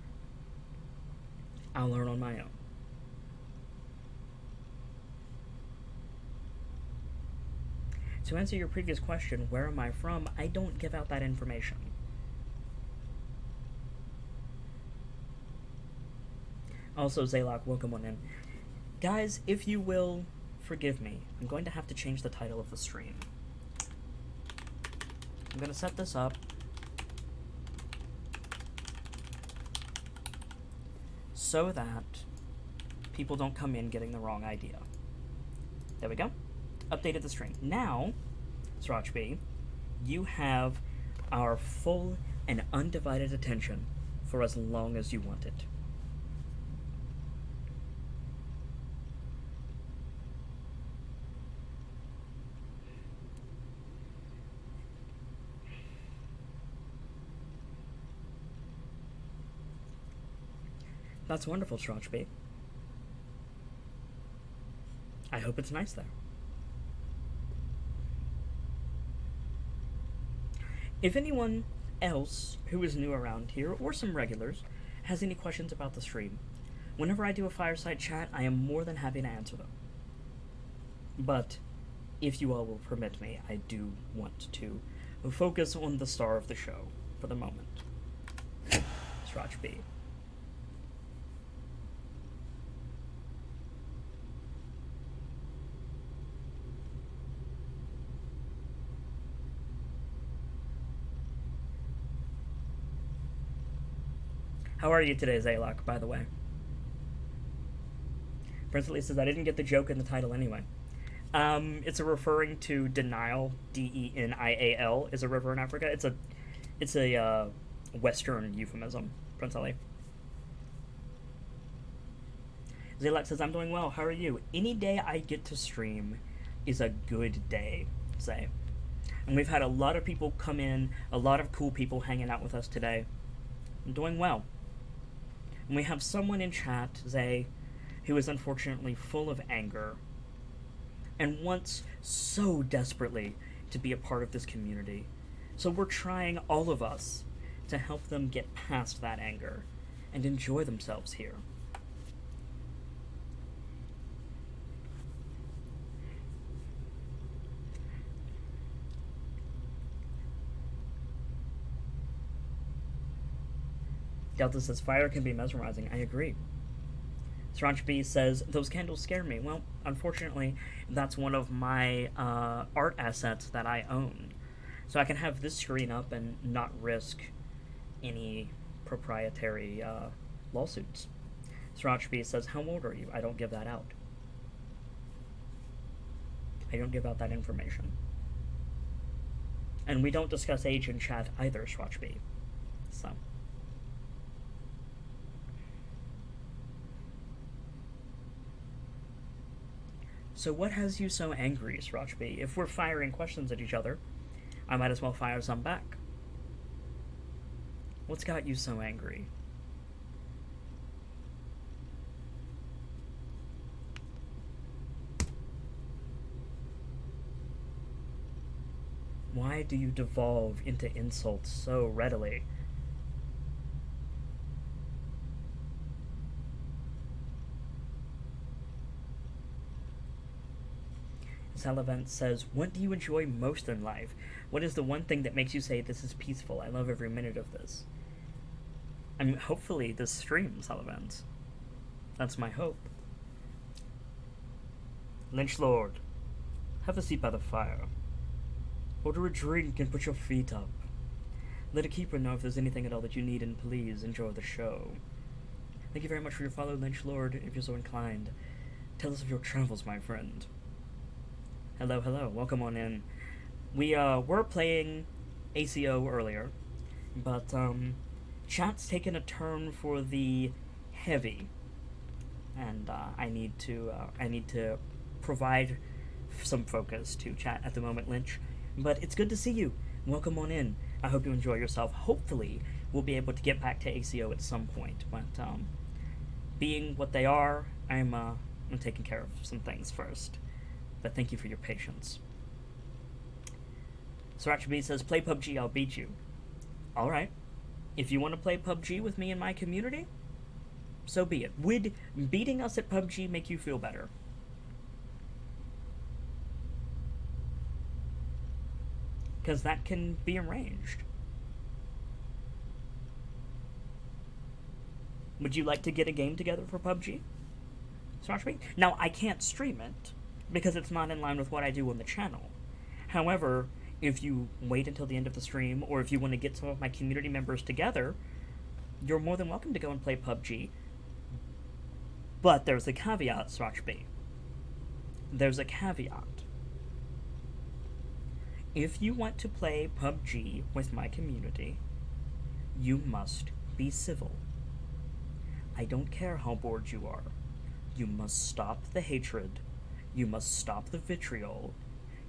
I'll learn on my own. To answer your previous question, where am I from, I don't give out that information. Also, Zaylock, welcome on in. Guys, if you will forgive me, I'm going to have to change the title of the stream. I'm going to set this up so that people don't come in getting the wrong idea. There we go. Updated the stream. Now, Srachbi, you have our full and undivided attention for as long as you want it. That's wonderful, Srachbi. I hope it's nice there. If anyone else who is new around here, or some regulars, has any questions about the stream, whenever I do a fireside chat, I am more than happy to answer them. But, if you all will permit me, I do want to focus on the star of the show for the moment. Srachbi. How are you today, Zaylock, by the way? Prince Lee says, I didn't get the joke in the title anyway. It's referring to Nile, D-E-N-I-A-L, is a river in Africa. It's a Western euphemism, Prince Ali. Zaylock says, I'm doing well. How are you? Any day I get to stream is a good day, Zay. And we've had a lot of people come in, a lot of cool people hanging out with us today. I'm doing well. And we have someone in chat, Zay, who is unfortunately full of anger and wants so desperately to be a part of this community. So we're trying, all of us, to help them get past that anger and enjoy themselves here. Delta says, fire can be mesmerizing. I agree. Sriracha B says, those candles scare me. Well, unfortunately, that's one of my art assets that I own. So I can have this screen up and not risk any proprietary lawsuits. Sriracha B says, how old are you? I don't give that out. I don't give out that information. And we don't discuss age in chat either, Sriracha B. So... So what has you so angry, Sriracha B? If we're firing questions at each other, I might as well fire some back. What's got you so angry? Why do you devolve into insults so readily? Salivant says, what do you enjoy most in life? What is the one thing that makes you say, this is peaceful? I love every minute of this. I mean, hopefully this stream, Salivant. That's my hope. Lynch Lord, have a seat by the fire. Order a drink and put your feet up. Let a keeper know if there's anything at all that you need, and please enjoy the show. Thank you very much for your follow, Lynch Lord, if you're so inclined. Tell us of your travels, my friend. Hello, hello, welcome on in. We were playing ACO earlier, but chat's taken a turn for the heavy, and I need to provide some focus to chat at the moment, Lynch. But it's good to see you. Welcome on in. I hope you enjoy yourself. Hopefully, we'll be able to get back to ACO at some point. But being what they are, I'm taking care of some things first. But thank you for your patience. Sriracha B says, play PUBG, I'll beat you. Alright. If you want to play PUBG with me in my community, so be it. Would beating us at PUBG make you feel better? Because that can be arranged. Would you like to get a game together for PUBG? Sriracha B? Now, I can't stream it, because it's not in line with what I do on the channel. However, if you wait until the end of the stream, or if you want to get some of my community members together, you're more than welcome to go and play PUBG. But there's a caveat, Sriracha B. There's a caveat. If you want to play PUBG with my community, you must be civil. I don't care how bored you are. You must stop the hatred. You must stop the vitriol.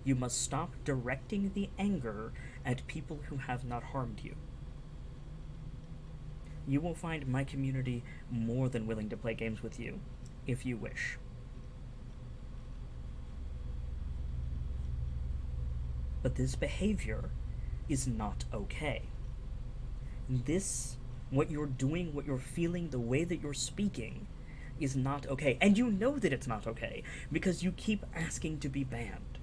You must stop directing the anger at people who have not harmed you. You will find my community more than willing to play games with you, if you wish. But this behavior is not okay. This, what you're doing, what you're feeling, the way that you're speaking, is not okay. And you know that it's not okay, because you keep asking to be banned.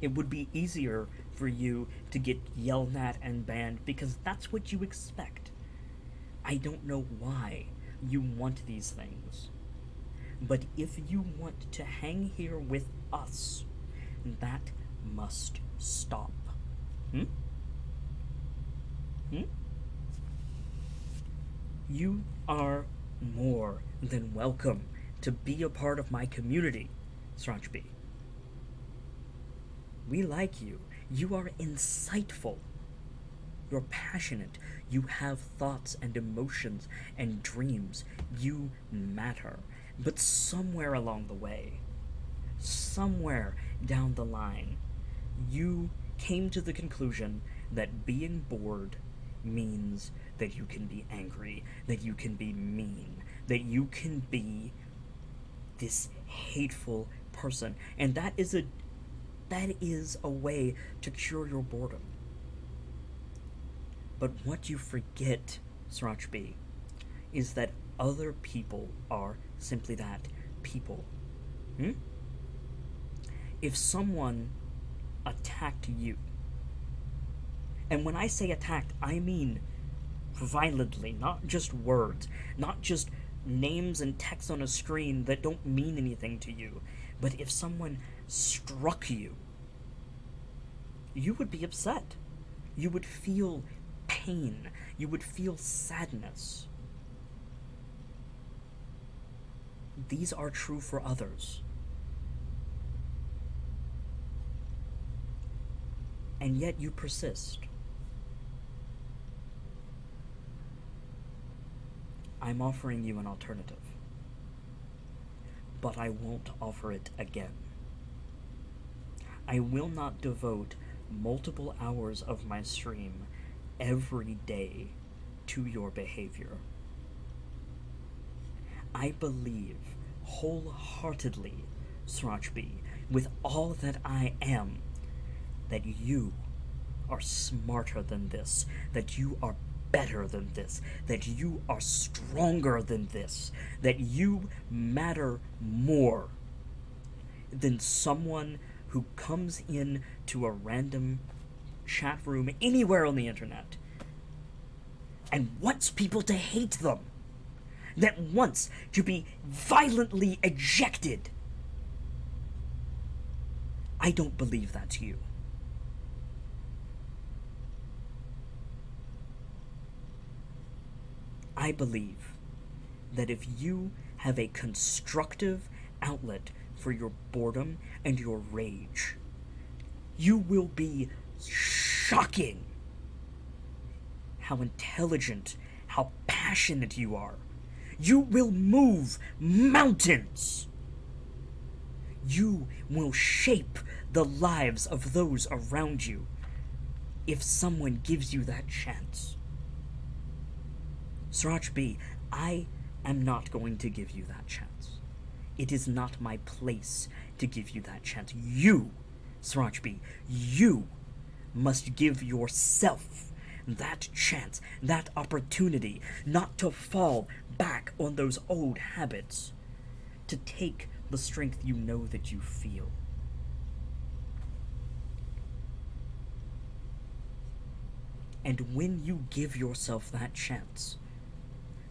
It would be easier for you to get yelled at and banned, because that's what you expect. I don't know why you want these things. But if you want to hang here with us, that must stop. You are more than welcome to be a part of my community, Sriracha B. We like you. You are insightful. You're passionate. You have thoughts and emotions and dreams. You matter. But somewhere along the way, somewhere down the line, you came to the conclusion that being bored means that you can be angry, that you can be mean, that you can be this hateful person. And that is a way to cure your boredom. But what you forget, Sriracha B, is that other people are simply that, people. If someone attacked you, and when I say attacked, I mean violently, not just words, not just names and text on a screen that don't mean anything to you. But if someone struck you, you would be upset. You would feel pain. You would feel sadness. These are true for others. And yet you persist. I'm offering you an alternative. But I won't offer it again. I will not devote multiple hours of my stream every day to your behavior. I believe wholeheartedly, Srachbi, with all that I am, that you are smarter than this, that you are better than this, that you are stronger than this, that you matter more than someone who comes in to a random chat room anywhere on the internet and wants people to hate them, that wants to be violently ejected. I don't believe that's you. I believe that if you have a constructive outlet for your boredom and your rage, you will be shocking how intelligent, how passionate you are. You will move mountains. You will shape the lives of those around you if someone gives you that chance. Srachbi, I am not going to give you that chance. It is not my place to give you that chance. You, Srachbi, you must give yourself that chance, that opportunity, not to fall back on those old habits, to take the strength you know that you feel. And when you give yourself that chance,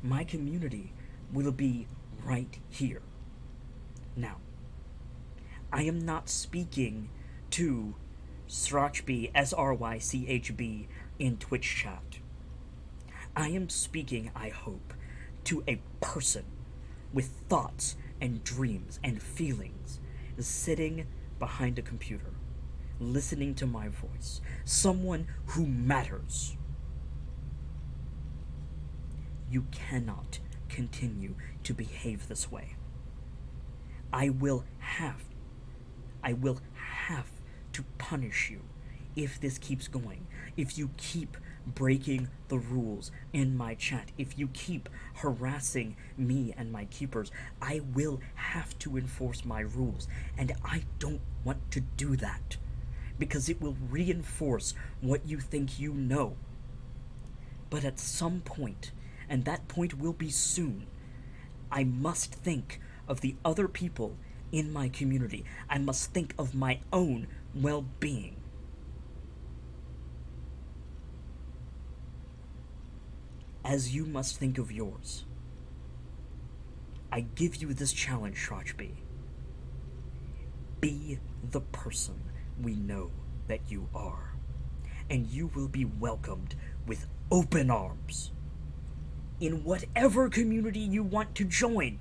my community will be right here. Now, I am not speaking to Srachbi, SRYCHB, in Twitch chat. I am speaking, I hope, to a person with thoughts and dreams and feelings, sitting behind a computer, listening to my voice. Someone who matters. You cannot continue to behave this way. I will have to punish you if this keeps going. If you keep breaking the rules in my chat, if you keep harassing me and my keepers, I will have to enforce my rules. And I don't want to do that, because it will reinforce what you think you know. But at some point, and that point will be soon, I must think of the other people in my community. I must think of my own well-being. As you must think of yours. I give you this challenge, Srachbi. Be the person we know that you are, and you will be welcomed with open arms in whatever community you want to join.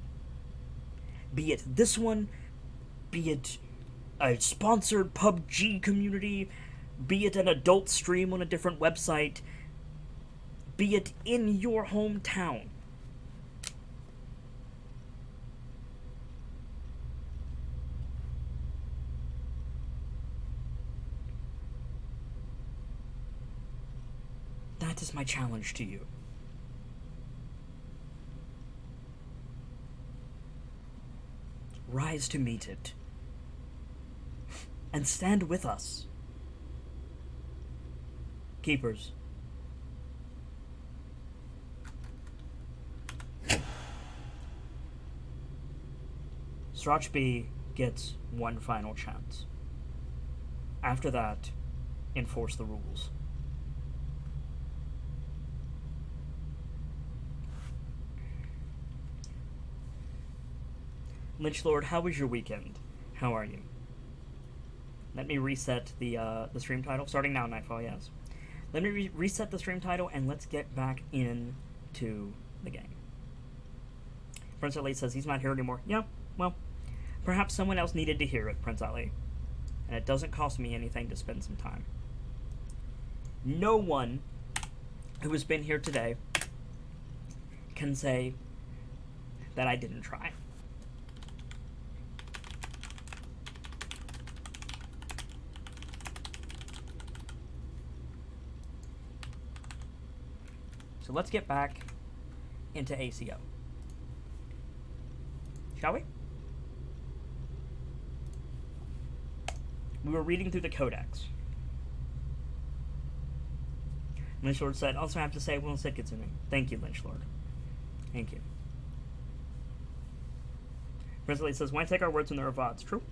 Be it this one, be it a sponsored PUBG community, be it an adult stream on a different website, be it in your hometown. That is my challenge to you. Rise to meet it. And stand with us. Keepers. Srachbi gets one final chance. After that, enforce the rules. Lynch Lord, how was your weekend? How are you? Let me reset the stream title. Starting now, Nightfall, yes. Let me reset the stream title, and let's get back into the game. Prince Ali says he's not here anymore. Yeah, well, perhaps someone else needed to hear it, Prince Ali. And it doesn't cost me anything to spend some time. No one who has been here today can say that I didn't try. So let's get back into ACO. Shall we? We were reading through the Codex. Lynchlord said, also I have to say, well said, Kitsune. Thank you, Lynchlord. Thank you. Presley says, why take our words when there are VODs? True.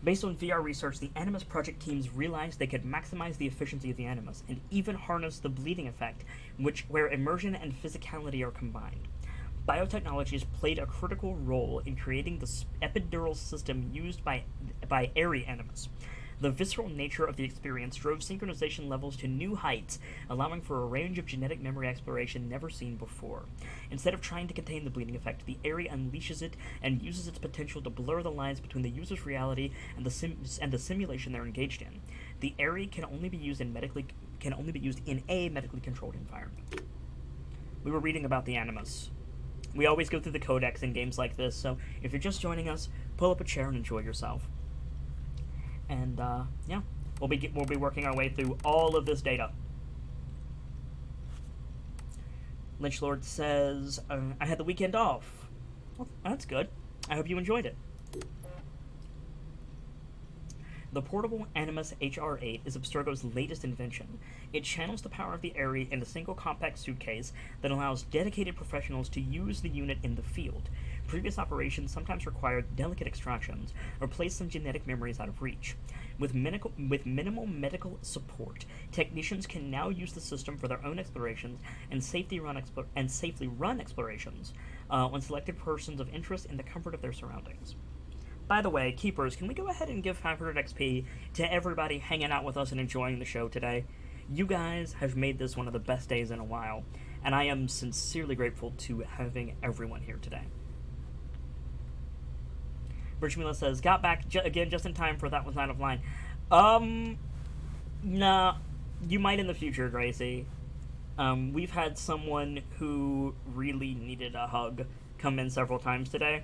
Based on VR research, the Animus project teams realized they could maximize the efficiency of the Animus, and even harness the bleeding effect, where immersion and physicality are combined. Biotechnologies played a critical role in creating the epidural system used by Airy Animus. The visceral nature of the experience drove synchronization levels to new heights, allowing for a range of genetic memory exploration never seen before. Instead of trying to contain the bleeding effect, the Airy unleashes it and uses its potential to blur the lines between the user's reality and the simulation they're engaged in. The Airy can only be used in a medically controlled environment. We were reading about the Animus. We always go through the Codex in games like this, so if you're just joining us, pull up a chair and enjoy yourself. And, yeah, we'll be working our way through all of this data. Lynchlord says, I had the weekend off. Well, that's good. I hope you enjoyed it. The portable Animus HR-8 is Abstergo's latest invention. It channels the power of the Airy in a single compact suitcase that allows dedicated professionals to use the unit in the field. Previous operations sometimes required delicate extractions or placed some genetic memories out of reach. With minimal medical support, technicians can now use the system for their own explorations and safely run explorations on selected persons of interest in the comfort of their surroundings. By the way, Keepers, can we go ahead and give 500 XP to everybody hanging out with us and enjoying the show today? You guys have made this one of the best days in a while, and I am sincerely grateful to having everyone here today. Birchmila says, got back again just in time for That Was Not Offline. Nah, you might in the future, Gracie. We've had someone who really needed a hug come in several times today.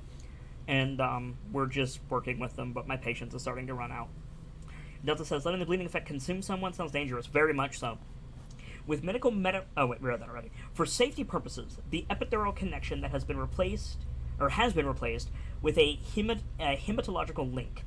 And we're just working with them, but my patience is starting to run out. Delta says, letting the bleeding effect consume someone sounds dangerous. Very much so. With medical oh wait, we read that already. For safety purposes, the epidural connection that has been replaced with a hematological link.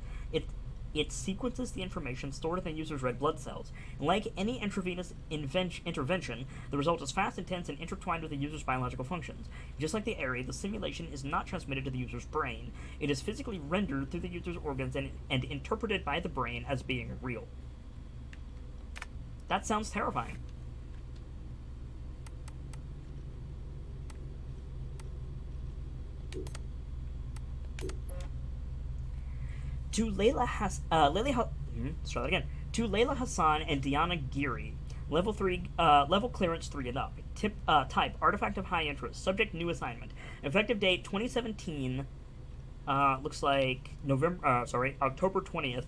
It sequences the information stored in the user's red blood cells. Like any intravenous intervention, the result is fast, intense, and intertwined with the user's biological functions. Just like the Airy, the simulation is not transmitted to the user's brain. It is physically rendered through the user's organs and interpreted by the brain as being real. That sounds terrifying. To Layla Hassan and Diana Geary, level clearance 3 and up. Type Artifact of High Interest. Subject New Assignment. Effective date 2017. Looks like October 20th,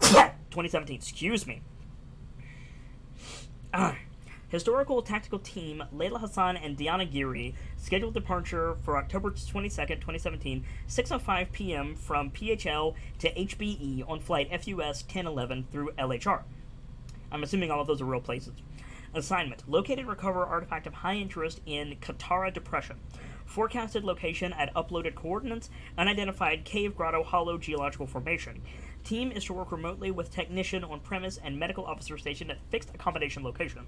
2017. Excuse me. Historical Tactical Team Layla Hassan and Diana Geary scheduled departure for October 22nd, 2017, 6:05 p.m. from PHL to HBE on flight FUS 1011 through LHR. I'm assuming all of those are real places. Assignment: locate and recover artifact of high interest in Katara Depression. Forecasted location at uploaded coordinates: unidentified cave grotto hollow geological formation. Team is to work remotely with technician on premise and medical officer stationed at fixed accommodation location.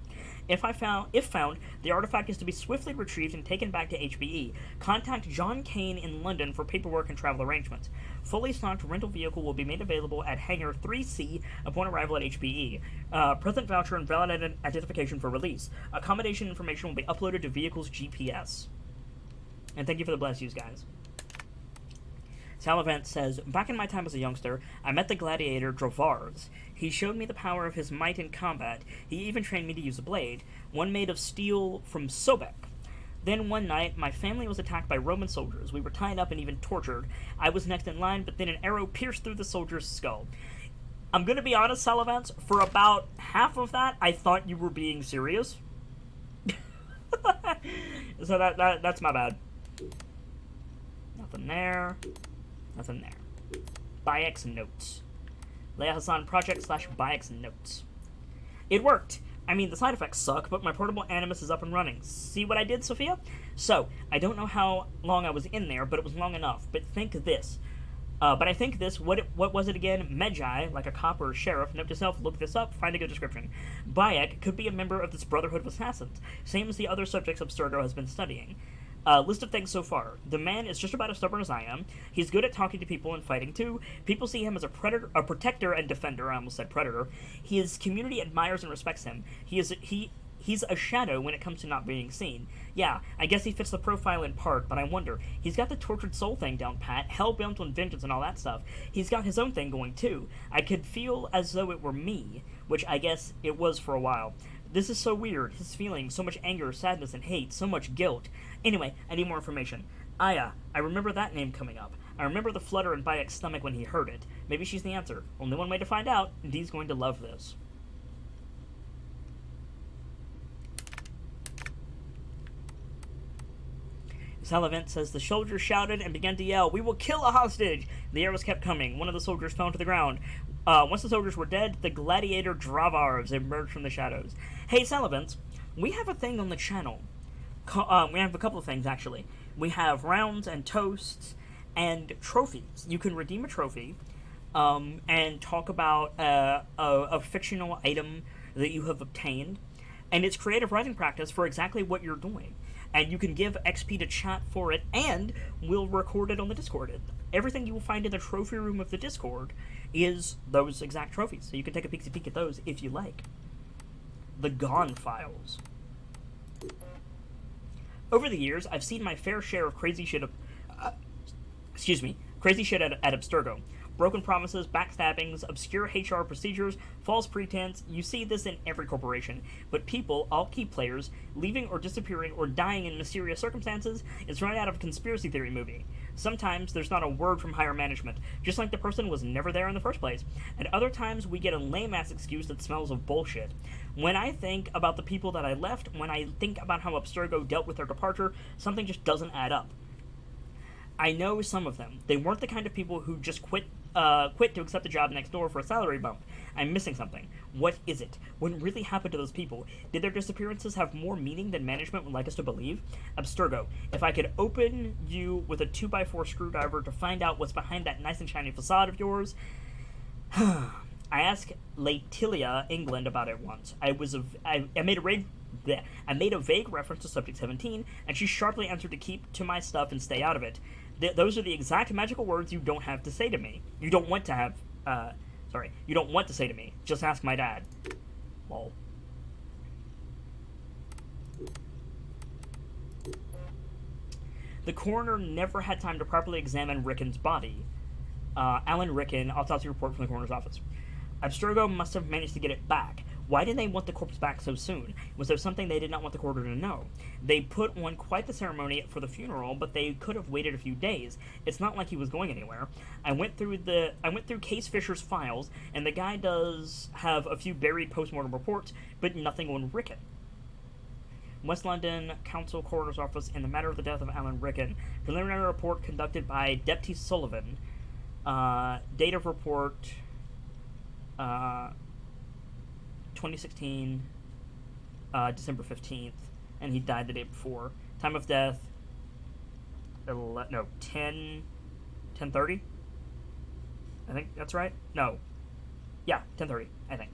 If found, the artifact is to be swiftly retrieved and taken back to HBE. Contact John Kane in London for paperwork and travel arrangements. Fully stocked rental vehicle will be made available at Hangar 3C upon arrival at HBE. Present voucher and valid identification for release. Accommodation information will be uploaded to vehicle's GPS. And thank you for the bless yous, guys. Salivant says, back in my time as a youngster, I met the gladiator Drovars. He showed me the power of his might in combat. He even trained me to use a blade, one made of steel from Sobek. Then one night, my family was attacked by Roman soldiers. We were tied up and even tortured. I was next in line, but then an arrow pierced through the soldier's skull. I'm gonna be honest, Salivant, for about half of that, I thought you were being serious. So that's my bad. Nothing there. Nothing there. Bayek's notes. Leia Hassan project / Bayek's notes. It worked. I mean, the side effects suck, but my portable Animus is up and running. See what I did, Sophia? So, I don't know how long I was in there, but it was long enough. But think this. What was it again? Medjai, like a cop or a sheriff. Note to self, look this up, find a good description. Bayek could be a member of this Brotherhood of Assassins, same as the other subjects Abstergo has been studying. List of things so far. The man is just about as stubborn as I am. He's good at talking to people and fighting too. People see him as a protector and defender. I almost said predator. His community admires and respects him. He's a shadow when it comes to not being seen. Yeah, I guess he fits the profile in part, but I wonder. He's got the tortured soul thing down pat, hell-bent on vengeance and all that stuff. He's got his own thing going too. I could feel as though it were me, which I guess it was for a while. This is so weird. His feelings, so much anger, sadness, and hate, so much guilt. Anyway, I need more information. Aya, I remember that name coming up. I remember the flutter in Bayek's stomach when he heard it. Maybe she's the answer. Only one way to find out, and Dee's going to love this. Salivant says the soldiers shouted and began to yell, "We will kill a hostage!" The arrows kept coming. One of the soldiers fell to the ground. Once the soldiers were dead, the gladiator Dravars emerged from the shadows. Hey, Salivant, we have a thing on the channel. We have a couple of things, actually. We have rounds and toasts and trophies. You can redeem a trophy and talk about a fictional item that you have obtained. And it's creative writing practice for exactly what you're doing. And you can give XP to chat for it, and we'll record it on the Discord. Everything you will find in the trophy room of the Discord is those exact trophies. So you can take a peek at those if you like. The Gone Files. Over the years, I've seen my fair share of crazy shit at Abstergo. Broken promises, backstabbings, obscure HR procedures, false pretense. You see this in every corporation. But people, all key players, leaving or disappearing or dying in mysterious circumstances is right out of a conspiracy theory movie. Sometimes there's not a word from higher management, just like the person was never there in the first place. And other times we get a lame-ass excuse that smells of bullshit. When I think about the people that I left, when I think about how Abstergo dealt with their departure, something just doesn't add up. I know some of them. They weren't the kind of people who just quit to accept the job next door for a salary bump. I'm missing something. What is it? What really happened to those people? Did their disappearances have more meaning than management would like us to believe? Abstergo, if I could open you with a 2x4 screwdriver to find out what's behind that nice and shiny facade of yours... I asked Latilia, England, about it once. I made a vague reference to Subject 17, and she sharply answered to keep to my stuff and stay out of it. Those are the exact magical words you don't have to say to me. You don't want to say to me. Just ask my dad. Lol. The coroner never had time to properly examine Rickon's body. Alan Rickon, autopsy report from the coroner's office. Abstergo must have managed to get it back. Why did they want the corpse back so soon? Was there something they did not want the coroner to know? They put on quite the ceremony for the funeral, but they could have waited a few days. It's not like he was going anywhere. I went through Case Fisher's files, and the guy does have a few buried post-mortem reports, but nothing on Rickon. West London Council Coroner's Office in the matter of the death of Alan Rickon. Preliminary report conducted by Deputy Sullivan. Date of report... 2016, December 15th, and he died the day before. Time of death, 10:30? I think that's right. No. Yeah, 10:30, I think.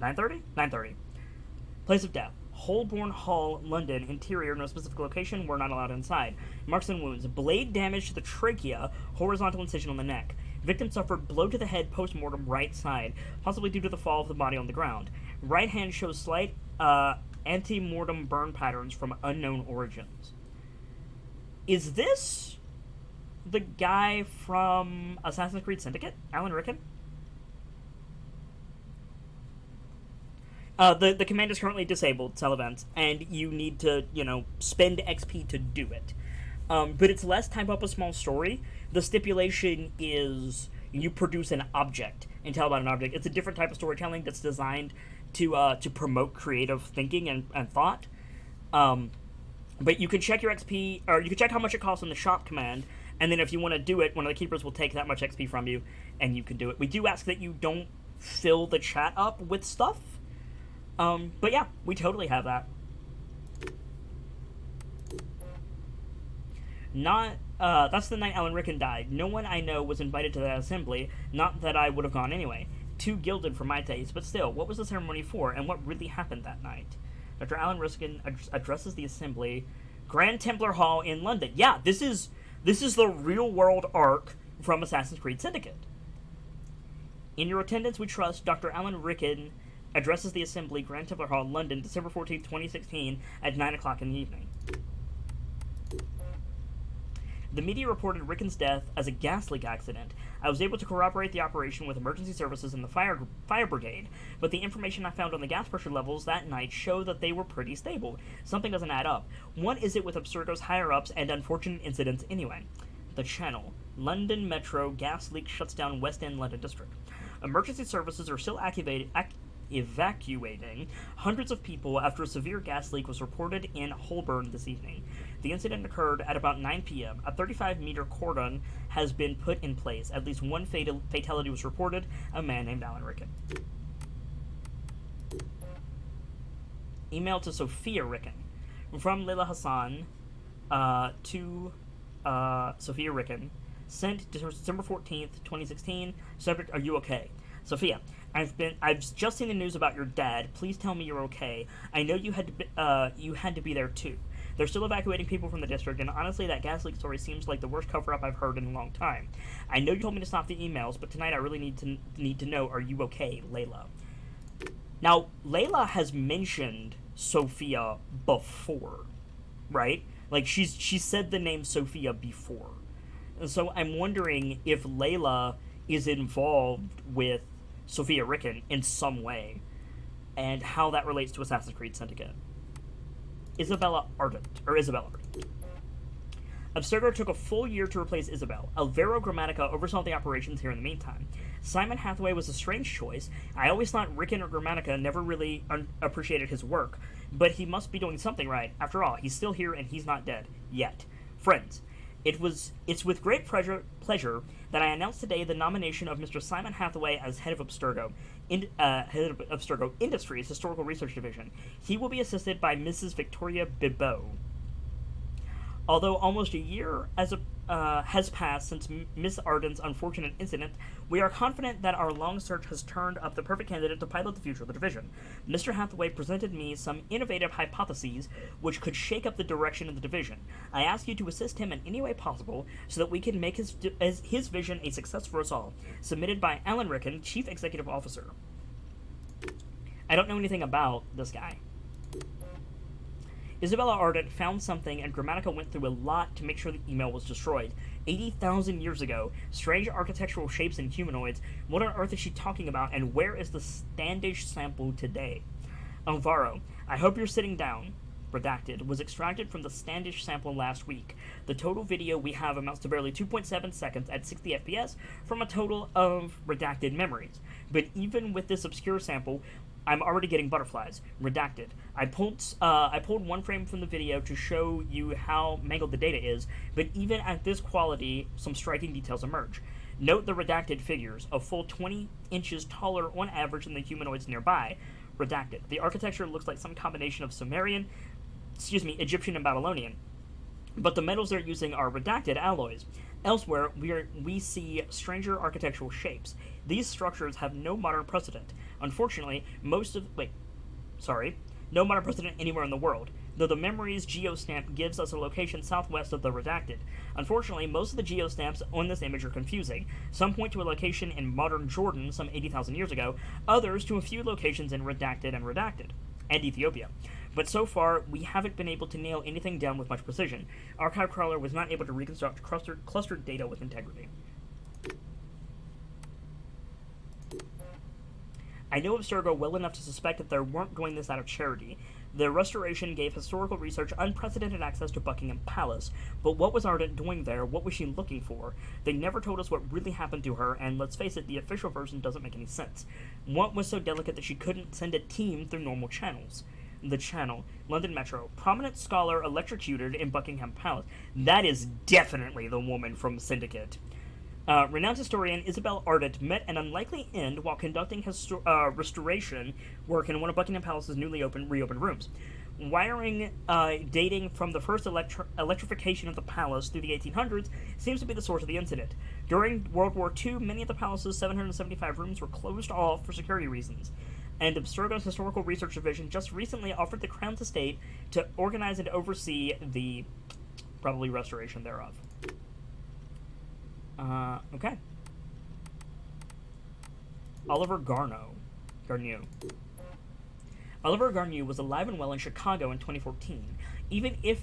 9:30? 9:30. Place of death. Holborn Hall, London. Interior, no specific location. We're not allowed inside. Marks and wounds. Blade damage to the trachea. Horizontal incision on the neck. Victim suffered blow to the head post-mortem right side, possibly due to the fall of the body on the ground. Right hand shows slight ante-mortem burn patterns from unknown origins. Is this the guy from Assassin's Creed Syndicate? Alan Rickman? The command is currently disabled, cell events, and you need to, spend XP to do it. But it's less type up a small story. The stipulation is you produce an object and tell about an object. It's a different type of storytelling that's designed to promote creative thinking and thought. But you can check your XP, or you can check how much it costs in the shop command, and then if you want to do it, one of the keepers will take that much XP from you, and you can do it. We do ask that you don't fill the chat up with stuff. But yeah, we totally have that. That's the night Alan Rickman died. No one I know was invited to that assembly, not that I would have gone anyway. Too gilded for my taste, but still, what was the ceremony for, and what really happened that night? Dr. Alan Rickman addresses the assembly. Grand Templar Hall in London. Yeah, this is the real-world arc from Assassin's Creed Syndicate. In your attendance, we trust Dr. Alan Rickman addresses the assembly, Grand Templar Hall, London, December 14th, 2016, at 9 o'clock in the evening. The media reported Rickman's death as a gas leak accident. I was able to corroborate the operation with emergency services and the fire brigade, but the information I found on the gas pressure levels that night show that they were pretty stable. Something doesn't add up. What is it with Abstergo's higher-ups and unfortunate incidents anyway? The Channel. London Metro gas leak shuts down West End London District. Emergency services are still evacuating hundreds of people after a severe gas leak was reported in Holborn this evening. The incident occurred at about 9 p.m. A 35-meter cordon has been put in place. At least one fatality was reported, a man named Alan Rickman. Email to Sophia Rickman. From Leila Hassan to Sophia Rickman. Sent December 14th, 2016. Subject, are you okay? Sophia, I've just seen the news about your dad. Please tell me you're okay. I know you had to be there too. They're still evacuating people from the district, and honestly, that gas leak story seems like the worst cover-up I've heard in a long time. I know you told me to stop the emails, but tonight I really need to know, are you okay, Layla? Now, Layla has mentioned Sophia before, right? Like, she's said the name Sophia before. And so I'm wondering if Layla is involved with Sophia Rickman in some way, and how that relates to Assassin's Creed Syndicate. Isabella Ardent. Abstergo took a full year to replace Isabel. Alvaro Grammatica oversaw the operations here in the meantime. Simon Hathaway was a strange choice. I always thought Rickman or Grammatica never really appreciated his work, but he must be doing something right. After all, he's still here and he's not dead. Yet. Friends, it's with great pleasure that I announce today the nomination of Mr. Simon Hathaway as head of Abstergo Industries Historical Research Division. He will be assisted by Mrs. Victoria Bibot. Although almost a year has passed since Miss Arden's unfortunate incident, we are confident that our long search has turned up the perfect candidate to pilot the future of the division. Mr. Hathaway presented me some innovative hypotheses which could shake up the direction of the division. I ask you to assist him in any way possible so that we can make his vision a success for us all. Submitted by Alan Rickman, Chief Executive Officer. I don't know anything about this guy. Isabella Ardent found something, and Grammatica went through a lot to make sure the email was destroyed. 80,000 years ago. Strange architectural shapes and humanoids. What on earth is she talking about, and where is the Standish sample today? Alvaro, I hope you're sitting down. Redacted. Was extracted from the Standish sample last week. The total video we have amounts to barely 2.7 seconds at 60 FPS from a total of redacted memories. But even with this obscure sample, I'm already getting butterflies. Redacted. I pulled one frame from the video to show you how mangled the data is, but even at this quality, some striking details emerge. Note the redacted figures, a full 20 inches taller on average than the humanoids nearby. Redacted. The architecture looks like some combination of Egyptian and Babylonian. But the metals they're using are redacted alloys. Elsewhere, we see stranger architectural shapes. These structures have no modern precedent. Unfortunately, no modern precedent anywhere in the world, though the Memories geostamp gives us a location southwest of the Redacted. Unfortunately, most of the geostamps on this image are confusing. Some point to a location in modern Jordan some 80,000 years ago, others to a few locations in Redacted and Ethiopia. But so far, we haven't been able to nail anything down with much precision. Archive Crawler was not able to reconstruct clustered data with integrity. I know Abstergo well enough to suspect that they weren't doing this out of charity. The restoration gave historical research unprecedented access to Buckingham Palace, but what was Ardent doing there? What was she looking for? They never told us what really happened to her, and let's face it, the official version doesn't make any sense. What was so delicate that she couldn't send a team through normal channels? The Channel, London Metro, prominent scholar electrocuted in Buckingham Palace. That is definitely the woman from Syndicate. Renowned historian Isabel Ardent met an unlikely end while conducting restoration work in one of Buckingham Palace's newly reopened rooms. Wiring dating from the first electrification of the palace through the 1800s seems to be the source of the incident. During World War II, many of the palace's 775 rooms were closed off for security reasons, and Abstergo's Historical Research Division just recently offered the Crown's estate to organize and oversee the probably restoration thereof. Okay. Oliver Garneau. Oliver Garneau was alive and well in Chicago in 2014, even if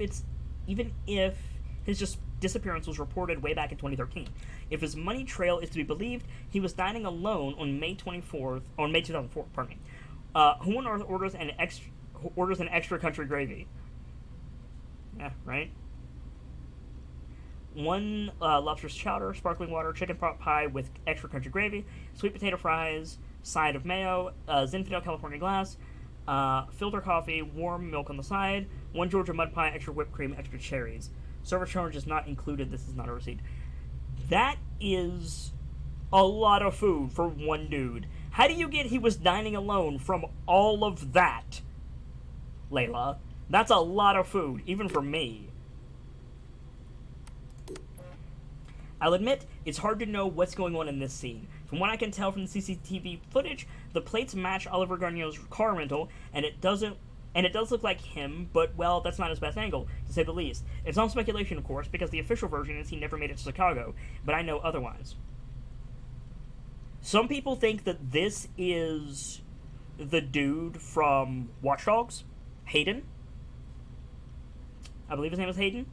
his disappearance was reported way back in 2013. If his money trail is to be believed, he was dining alone on May 2004. Pardon me. Who on earth orders an extra country gravy? Yeah, right. One lobster's chowder, sparkling water, chicken pot pie with extra country gravy, sweet potato fries, side of mayo, Zinfandel California glass, filter coffee, warm milk on the side, one Georgia mud pie, extra whipped cream, extra cherries. Service charge is not included. This is not a receipt. That is a lot of food for one dude. How do you get he was dining alone from all of that, Layla? That's a lot of food, even for me. I'll admit, it's hard to know what's going on in this scene. From what I can tell from the CCTV footage, the plates match Oliver Garneau's car rental, and it does look like him, but, well, that's not his best angle, to say the least. It's all speculation, of course, because the official version is he never made it to Chicago, but I know otherwise. Some people think that this is the dude from Watch Dogs, Hayden. I believe his name is Hayden.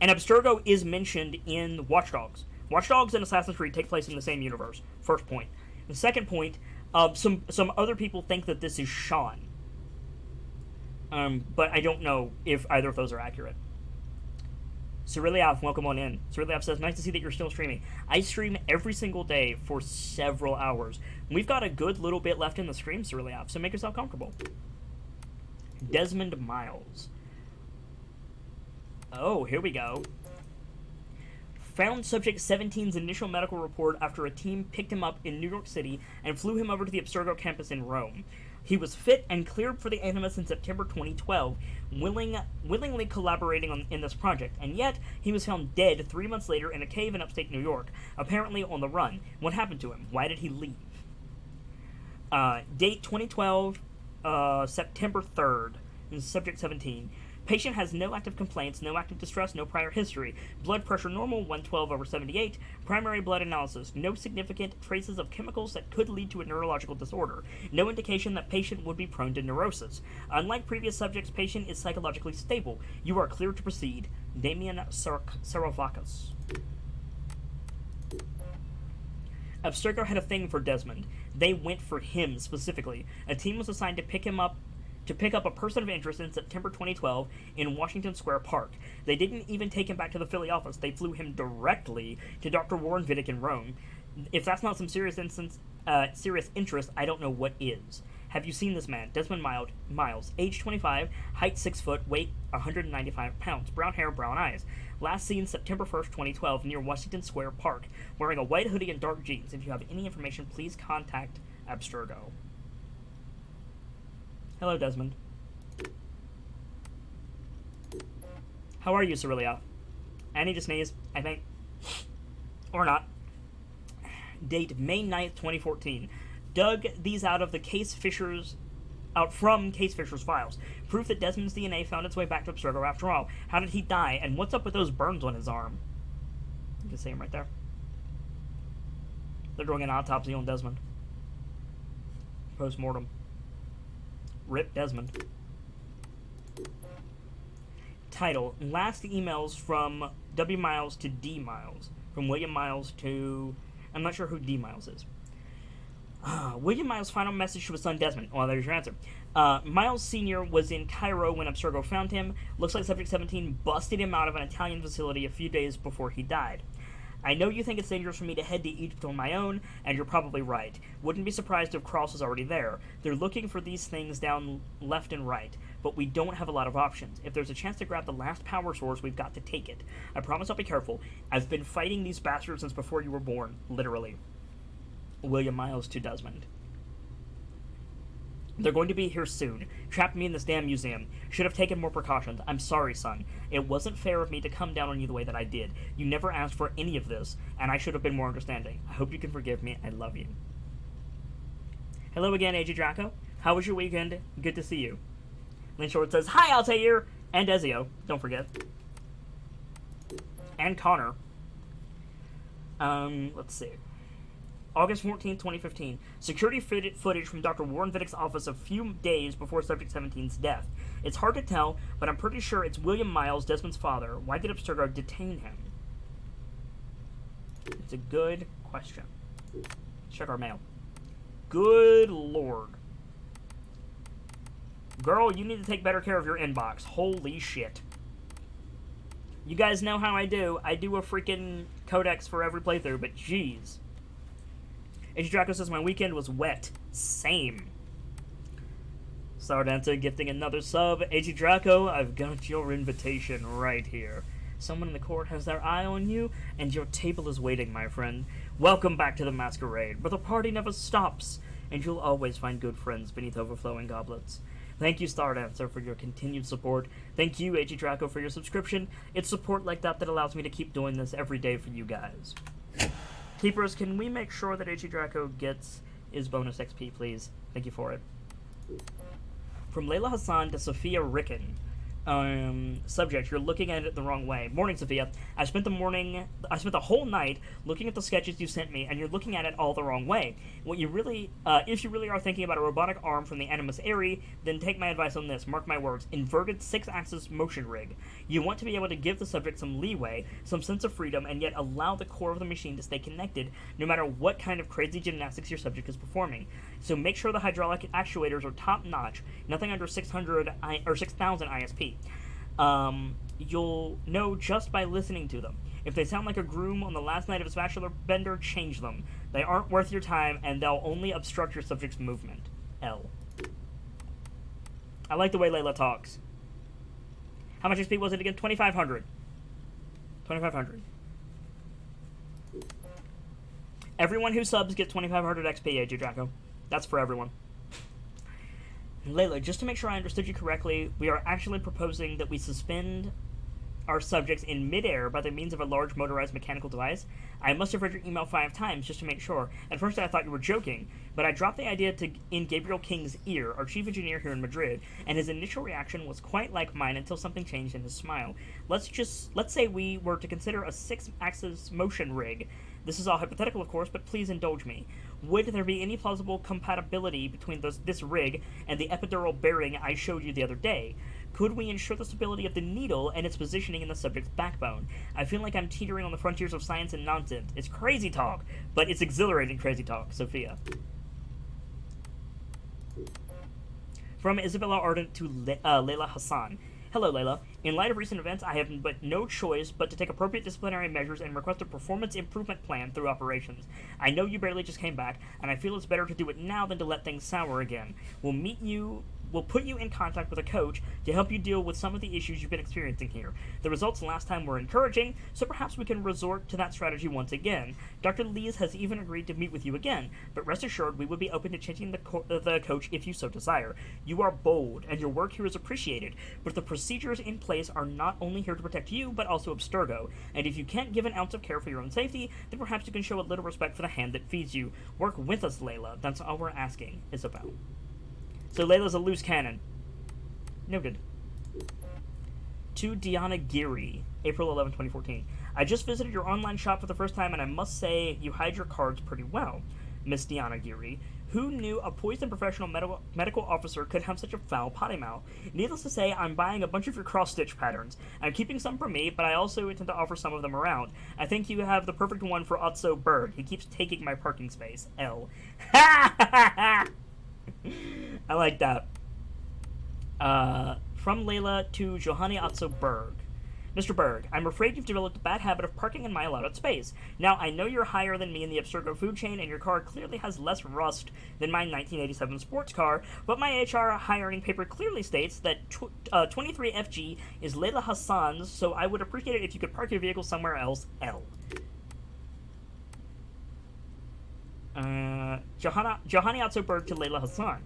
And Abstergo is mentioned in Watch Dogs. Watch Dogs and Assassin's Creed take place in the same universe. First point. The second point, some other people think that this is Sean. But I don't know if either of those are accurate. Cyrilliav, welcome on in. Cyrilliav says, nice to see that you're still streaming. I stream every single day for several hours. We've got a good little bit left in the stream, Cyrilliav, so make yourself comfortable. Desmond Miles. Oh, here we go. Found Subject 17's initial medical report after a team picked him up in New York City and flew him over to the Abstergo campus in Rome. He was fit and cleared for the Animus in September 2012, willingly collaborating in this project, and yet he was found dead 3 months later in a cave in upstate New York, apparently on the run. What happened to him? Why did he leave? Date 2012, September 3rd, Subject 17. Patient has no active complaints, no active distress, no prior history. Blood pressure normal, 112/78. Primary blood analysis. No significant traces of chemicals that could lead to a neurological disorder. No indication that patient would be prone to neurosis. Unlike previous subjects, patient is psychologically stable. You are cleared to proceed. Damian Saravakis. Abstergo had a thing for Desmond. They went for him specifically. A team was assigned to pick up a person of interest in September 2012 in Washington Square Park. They didn't even take him back to the Philly office. They flew him directly to Dr. Warren Vidic in Rome. If that's not some serious interest, I don't know what is. Have you seen this man? Desmond Miles, age 25, height 6 foot, weight 195 pounds, brown hair, brown eyes. Last seen September 1st, 2012, near Washington Square Park, wearing a white hoodie and dark jeans. If you have any information, please contact Abstergo. Hello, Desmond. How are you, Cyrillia? I need to sneeze, I think. Or not. Date May 9th, 2014. Dug these out from Case Fisher's files. Proof that Desmond's DNA found its way back to Abstergo after all. How did he die, and what's up with those burns on his arm? You can see him right there. They're doing an autopsy on Desmond. Post-mortem. Rip Desmond. Title: Last emails from W. Miles to D. Miles. From William Miles to... I'm not sure who D. Miles is. William Miles' final message to his son Desmond. Well, there's your answer. Miles Sr. was in Cairo when Abstergo found him. Looks like Subject 17 busted him out of an Italian facility a few days before he died. I know you think it's dangerous for me to head to Egypt on my own, and you're probably right. Wouldn't be surprised if Cross is already there. They're looking for these things down left and right, but we don't have a lot of options. If there's a chance to grab the last power source, we've got to take it. I promise I'll be careful. I've been fighting these bastards since before you were born, literally. William Miles to Desmond. They're going to be here soon. Trapped me in this damn museum. Should have taken more precautions. I'm sorry, son. It wasn't fair of me to come down on you the way that I did. You never asked for any of this, and I should have been more understanding. I hope you can forgive me. I love you. Hello again, AJ Draco. How was your weekend? Good to see you. Lynn Short says, hi, Altair! And Ezio. Don't forget. And Connor. Let's see. August 14th, 2015. Security footage from Dr. Warren Vidick's office a few days before Subject 17's death. It's hard to tell, but I'm pretty sure it's William Miles, Desmond's father. Why did Abstergo detain him? It's a good question. Check our mail. Good lord. Girl, you need to take better care of your inbox. Holy shit. You guys know how I do. I do a freaking codex for every playthrough, but jeez. H. Draco says, my weekend was wet. Same. Sardanta gifting another sub. H. Draco, I've got your invitation right here. Someone in the court has their eye on you, and your table is waiting, my friend. Welcome back to the masquerade, but the party never stops, and you'll always find good friends beneath overflowing goblets. Thank you, Stardancer, for your continued support. Thank you, H. Draco, for your subscription. It's support like that that allows me to keep doing this every day for you guys. Keepers, can we make sure that H.E. Draco gets his bonus XP, please? Thank you for it. From Layla Hassan to Sophia Ricken. Subject, you're looking at it the wrong way. Morning, Sophia. I spent the whole night looking at the sketches you sent me, and you're looking at it all the wrong way. What you really, if you really are thinking about a robotic arm from the Animus Aerie, then take my advice on this. Mark my words. Inverted 6-axis motion rig. You want to be able to give the subject some leeway, some sense of freedom, and yet allow the core of the machine to stay connected, no matter what kind of crazy gymnastics your subject is performing. So make sure the hydraulic actuators are top-notch, nothing under 600 or 6,000 ISP. You'll know just by listening to them. If they sound like a groom on the last night of his bachelor bender, change them. They aren't worth your time, and they'll only obstruct your subject's movement. L. I like the way Layla talks. How much XP was it again? 2,500. 2,500. Everyone who subs gets 2,500 XP, AJ Draco. That's for everyone. Layla, just to make sure I understood you correctly, we are actually proposing that we suspend our subjects in midair by the means of a large motorized mechanical device. I must have read your email 5 times just to make sure. At first I thought you were joking, but I dropped the idea in Gabriel King's ear, our chief engineer here in Madrid, and his initial reaction was quite like mine until something changed in his smile. Let's say we were to consider a 6-axis motion rig. This is all hypothetical, of course, but please indulge me. Would there be any plausible compatibility between this rig and the epidural bearing I showed you the other day? Could we ensure the stability of the needle and its positioning in the subject's backbone? I feel like I'm teetering on the frontiers of science and nonsense. It's crazy talk, but it's exhilarating crazy talk. Sophia. From Isabella Ardent to Layla Hassan. Hello, Layla. In light of recent events, I have but no choice but to take appropriate disciplinary measures and request a performance improvement plan through operations. I know you barely just came back, and I feel it's better to do it now than to let things sour again. We'll meet you will put you in contact with a coach to help you deal with some of the issues you've been experiencing here. The results last time were encouraging, so perhaps we can resort to that strategy once again. Dr. Lees has even agreed to meet with you again, but rest assured we would be open to changing the coach if you so desire. You are bold, and your work here is appreciated, but the procedures in place are not only here to protect you, but also Abstergo, and if you can't give an ounce of care for your own safety, then perhaps you can show a little respect for the hand that feeds you. Work with us, Layla. That's all we're asking, Isabel. So Layla's a loose cannon. Noted. To Diana Geary, April 11, 2014. I just visited your online shop for the first time, and I must say you hide your cards pretty well, Miss Diana Geary. Who knew a poised and professional medical officer could have such a foul potty mouth? Needless to say, I'm buying a bunch of your cross-stitch patterns. I'm keeping some for me, but I also intend to offer some of them around. I think you have the perfect one for Otso Bird. He keeps taking my parking space. L. Ha ha ha! I like that. From Layla to Johanny Otso Berg. Mr. Berg, I'm afraid you've developed a bad habit of parking in my allotted space. Now, I know you're higher than me in the Abstergo food chain, and your car clearly has less rust than my 1987 sports car, but my HR hiring paper clearly states that 23FG is Layla Hassan's, so I would appreciate it if you could park your vehicle somewhere else. L. Johanny Otso Berg to Layla Hassan.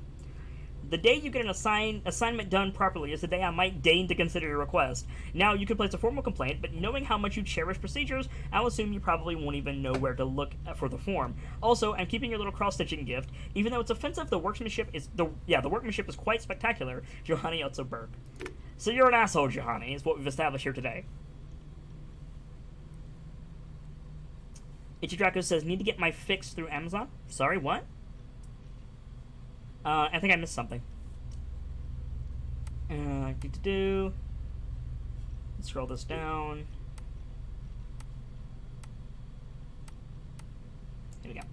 The day you get an assignment done properly is the day I might deign to consider your request. Now, you can place a formal complaint, but knowing how much you cherish procedures, I'll assume you probably won't even know where to look for the form. Also, I'm keeping your little cross-stitching gift. Even though it's offensive, the workmanship is quite spectacular. Johanny Otso Berg. So you're an asshole, Johanny, is what we've established here today. Ichidraco says, need to get my fix through Amazon? Sorry, what? I think I missed something. Let's scroll this down. Here we go.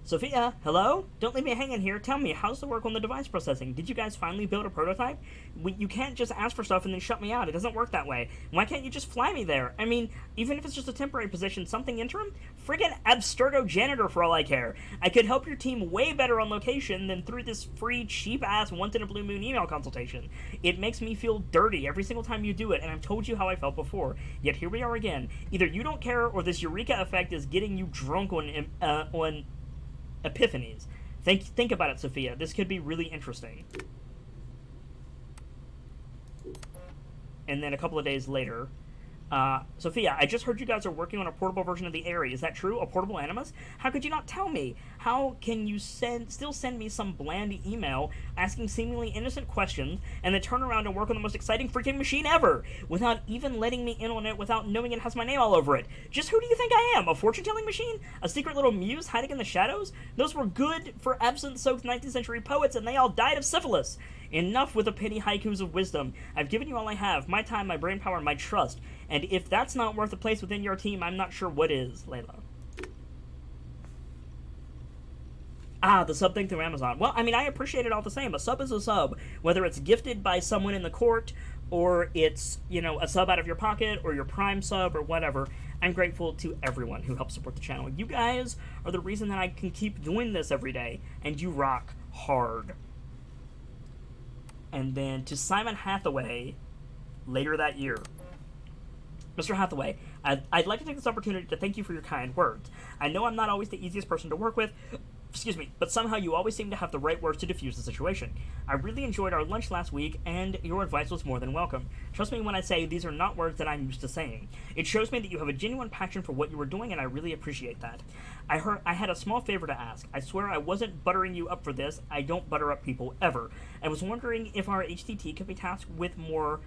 Sophia, hello? Don't leave me hanging here. Tell me, how's the work on the device processing? Did you guys finally build a prototype? You can't just ask for stuff and then shut me out. It doesn't work that way. Why can't you just fly me there? I mean, even if it's just a temporary position, something interim? Friggin' Abstergo janitor for all I care. I could help your team way better on location than through this free, cheap-ass, once-in-a-blue-moon email consultation. It makes me feel dirty every single time you do it, and I've told you how I felt before. Yet here we are again. Either you don't care, or this Eureka effect is getting you drunk on epiphanies. Think about it, Sophia. This could be really interesting. And then a couple of days later, Sophia, I just heard you guys are working on a portable version of the Aerie. Is that true? A portable Animus? How could you not tell me? How can you still send me some bland email asking seemingly innocent questions and then turn around and work on the most exciting freaking machine ever without even letting me in on it, without knowing it has my name all over it? Just who do you think I am? A fortune-telling machine? A secret little muse hiding in the shadows? Those were good for absinthe-soaked 19th century poets, and they all died of syphilis. Enough with the petty haikus of wisdom. I've given you all I have, my time, my brainpower, and my trust. And if that's not worth a place within your team, I'm not sure what is, Layla. Ah, the sub thing through Amazon. Well, I mean, I appreciate it all the same. A sub is a sub. Whether it's gifted by someone in the court, or it's, you know, a sub out of your pocket, or your Prime sub, or whatever, I'm grateful to everyone who helps support the channel. You guys are the reason that I can keep doing this every day, and you rock hard. And then to Simon Hathaway, later that year. Mr. Hathaway, I'd like to take this opportunity to thank you for your kind words. I know I'm not always the easiest person to work with, but somehow you always seem to have the right words to diffuse the situation. I really enjoyed our lunch last week, and your advice was more than welcome. Trust me when I say these are not words that I'm used to saying. It shows me that you have a genuine passion for what you were doing, and I really appreciate that. I had a small favor to ask. I swear I wasn't buttering you up for this. I don't butter up people, ever. I was wondering if our HTT could be tasked with more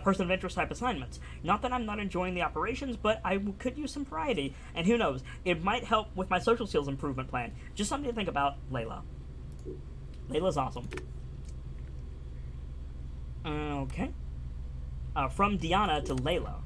person of interest type assignments. Not that I'm not enjoying the operations, but I could use some variety. And who knows, it might help with my social skills improvement plan. Just something to think about, Layla. Layla's awesome. Okay. From Diana to Layla.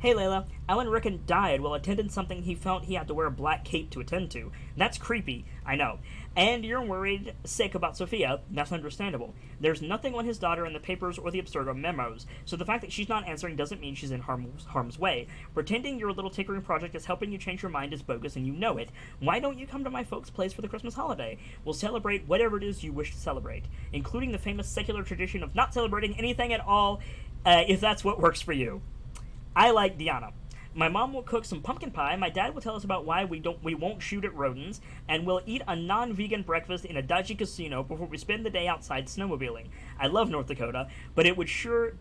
Hey Layla, Alan Rickon died while attending something he felt he had to wear a black cape to attend to. That's creepy, I know. And you're worried sick about Sophia, that's understandable. There's nothing on his daughter in the papers or the Abstergo memos, so the fact that she's not answering doesn't mean she's in harm's way. Pretending your little tinkering project is helping you change your mind is bogus and you know it. Why don't you come to my folks' place for the Christmas holiday? We'll celebrate whatever it is you wish to celebrate, including the famous secular tradition of not celebrating anything at all, if that's what works for you. I like Diana. My mom will cook some pumpkin pie, my dad will tell us about why we won't shoot at rodents, and we'll eat a non-vegan breakfast in a dodgy casino before we spend the day outside snowmobiling. I love North Dakota, but it could sure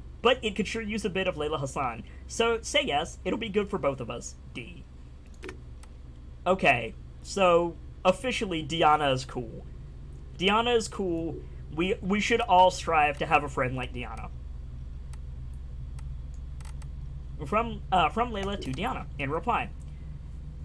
use a bit of Layla Hassan. So say yes, it'll be good for both of us. D. Okay, so officially Diana is cool. Diana is cool. We should all strive to have a friend like Diana. From Layla to Diana, in reply.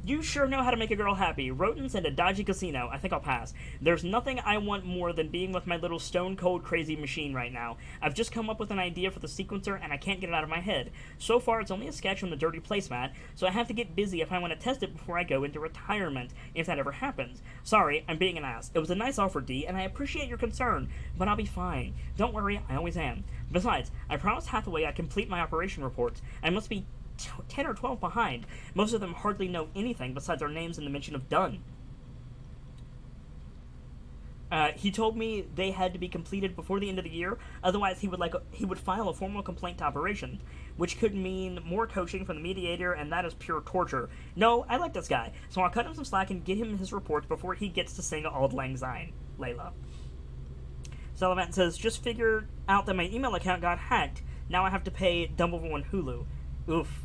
You sure know how to make a girl happy. Rodents and a dodgy casino. I think I'll pass. There's nothing I want more than being with my little stone-cold crazy machine right now. I've just come up with an idea for the sequencer, and I can't get it out of my head. So far, it's only a sketch on the dirty placemat, so I have to get busy if I want to test it before I go into retirement, if that ever happens. Sorry, I'm being an ass. It was a nice offer, D, and I appreciate your concern, but I'll be fine. Don't worry, I always am. Besides, I promised Hathaway I'd complete my operation reports. I must be 10 or 12 behind. Most of them hardly know anything besides our names and the mention of done. He told me they had to be completed before the end of the year, otherwise he would file a formal complaint to operations, which could mean more coaching from the mediator, and that is pure torture. No, I like this guy, so I'll cut him some slack and get him his reports before he gets to sing Auld Lang Syne. Layla. Sullivan says, just figured out that my email account got hacked. Now I have to pay Dumbledore on Hulu. Oof.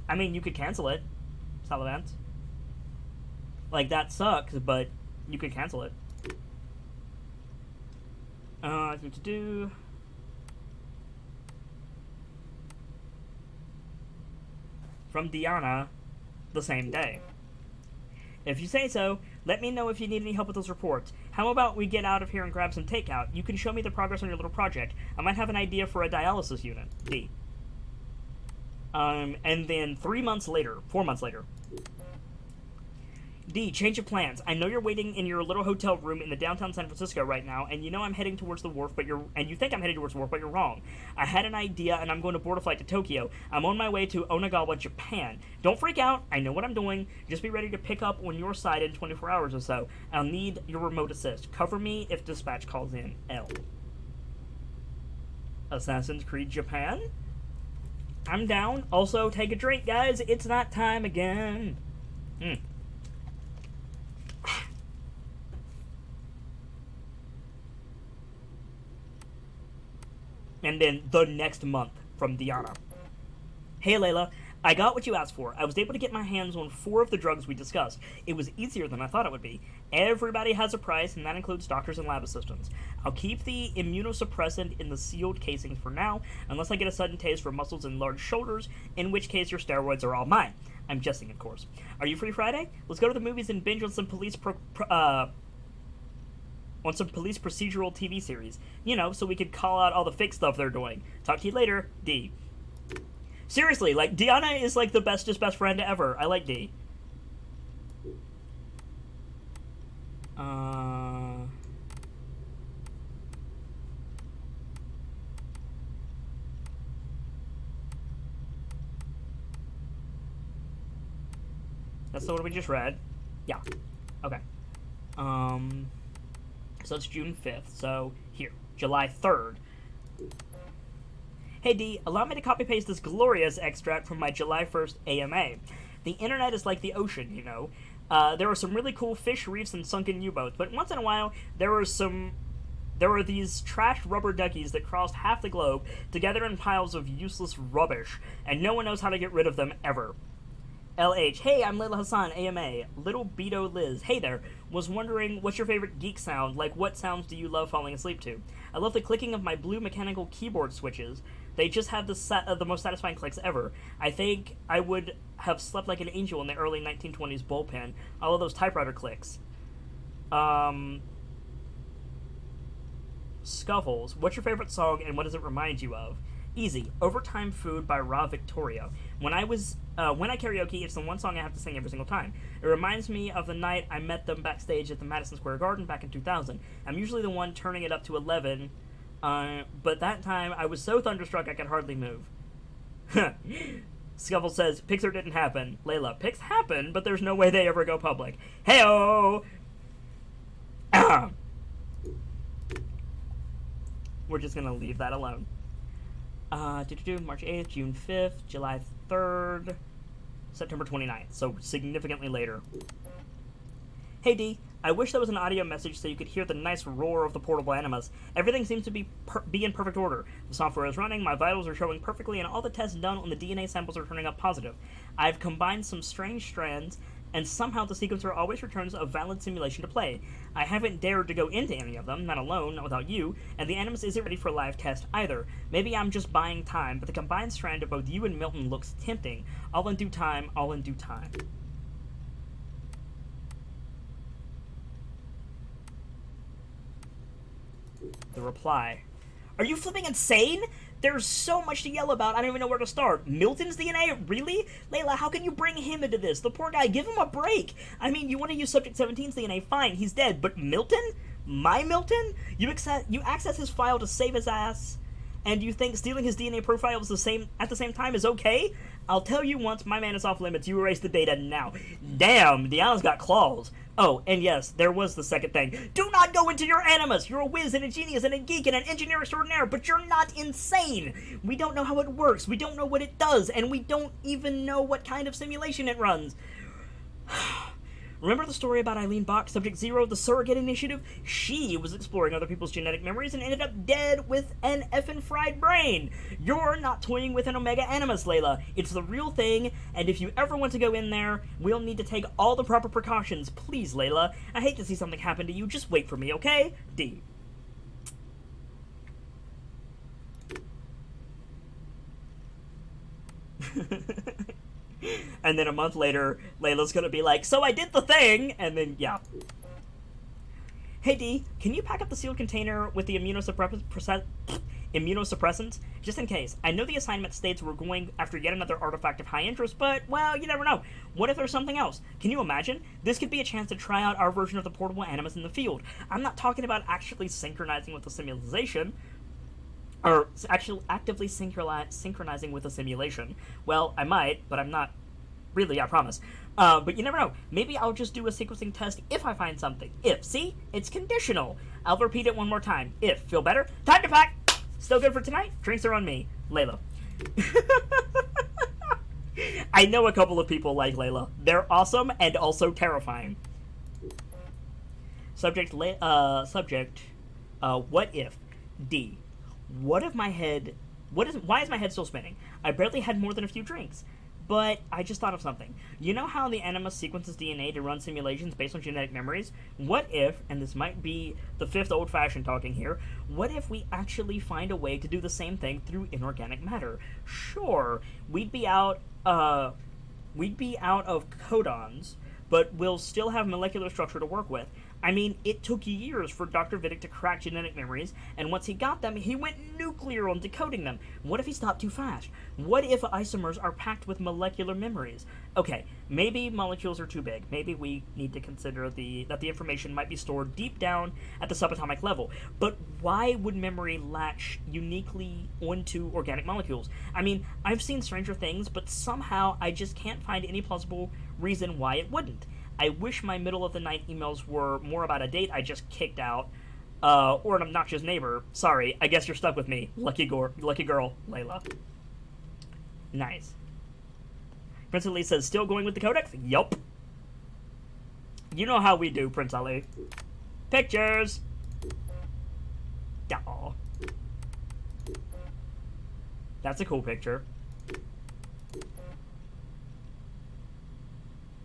I mean, you could cancel it, Sullivan. Like, that sucks, but you could cancel it. From Diana, the same day. If you say so, let me know if you need any help with those reports. How about we get out of here and grab some takeout? You can show me the progress on your little project. I might have an idea for a dialysis unit. D. And then 4 months later. D, change of plans. I know you're waiting in your little hotel room in the downtown San Francisco right now, and you know I'm heading towards the wharf, you think I'm heading towards the wharf, but you're wrong. I had an idea, and I'm going to board a flight to Tokyo. I'm on my way to Onagawa, Japan. Don't freak out. I know what I'm doing. Just be ready to pick up on your side in 24 hours or so. I'll need your remote assist. Cover me if dispatch calls in. L. Assassin's Creed Japan? I'm down. Also, take a drink, guys. It's not time again. And then the next month from Diana. Hey Layla, I got what you asked for. I was able to get my hands on 4 of the drugs we discussed. It was easier than I thought it would be. Everybody has a price, and that includes doctors and lab assistants. I'll keep the immunosuppressant in the sealed casings for now, unless I get a sudden taste for muscles and large shoulders, in which case your steroids are all mine. I'm jesting, of course. Are you free Friday? Let's go to the movies and binge on some police procedural TV series. You know, so we could call out all the fake stuff they're doing. Talk to you later, D. Seriously, like, Diana is, like, the bestest best friend ever. I like D. That's the one we just read. Yeah. Okay. So it's June 5th. So, here. July 3rd. Hey D, allow me to copy-paste this glorious extract from my July 1st AMA. The internet is like the ocean, you know. There are some really cool fish reefs and sunken U-boats, but once in a while, there were these trash rubber duckies that crossed half the globe together in piles of useless rubbish, and no one knows how to get rid of them ever. LH, hey, I'm Layla Hassan, AMA. Little Beto Liz, hey there. Was wondering, what's your favorite geek sound? Like, what sounds do you love falling asleep to? I love the clicking of my blue mechanical keyboard switches. They just have the most satisfying clicks ever. I think I would have slept like an angel in the early 1920s bullpen. All of those typewriter clicks. Scuffles, what's your favorite song and what does it remind you of? Easy. Overtime Food by Raw Victoria. When I karaoke, it's the one song I have to sing every single time. It reminds me of the night I met them backstage at the Madison Square Garden back in 2000. I'm usually the one turning it up to 11, but that time I was so thunderstruck I could hardly move. Scuffle says, Pixar didn't happen. Layla, pics happen, but there's no way they ever go public. Hey-oh! We're just gonna leave that alone. March 8th, June 5th, July 3rd, September 29th, so significantly later. Hey D, I wish there was an audio message so you could hear the nice roar of the portable animas. Everything seems to be in perfect order. The software is running, my vitals are showing perfectly, and all the tests done on the DNA samples are turning up positive. I've combined some strange strands, and somehow the sequencer always returns a valid simulation to play. I haven't dared to go into any of them, not alone, not without you, and the Animus isn't ready for a live test either. Maybe I'm just buying time, but the combined strand of both you and Milton looks tempting. All in due time, all in due time. The reply. Are you flipping insane? There's so much to yell about, I don't even know where to start. Milton's DNA? Really? Layla, how can you bring him into this? The poor guy, give him a break. I mean, you want to use Subject 17's DNA, fine, he's dead. But Milton? My Milton? You access his file to save his ass, and you think stealing his DNA profile is at the same time is okay? I'll tell you once, my man is off limits, you erase the data now. Damn, Deanna's got claws. Oh, and yes, there was the second thing. Do not go into your animus! You're a whiz and a genius and a geek and an engineer extraordinaire, but you're not insane! We don't know how it works, we don't know what it does, and we don't even know what kind of simulation it runs. Remember the story about Eileen Bach, Subject Zero, the Surrogate Initiative? She was exploring other people's genetic memories and ended up dead with an effing fried brain. You're not toying with an Omega Animus, Layla. It's the real thing, and if you ever want to go in there, we'll need to take all the proper precautions. Please, Layla. I hate to see something happen to you. Just wait for me, okay? D. And then a month later, Layla's gonna be like, so I did the thing! And then, yeah. Hey D, can you pack up the sealed container with the immunosuppressants? Just in case. I know the assignment states we're going after yet another artifact of high interest, but, well, you never know. What if there's something else? Can you imagine? This could be a chance to try out our version of the portable animus in the field. I'm not talking about actually synchronizing with the simulation, or actually actively synchronizing with a simulation. Well, I might, but I'm not really, I promise. But you never know. Maybe I'll just do a sequencing test if I find something. If. See? It's conditional. I'll repeat it one more time. If. Feel better? Time to pack! Still good for tonight? Drinks are on me. Layla. I know a couple of people like Layla. They're awesome and also terrifying. Subject, what if? D. What if my head... Why is my head still spinning? I barely had more than a few drinks. But I just thought of something. You know how the Animus sequences DNA to run simulations based on genetic memories? What if, and this might be the fifth old-fashioned talking here, what if we actually find a way to do the same thing through inorganic matter? Sure, we'd be out of codons, but we'll still have molecular structure to work with. I mean, it took years for Dr. Vidic to crack genetic memories, and once he got them, he went nuclear on decoding them. What if he stopped too fast? What if isomers are packed with molecular memories? Okay, maybe molecules are too big. Maybe we need to consider that the information might be stored deep down at the subatomic level. But why would memory latch uniquely onto organic molecules? I mean, I've seen Stranger Things, but somehow I just can't find any plausible reason why it wouldn't. I wish my middle-of-the-night emails were more about a date I just kicked out, or an obnoxious neighbor. Sorry, I guess you're stuck with me. Lucky girl, Layla. Nice. Prince Ali says, still going with the codex? Yup. You know how we do, Prince Ali. Pictures! Aww. That's a cool picture.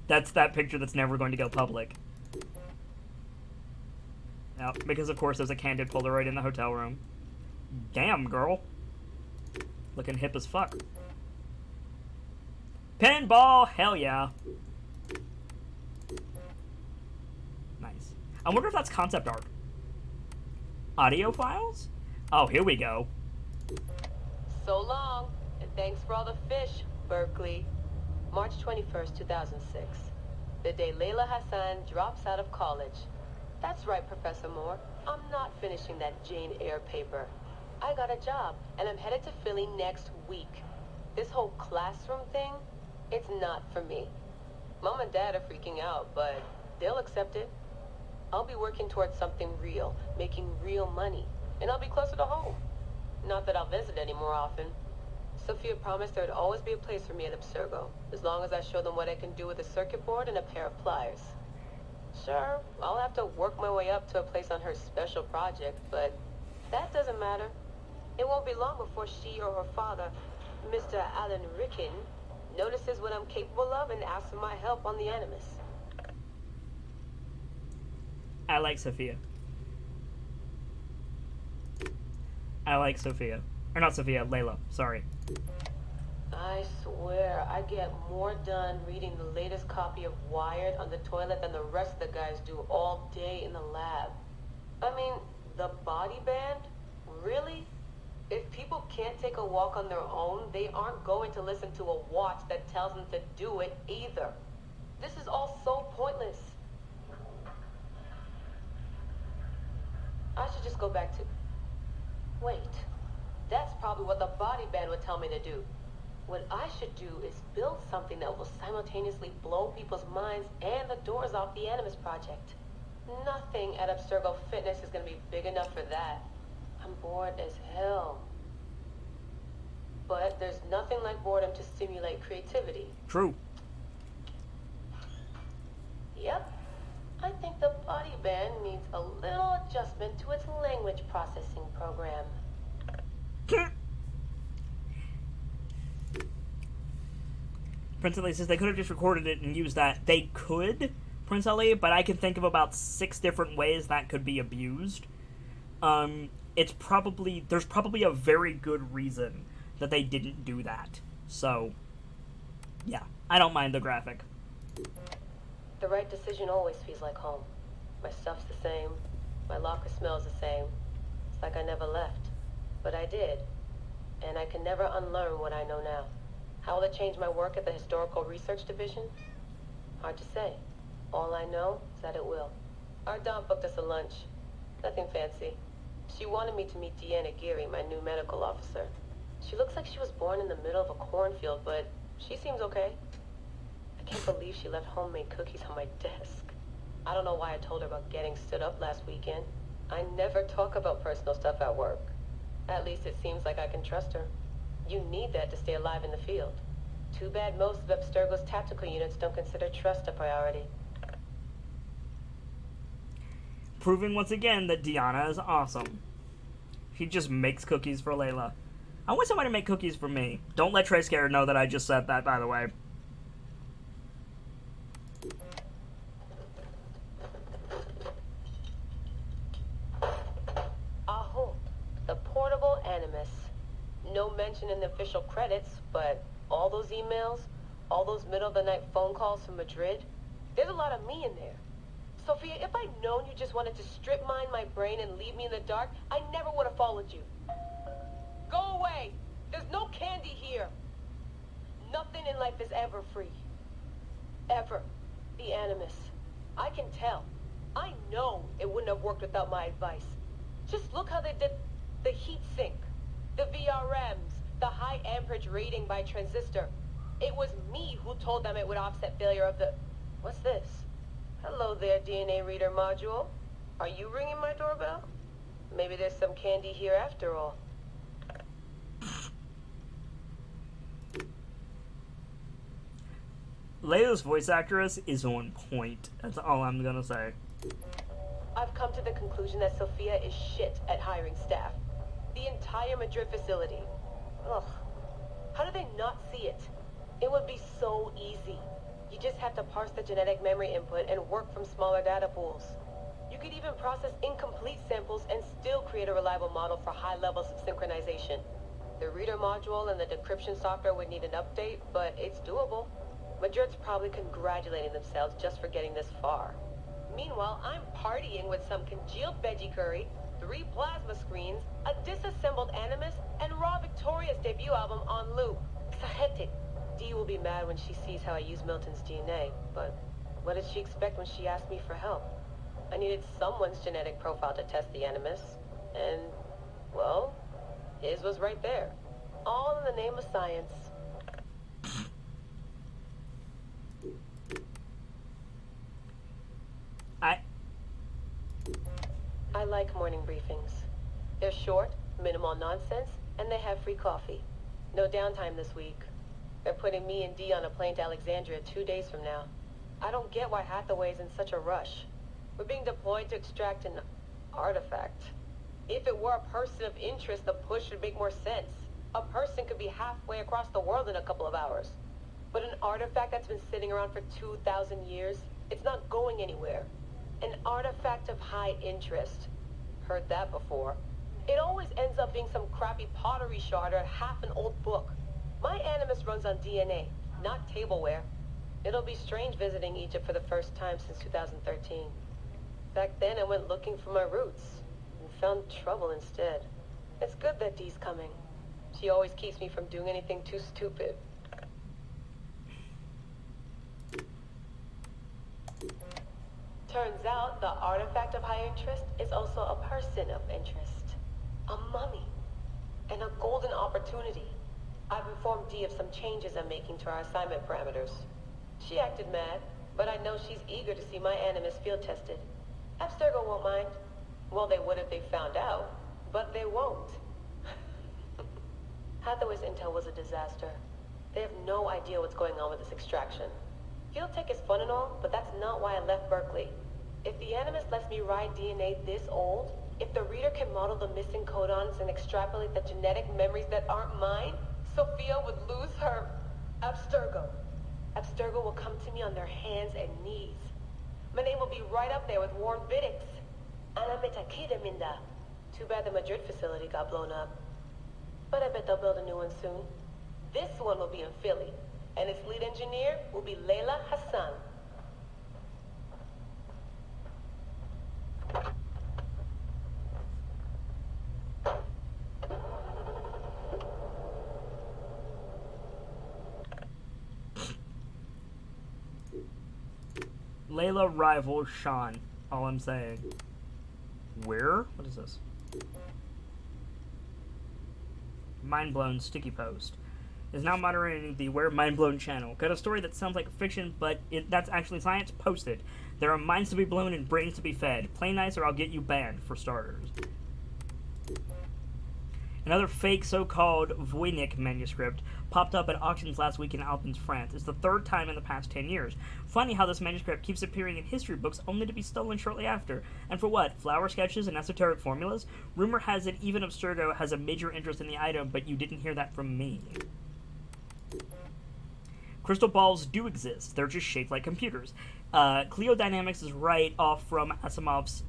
That's that picture that's never going to go public. Now, because of course there's a candid Polaroid in the hotel room. Damn, girl. Looking hip as fuck. Pinball! Hell yeah. Nice. I wonder if that's concept art. Audio files? Oh, here we go. So long, and thanks for all the fish, Berkeley. March 21st, 2006. The day Layla Hassan drops out of college. That's right, Professor Moore. I'm not finishing that Jane Eyre paper. I got a job, and I'm headed to Philly next week. This whole classroom thing, it's not for me. Mom and Dad are freaking out, but they'll accept it. I'll be working towards something real, making real money, and I'll be closer to home. Not that I'll visit any more often. Sophia promised there would always be a place for me at Abstergo, as long as I show them what I can do with a circuit board and a pair of pliers. Sure, I'll have to work my way up to a place on her special project, but that doesn't matter. It won't be long before she or her father, Mr. Alan Ricken, notices what I'm capable of and asks for my help on the Animus. I like Sophia. I like Sophia. Or not Sophia, Layla. Sorry. I swear, I get more done reading the latest copy of Wired on the toilet than the rest of the guys do all day in the lab. I mean, the body band? Really? If people can't take a walk on their own, they aren't going to listen to a watch that tells them to do it either. This is all so pointless. I should just go back to... Wait. That's probably what the body band would tell me to do. What I should do is build something that will simultaneously blow people's minds and the doors off the Animus Project. Nothing at Abstergo Fitness is going to be big enough for that. I'm bored as hell. But there's nothing like boredom to stimulate creativity. True. Yep. I think the body band needs a little adjustment to its language processing program. Prince Ali says they could have just recorded it and used that. They could, Prince Ali, but I can think of about 6 different ways that could be abused. There's probably a very good reason that they didn't do that. So, yeah, I don't mind the graphic. The right decision always feels like home. My stuff's the same. My locker smells the same. It's like I never left. But I did. And I can never unlearn what I know now. How will it change my work at the Historical Research Division? Hard to say. All I know is that it will. Our Dom booked us a lunch. Nothing fancy. She wanted me to meet Deanna Geary, my new medical officer. She looks like she was born in the middle of a cornfield, but she seems okay. I can't believe she left homemade cookies on my desk. I don't know why I told her about getting stood up last weekend. I never talk about personal stuff at work. At least it seems like I can trust her. You need that to stay alive in the field. Too bad most of Abstergo's tactical units don't consider trust a priority. Proving once again that Deanna is awesome. She just makes cookies for Layla. I want somebody to make cookies for me. Don't let Trey Scare know that I just said that, by the way. Aho, the portable Animus. No mention in the official credits, but all those emails, all those middle-of-the-night phone calls from Madrid, there's a lot of me in there. Sophia, if I'd known you just wanted to strip mine my brain and leave me in the dark, I never would have followed you. Go away! There's no candy here! Nothing in life is ever free. Ever. The Animus. I can tell. I know it wouldn't have worked without my advice. Just look how they did the heat sink, the VRMs, the high amperage rating by transistor. It was me who told them it would offset failure of the... What's this? Hello there, DNA reader module. Are you ringing my doorbell? Maybe there's some candy here after all. Layla's voice actress is on point. That's all I'm gonna say. I've come to the conclusion that Sophia is shit at hiring staff. The entire Madrid facility. Ugh. How do they not see it? It would be so easy. You just have to parse the genetic memory input and work from smaller data pools. You could even process incomplete samples and still create a reliable model for high levels of synchronization. The reader module and the decryption software would need an update, but it's doable. Madrid's probably congratulating themselves just for getting this far. Meanwhile, I'm partying with some congealed veggie curry, 3 plasma screens, a disassembled Animus, and Raw Victoria's debut album on loop. Sahete. Dee will be mad when she sees how I use Milton's DNA, but what did she expect when she asked me for help? I needed someone's genetic profile to test the Animus, and, well, his was right there. All in the name of science. I like morning briefings. They're short, minimal nonsense, and they have free coffee. No downtime this week. They're putting me and Dee on a plane to Alexandria 2 days from now. I don't get why Hathaway's in such a rush. We're being deployed to extract an artifact. If it were a person of interest, the push would make more sense. A person could be halfway across the world in a couple of hours. But an artifact that's been sitting around for 2,000 years, it's not going anywhere. An artifact of high interest. Heard that before. It always ends up being some crappy pottery shard or half an old book. My Animus runs on DNA, not tableware. It'll be strange visiting Egypt for the first time since 2013. Back then I went looking for my roots and found trouble instead. It's good that Dee's coming. She always keeps me from doing anything too stupid. Turns out the artifact of high interest is also a person of interest. A mummy. And a golden opportunity. I've informed Dee of some changes I'm making to our assignment parameters. She acted mad, but I know she's eager to see my Animus field tested. Abstergo won't mind. Well, they would if they found out, but they won't. Hathaway's intel was a disaster. They have no idea what's going on with this extraction. Field tech is fun and all, but that's not why I left Berkeley. If the Animus lets me ride DNA this old, if the reader can model the missing codons and extrapolate the genetic memories that aren't mine, Sophia would lose her Abstergo. Abstergo will come to me on their hands and knees. My name will be right up there with Warren Viddick's. Ana Metakida Minda. Too bad the Madrid facility got blown up. But I bet they'll build a new one soon. This one will be in Philly, and its lead engineer will be Layla Hassan. Layla rivals Sean. All I'm saying. Where? What is this? Mindblown sticky post is now moderating the Where Mindblown channel. Got a story that sounds like fiction, but that's actually science. Posted. There are minds to be blown and brains to be fed. Play nice or I'll get you banned, for starters. Another fake so-called Voynich manuscript popped up at auctions last week in Alpens, France. It's the third time in the past 10 years. Funny how this manuscript keeps appearing in history books only to be stolen shortly after. And for what? Flower sketches and esoteric formulas? Rumor has it even Abstergo has a major interest in the item, but you didn't hear that from me. Crystal balls do exist. They're just shaped like computers. Cleo Dynamics is right off from Asimov's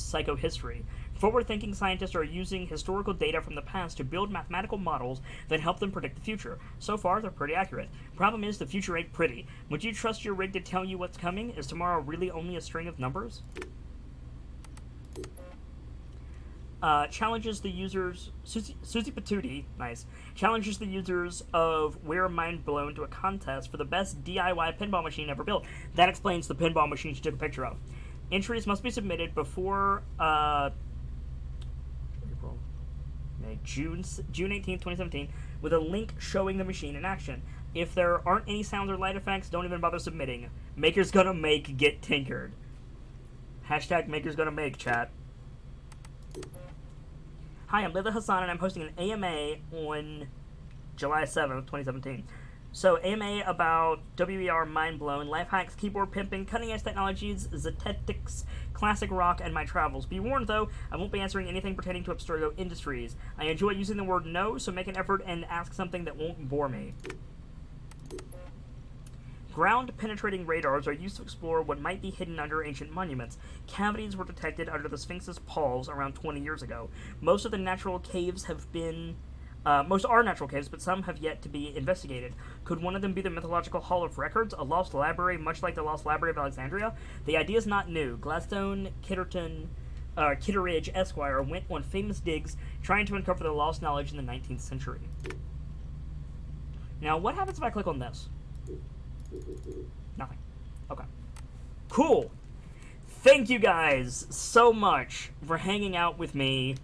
psychohistory. Forward-thinking scientists are using historical data from the past to build mathematical models that help them predict the future. So far, they're pretty accurate. Problem is, the future ain't pretty. Would you trust your rig to tell you what's coming? Is tomorrow really only a string of numbers? Challenges the users... Susie Patootie, nice, challenges the users of Where Mind Blown to a contest for the best DIY pinball machine ever built. That explains the pinball machine she took a picture of. Entries must be submitted before... June 18th, 2017, with a link showing the machine in action. If there aren't any sounds or light effects, don't even bother submitting. Maker's gonna make, get tinkered. Hashtag Maker's gonna make, chat. Hi, I'm Layla Hassan, and I'm hosting an AMA on July 7th, 2017. So, AMA about WER Mind Blown, life hacks, keyboard pimping, cutting edge technologies, Zetetics, classic rock, and my travels. Be warned though, I won't be answering anything pertaining to Abstergo Industries. I enjoy using the word no, so make an effort and ask something that won't bore me. Ground-penetrating radars are used to explore what might be hidden under ancient monuments. Cavities were detected under the Sphinx's paws around 20 years ago. Most of the natural caves have been Most are natural caves, but some have yet to be investigated. Could one of them be the mythological Hall of Records, a lost library much like the Lost Library of Alexandria? The idea is not new. Gladstone Kitteridge Esquire went on famous digs trying to uncover the lost knowledge in the 19th century. Now, what happens if I click on this? Nothing. Okay. Cool. Thank you guys so much for hanging out with me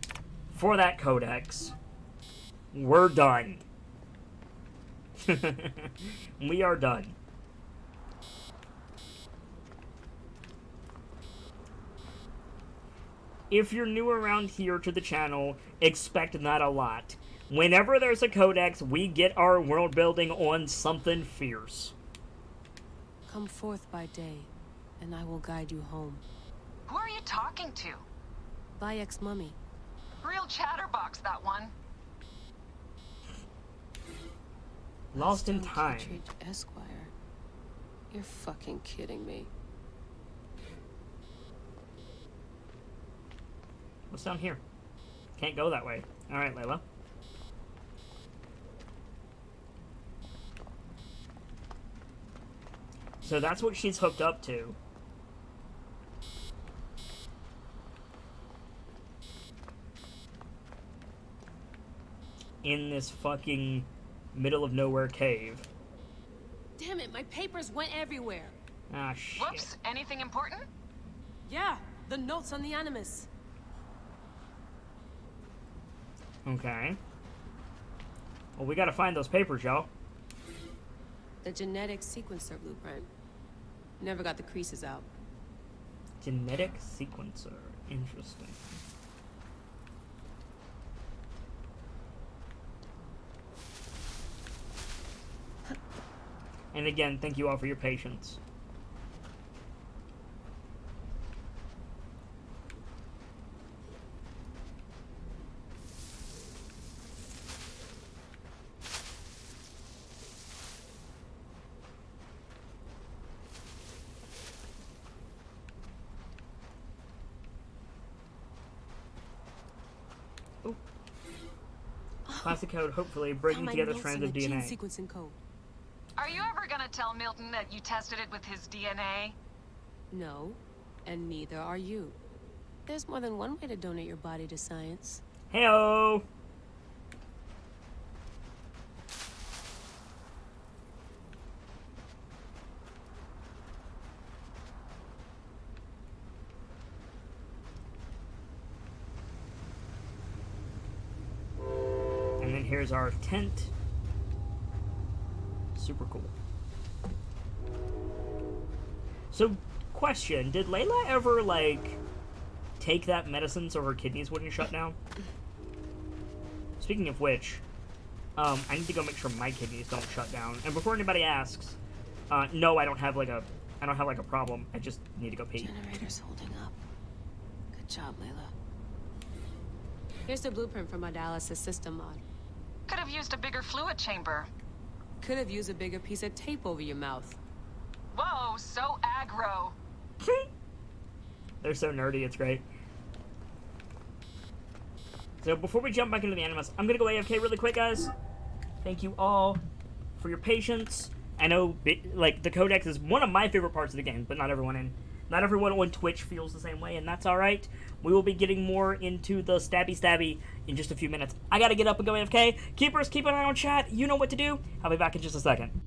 for that codex. We're done. We are done. If you're new around here to the channel, expect not a lot. Whenever there's a codex, we get our world building on something fierce. Come forth by day, and I will guide you home. Who are you talking to? Bayek's mummy. Real chatterbox, that one. Lost in time. Kitteridge Esquire. You're fucking kidding me. What's down here? Can't go that way. Alright, Layla. So that's what she's hooked up to. In this fucking middle of nowhere cave. Damn it, my papers went everywhere. Ah, shit. Whoops, anything important? Yeah, the notes on the Animus. Okay. Well, we gotta find those papers, y'all. The genetic sequencer blueprint. Never got the creases out. Genetic sequencer. Interesting. And again, thank you all for your patience. Ooh. Classic code, hopefully, breaking together strands of DNA. Sequencing code. Are you ever gonna tell Milton that you tested it with his DNA? No, and neither are you. There's more than one way to donate your body to science. Heyo! And then here's our tent. Super cool. So, question, did Layla ever, like, take that medicine so her kidneys wouldn't shut down? Speaking of which, I need to go make sure my kidneys don't shut down. And before anybody asks, no, I don't have like a problem. I just need to go pee. Generator's holding up. Good job, Layla. Here's the blueprint for my dialysis system mod. Could have used a bigger fluid chamber. Could have used a bigger piece of tape over your mouth. Whoa, so aggro. They're so nerdy, it's great. So before we jump back into the Animus, I'm gonna go AFK really quick, guys. Thank you all for your patience. I know, like, the Codex is one of my favorite parts of the game, but not everyone on Twitch feels the same way, and that's alright. We will be getting more into the stabby in just a few minutes. I gotta get up and go AFK. Keepers, keep an eye on chat. You know what to do. I'll be back in just a second.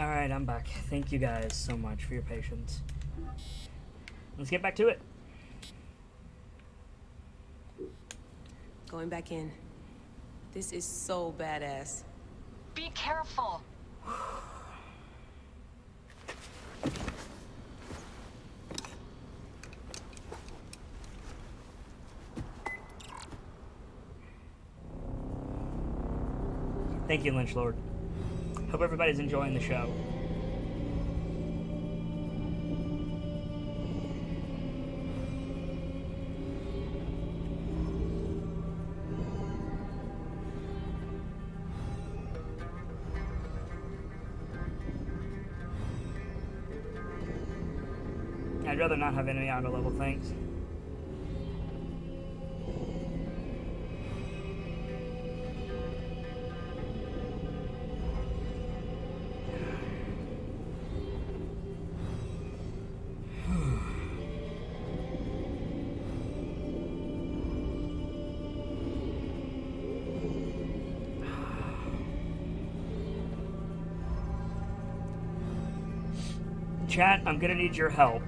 Alright, I'm back. Thank you guys so much for your patience. Let's get back to it. Going back in. This is so badass. Be careful. Thank you, Lynch Lord. Hope everybody's enjoying the show. I'd rather not have enemy auto level things. Chat, I'm gonna need your help.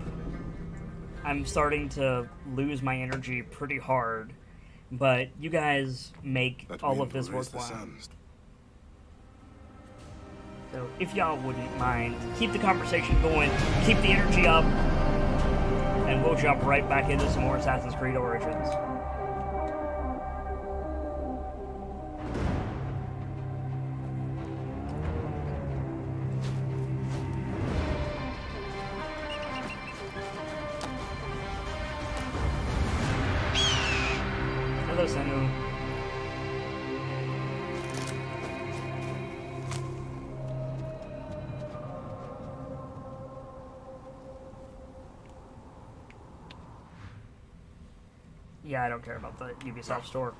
I'm starting to lose my energy pretty hard, but you guys make all of this worthwhile. So if y'all wouldn't mind, keep the conversation going, keep the energy up, and we'll jump right back into some more Assassin's Creed Origins. Hello, Sanu. Yeah, I don't care about the Ubisoft store.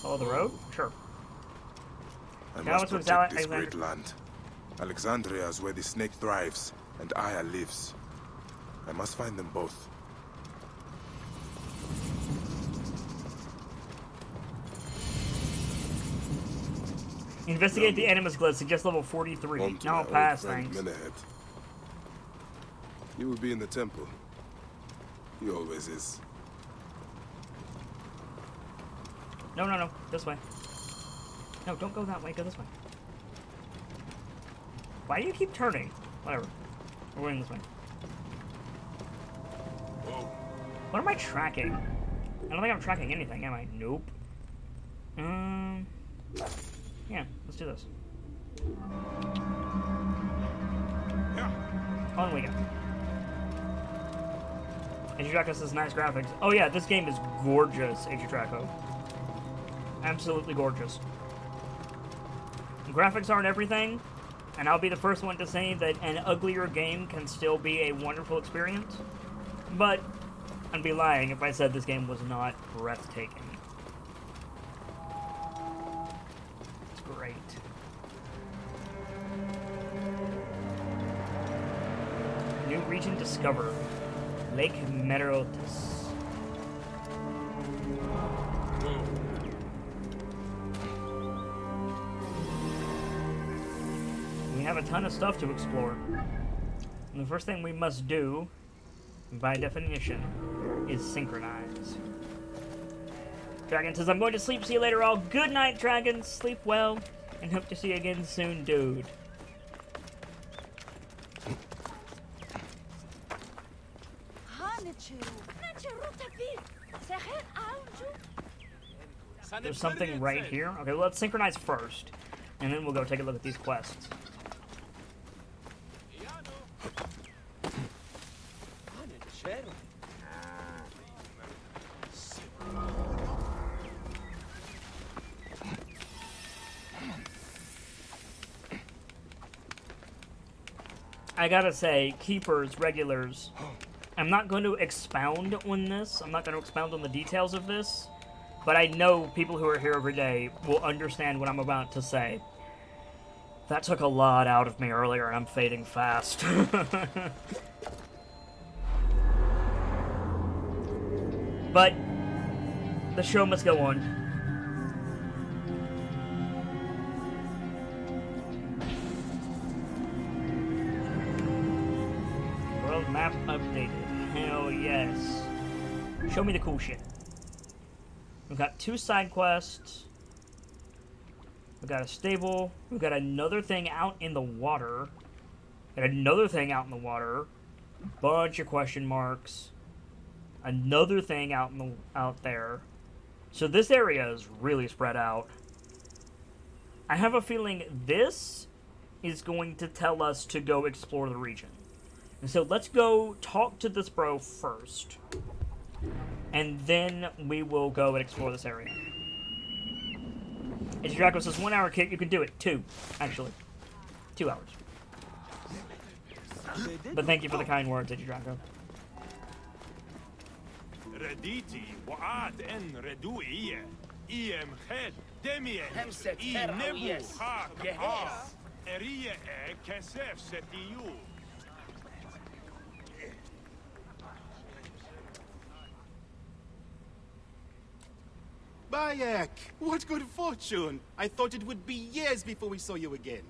Follow the road? Sure. I Now must it's with protect this Alexandria. great land. Alexandria is where the snake thrives, and Aya lives. I must find them both. Investigate the Animus Glitch, suggest level 43. Home to Now my I'll pass, old friend, thanks. Menehet. He will be in the temple. He always is. No, no, no. This way. No, don't go that way. Go this way. Why do you keep turning? Whatever. We're going this way. Whoa. What am I tracking? I don't think I'm tracking anything, am I? Nope. Yeah, let's do this. On we go. Age of Draco says nice graphics. Oh yeah, this game is gorgeous, Age of Draco. Absolutely gorgeous. Graphics aren't everything, and I'll be the first one to say that an uglier game can still be a wonderful experience, but I'd be lying if I said this game was not breathtaking. It's great. New region discovered. Lake Merotis. We have a ton of stuff to explore. And the first thing we must do, by definition, is synchronize. Dragon says, I'm going to sleep. See you later all. Good night, Dragon. Sleep well. And hope to see you again soon, dude. There's something right here. Okay, well, let's synchronize first. And then we'll go take a look at these quests. I gotta say, keepers, regulars, I'm not going to expound on this. I'm not going to expound on the details of this. But I know people who are here every day will understand what I'm about to say. That took a lot out of me earlier, and I'm fading fast. But the show must go on. Show me the cool shit. We've got 2 side quests. We've got a stable. We've got another thing out in the water. And another thing out in the water. Bunch of question marks. Another thing out there. So this area is really spread out. I have a feeling this is going to tell us to go explore the region. And so let's go talk to this bro first. And then we will go and explore this area. As Draco says, 1 hour kit, you can do it. 2, actually. 2 hours. But thank you for the kind words, Edgy Draco. Rediti wa'at en reduiye. Iem head demien. I nebu ha ha. Erie e kesef setiu. Bayek, what good fortune! I thought it would be years before we saw you again.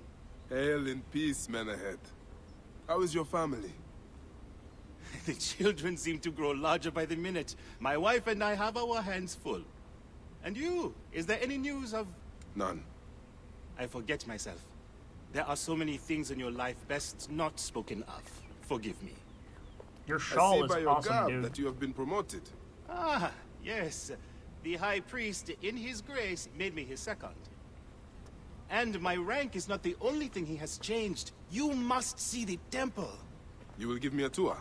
Hail in peace, Menahead. How is your family? The children seem to grow larger by the minute. My wife and I have our hands full. And you? Is there any news of... None. I forget myself. There are so many things in your life best not spoken of. Forgive me. Your shawl is by your awesome, garb dude. that you have been promoted. Ah, yes. The High Priest, in his grace, made me his second. And my rank is not the only thing he has changed. You must see the temple. You will give me a tour?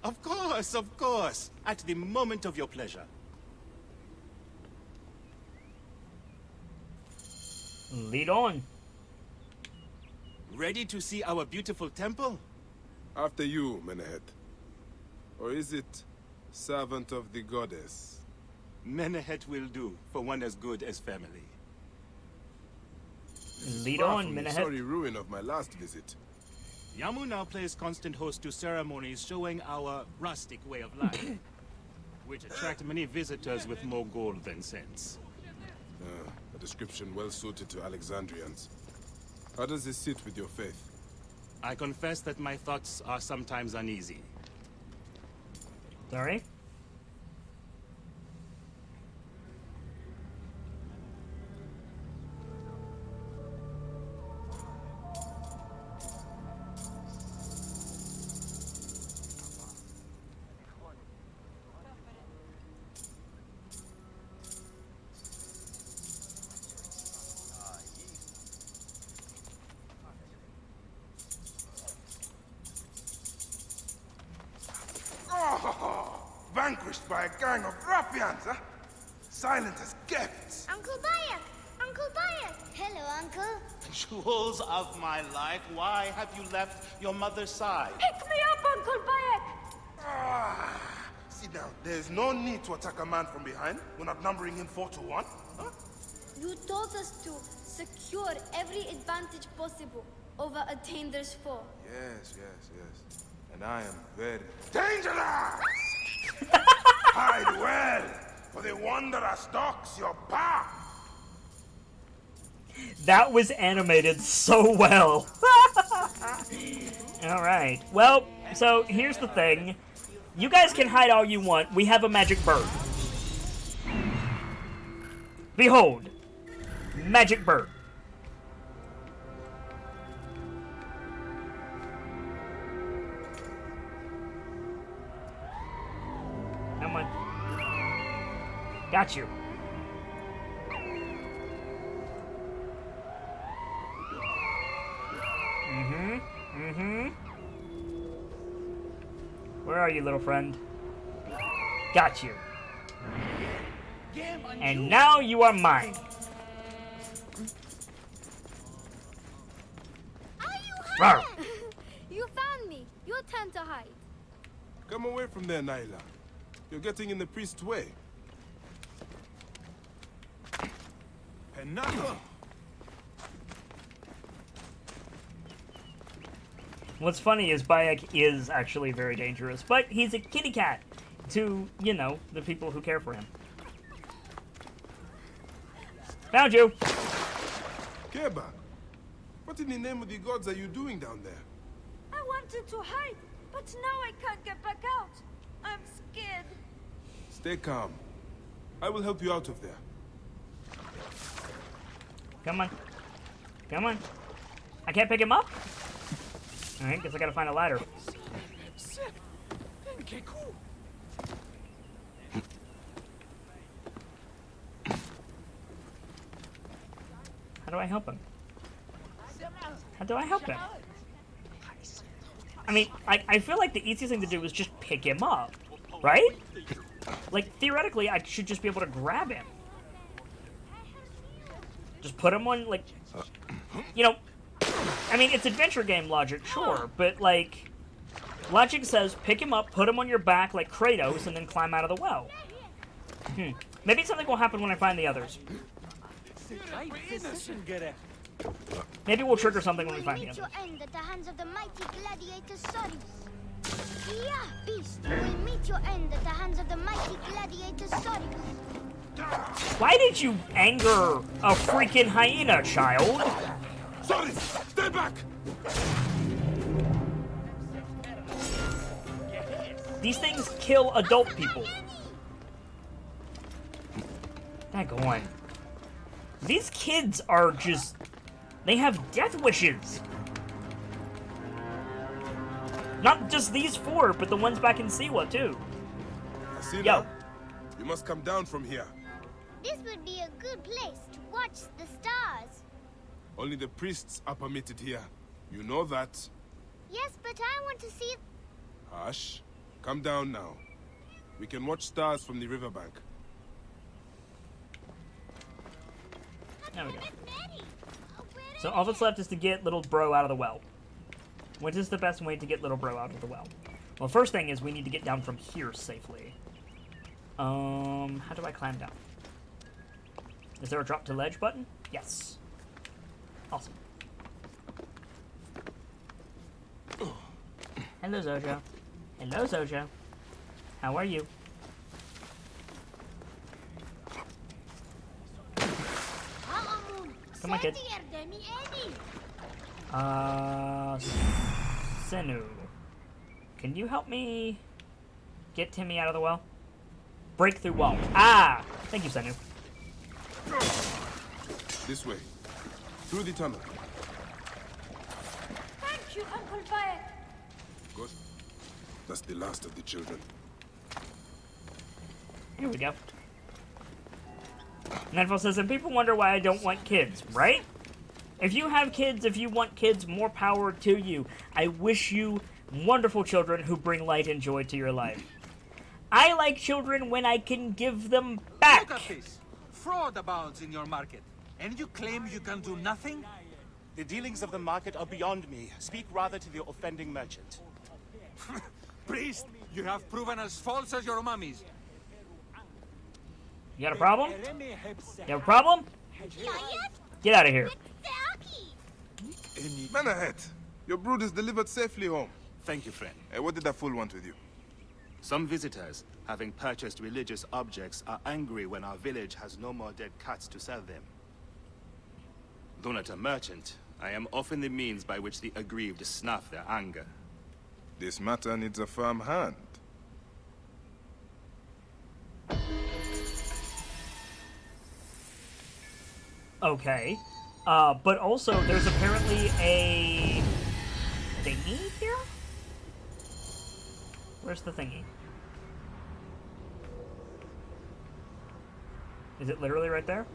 Of course, of course. At the moment of your pleasure. Lead on. Ready to see our beautiful temple? After you, Menahead. Or is it servant of the goddess? Menahead will do for one as good as family. Lead Far on, from the Menahead. sorry ruin of my last visit. Yamu now plays constant host to ceremonies showing our rustic way of life, which attract many visitors with more gold than sense. A description well suited to Alexandrians. How does this sit with your faith? I confess that my thoughts are sometimes uneasy. Sorry? Vanquished by a gang of ruffians, huh? Silent as gifts. Uncle Bayek! Uncle Bayek! Hello, Uncle. Jewels of my life, why have you left your mother's side? Pick me up, Uncle Bayek! Sit down. There's no need to attack a man from behind. We're not numbering him 4-1. Huh? You told us to secure every advantage possible over a Tander's foe. Yes. And I am very dangerous! Hide well, for the wanderer stalks your path. That was animated so well. Alright. Well, so here's the thing. You guys can hide all you want. We have a magic bird. Behold. Magic bird. Come on. Got you. Where are you, little friend? Got you. And now you are mine. Are you You found me. Your turn to hide. Come away from there, Nile. You're getting in the priest's way. Penaka! What's funny is Bayek is actually very dangerous, but he's a kitty cat to, you know, the people who care for him. Found you! Keba, what in the name of the gods are you doing down there? I wanted to hide, but now I can't get back out. I'm scared. Stay calm. I will help you out of there. Come on. Come on. I can't pick him up? Alright, guess I gotta find a ladder. How do I help him? How do I help him? I mean, I feel like the easiest thing to do is just pick him up, right? Like, theoretically, I should just be able to grab him. Just put him on, like, you know, I mean, it's adventure game logic, sure, but, like, logic says pick him up, put him on your back like Kratos, and then climb out of the well. Maybe something will happen when I find the others. Maybe we'll trigger something when we find the others. Your end at the hands of the mighty gladiator Soribus. Yeah, beast will meet your end at the hands of the mighty gladiator Soribus. Why did you anger a freaking hyena, child? Sorry, stay back! These things kill adult people. Daggone. These kids are just... They have death wishes. Not just these four, but the ones back in Siwa, too. Yo. You must come down from here. This would be a good place to watch the stars. Only the priests are permitted here. You know that. Yes, but I want to see... Hush. Come down now. We can watch stars from the riverbank. There we go. So all that's left is to get little bro out of the well. What is the best way to get little bro out of the well? Well, first thing is we need to get down from here safely. How do I climb down? Is there a drop to ledge button? Yes. Awesome. Hello, Zojo. Hello, Zojo. How are you? Come on, kid. Senu. Can you help me get Timmy out of the well? Breakthrough wall. Ah! Thank you, Senu. This way. Through the tunnel. Thank you, Uncle Bayek. Good. That's the last of the children. Here we go. Nightfall says, and people wonder why I don't want kids, right? If you have kids, if you want kids, more power to you. I wish you wonderful children who bring light and joy to your life. I like children when I can give them back. Look at this. Fraud abounds in your market. And you claim you can do nothing? The dealings of the market are beyond me. Speak rather to the offending merchant. Priest, you have proven as false as your mummies. You got a problem? You have a problem? Get out of here. Man ahead. Your brood is delivered safely home. Thank you, friend. What did that fool want with you? Some visitors, having purchased religious objects, are angry when our village has no more dead cats to sell them. Though not a merchant, I am often the means by which the aggrieved snuff their anger. This matter needs a firm hand. Okay. But also, there's apparently a thingy here? Where's the thingy? Is it literally right there?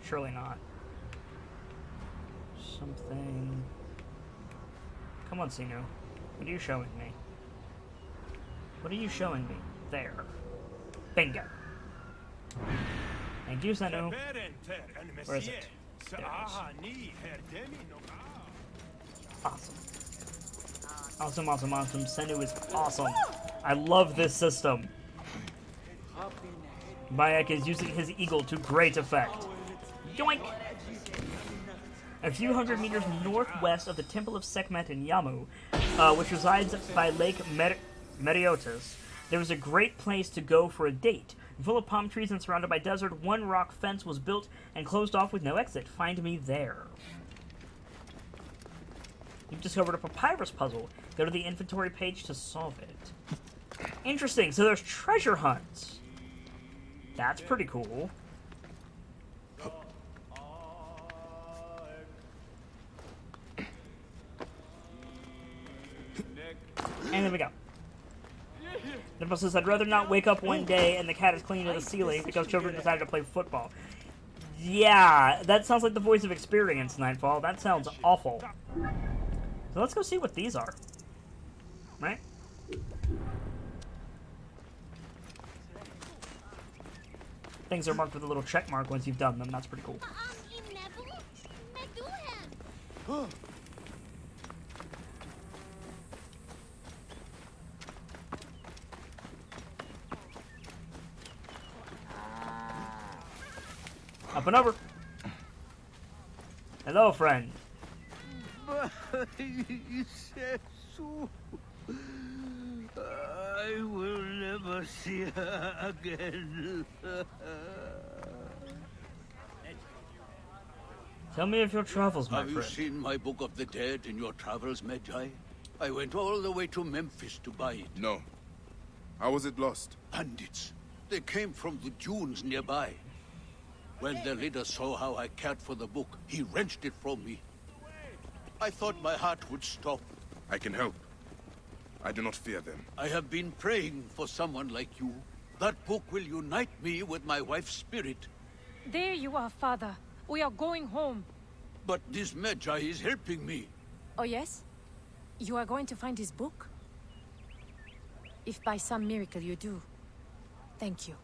Surely not. Something... Come on, Sinu. What are you showing me? What are you showing me? There. Bingo. Thank you, Senu. Where is it? There it is. Awesome. Awesome, awesome, awesome. Senu is awesome. I love this system. Bayek is using his eagle to great effect. Yoink! A few hundred meters northwest of the Temple of Sekhmet in Yamu, which resides by Lake Meriotis, there was a great place to go for a date. Full of palm trees and surrounded by desert, one rock fence was built and closed off with no exit. Find me there. You've discovered a papyrus puzzle. Go to the inventory page to solve it. Interesting. So there's treasure hunts. That's pretty cool. And there we go. Nipple says, I'd rather not wake up one day and the cat is clinging to the ceiling because children decided to play football. Yeah, that sounds like the voice of experience, Nightfall. That sounds awful. So let's go see what these are. Right? Things are marked with a little check mark once you've done them. That's pretty cool. Up and over. Hello, friend. I will never see her again. Tell me of your travels, my friend. Have you seen my Book of the Dead in your travels, Magi? I went all the way to Memphis to buy it. No. How was it lost? Bandits. They came from the dunes nearby. When the leader saw how I cared for the book, he wrenched it from me. I thought my heart would stop. I can help. I do not fear them. I have been praying for someone like you. That book will unite me with my wife's spirit. There you are, Father. We are going home. But this Magi is helping me. Oh, yes? You are going to find his book? If by some miracle you do, thank you.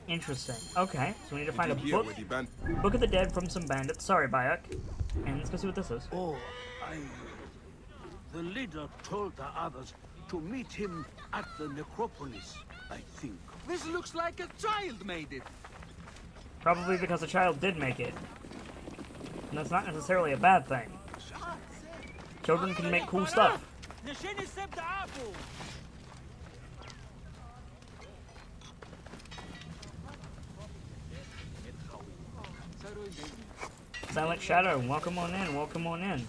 Interesting. Okay, so we need to find a book. Book of the Dead from some bandits. Sorry, Bayek. And let's go see what this is. Oh, the leader told the others to meet him at the necropolis, I think. This looks like a child made it. Probably because a child did make it. And that's not necessarily a bad thing. Children can make cool stuff. Silent Shadow, welcome on in, welcome on in.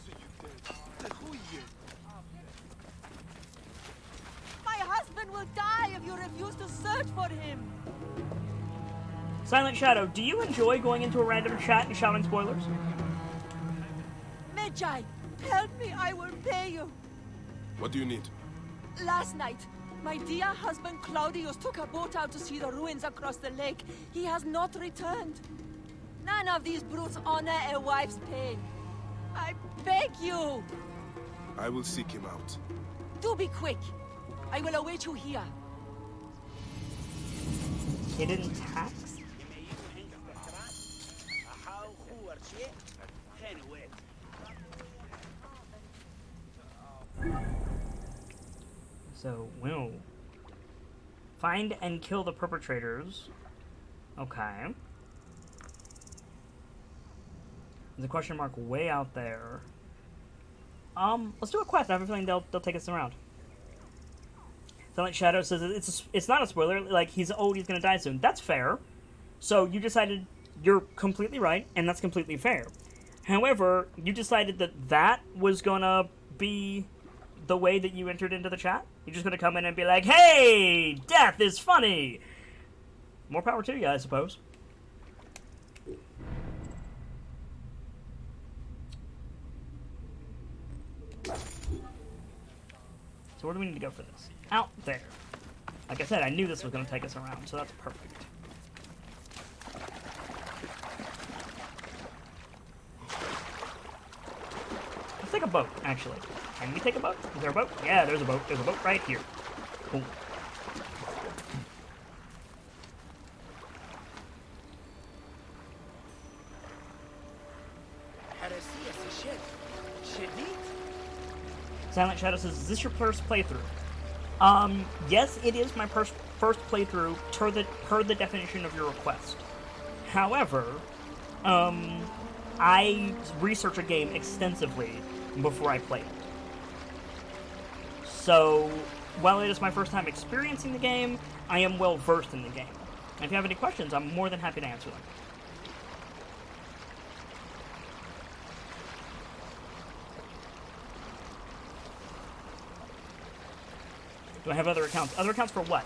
My husband will die if you refuse to search for him. Silent Shadow, do you enjoy going into a random chat and shouting spoilers? Magi, help me, I will pay you. What do you need? Last night, my dear husband Claudius took a boat out to see the ruins across the lake. He has not returned. None of these brutes honor a wife's pain. I beg you. I will seek him out. Do be quick. I will await you here. Hidden tax? So, we'll find and kill the perpetrators. Okay. There's a question mark way out there. Let's do a quest. I have a feeling they'll take us around. Silent Shadow says it's not a spoiler. Like, he's old, he's gonna die soon. That's fair. So you decided you're completely right, and that's completely fair. However, you decided that was gonna be the way that you entered into the chat. You're just gonna come in and be like, "Hey, death is funny." More power to you, I suppose. So where do we need to go for this? Out there. Like I said, I knew this was going to take us around, so that's perfect. Let's take a boat, actually. Can we take a boat? Is there a boat? Yeah, there's a boat. There's a boat right here. Cool. Silent Shadow says, is this your first playthrough? Yes, it is my first playthrough per the definition of your request. However, I research a game extensively before I play it. So, while it is my first time experiencing the game, I am well versed in the game. And if you have any questions, I'm more than happy to answer them. Do I have other accounts? Other accounts for what?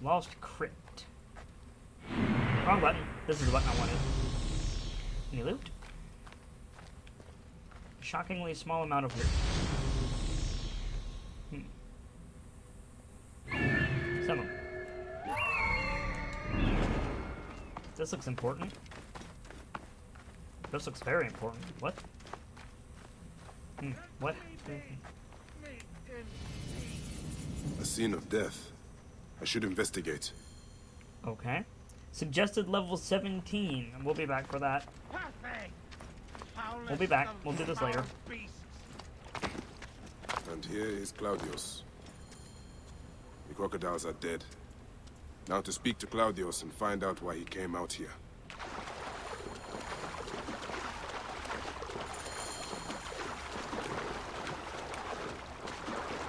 Lost crypt. Wrong button. This is the button I wanted. Any loot? Shockingly small amount of loot. Some of them. This looks important. This looks very important. What? What? A scene of death. I should investigate. Okay. Suggested level 17. We'll be back for that. We'll be back. We'll do this later. And here is Claudius. The crocodiles are dead. Now to speak to Claudius and find out why he came out here.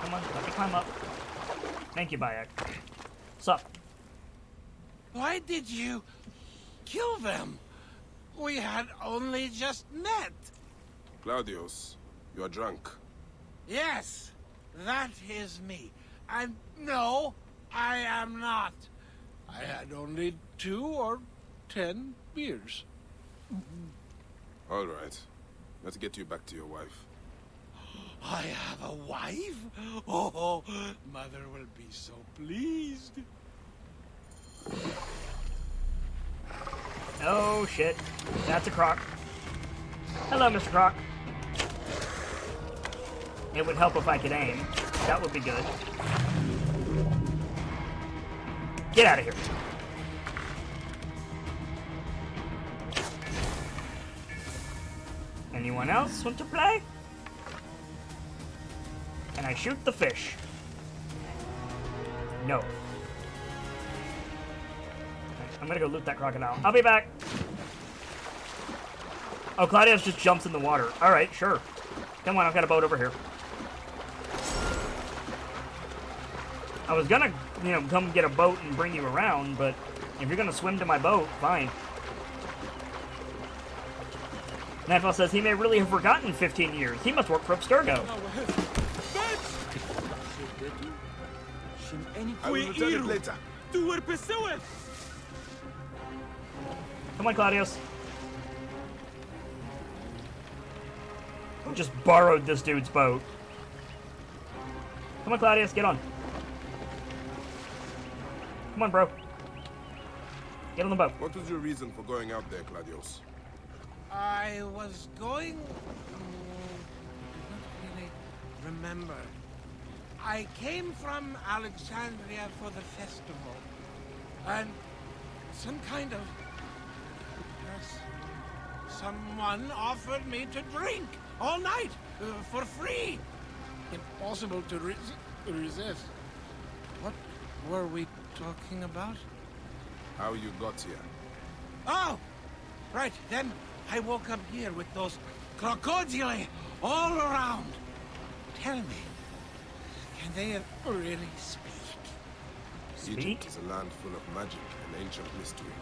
Come on, let me climb up. Thank you, Bayek. Sup? Why did you kill them? We had only just met. Claudius, you are drunk. Yes, that is me. And no, I am not. I had only 2 or 10 beers. All right. Let's get you back to your wife. I have a wife? Oh, Mother will be so pleased. Oh, shit. That's a croc. Hello, Mr. Croc. It would help if I could aim. That would be good. Get out of here. Anyone else want to play? Can I shoot the fish? No. Okay, I'm gonna go loot that crocodile. I'll be back. Oh, Claudius just jumps in the water. Alright, sure. Come on, I've got a boat over here. I was gonna, you know, come get a boat and bring you around, but if you're gonna swim to my boat, fine. Nightfall says he may really have forgotten 15 years. He must work for Abstergo. I will return it later. Come on, Claudius. We just borrowed this dude's boat. Come on, Claudius, get on. Come on, bro. Get on the boat. What was your reason for going out there, Claudius? I was going... I don't really remember. I came from Alexandria for the festival. And some kind of... someone offered me to drink all night for free. Impossible to resist. What were we talking about? How you got here? Oh! Right, then I woke up here with those crocodili all around. Tell me, can they really speak? Egypt is a land full of magic and ancient mystery.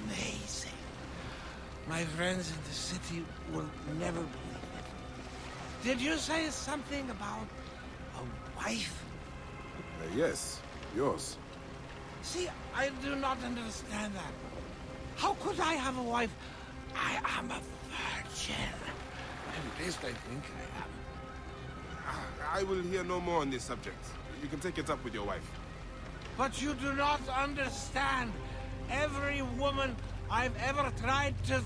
Amazing. My friends in the city will never believe it. Did you say something about a wife? Yes, yours. See, I do not understand that. How could I have a wife? I am a virgin. At least I think I am. I will hear no more on this subject. You can take it up with your wife. But you do not understand. Every woman I've ever tried to...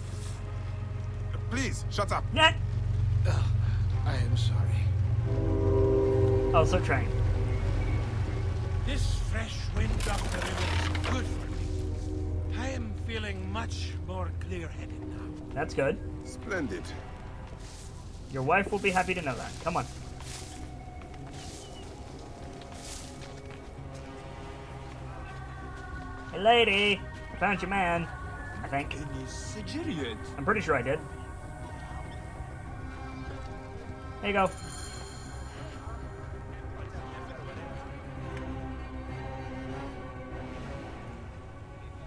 Please, shut up. Net. I am sorry. Also trained. This fresh wind of the river is good for me. I am feeling much more clear-headed now. That's good. Splendid. Your wife will be happy to know that. Come on. Lady, I found your man. I think. I'm pretty sure I did. There you go.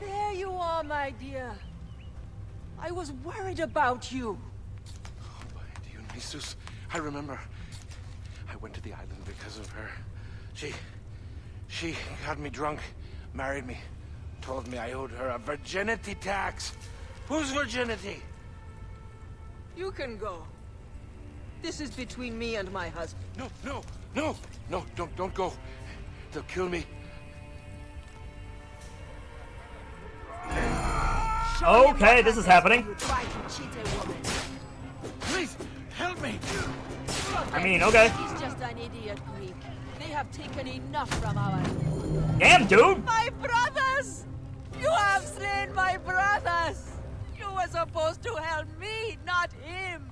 There you are, my dear. I was worried about you. Dionysus, I remember. I went to the island because of her. She got me drunk, married me, told me I owed her a virginity tax. Whose virginity? You can go. This is between me and my husband. No, don't go. They'll kill me. Okay, this is happening. Please, help me. I mean, okay. He's just an idiot Greek. They have taken enough from our... Damn, dude! My brothers! You have slain my brothers! You were supposed to help me, not him!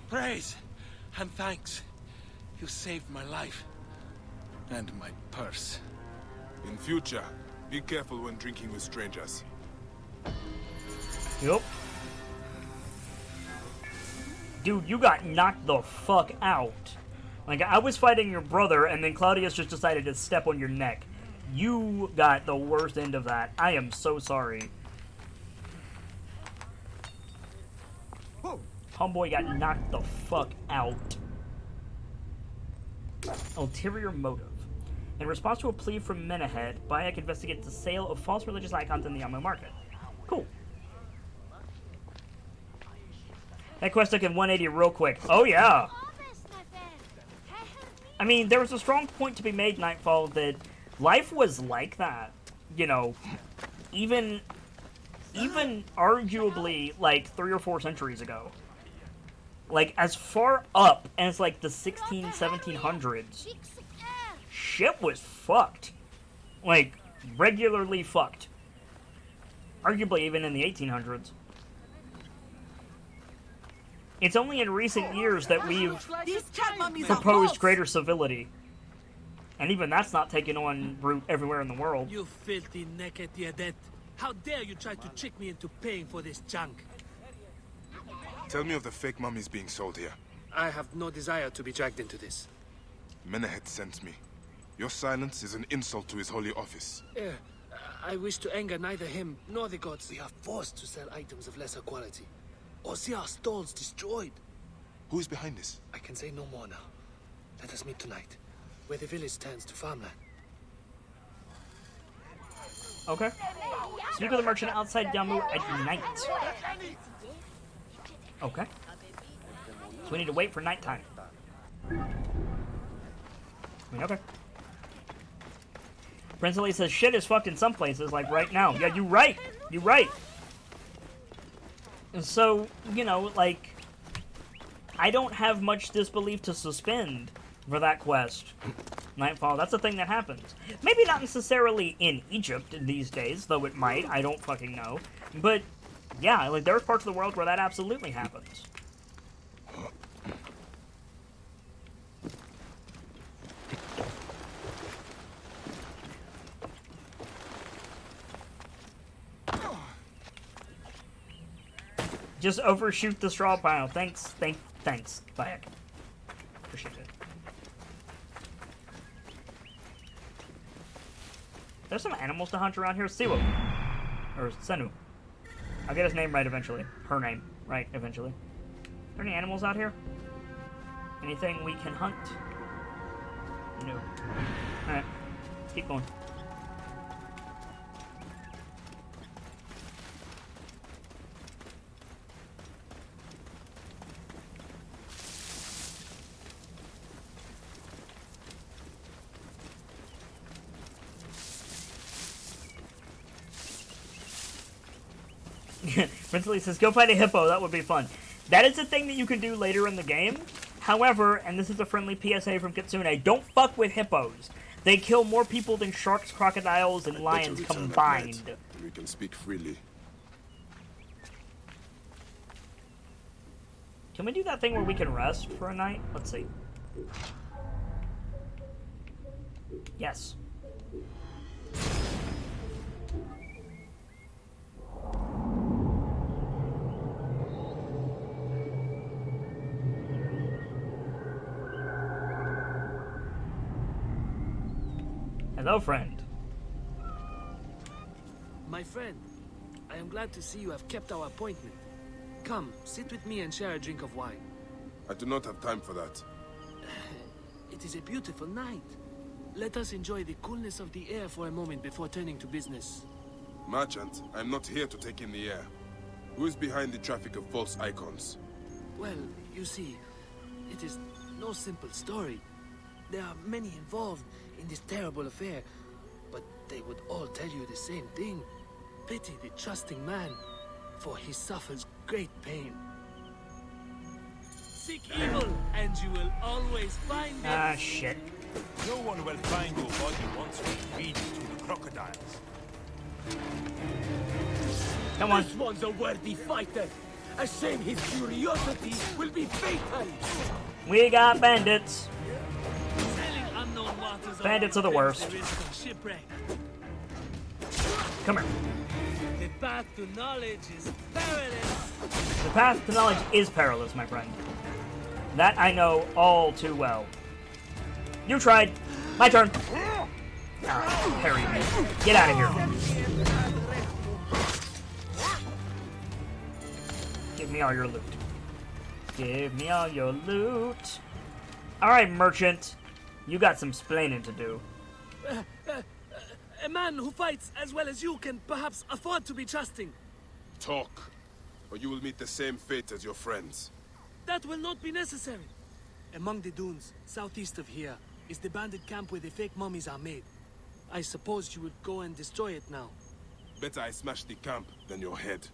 Praise and thanks. You saved my life. And my purse. In future, be careful when drinking with strangers. Yep. Dude, you got knocked the fuck out. Like, I was fighting your brother, and then Claudius just decided to step on your neck. You got the worst end of that. I am so sorry. Homeboy got knocked the fuck out. Ulterior motive. In response to a plea from Menahead, Bayek investigates the sale of false religious icons in the Ammo market. Cool. That quest took in 180 real quick. Oh, yeah. I mean, there was a strong point to be made, Nightfall, that life was like that. You know, even arguably, like, 3 or 4 centuries ago. Like, as far up as, like, the 1700s, shit was fucked. Like, regularly fucked. Arguably even in the 1800s. It's only in recent years that we've proposed greater civility. And even that's not taken on root everywhere in the world. You filthy naked Diadet. How dare you try to trick me into paying for this junk? Tell me of the fake mummies being sold here. I have no desire to be dragged into this. Menahead sent me. Your silence is an insult to his holy office. I wish to anger neither him nor the gods. We are forced to sell items of lesser quality, or see our stalls destroyed. Who is behind this? I can say no more now. Let us meet tonight, where the village turns to farmland. Okay. Speak with the merchant outside Damu at night. Okay. So we need to wait for nighttime. I mean, okay. Prince Ali says shit is fucked in some places, like right now. Yeah, you right. You right. And so, you know, like, I don't have much disbelief to suspend for that quest. Nightfall, that's a thing that happens. Maybe not necessarily in Egypt these days, though it might. I don't fucking know. But, yeah, like, there's parts of the world where that absolutely happens. Just overshoot the straw pile. Thanks, Bayek. Appreciate it. There's some animals to hunt around here. Siwu. Or Senu. I'll get his name right eventually. Her name right eventually. Are there any animals out here? Anything we can hunt? No. Alright. Let's keep going. Prince Lee says, go fight a hippo, that would be fun. That is a thing that you can do later in the game. However, and this is a friendly PSA from Kitsune, don't fuck with hippos. They kill more people than sharks, crocodiles, and lions combined. We can speak freely. Can we do that thing where we can rest for a night? Let's see. Hello, friend. My friend, I am glad to see you have kept our appointment. Come, sit with me and share a drink of wine. I do not have time for that. It is a beautiful night. Let us enjoy the coolness of the air for a moment before turning to business. Merchant, I am not here to take in the air. Who is behind the traffic of false icons? Well, you see, it is no simple story. There are many involved in this terrible affair, but they would all tell you the same thing. Pity the trusting man, for he suffers great pain. Seek evil, and you will always find it. Ah, shit. No one will find your body once we feed it to the crocodiles. Come on. This one's a worthy fighter. A shame his curiosity will be fatal. We got bandits. Sailing unknown waters Bandits are the worst. Shipwreck. Come here. The path to knowledge is perilous. The path to knowledge is perilous, my friend. That I know all too well. You tried. My turn. Ah, parry me. Get out of here. Give me all your loot. Give me all your loot. Alright, merchant. You got some splaining to do. A man who fights as well as you can perhaps afford to be trusting. Talk, or you will meet the same fate as your friends. That will not be necessary. Among the dunes, southeast of here, is the bandit camp where the fake mummies are made. I suppose you would go and destroy it now. Better I smash the camp than your head.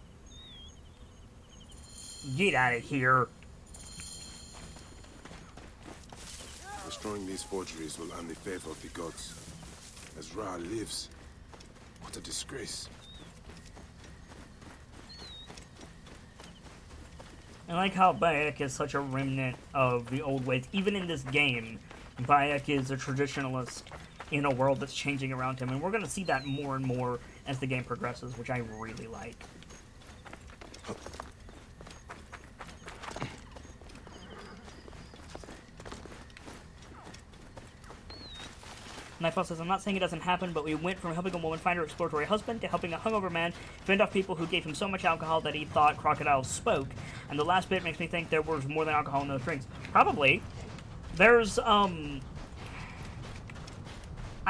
Get out of here. Destroying these forgeries will earn the favor of the gods. As Ra lives, what a disgrace. I like how Bayek is such a remnant of the old ways. Even in this game, Bayek is a traditionalist in a world that's changing around him, and we're going to see that more and more as the game progresses, which I really like. Nightfall says, I'm not saying it doesn't happen, but we went from helping a woman find her exploratory husband to helping a hungover man fend off people who gave him so much alcohol that he thought crocodiles spoke. And the last bit makes me think there was more than alcohol in those drinks. Probably. There's, I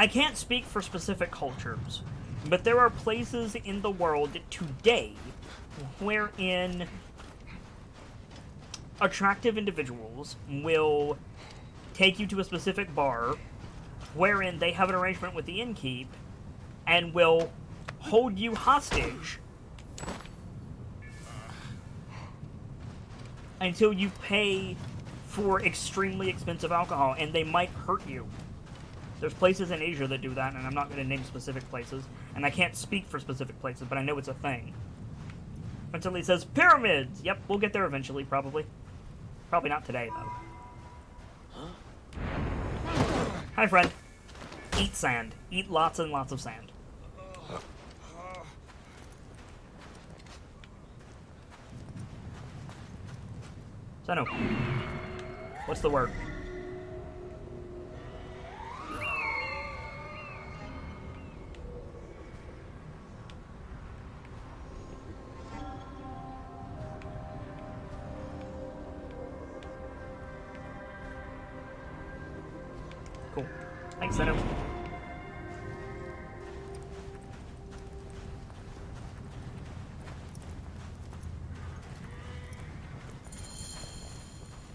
can't speak for specific cultures, but there are places in the world today wherein attractive individuals will take you to a specific bar wherein they have an arrangement with the innkeep and will hold you hostage until you pay for extremely expensive alcohol, and they might hurt you. There's places in Asia that do that, and I'm not going to name specific places, and I can't speak for specific places, but I know it's a thing. Mentally says, pyramids! Yep, we'll get there eventually, probably. Probably not today, though. Hi, friend. Eat sand. Eat lots and lots of sand. Zeno. What's the word? Cool. Thanks, Zeno.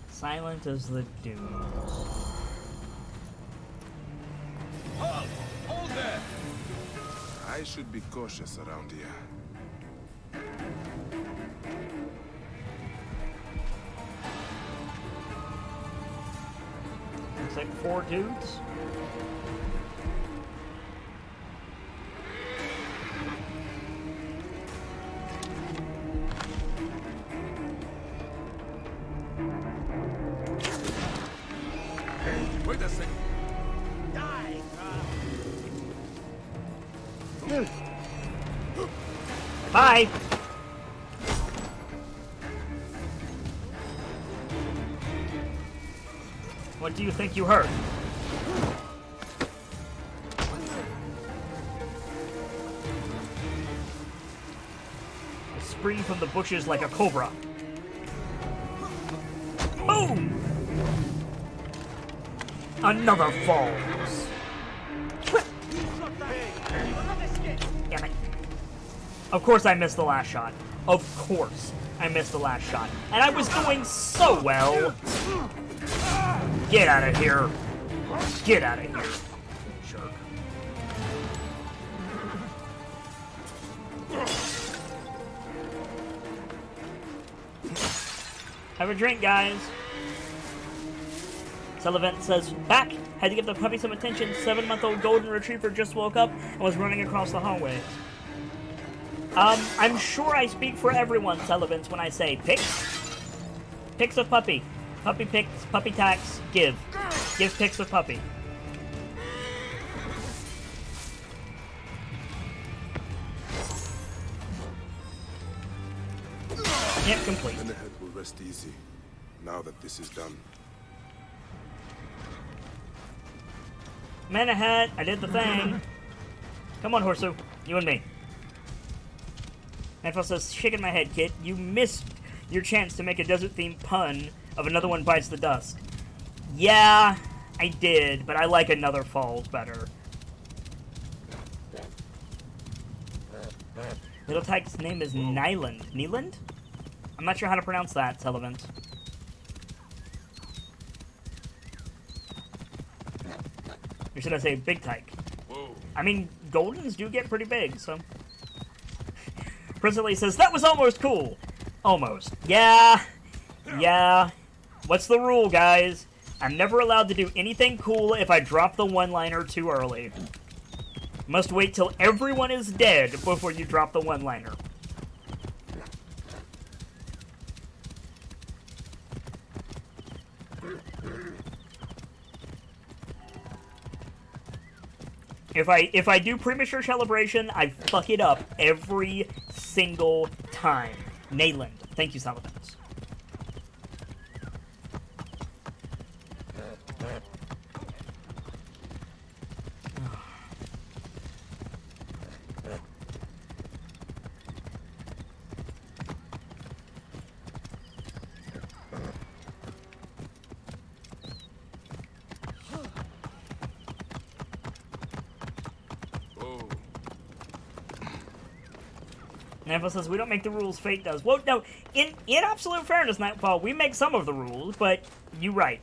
Silent as the dunes. Halt! Hold there! I should be cautious around here. Looks like 4 dudes. Wait a second. Die! Bye! What do you think you heard? springing from the bushes like a cobra. Boom! Another falls. Damn it. Of course I missed the last shot. Of course I missed the last shot. And I was doing so well. Get out of here. Get out of here. Jerk. Have a drink, guys. Sullivan says, back. Had to give the puppy some attention. 7-month-old golden retriever just woke up and was running across the hallways. I'm sure I speak for everyone, Sullivans, when I say pics. Pics of puppy. Puppy pics, puppy tax, give. Give pics of puppy. Yep, complete. And the head will rest easy, now that this is done. Man ahead, I did the thing. Come on, Horsu. You and me. Nightfall says, shaking my head, kid. You missed your chance to make a desert-themed pun of Another One Bites the Dust. Yeah, I did, but I like Another Falls better. Little Tyke's name is Nyland. Nyland? I'm not sure how to pronounce that, Sullivan. Or should I say Big Tyke? I mean, Goldens do get pretty big, so... Presently says, that was almost cool. Almost. Yeah. Yeah. What's the rule, guys? I'm never allowed to do anything cool if I drop the one-liner too early. Must wait till everyone is dead before you drop the one-liner. If I do premature celebration, I fuck it up every single time. Nayland, thank you, Saladins. Nightfall says, we don't make the rules, fate does. Well, no, in absolute fairness, Nightfall, we make some of the rules, but you're right.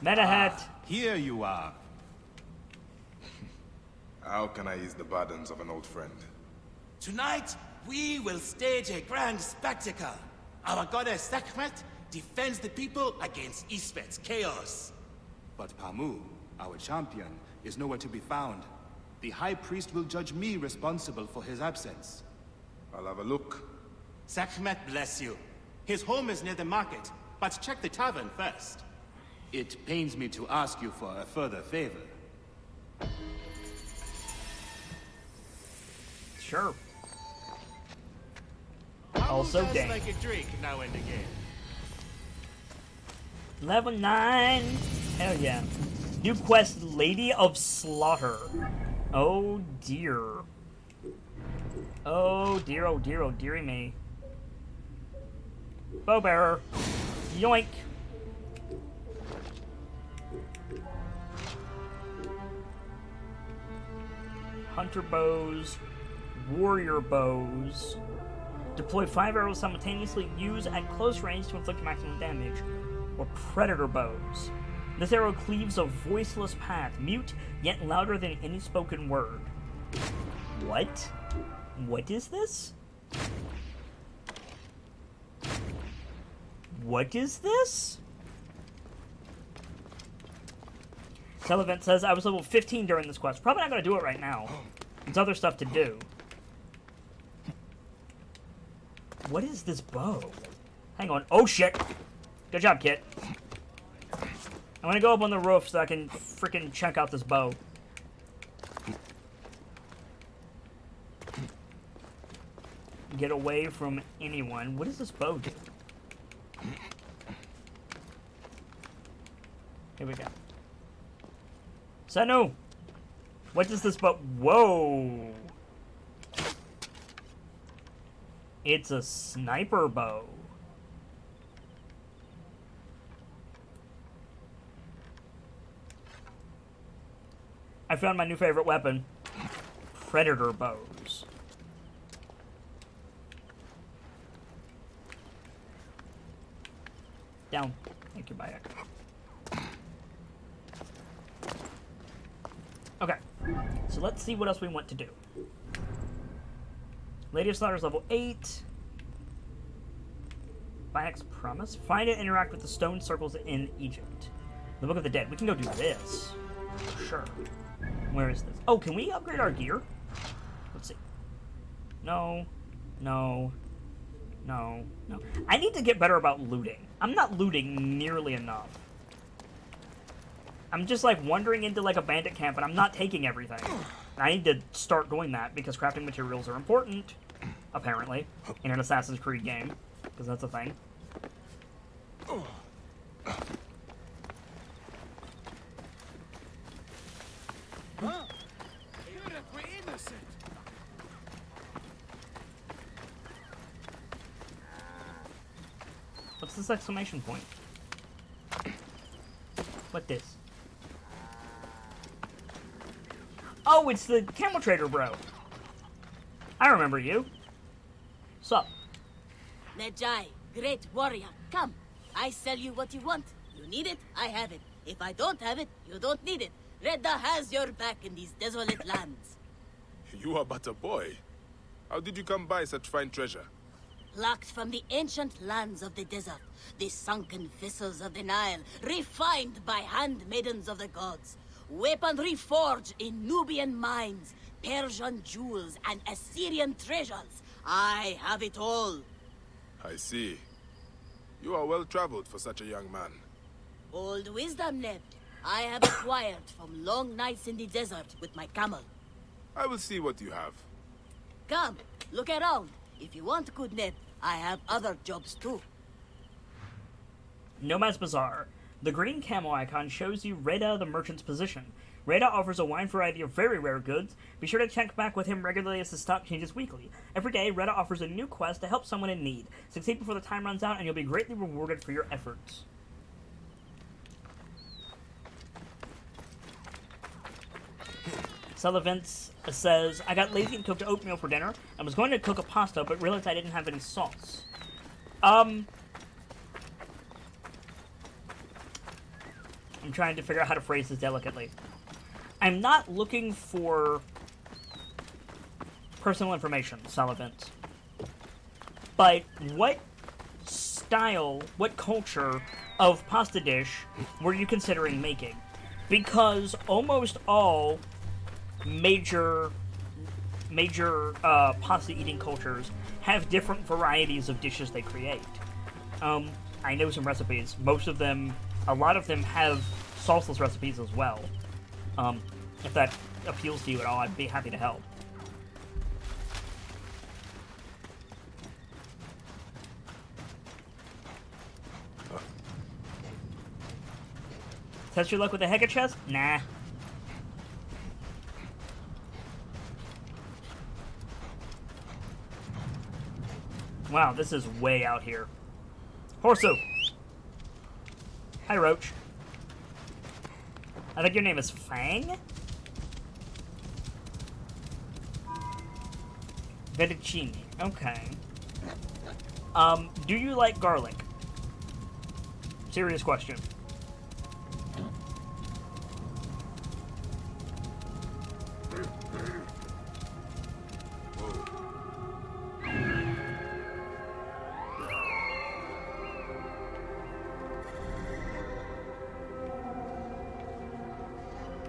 Metahat. Here you are. How can I ease the burdens of an old friend? Tonight, we will stage a grand spectacle. Our goddess Sekhmet defends the people against Isfet's chaos. But Pamu, our champion, is nowhere to be found. The High Priest will judge me responsible for his absence. I'll have a look. Sekhmet bless you. His home is near the market, but check the tavern first. It pains me to ask you for a further favor. Sure. Pamu Also does dang. like a drink now and again. Level 9. Hell yeah. New quest, Lady of Slaughter. Oh dear. Oh dear, oh dear, oh dearie me. Bow bearer. Yoink. Hunter bows. Warrior bows. Deploy 5 arrows simultaneously. Use at close range to inflict maximum damage. Or predator bows. This arrow cleaves a voiceless path, mute yet louder than any spoken word. What? What is this? What is this? Sullivan says, I was level 15 during this quest. Probably not going to do it right now. There's other stuff to do. What is this bow? Hang on. Oh, shit. Good job, Kit. I'm gonna go up on the roof so I can freaking check out this bow. Get away from anyone. What does this bow do? Here we go. Senu! What does this bow... Whoa! It's a sniper bow. I found my new favorite weapon. Predator bows. Down. Thank you, Bayek. Okay. So let's see what else we want to do. Lady of Slaughter's level 8. Bayek's Promise. Find and interact with the stone circles in Egypt. The Book of the Dead. We can go do this. Sure. Where is this? Oh, can we upgrade our gear? Let's see. No. No. No. No. I need to get better about looting. I'm not looting nearly enough. I'm just, like, wandering into, like, a bandit camp, and I'm not taking everything. I need to start doing that, because crafting materials are important, apparently, in an Assassin's Creed game, because that's a thing. Huh? Even if we're innocent. What's this exclamation point? What this? Oh, it's the camel trader, bro. I remember you. Sup? Medjay, great warrior, come. I sell you what you want. You need it, I have it. If I don't have it, you don't need it. Redda has your back in these desolate lands. You are but a boy. How did you come by such fine treasure? Plucked from the ancient lands of the desert, the sunken vessels of the Nile, refined by handmaidens of the gods. Weaponry forged in Nubian mines, Persian jewels, and Assyrian treasures. I have it all. I see. You are well traveled for such a young man. Old wisdom, Neb. I have acquired from long nights in the desert with my camel. I will see what you have. Come, look around. If you want good Neb, I have other jobs too. Nomad's Bazaar. The green camel icon shows you Reda the merchant's position. Reda offers a wide variety of very rare goods. Be sure to check back with him regularly as the stock changes weekly. Every day, Reda offers a new quest to help someone in need. Succeed before the time runs out and you'll be greatly rewarded for your efforts. Sullivan's says, I got lazy and cooked oatmeal for dinner. I was going to cook a pasta, but realized I didn't have any sauce. I'm trying to figure out how to phrase this delicately. I'm not looking for personal information, Sullivan's. But what style, what culture of pasta dish were you considering making? Because almost all major pasta eating cultures have different varieties of dishes they create. I know some recipes. Most of them, a lot of them have salsaless recipes as well. If that appeals to you at all, I'd be happy to help. Test your luck with the Heka chest? Nah. Wow, this is way out here. Horsu! Hi, Roach. I think your name is Fang? Fettuccine. Okay. Do you like garlic? Serious question.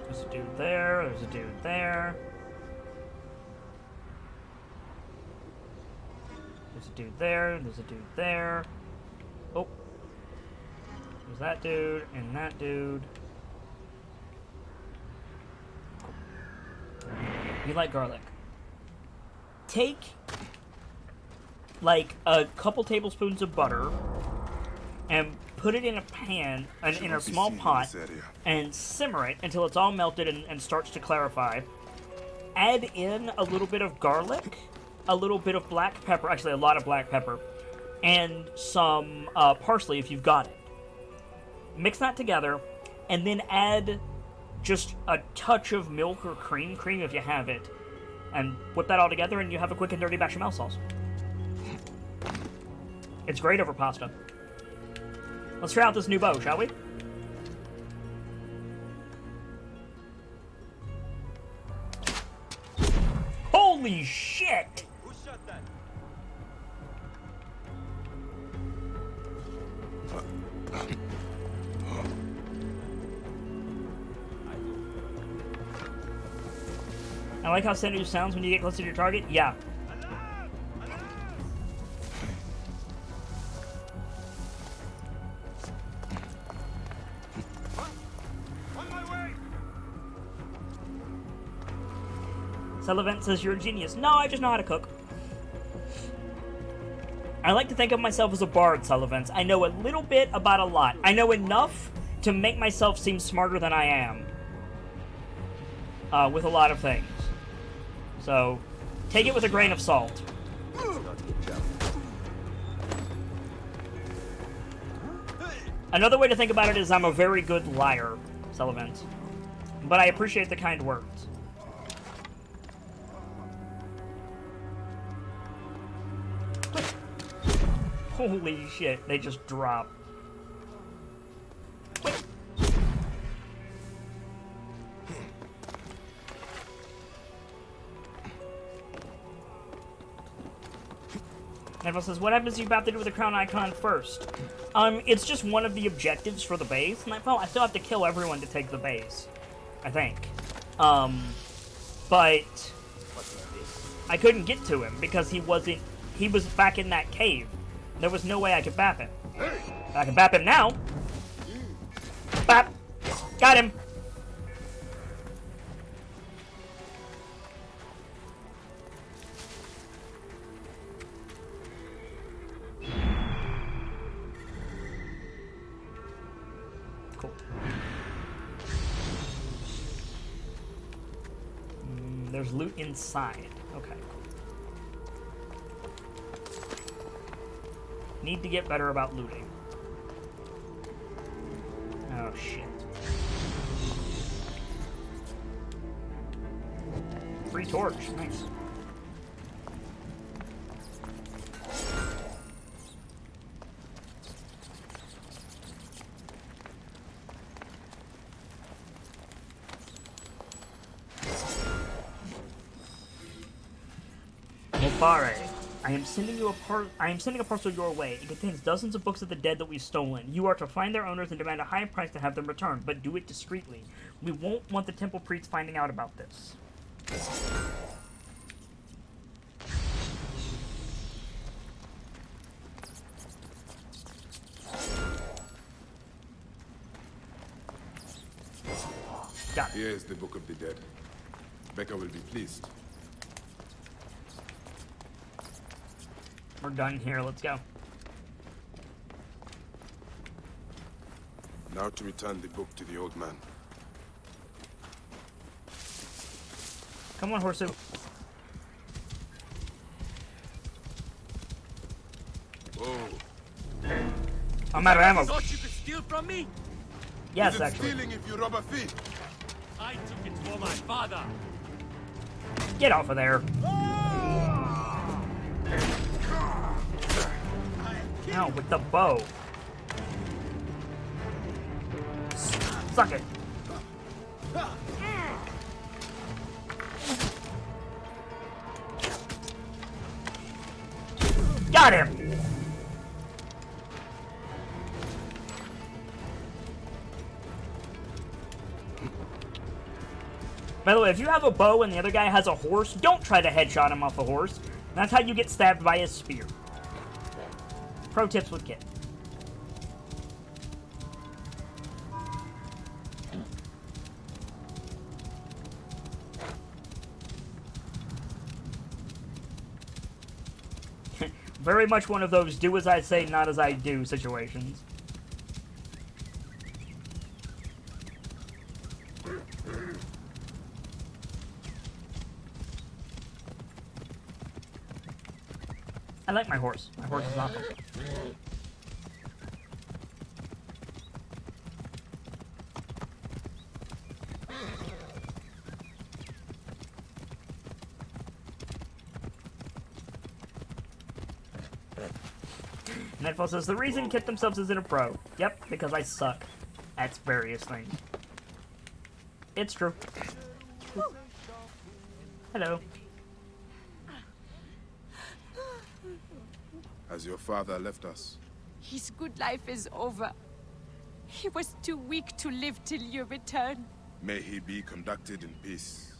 There's a dude there, there's a dude there. There's a dude there, there's a dude there. Oh. There's that dude, and that dude. You like garlic. Take, like, a couple tablespoons of butter. and put it in a pan, in a small pot, and simmer it until it's all melted and starts to clarify. Add in a little bit of garlic, a little bit of black pepper, actually a lot of black pepper, and some parsley if you've got it. Mix that together, and then add just a touch of milk or cream if you have it, and whip that all together, and you have a quick and dirty bechamel sauce. It's great over pasta. Let's try out this new bow, shall we? Holy shit! Who shot that? I like how Sendu sounds when you get close to your target. Yeah. Sullivan says you're a genius. No, I just know how to cook. I like to think of myself as a bard, Sullivans. I know a little bit about a lot. I know enough to make myself seem smarter than I am. With a lot of things. So, take it with a grain of salt. Another way to think about it is I'm a very good liar, Sullivans. But I appreciate the kind words. Holy shit, they just drop. Neville says, what happens if you about to do with the crown icon first? It's just one of the objectives for the base, and I still have to kill everyone to take the base. I think. But I couldn't get to him because he was back in that cave. There was no way I could bap him. I can bap him now. Bap! Got him! Cool. There's loot inside. Okay. Need to get better about looting. Oh, shit. Free torch. Nice. Mobare. I am sending a parcel your way. It contains dozens of books of the dead that we've stolen. You are to find their owners and demand a high price to have them returned, but do it discreetly. We won't want the temple priests finding out about this. Got it. Here is the Book of the Dead. Becca will be pleased. We're done here. Let's go. Now to return the book to the old man. Come on, Horsu. Oh. I'm out of ammo. Thought you could steal from me? Yes, Is it actually. stealing if you rob a thief? I took it for my father. Get off of there. Ow, with the bow. Suck it. Got him! By the way, if you have a bow and the other guy has a horse, don't try to headshot him off the horse. That's how you get stabbed by his spear. Pro tips with Kit. Very much one of those do as I say, not as I do situations. I like my horse. My horse is awesome. Nightfall says, the reason Kit themselves isn't a pro. Yep, because I suck at various things. It's true. Hello. Has your father left us? His good life is over. He was too weak to live till you return. May he be conducted in peace.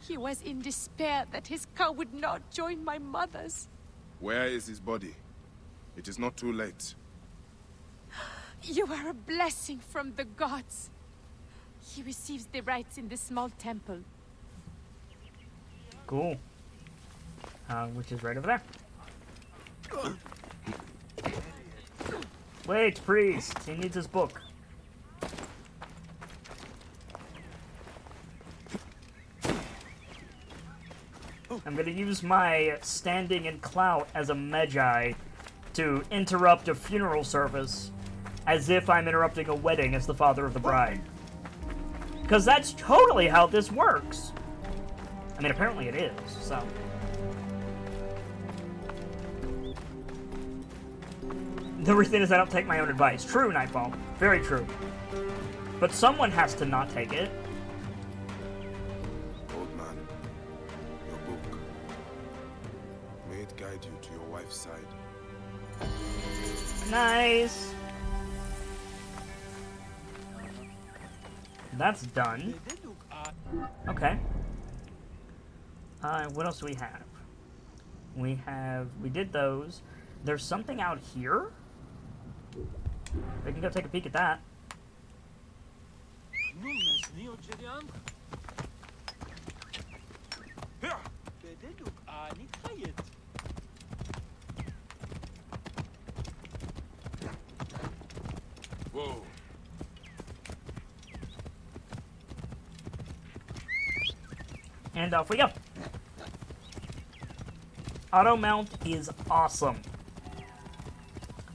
He was in despair that his cow would not join my mother's. Where is his body? It is not too late. You are a blessing from the gods. He receives the rites in the small temple. Cool. Which is right over there. Wait, priest. He needs his book. I'm gonna use my standing and clout as a Magi to interrupt a funeral service as if I'm interrupting a wedding as the father of the bride. Because that's totally how this works. I mean, apparently it is, so. The reason is I don't take my own advice. True, Nightfall. Very true. But someone has to not take it. Old man, your book. May it guide you to your wife's side. Nice. That's done. Okay. What else do we have? We did those. There's something out here? We can go take a peek at that. Whoa. And off we go. Auto mount is awesome.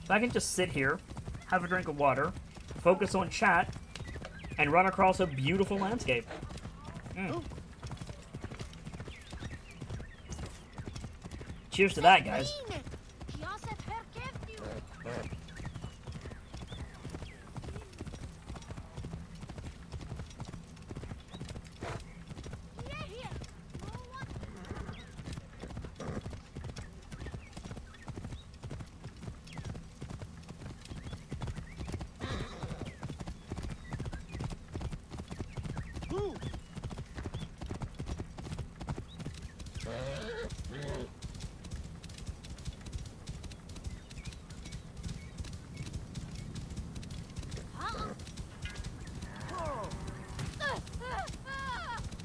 So I can just sit here, have a drink of water, focus on chat, and run across a beautiful landscape. Cheers to that, guys.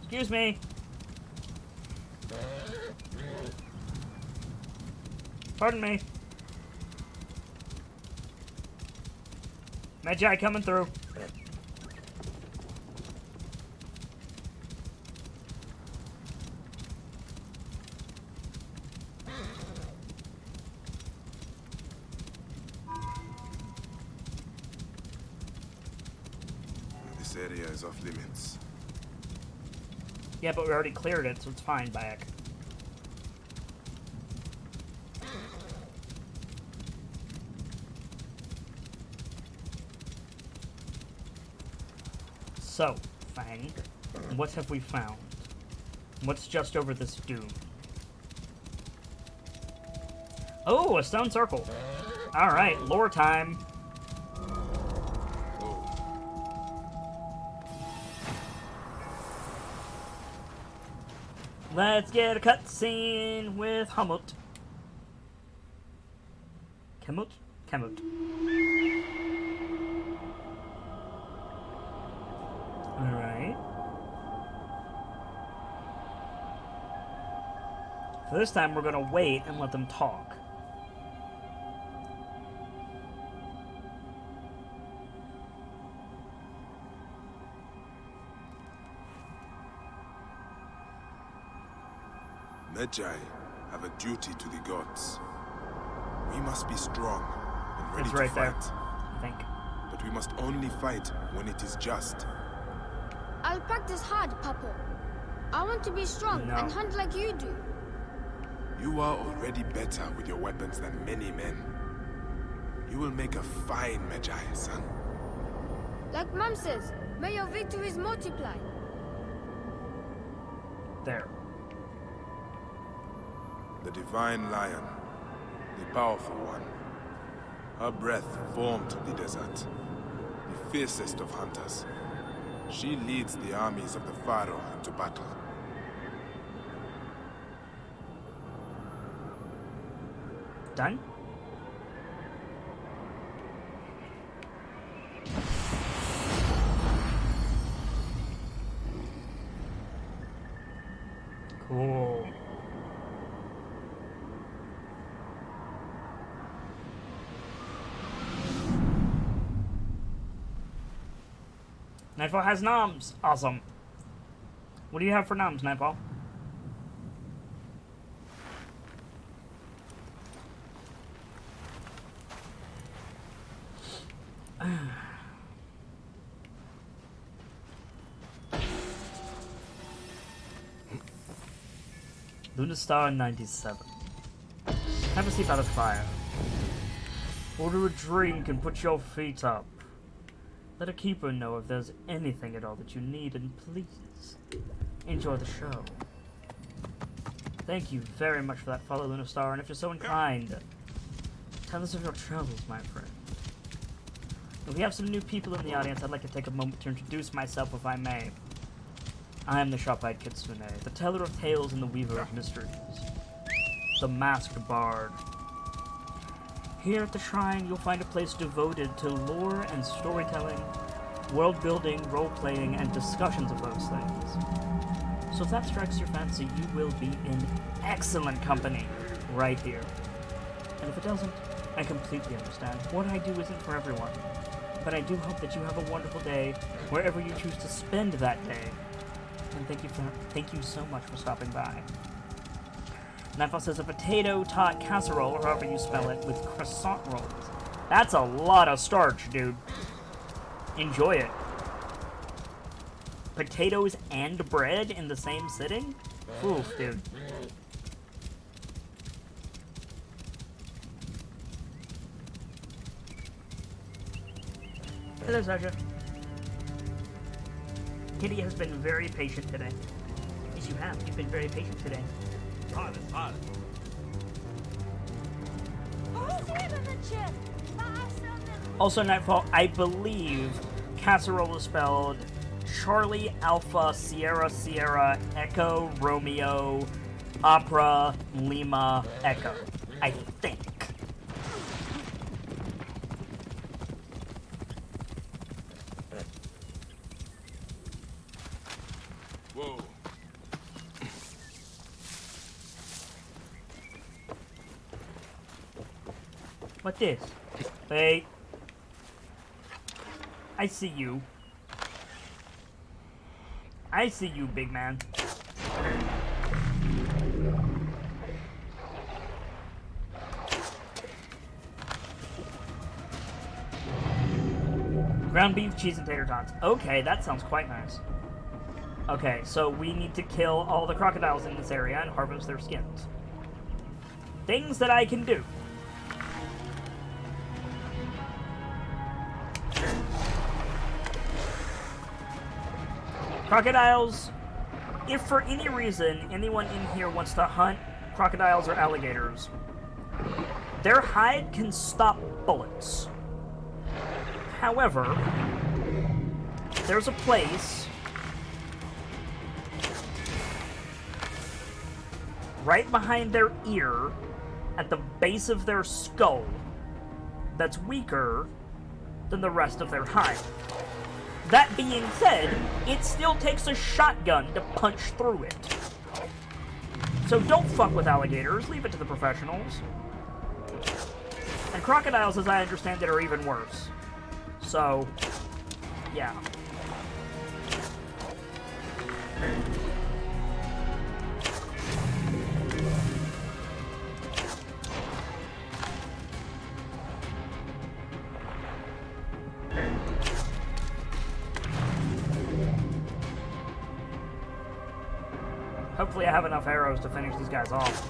Excuse me. Pardon me. Magi coming through. This area is off limits. Yeah, but we already cleared it, so it's fine, Bayek. So, Fang, what have we found? What's just over this dune? Oh, a stone circle. Alright, lore time. Let's get a cutscene with Hamut. Kamut? Kamut. Alright. So this time we're gonna wait and let them talk. Magi have a duty to the gods. must be strong and ready It's to right there, fight. I think. But we must only fight when it is just. I'll practice hard, Papa. I want to be strong and hunt like you do. You are already better with your weapons than many men. You will make a fine Magi, son. Like Mom says, may your victories multiply. There. The divine lion, the powerful one. Her breath formed the desert, the fiercest of hunters. She leads the armies of the Pharaoh into battle. Done? Cool. Nightfall has noms. Awesome. What do you have for noms, Nightfall? Luna Star 97. Have a seat by the fire. Order a drink and put your feet up. Let a keeper know if there's anything at all that you need, and please enjoy the show. Thank you very much for that follow, Luna Star, and if you're so inclined, tell us of your travels, my friend. If we have some new people in the audience, I'd like to take a moment to introduce myself, if I may. I am the Sharp-Eyed Kitsune, the teller of tales and the weaver of mysteries. The masked bard. Here at the shrine, you'll find a place devoted to lore and storytelling, world-building, role-playing, and discussions of those things. So if that strikes your fancy, you will be in excellent company right here. And if it doesn't, I completely understand. What I do isn't for everyone. But I do hope that you have a wonderful day wherever you choose to spend that day. And thank you so much for stopping by. Nightfall says a potato tot casserole, or however you spell it, with croissant rolls. That's a lot of starch, dude. Enjoy it. Potatoes and bread in the same sitting? Oof, dude. Hello, Sasha. Kitty has been very patient today. Yes, you have. You've been very patient today. Also, Nightfall, I believe casserole is spelled Charlie Alpha Sierra Sierra Echo Romeo Opera Lima Echo. I think. Whoa. What this? Wait. I see you. I see you, big man. Ground beef, cheese, and tater tots. Okay, that sounds quite nice. Okay, so we need to kill all the crocodiles in this area and harvest their skins. Things that I can do. Crocodiles, if for any reason anyone in here wants to hunt crocodiles or alligators, their hide can stop bullets. However, there's a place right behind their ear, at the base of their skull, that's weaker than the rest of their hide. That being said, it still takes a shotgun to punch through it. So don't fuck with alligators, leave it to the professionals. And crocodiles, as I understand it, are even worse. So, yeah. Hopefully I have enough arrows to finish these guys off.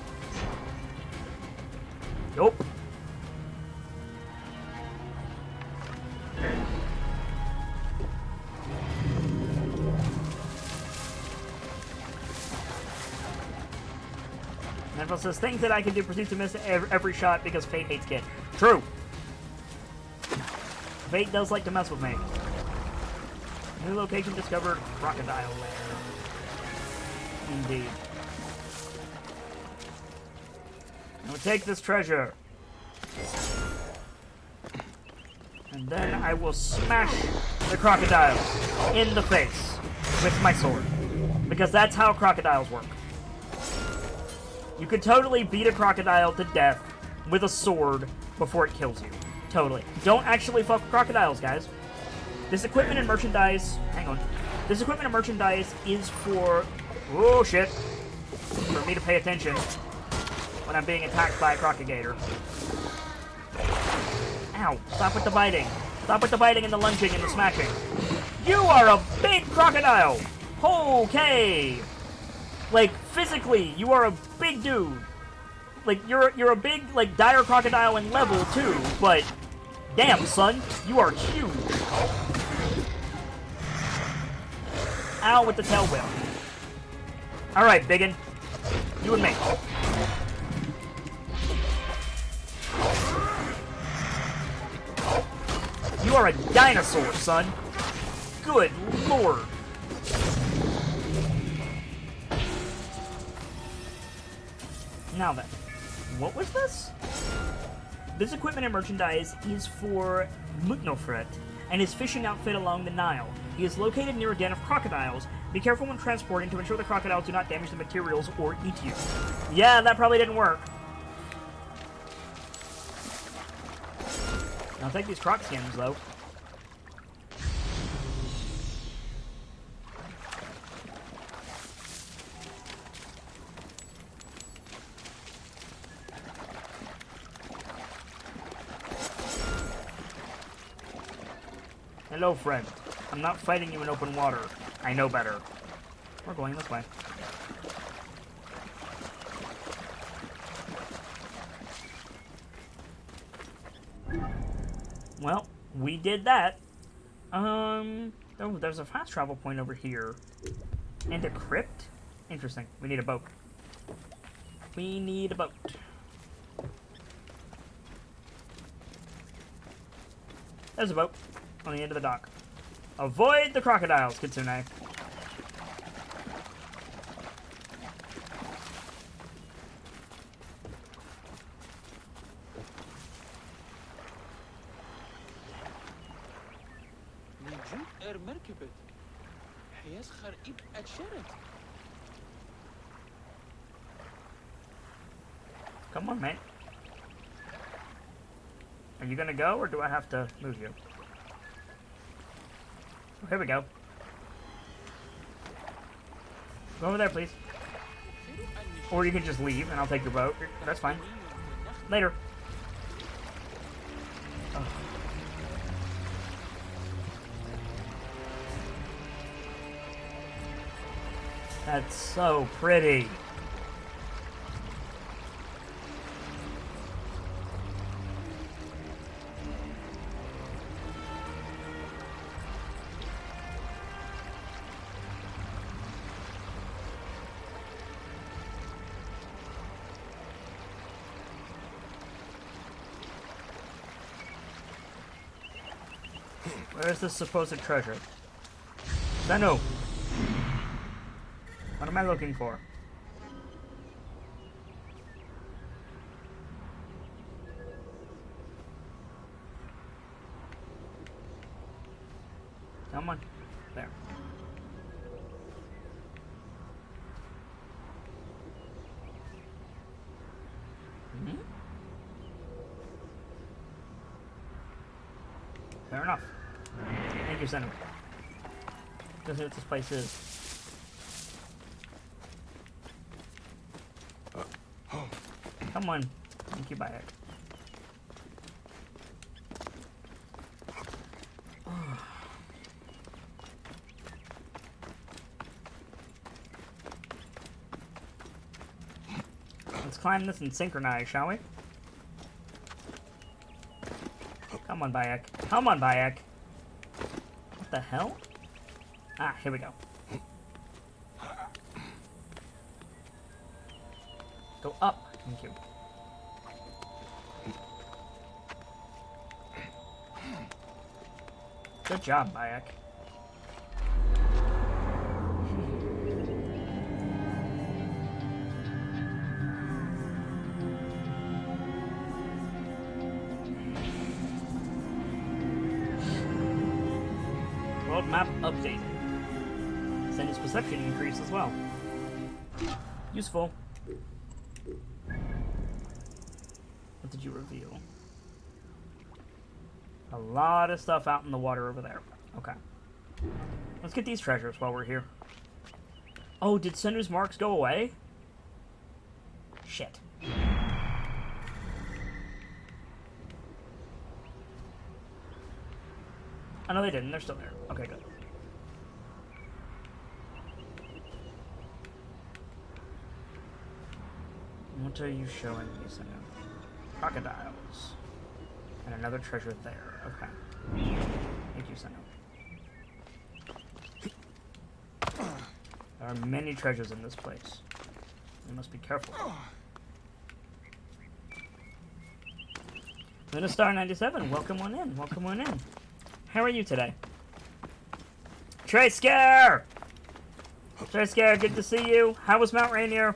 Nope. Neville says, things that I can do proceed to miss every shot because Fate hates Kid. True. Fate does like to mess with me. New location discovered, Crocodile Lair. Indeed. Now take this treasure. And then I will smash the crocodiles in the face with my sword. Because that's how crocodiles work. You could totally beat a crocodile to death with a sword before it kills you. Totally. Don't actually fuck with crocodiles, guys. This equipment and merchandise... Hang on. This equipment and merchandise is for... Oh, shit. For me to pay attention when I'm being attacked by a crocodigator. Ow. Stop with the biting. Stop with the biting and the lunging and the smashing. You are a big crocodile! Okay! Like, physically, you are a big dude. Like, you're a big, like, dire crocodile in level, too, but... Damn, son, you are huge. Ow with the tail whip. Alright, biggin. You and me. You are a dinosaur, son. Good lord. Now then, what was this? This equipment and merchandise is for Mutnofret and his fishing outfit along the Nile. He is located near a den of crocodiles. Be careful when transporting to ensure the crocodiles do not damage the materials or eat you. Yeah, that probably didn't work. I'll take these croc skins, though. Hello, friend. I'm not fighting you in open water. I know better. We're going this way. Well, we did that. Oh, there's a fast travel point over here. And a crypt? Interesting. We need a boat. We need a boat. There's a boat. On the end of the dock. Avoid the crocodiles, Kitsune. Come on, mate. Are you gonna go, or do I have to move you? Oh, here we go. Go over there, please. Or you can just leave, and I'll take your boat. That's fine. Later. Oh. That's so pretty. Where's the supposed treasure? Zenu! What am I looking for? Come on. There. Mm-hmm. Fair enough. Thank you, Senator. Let's see what this place is. Come on. Thank you, Bayek. climb this and synchronize, shall we? Come on, Bayek. Come on, Bayek. What the hell? Ah, here we go. Go up. Thank you. Good job, Bayek. World map updated. Sentinel's perception increased as well. Useful. What did you reveal? A lot of stuff out in the water over there. Okay. Let's get these treasures while we're here. Oh, did Sendu's marks go away? Shit. Oh, no, they didn't. They're still there. Okay, good. What are you showing me, Sendu? Crocodiles. And another treasure there. Okay. Thank you, Sendu. There are many treasures in this place. You must be careful. Lunarstar97, welcome on in. Welcome on in. How are you today? Trayscare! Trayscare, good to see you. How was Mount Rainier?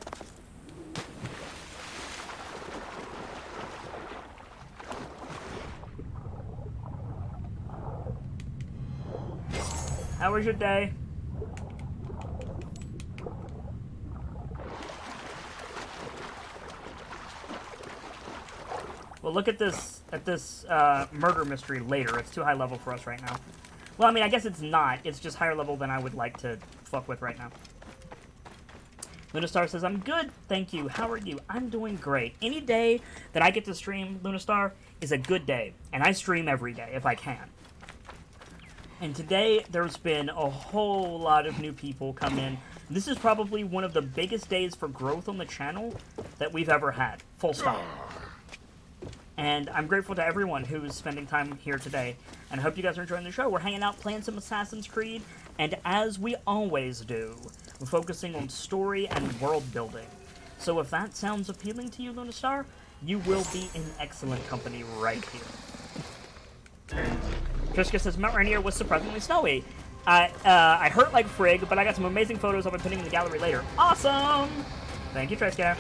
How was your day? We'll look at this murder mystery later. It's too high level for us right now. Well, I mean, I guess it's not. It's just higher level than I would like to fuck with right now. Lunastar says, I'm good, thank you. How are you? I'm doing great. Any day that I get to stream, Lunastar, is a good day. And I stream every day, if I can. And today, there's been a whole lot of new people come in. This is probably one of the biggest days for growth on the channel that we've ever had. Full stop. And I'm grateful to everyone who is spending time here today. And I hope you guys are enjoying the show. We're hanging out playing some Assassin's Creed. And as we always do, we're focusing on story and world building. So if that sounds appealing to you, Lunastar, you will be in excellent company right here. Triska says, Mount Rainier was surprisingly snowy. I hurt like frig, but I got some amazing photos I'll be putting in the gallery later. Awesome! Thank you, Triska.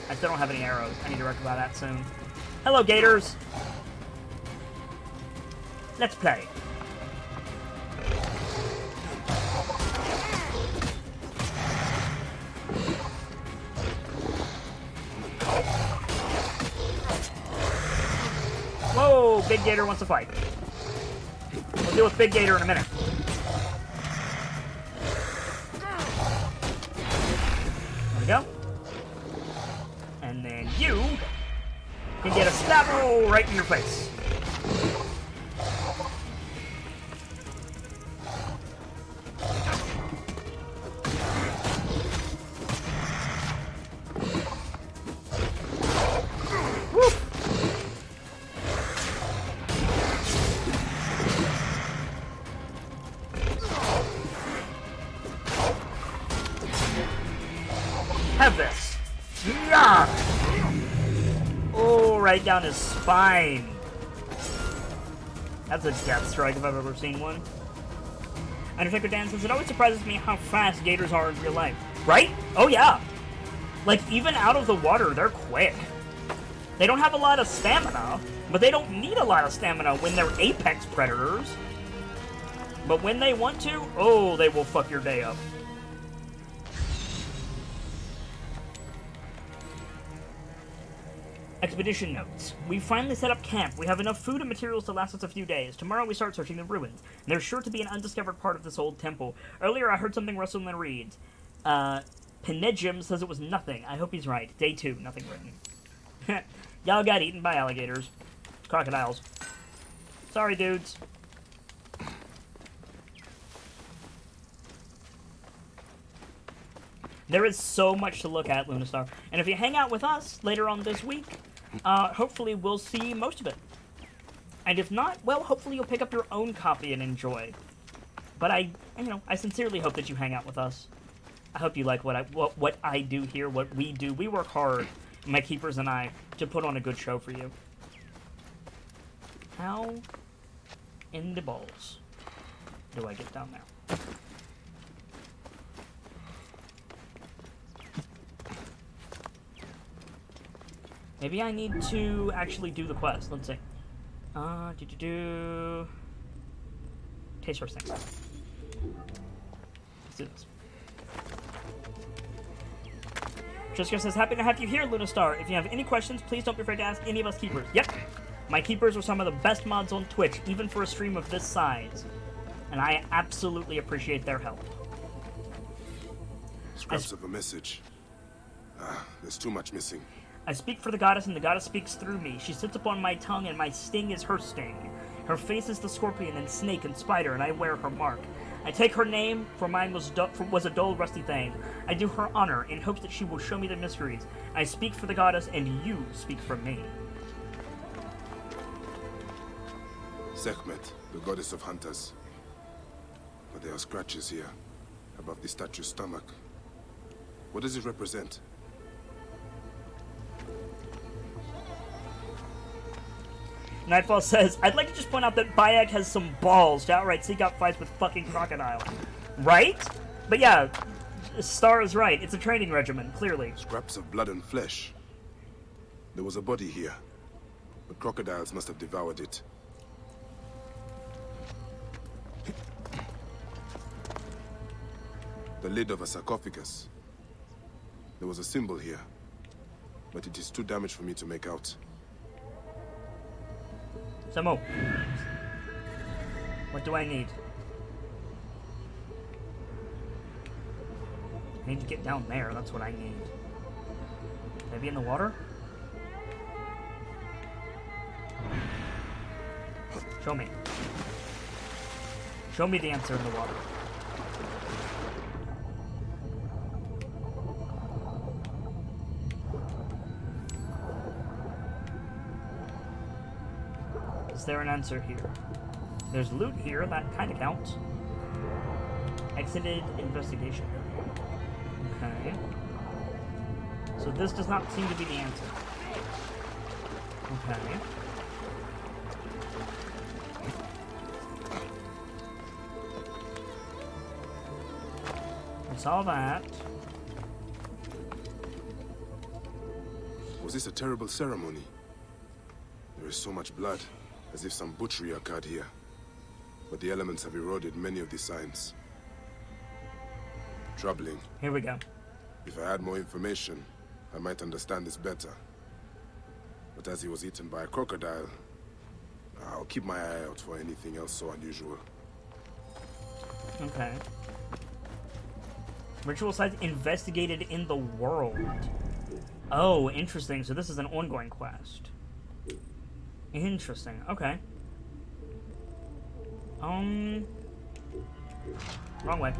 I still don't have any arrows. I need to rectify that soon. Hello, Gators! Let's play. Whoa, Big Gator wants to fight. We'll deal with Big Gator in a minute. There we go. And then you can get a stabble right in your face. Have this. Yeah. Oh, right down his spine. That's a death strike if I've ever seen one. Undertaker Dan says, it always surprises me how fast gators are in real life. Right? Oh, yeah. Like, even out of the water, they're quick. They don't have a lot of stamina, but they don't need a lot of stamina when they're apex predators. But when they want to, oh, they will fuck your day up. Expedition notes. We finally set up camp. We have enough food and materials to last us a few days. Tomorrow we start searching the ruins. There's sure to be an undiscovered part of this old temple. Earlier I heard something rustle in the reeds. Penejim says it was nothing. I hope he's right. Day 2, nothing written. Y'all got eaten by alligators. Crocodiles. Sorry, dudes. There is so much to look at, Lunastar. And if you hang out with us later on this week, hopefully we'll see most of it. And if not, well, hopefully you'll pick up your own copy and enjoy. But I sincerely hope that you hang out with us. I hope you like what I do here, what we do. We work hard, my keepers and I, to put on a good show for you. How in the balls do I get down there? Maybe I need to actually do the quest. Let's see. Taste first thing. Let's do this. Jessica says, happy to have you here, Lunastar. If you have any questions, please don't be afraid to ask any of us keepers. Yep. My keepers are some of the best mods on Twitch, even for a stream of this size. And I absolutely appreciate their help. Scraps of a message. There's too much missing. I speak for the goddess, and the goddess speaks through me. She sits upon my tongue, and my sting is her sting. Her face is the scorpion and snake and spider, and I wear her mark. I take her name, for mine was a dull, rusty thing. I do her honor, in hopes that she will show me the mysteries. I speak for the goddess, and you speak for me. Sekhmet, the goddess of hunters. But there are scratches here, above the statue's stomach. What does it represent? Nightfall says, I'd like to just point out that Bayek has some balls to outright seek out fights with fucking crocodile. Right? But yeah, Star is right. It's a training regimen, clearly. Scraps of blood and flesh. There was a body here, but crocodiles must have devoured it. The lid of a sarcophagus. There was a symbol here, but it is too damaged for me to make out. Samo, what do I need? I need to get down there, that's what I need. Can I be in the water? Show me. Show me the answer in the water. Is there an answer here? There's loot here, that kind of counts. Exited investigation. Okay. So this does not seem to be the answer. Okay. I saw that. Was this a terrible ceremony? There is so much blood, as if some butchery occurred here. But the elements have eroded many of the signs. Troubling. Here we go. If I had more information, I might understand this better. But as he was eaten by a crocodile, I'll keep my eye out for anything else so unusual. Okay. Ritual sites investigated in the world. Oh, interesting. So this is an ongoing quest. Interesting. Okay. Wrong way.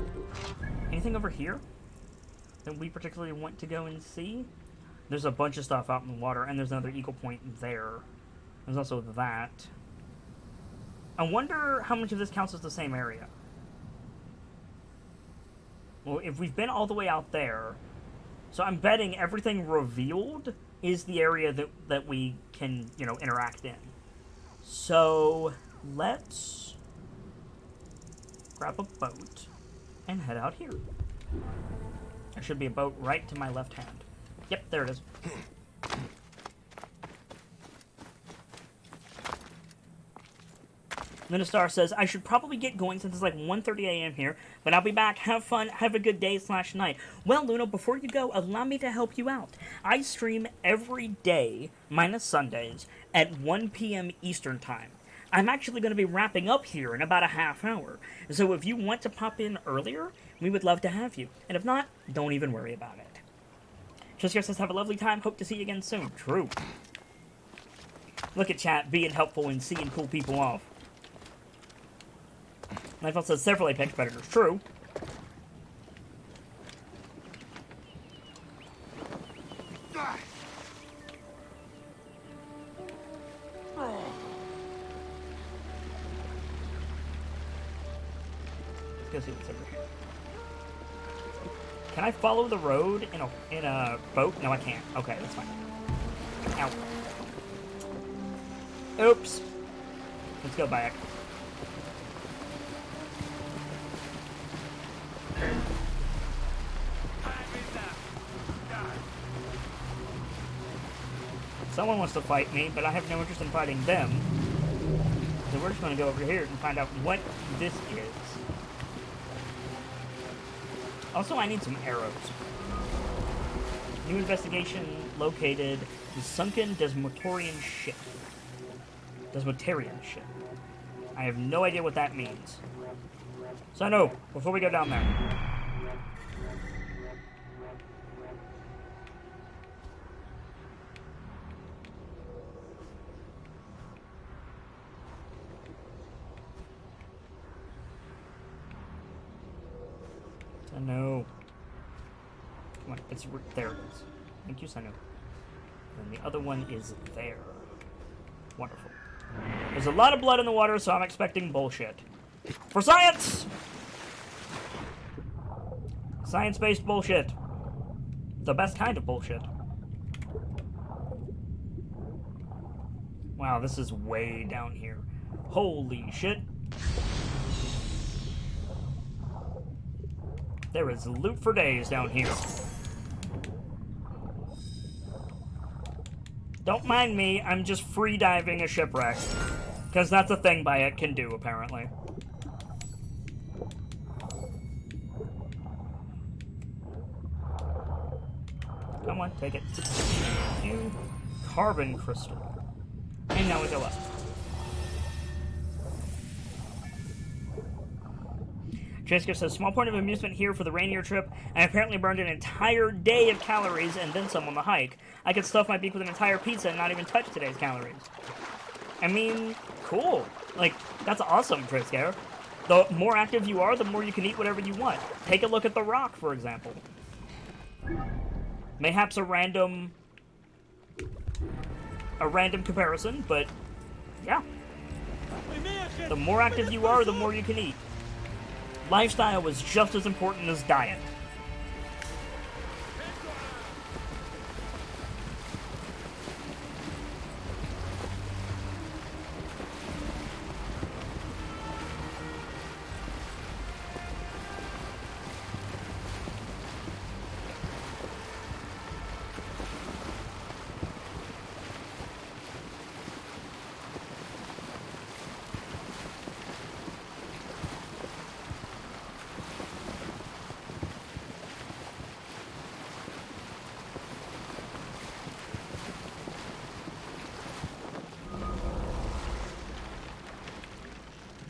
Anything over here that we particularly want to go and see? There's a bunch of stuff out in the water, and there's another eagle point there. There's also that. I wonder how much of this counts as the same area. Well, if we've been all the way out there, so I'm betting everything revealed is the area that we can, you know, interact in. So, let's grab a boat and head out here. There should be a boat right to my left hand. Yep, there it is. Linastar says, I should probably get going since it's like 1:30 a.m. here, but I'll be back. Have fun. Have a good day/night. Well, Luna, before you go, allow me to help you out. I stream every day, minus Sundays, at 1 p.m. Eastern Time. I'm actually going to be wrapping up here in about a half hour. So if you want to pop in earlier, we would love to have you. And if not, don't even worry about it. Jessica says, have a lovely time. Hope to see you again soon. True. Look at chat being helpful and seeing cool people off. Nightfall says several Apex Predators. True. go see what's over here. Can I follow the road in a boat? No, I can't. Okay, that's fine. Ow. Oops. Let's go back. Someone wants to fight me, but I have no interest in fighting them. So we're just going to go over here and find out what this is. Also, I need some arrows. New investigation located the sunken Desmotorian ship. Desmotarian ship. I have no idea what that means. So no, before we go down there. Sano. Come on, there it is. Thank you, Sano. And the other one is there. Wonderful. There's a lot of blood in the water, so I'm expecting bullshit. For science! Science-based bullshit. The best kind of bullshit. Wow, this is way down here. Holy shit. There is loot for days down here. Don't mind me, I'm just free diving a shipwreck. Because that's a thing Bayek can do, apparently. Come on, take it. New carbon crystal. And now we go up. Jessica says, small point of amusement here for the Rainier trip. I apparently burned an entire day of calories and then some on the hike. I could stuff my beak with an entire pizza and not even touch today's calories. I mean, cool. Like, that's awesome, Trisker. The more active you are, the more you can eat whatever you want. Take a look at The Rock, for example. Mayhaps a random comparison, but yeah. The more active you are, the more you can eat. Lifestyle was just as important as diet.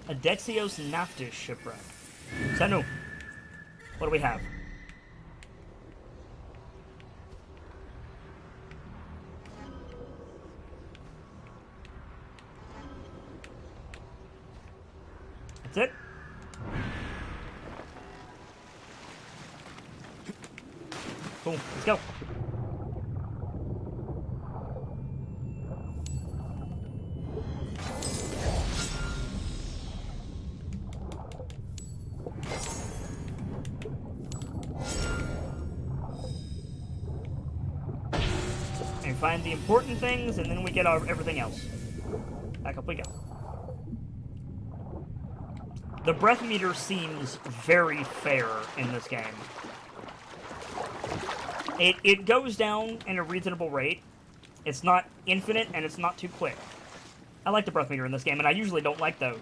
A Dexios Naftis shipwreck. Sanu, what do we have? That's it? Cool, let's go. Find the important things, and then we get everything else. Back up we go. The breath meter seems very fair in this game. It goes down in a reasonable rate. It's not infinite, and it's not too quick. I like the breath meter in this game, and I usually don't like those.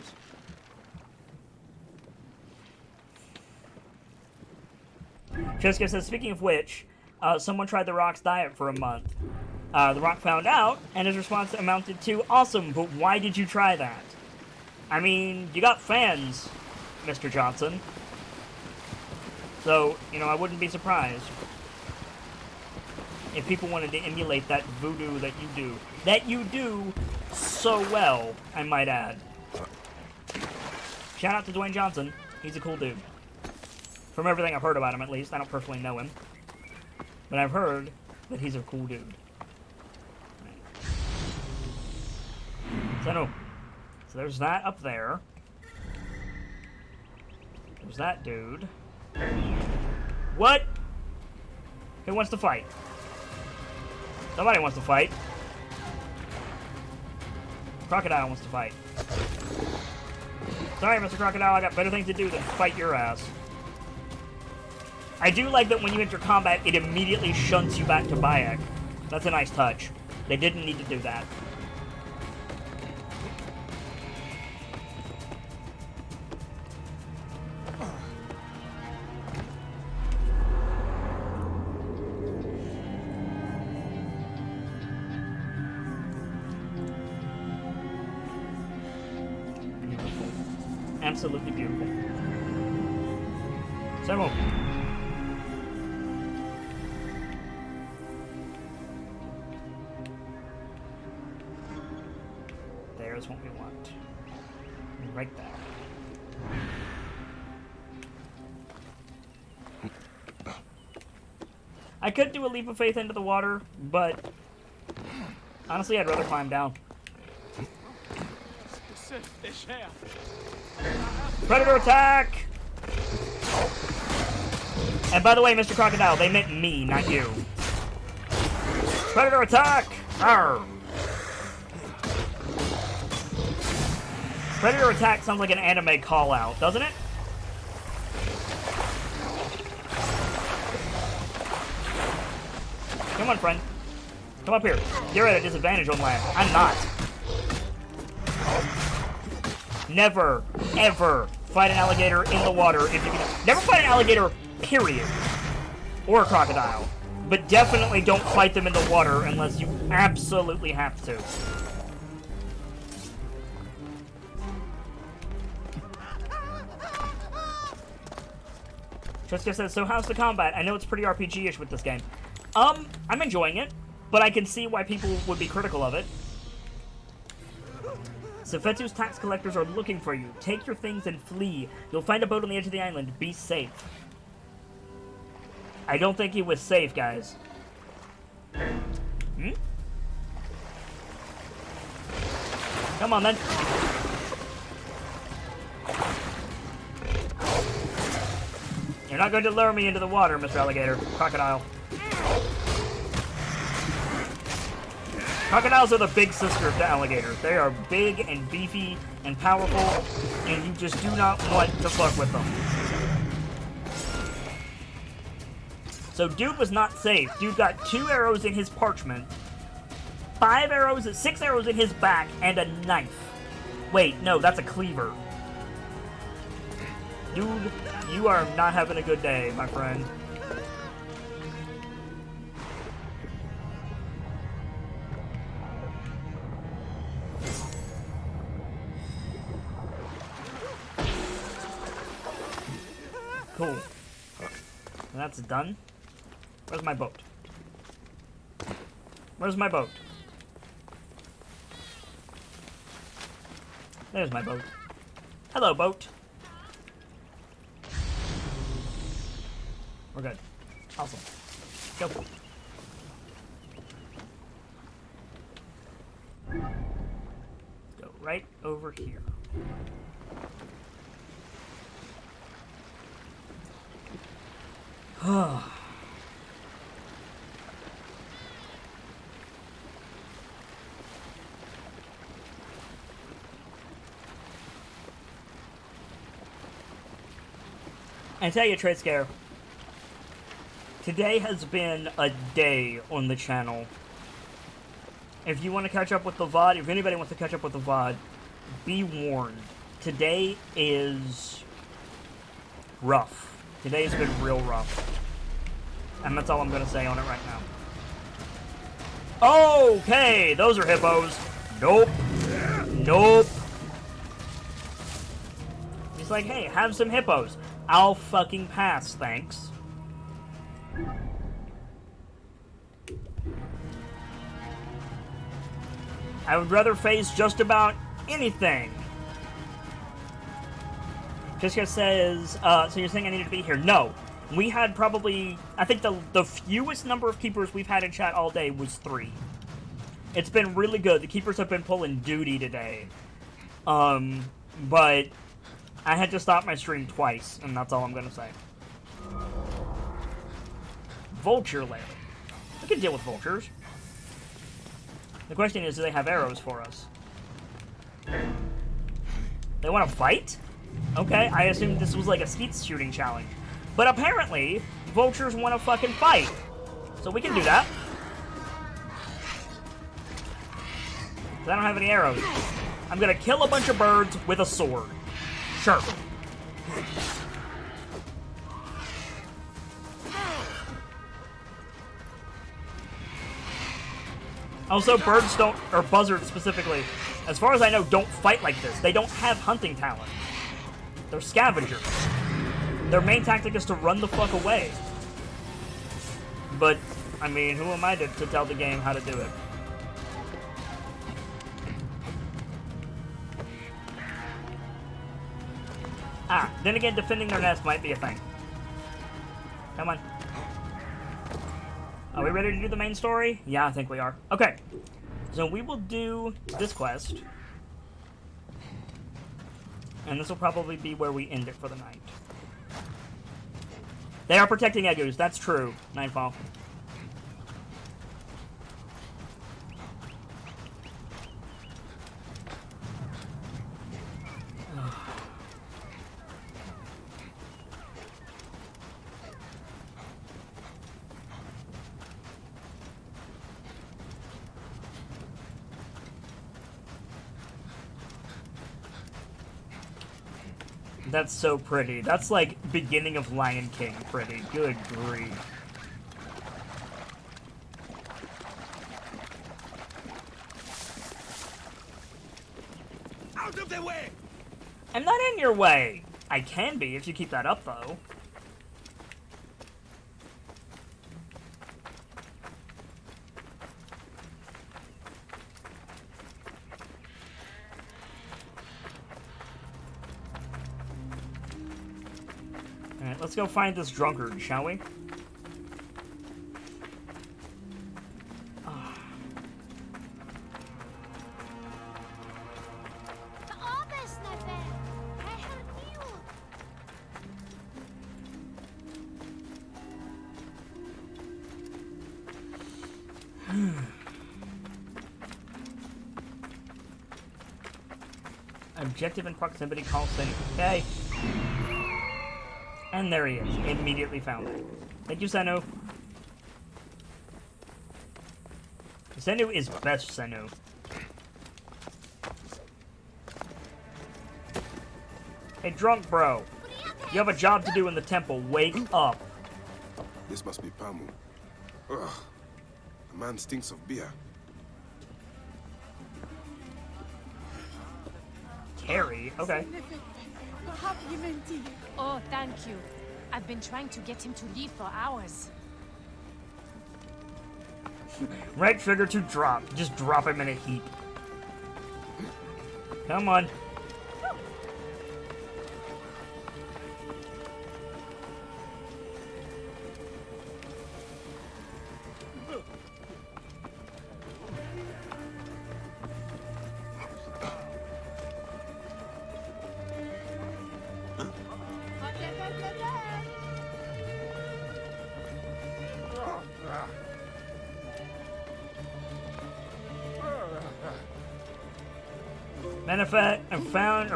Jessica says, speaking of which, someone tried the Rock's diet for a month. The Rock found out, and his response amounted to, awesome, but why did you try that? I mean, you got fans, Mr. Johnson. So, you know, I wouldn't be surprised if people wanted to emulate that voodoo that you do. That you do so well, I might add. Shout out to Dwayne Johnson. He's a cool dude. From everything I've heard about him, at least. I don't personally know him. But I've heard that he's a cool dude. So there's that up there. There's that dude. What? Who wants to fight? Somebody wants to fight. Crocodile wants to fight. Sorry, Mr. Crocodile, I got better things to do than fight your ass. I do like that when you enter combat, it immediately shunts you back to Bayek. That's a nice touch. They didn't need to do that. Beautiful. Absolutely beautiful. So, there's what we want. Right there. I could do a leap of faith into the water, but honestly, I'd rather climb down. Predator attack! And by the way, Mr. Crocodile, they meant me, not you. Predator attack! Arr! Predator attack sounds like an anime call-out, doesn't it? Come on, friend. Come up here. You're at a disadvantage on land. I'm not. Never, ever fight an alligator in the water if you can. Never fight an alligator, period. Or a crocodile. But definitely don't fight them in the water unless you absolutely have to. Triska says, so how's the combat? I know it's pretty RPG-ish with this game. I'm enjoying it, but I can see why people would be critical of it. Sefetu's tax collectors are looking for you. Take your things and flee. You'll find a boat on the edge of the island. Be safe. I don't think he was safe, guys. Hmm? Come on, then. You're not going to lure me into the water, Mr. Alligator. Crocodile. Crocodiles are the big sister of the alligators. They are big and beefy and powerful, and you just do not want to fuck with them. So dude was not safe. Dude got 2 arrows in his parchment, 6 arrows in his back, and a knife. Wait, no, that's a cleaver. Dude, you are not having a good day, my friend. Cool. That's done. Where's my boat? Where's my boat? There's my boat. Hello, boat. We're good. Awesome. Go. Go right over here. I tell you, Trade Scare, today has been a day on the channel. If you want to catch up with the VOD, if anybody wants to catch up with the VOD, be warned. Today is rough. Today's been real rough. And that's all I'm going to say on it right now. Okay, those are hippos. Nope. Nope. He's like, hey, have some hippos. I'll fucking pass, thanks. I would rather face just about anything. Jessica says, so you're saying I needed to be here? No. We had probably, I think the fewest number of keepers we've had in chat all day was 3. It's been really good. The keepers have been pulling duty today. But I had to stop my stream twice, and that's all I'm gonna say. Vulture lair. We can deal with vultures. The question is, do they have arrows for us? They want to fight? Okay, I assumed this was like a skeet shooting challenge. But apparently, vultures want to fucking fight. So we can do that. I don't have any arrows. I'm gonna kill a bunch of birds with a sword. Sure. Also, birds don't, or buzzards specifically, as far as I know, don't fight like this. They don't have hunting talent. They're scavengers. Their main tactic is to run the fuck away. But, I mean, who am I to tell the game how to do it? Ah, then again, defending their nest might be a thing. Come on. Are we ready to do the main story? Yeah, I think we are. Okay. So we will do this quest. And this will probably be where we end it for the night. They are protecting Egus, that's true. Nightfall. That's so pretty. That's like beginning of Lion King pretty. Good grief. Out of the way! I'm not in your way. I can be if you keep that up, though. Alright, let's go find this drunkard, shall we? Objective in proximity, call Sennu. Okay. And there he is. Immediately found it. Thank you, Sennu. Sennu is best Sennu. Hey, drunk bro. You have a job to do in the temple. Wake up. This must be Pamu. Ugh. The man stinks of beer. Carrie? Okay. Oh, thank you. I've been trying to get him to leave for hours. Right trigger to drop. Just drop him in a heap. Come on.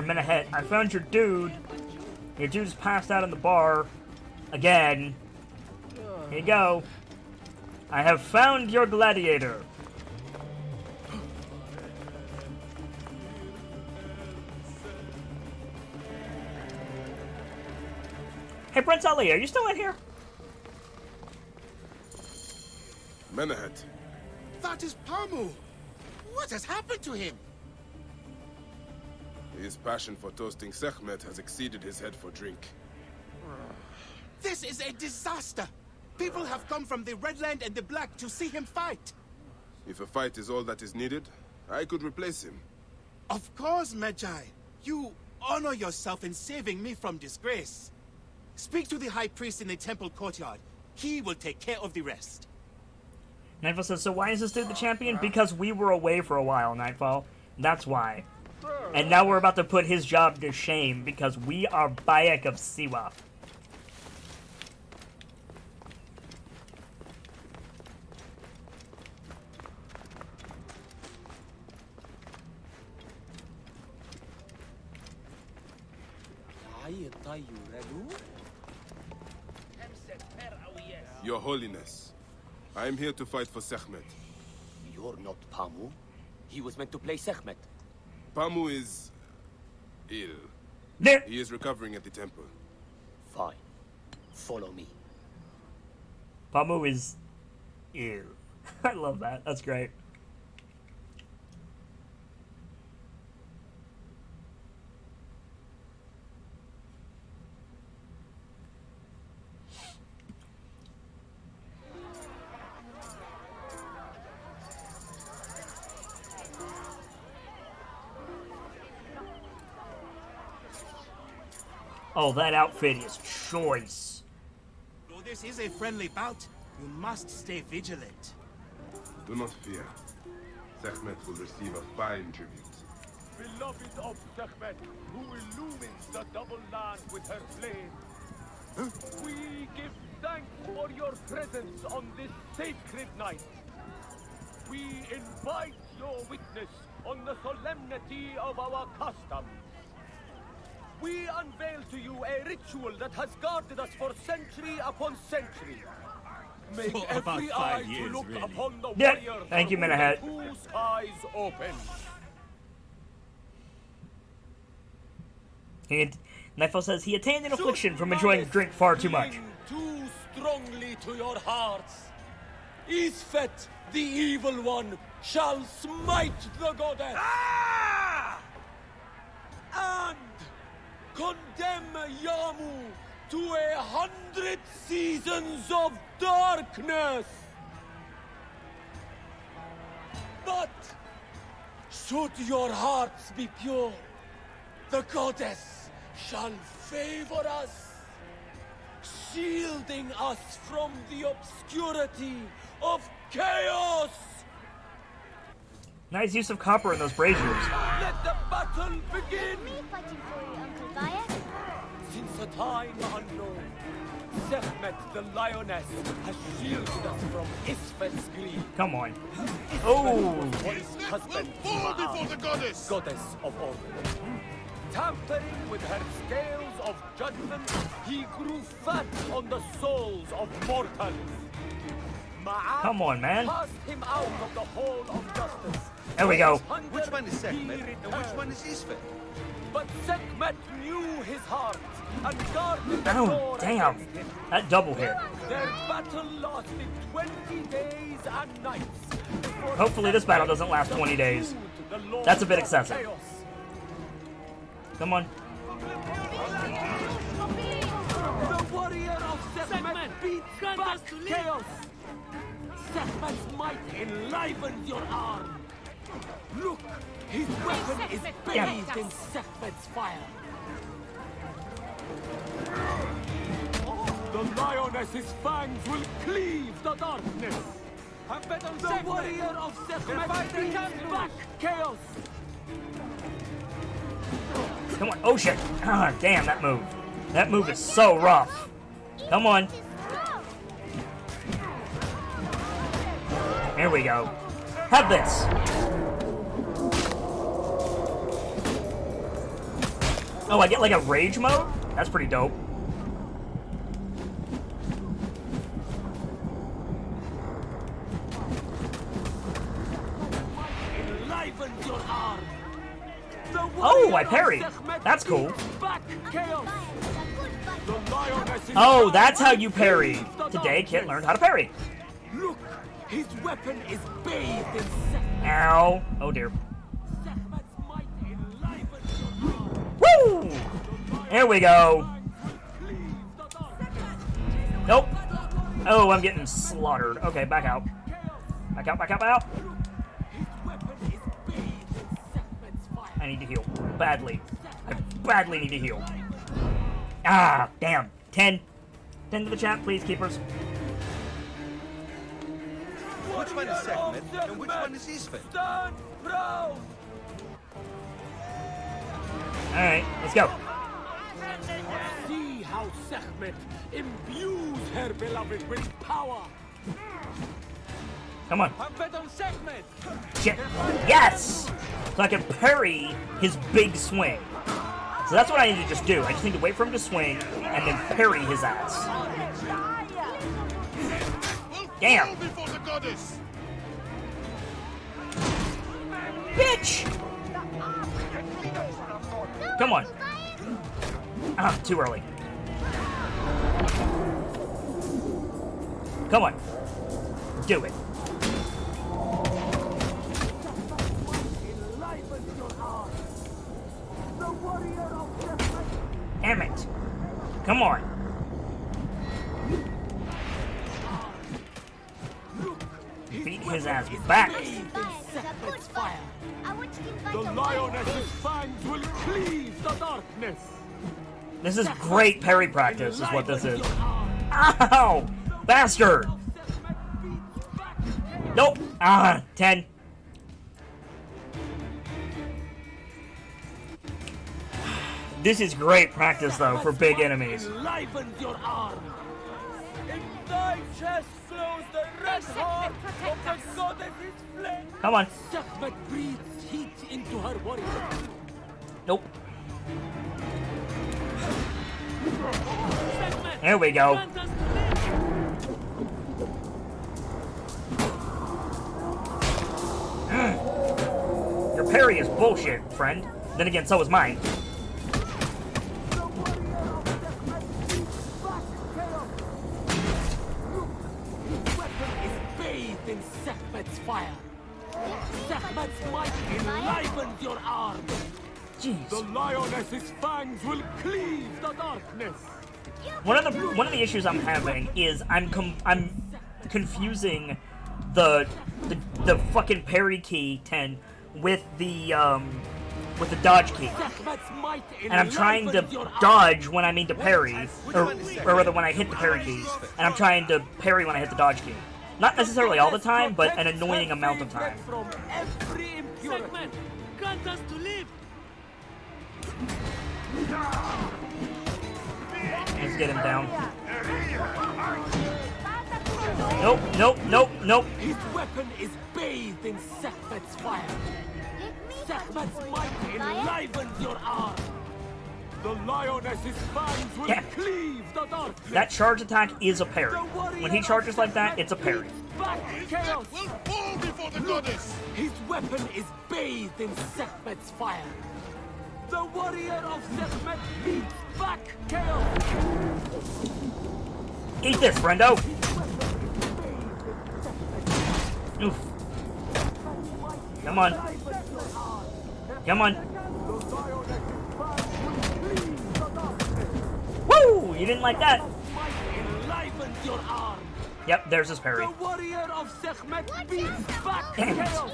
Menefet, I found your dude. Your dude's passed out in the bar. Again. Here you go. I have found your gladiator. Hey, Prince Ali, are you still in here? Menehet. That is Pamu! What has happened to him? His passion for toasting Sekhmet has exceeded his head for drink. This is a disaster! People have come from the Red Land and the Black to see him fight! If a fight is all that is needed, I could replace him. Of course, Magi. You honor yourself in saving me from disgrace. Speak to the High Priest in the temple courtyard. He will take care of the rest. Nightfall says, so why is this dude the champion? Because we were away for a while, Nightfall. That's why. And now we're about to put his job to shame because we are Bayek of Siwa. Your Holiness, I am here to fight for Sekhmet. You're not Pamu. He was meant to play Sekhmet. Pamu is ill. He is recovering at the temple. Fine. Follow me. Pamu is ill. I love that. That's great. Oh, that outfit is choice. Though this is a friendly bout, you must stay vigilant. Do not fear. Sekhmet will receive a fine tribute. Beloved of Sekhmet, who illumines the double land with her flame. We give thanks for your presence on this sacred night. We invite your witness on the solemnity of our customs. We unveil to you a ritual that has guarded us for century upon century. Make For every about eye 5 years, to look really. upon the Yeah, warrior thank you, for whom Minahat. the two skies open. Nifel says he attained an affliction from enjoying drink far too much. Too strongly to your hearts. Isfet, the evil one, shall smite the goddess. And condemn Yamu to 100 seasons of darkness. But should your hearts be pure, the goddess shall favor us, shielding us from the obscurity of chaos. Nice use of copper in those braziers. Let the battle begin! Me fighting for you, Uncle Bayek. Since a time unknown, Sekhmet the lioness has shielded us from Isfet's greed. Come on. Isfet Oh! was once husband to Ma'at, the goddess! goddess of order. Tampering with her scales of judgment, he grew fat on the souls of mortals. Ma'at Come on, man. cast him out of the hall of justice. There we go. Which one is Sekhmet and which one is Isfet? But Sekhmet knew his heart and guarded the Oh, door damn. against him. That double hit. Their battle lasted 20 days and nights. before Hopefully this battle doesn't last 20 days. the Lord That's a bit of excessive. Chaos. Come on. The warrior of Sekhmet beats back chaos. Sekhmet's might enlivens your arm. Look, his weapon is bathed in Sekhmet's fire. The lioness's fangs will cleave the darkness. The warrior of Sekhmet beats back chaos. Come on. Oh, shit. Ah, damn, that move. That move is so rough. Come on. There we go. Have this. Oh, I get like a rage mode? That's pretty dope. Enlivens your arm. The Oh, warrior I of parried. Sekhmet That's cool. beats back chaos. The lioness is Oh, that's how you fire parry. cleaves the Today, Kit darkness. learned how to parry. Look, his weapon is bathed in Sekhmet. Ow. Oh, dear. Sekhmet's might enlivens your arm. Woo! There we go. Nope. Oh, I'm getting slaughtered. Okay, back out. Back out, back out, back out. I need to heal. Badly. I badly need to heal. Ah, damn. 10. 10 to the chat, please, keepers. Which one is Sekhmet and which one is Isfet? Stand proud. Alright, let's go. See how Sekhmet imbues her beloved with power. Come on. Have bet on Sekhmet. Shit. Yes! So I can parry his big swing. So that's what I need to just do. I just need to wait for him to swing and then parry his ass. Damn! Bitch! Come on. Ah, too early. Come on. Do it. Damn it. Come on. Beat his ass back. The lioness's fangs will cleave the darkness. This is great parry practice, is what this is. Ow! Bastard! Nope. 10. This is great practice, though, for big enemies. Enlivens your arm. In thy chest flows the red heart of the goddess's flame. Come on. Sekhmet breathes heat into her warrior. Nope. There we go. Your parry is bullshit, friend. Then again, so is mine. In Sekhmet's fire. Sekhmet's might enlivens your arm. Jeez. The lioness's fangs will cleave the darkness. One of the issues I'm having is I'm confusing the fucking parry key 10 with the dodge key, and I'm trying to dodge when I mean to parry, or rather when I hit the parry key, and I'm trying to parry when I hit the dodge key. Not necessarily all the time, but an annoying amount of time. Sekhmet, grant us to live. Let's get him down. Nope, nope, nope, nope. His weapon is bathed in Sekhmet's fire. Sekhmet's might enlivens your arm. The lioness's fangs will cleave the darkness. That charge attack is a parry. When he charges like that, it's a parry. Chaos will fall before the goddess. His weapon is bathed in Sekhmet's fire. The warrior of Sekhmet beats back chaos. Eat this, friendo. Oof. Come on. Come on. Woo! You didn't like that. Enlivens your arm. Yep, there's his parry. The warrior of Sekhmet beats back Damn it. chaos.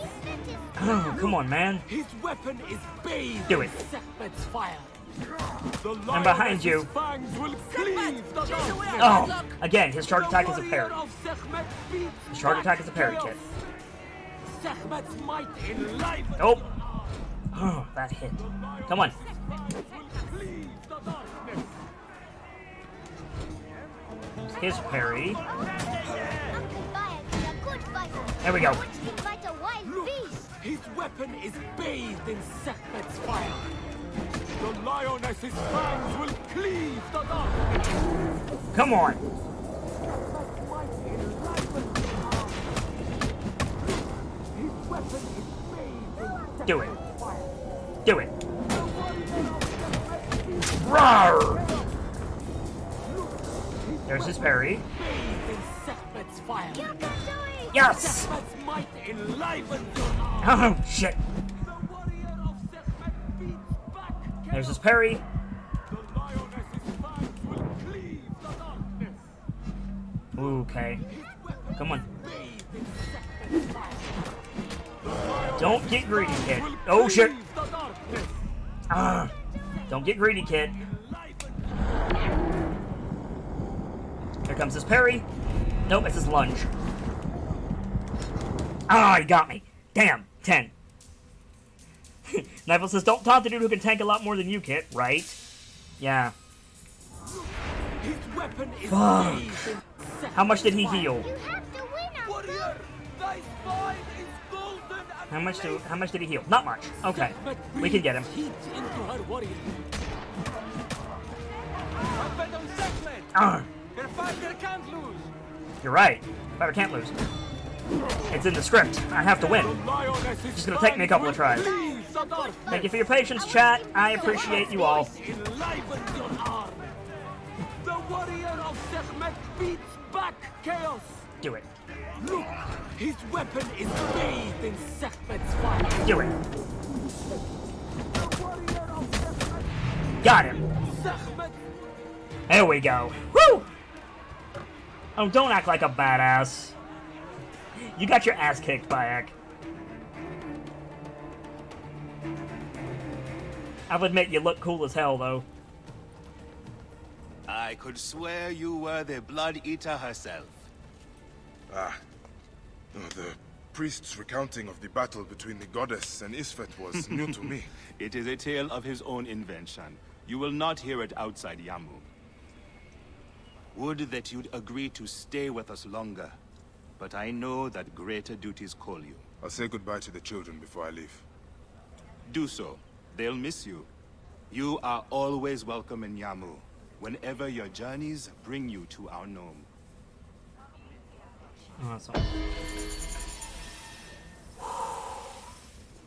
Oh, come on, man. His weapon is bathed Do it. in Sekhmet's fire. I'm behind you. Fangs will cleave the darkness. Oh, again, his charge attack is a parry. His charge attack is a parry, kid. Sekhmet's might enlivens. Nope. Oh, that hit. Come on. His parry. There we go. Look, his weapon is bathed in Sekhmet's fire. The lioness's fangs will cleave the darkness. Come on. Do it. Do it. Roar! There's his parry. Yes! Oh, shit. There's his parry. Okay. Come on. Don't get greedy, kid. Oh, shit. Don't get greedy, kid. Here comes his parry. Nope, it's his lunge. Ah, he got me. Damn. 10. Nile says, don't taunt the dude who can tank a lot more than you, Kit, right? Yeah. His weapon is Fuck. amazing. How much did he heal? Warrior, thy spine is golden and How much did he heal? Not much. Okay. We can get him. heat into her warrior. Weapon on Sekhmet. Arr. Your fighter can't lose. You're right. Fighter can't lose. It's in the script. I have to win. It's gonna take me a couple of tries. Thank you for your patience, chat. I appreciate you all. Enliven your arm. The warrior of Sekhmet beats back chaos. Do it. Look, his weapon is bathed in Sekhmet's fire. Do it. Got him. Sekhmet. There we go. Woo! Oh, don't act like a badass. You got your ass kicked, Bayek. I'll admit you look cool as hell, though. I could swear you were the Blood Eater herself. Ah. No, the priest's recounting of the battle between the goddess and Isfet was new to me. It is a tale of his own invention. You will not hear it outside Yamu. Would that you'd agree to stay with us longer. But I know that greater duties call you. I'll say goodbye to the children before I leave. Do so. They'll miss you. You are always welcome in Yamu, whenever your journeys bring you to our gnome. Awesome.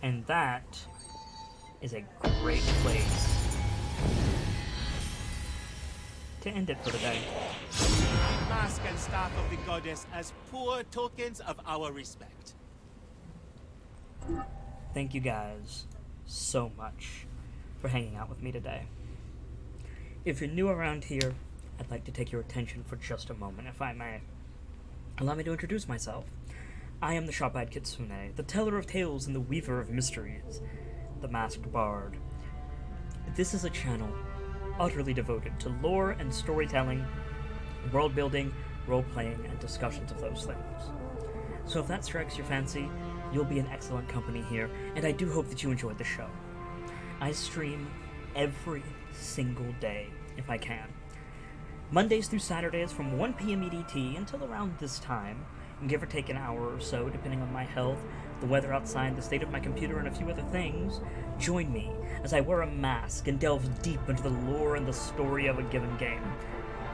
And that is a great place to end it for the day. Mask and staff of the goddess as poor tokens of our respect. Thank you guys so much for hanging out with me today. If you're new around here, I'd like to take your attention for just a moment, if I may. Allow me to introduce myself. I am the Shop-Eyed Kitsune, the teller of tales and the weaver of mysteries, the masked bard. This is a channel utterly devoted to lore and storytelling, world building, role-playing, and discussions of those things. So if that strikes your fancy, you'll be in excellent company here, and I do hope that you enjoyed the show. I stream every single day, if I can. Mondays through Saturdays from 1 p.m. EDT until around this time, and give or take an hour or so, depending on my health, the weather outside, the state of my computer, and a few other things. Join me as I wear a mask and delve deep into the lore and the story of a given game.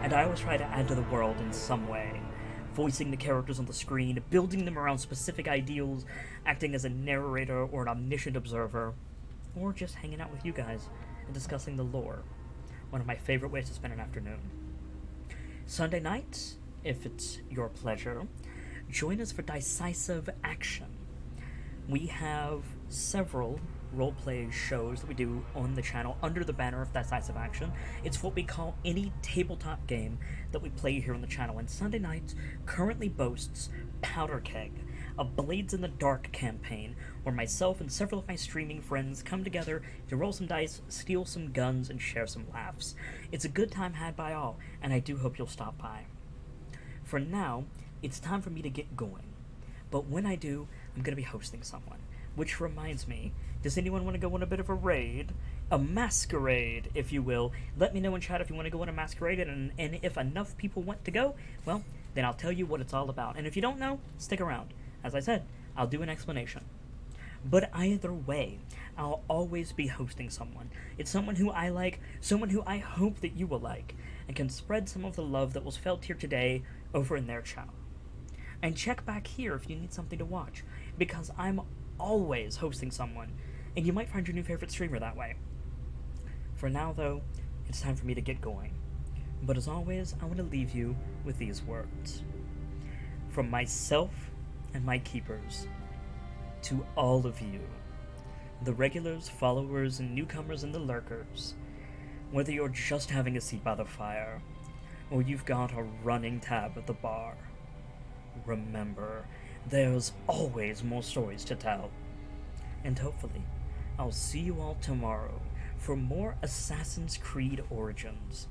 And I always try to add to the world in some way, voicing the characters on the screen, building them around specific ideals, acting as a narrator or an omniscient observer, or just hanging out with you guys and discussing the lore. One of my favorite ways to spend an afternoon. Sunday nights, if it's your pleasure, join us for Decisive Action. We have several roleplay shows that we do on the channel under the banner of Decisive Action. It's what we call any tabletop game that we play here on the channel, and Sunday nights currently boasts Powder Keg, a Blades in the Dark campaign where myself and several of my streaming friends come together to roll some dice, steal some guns, and share some laughs. It's a good time had by all, and I do hope you'll stop by. For now, it's time for me to get going, but when I do, I'm going to be hosting someone. Which reminds me, does anyone want to go on a bit of a raid? A masquerade, if you will. Let me know in chat if you want to go on a masquerade, and if enough people want to go, well, then I'll tell you what it's all about. And if you don't know, stick around. As I said, I'll do an explanation. But either way, I'll always be hosting someone. It's someone who I like, someone who I hope that you will like, and can spread some of the love that was felt here today over in their channel. And check back here if you need something to watch, because I'm always hosting someone, and you might find your new favorite streamer that way. For now, though, it's time for me to get going. But as always, I want to leave you with these words. From myself and my keepers, to all of you, the regulars, followers, and newcomers and the lurkers, whether you're just having a seat by the fire, or you've got a running tab at the bar, remember, there's always more stories to tell. And hopefully, I'll see you all tomorrow for more Assassin's Creed Origins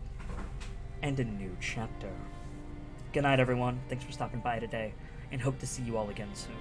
and a new chapter. Good night, everyone. Thanks for stopping by today, and hope to see you all again soon.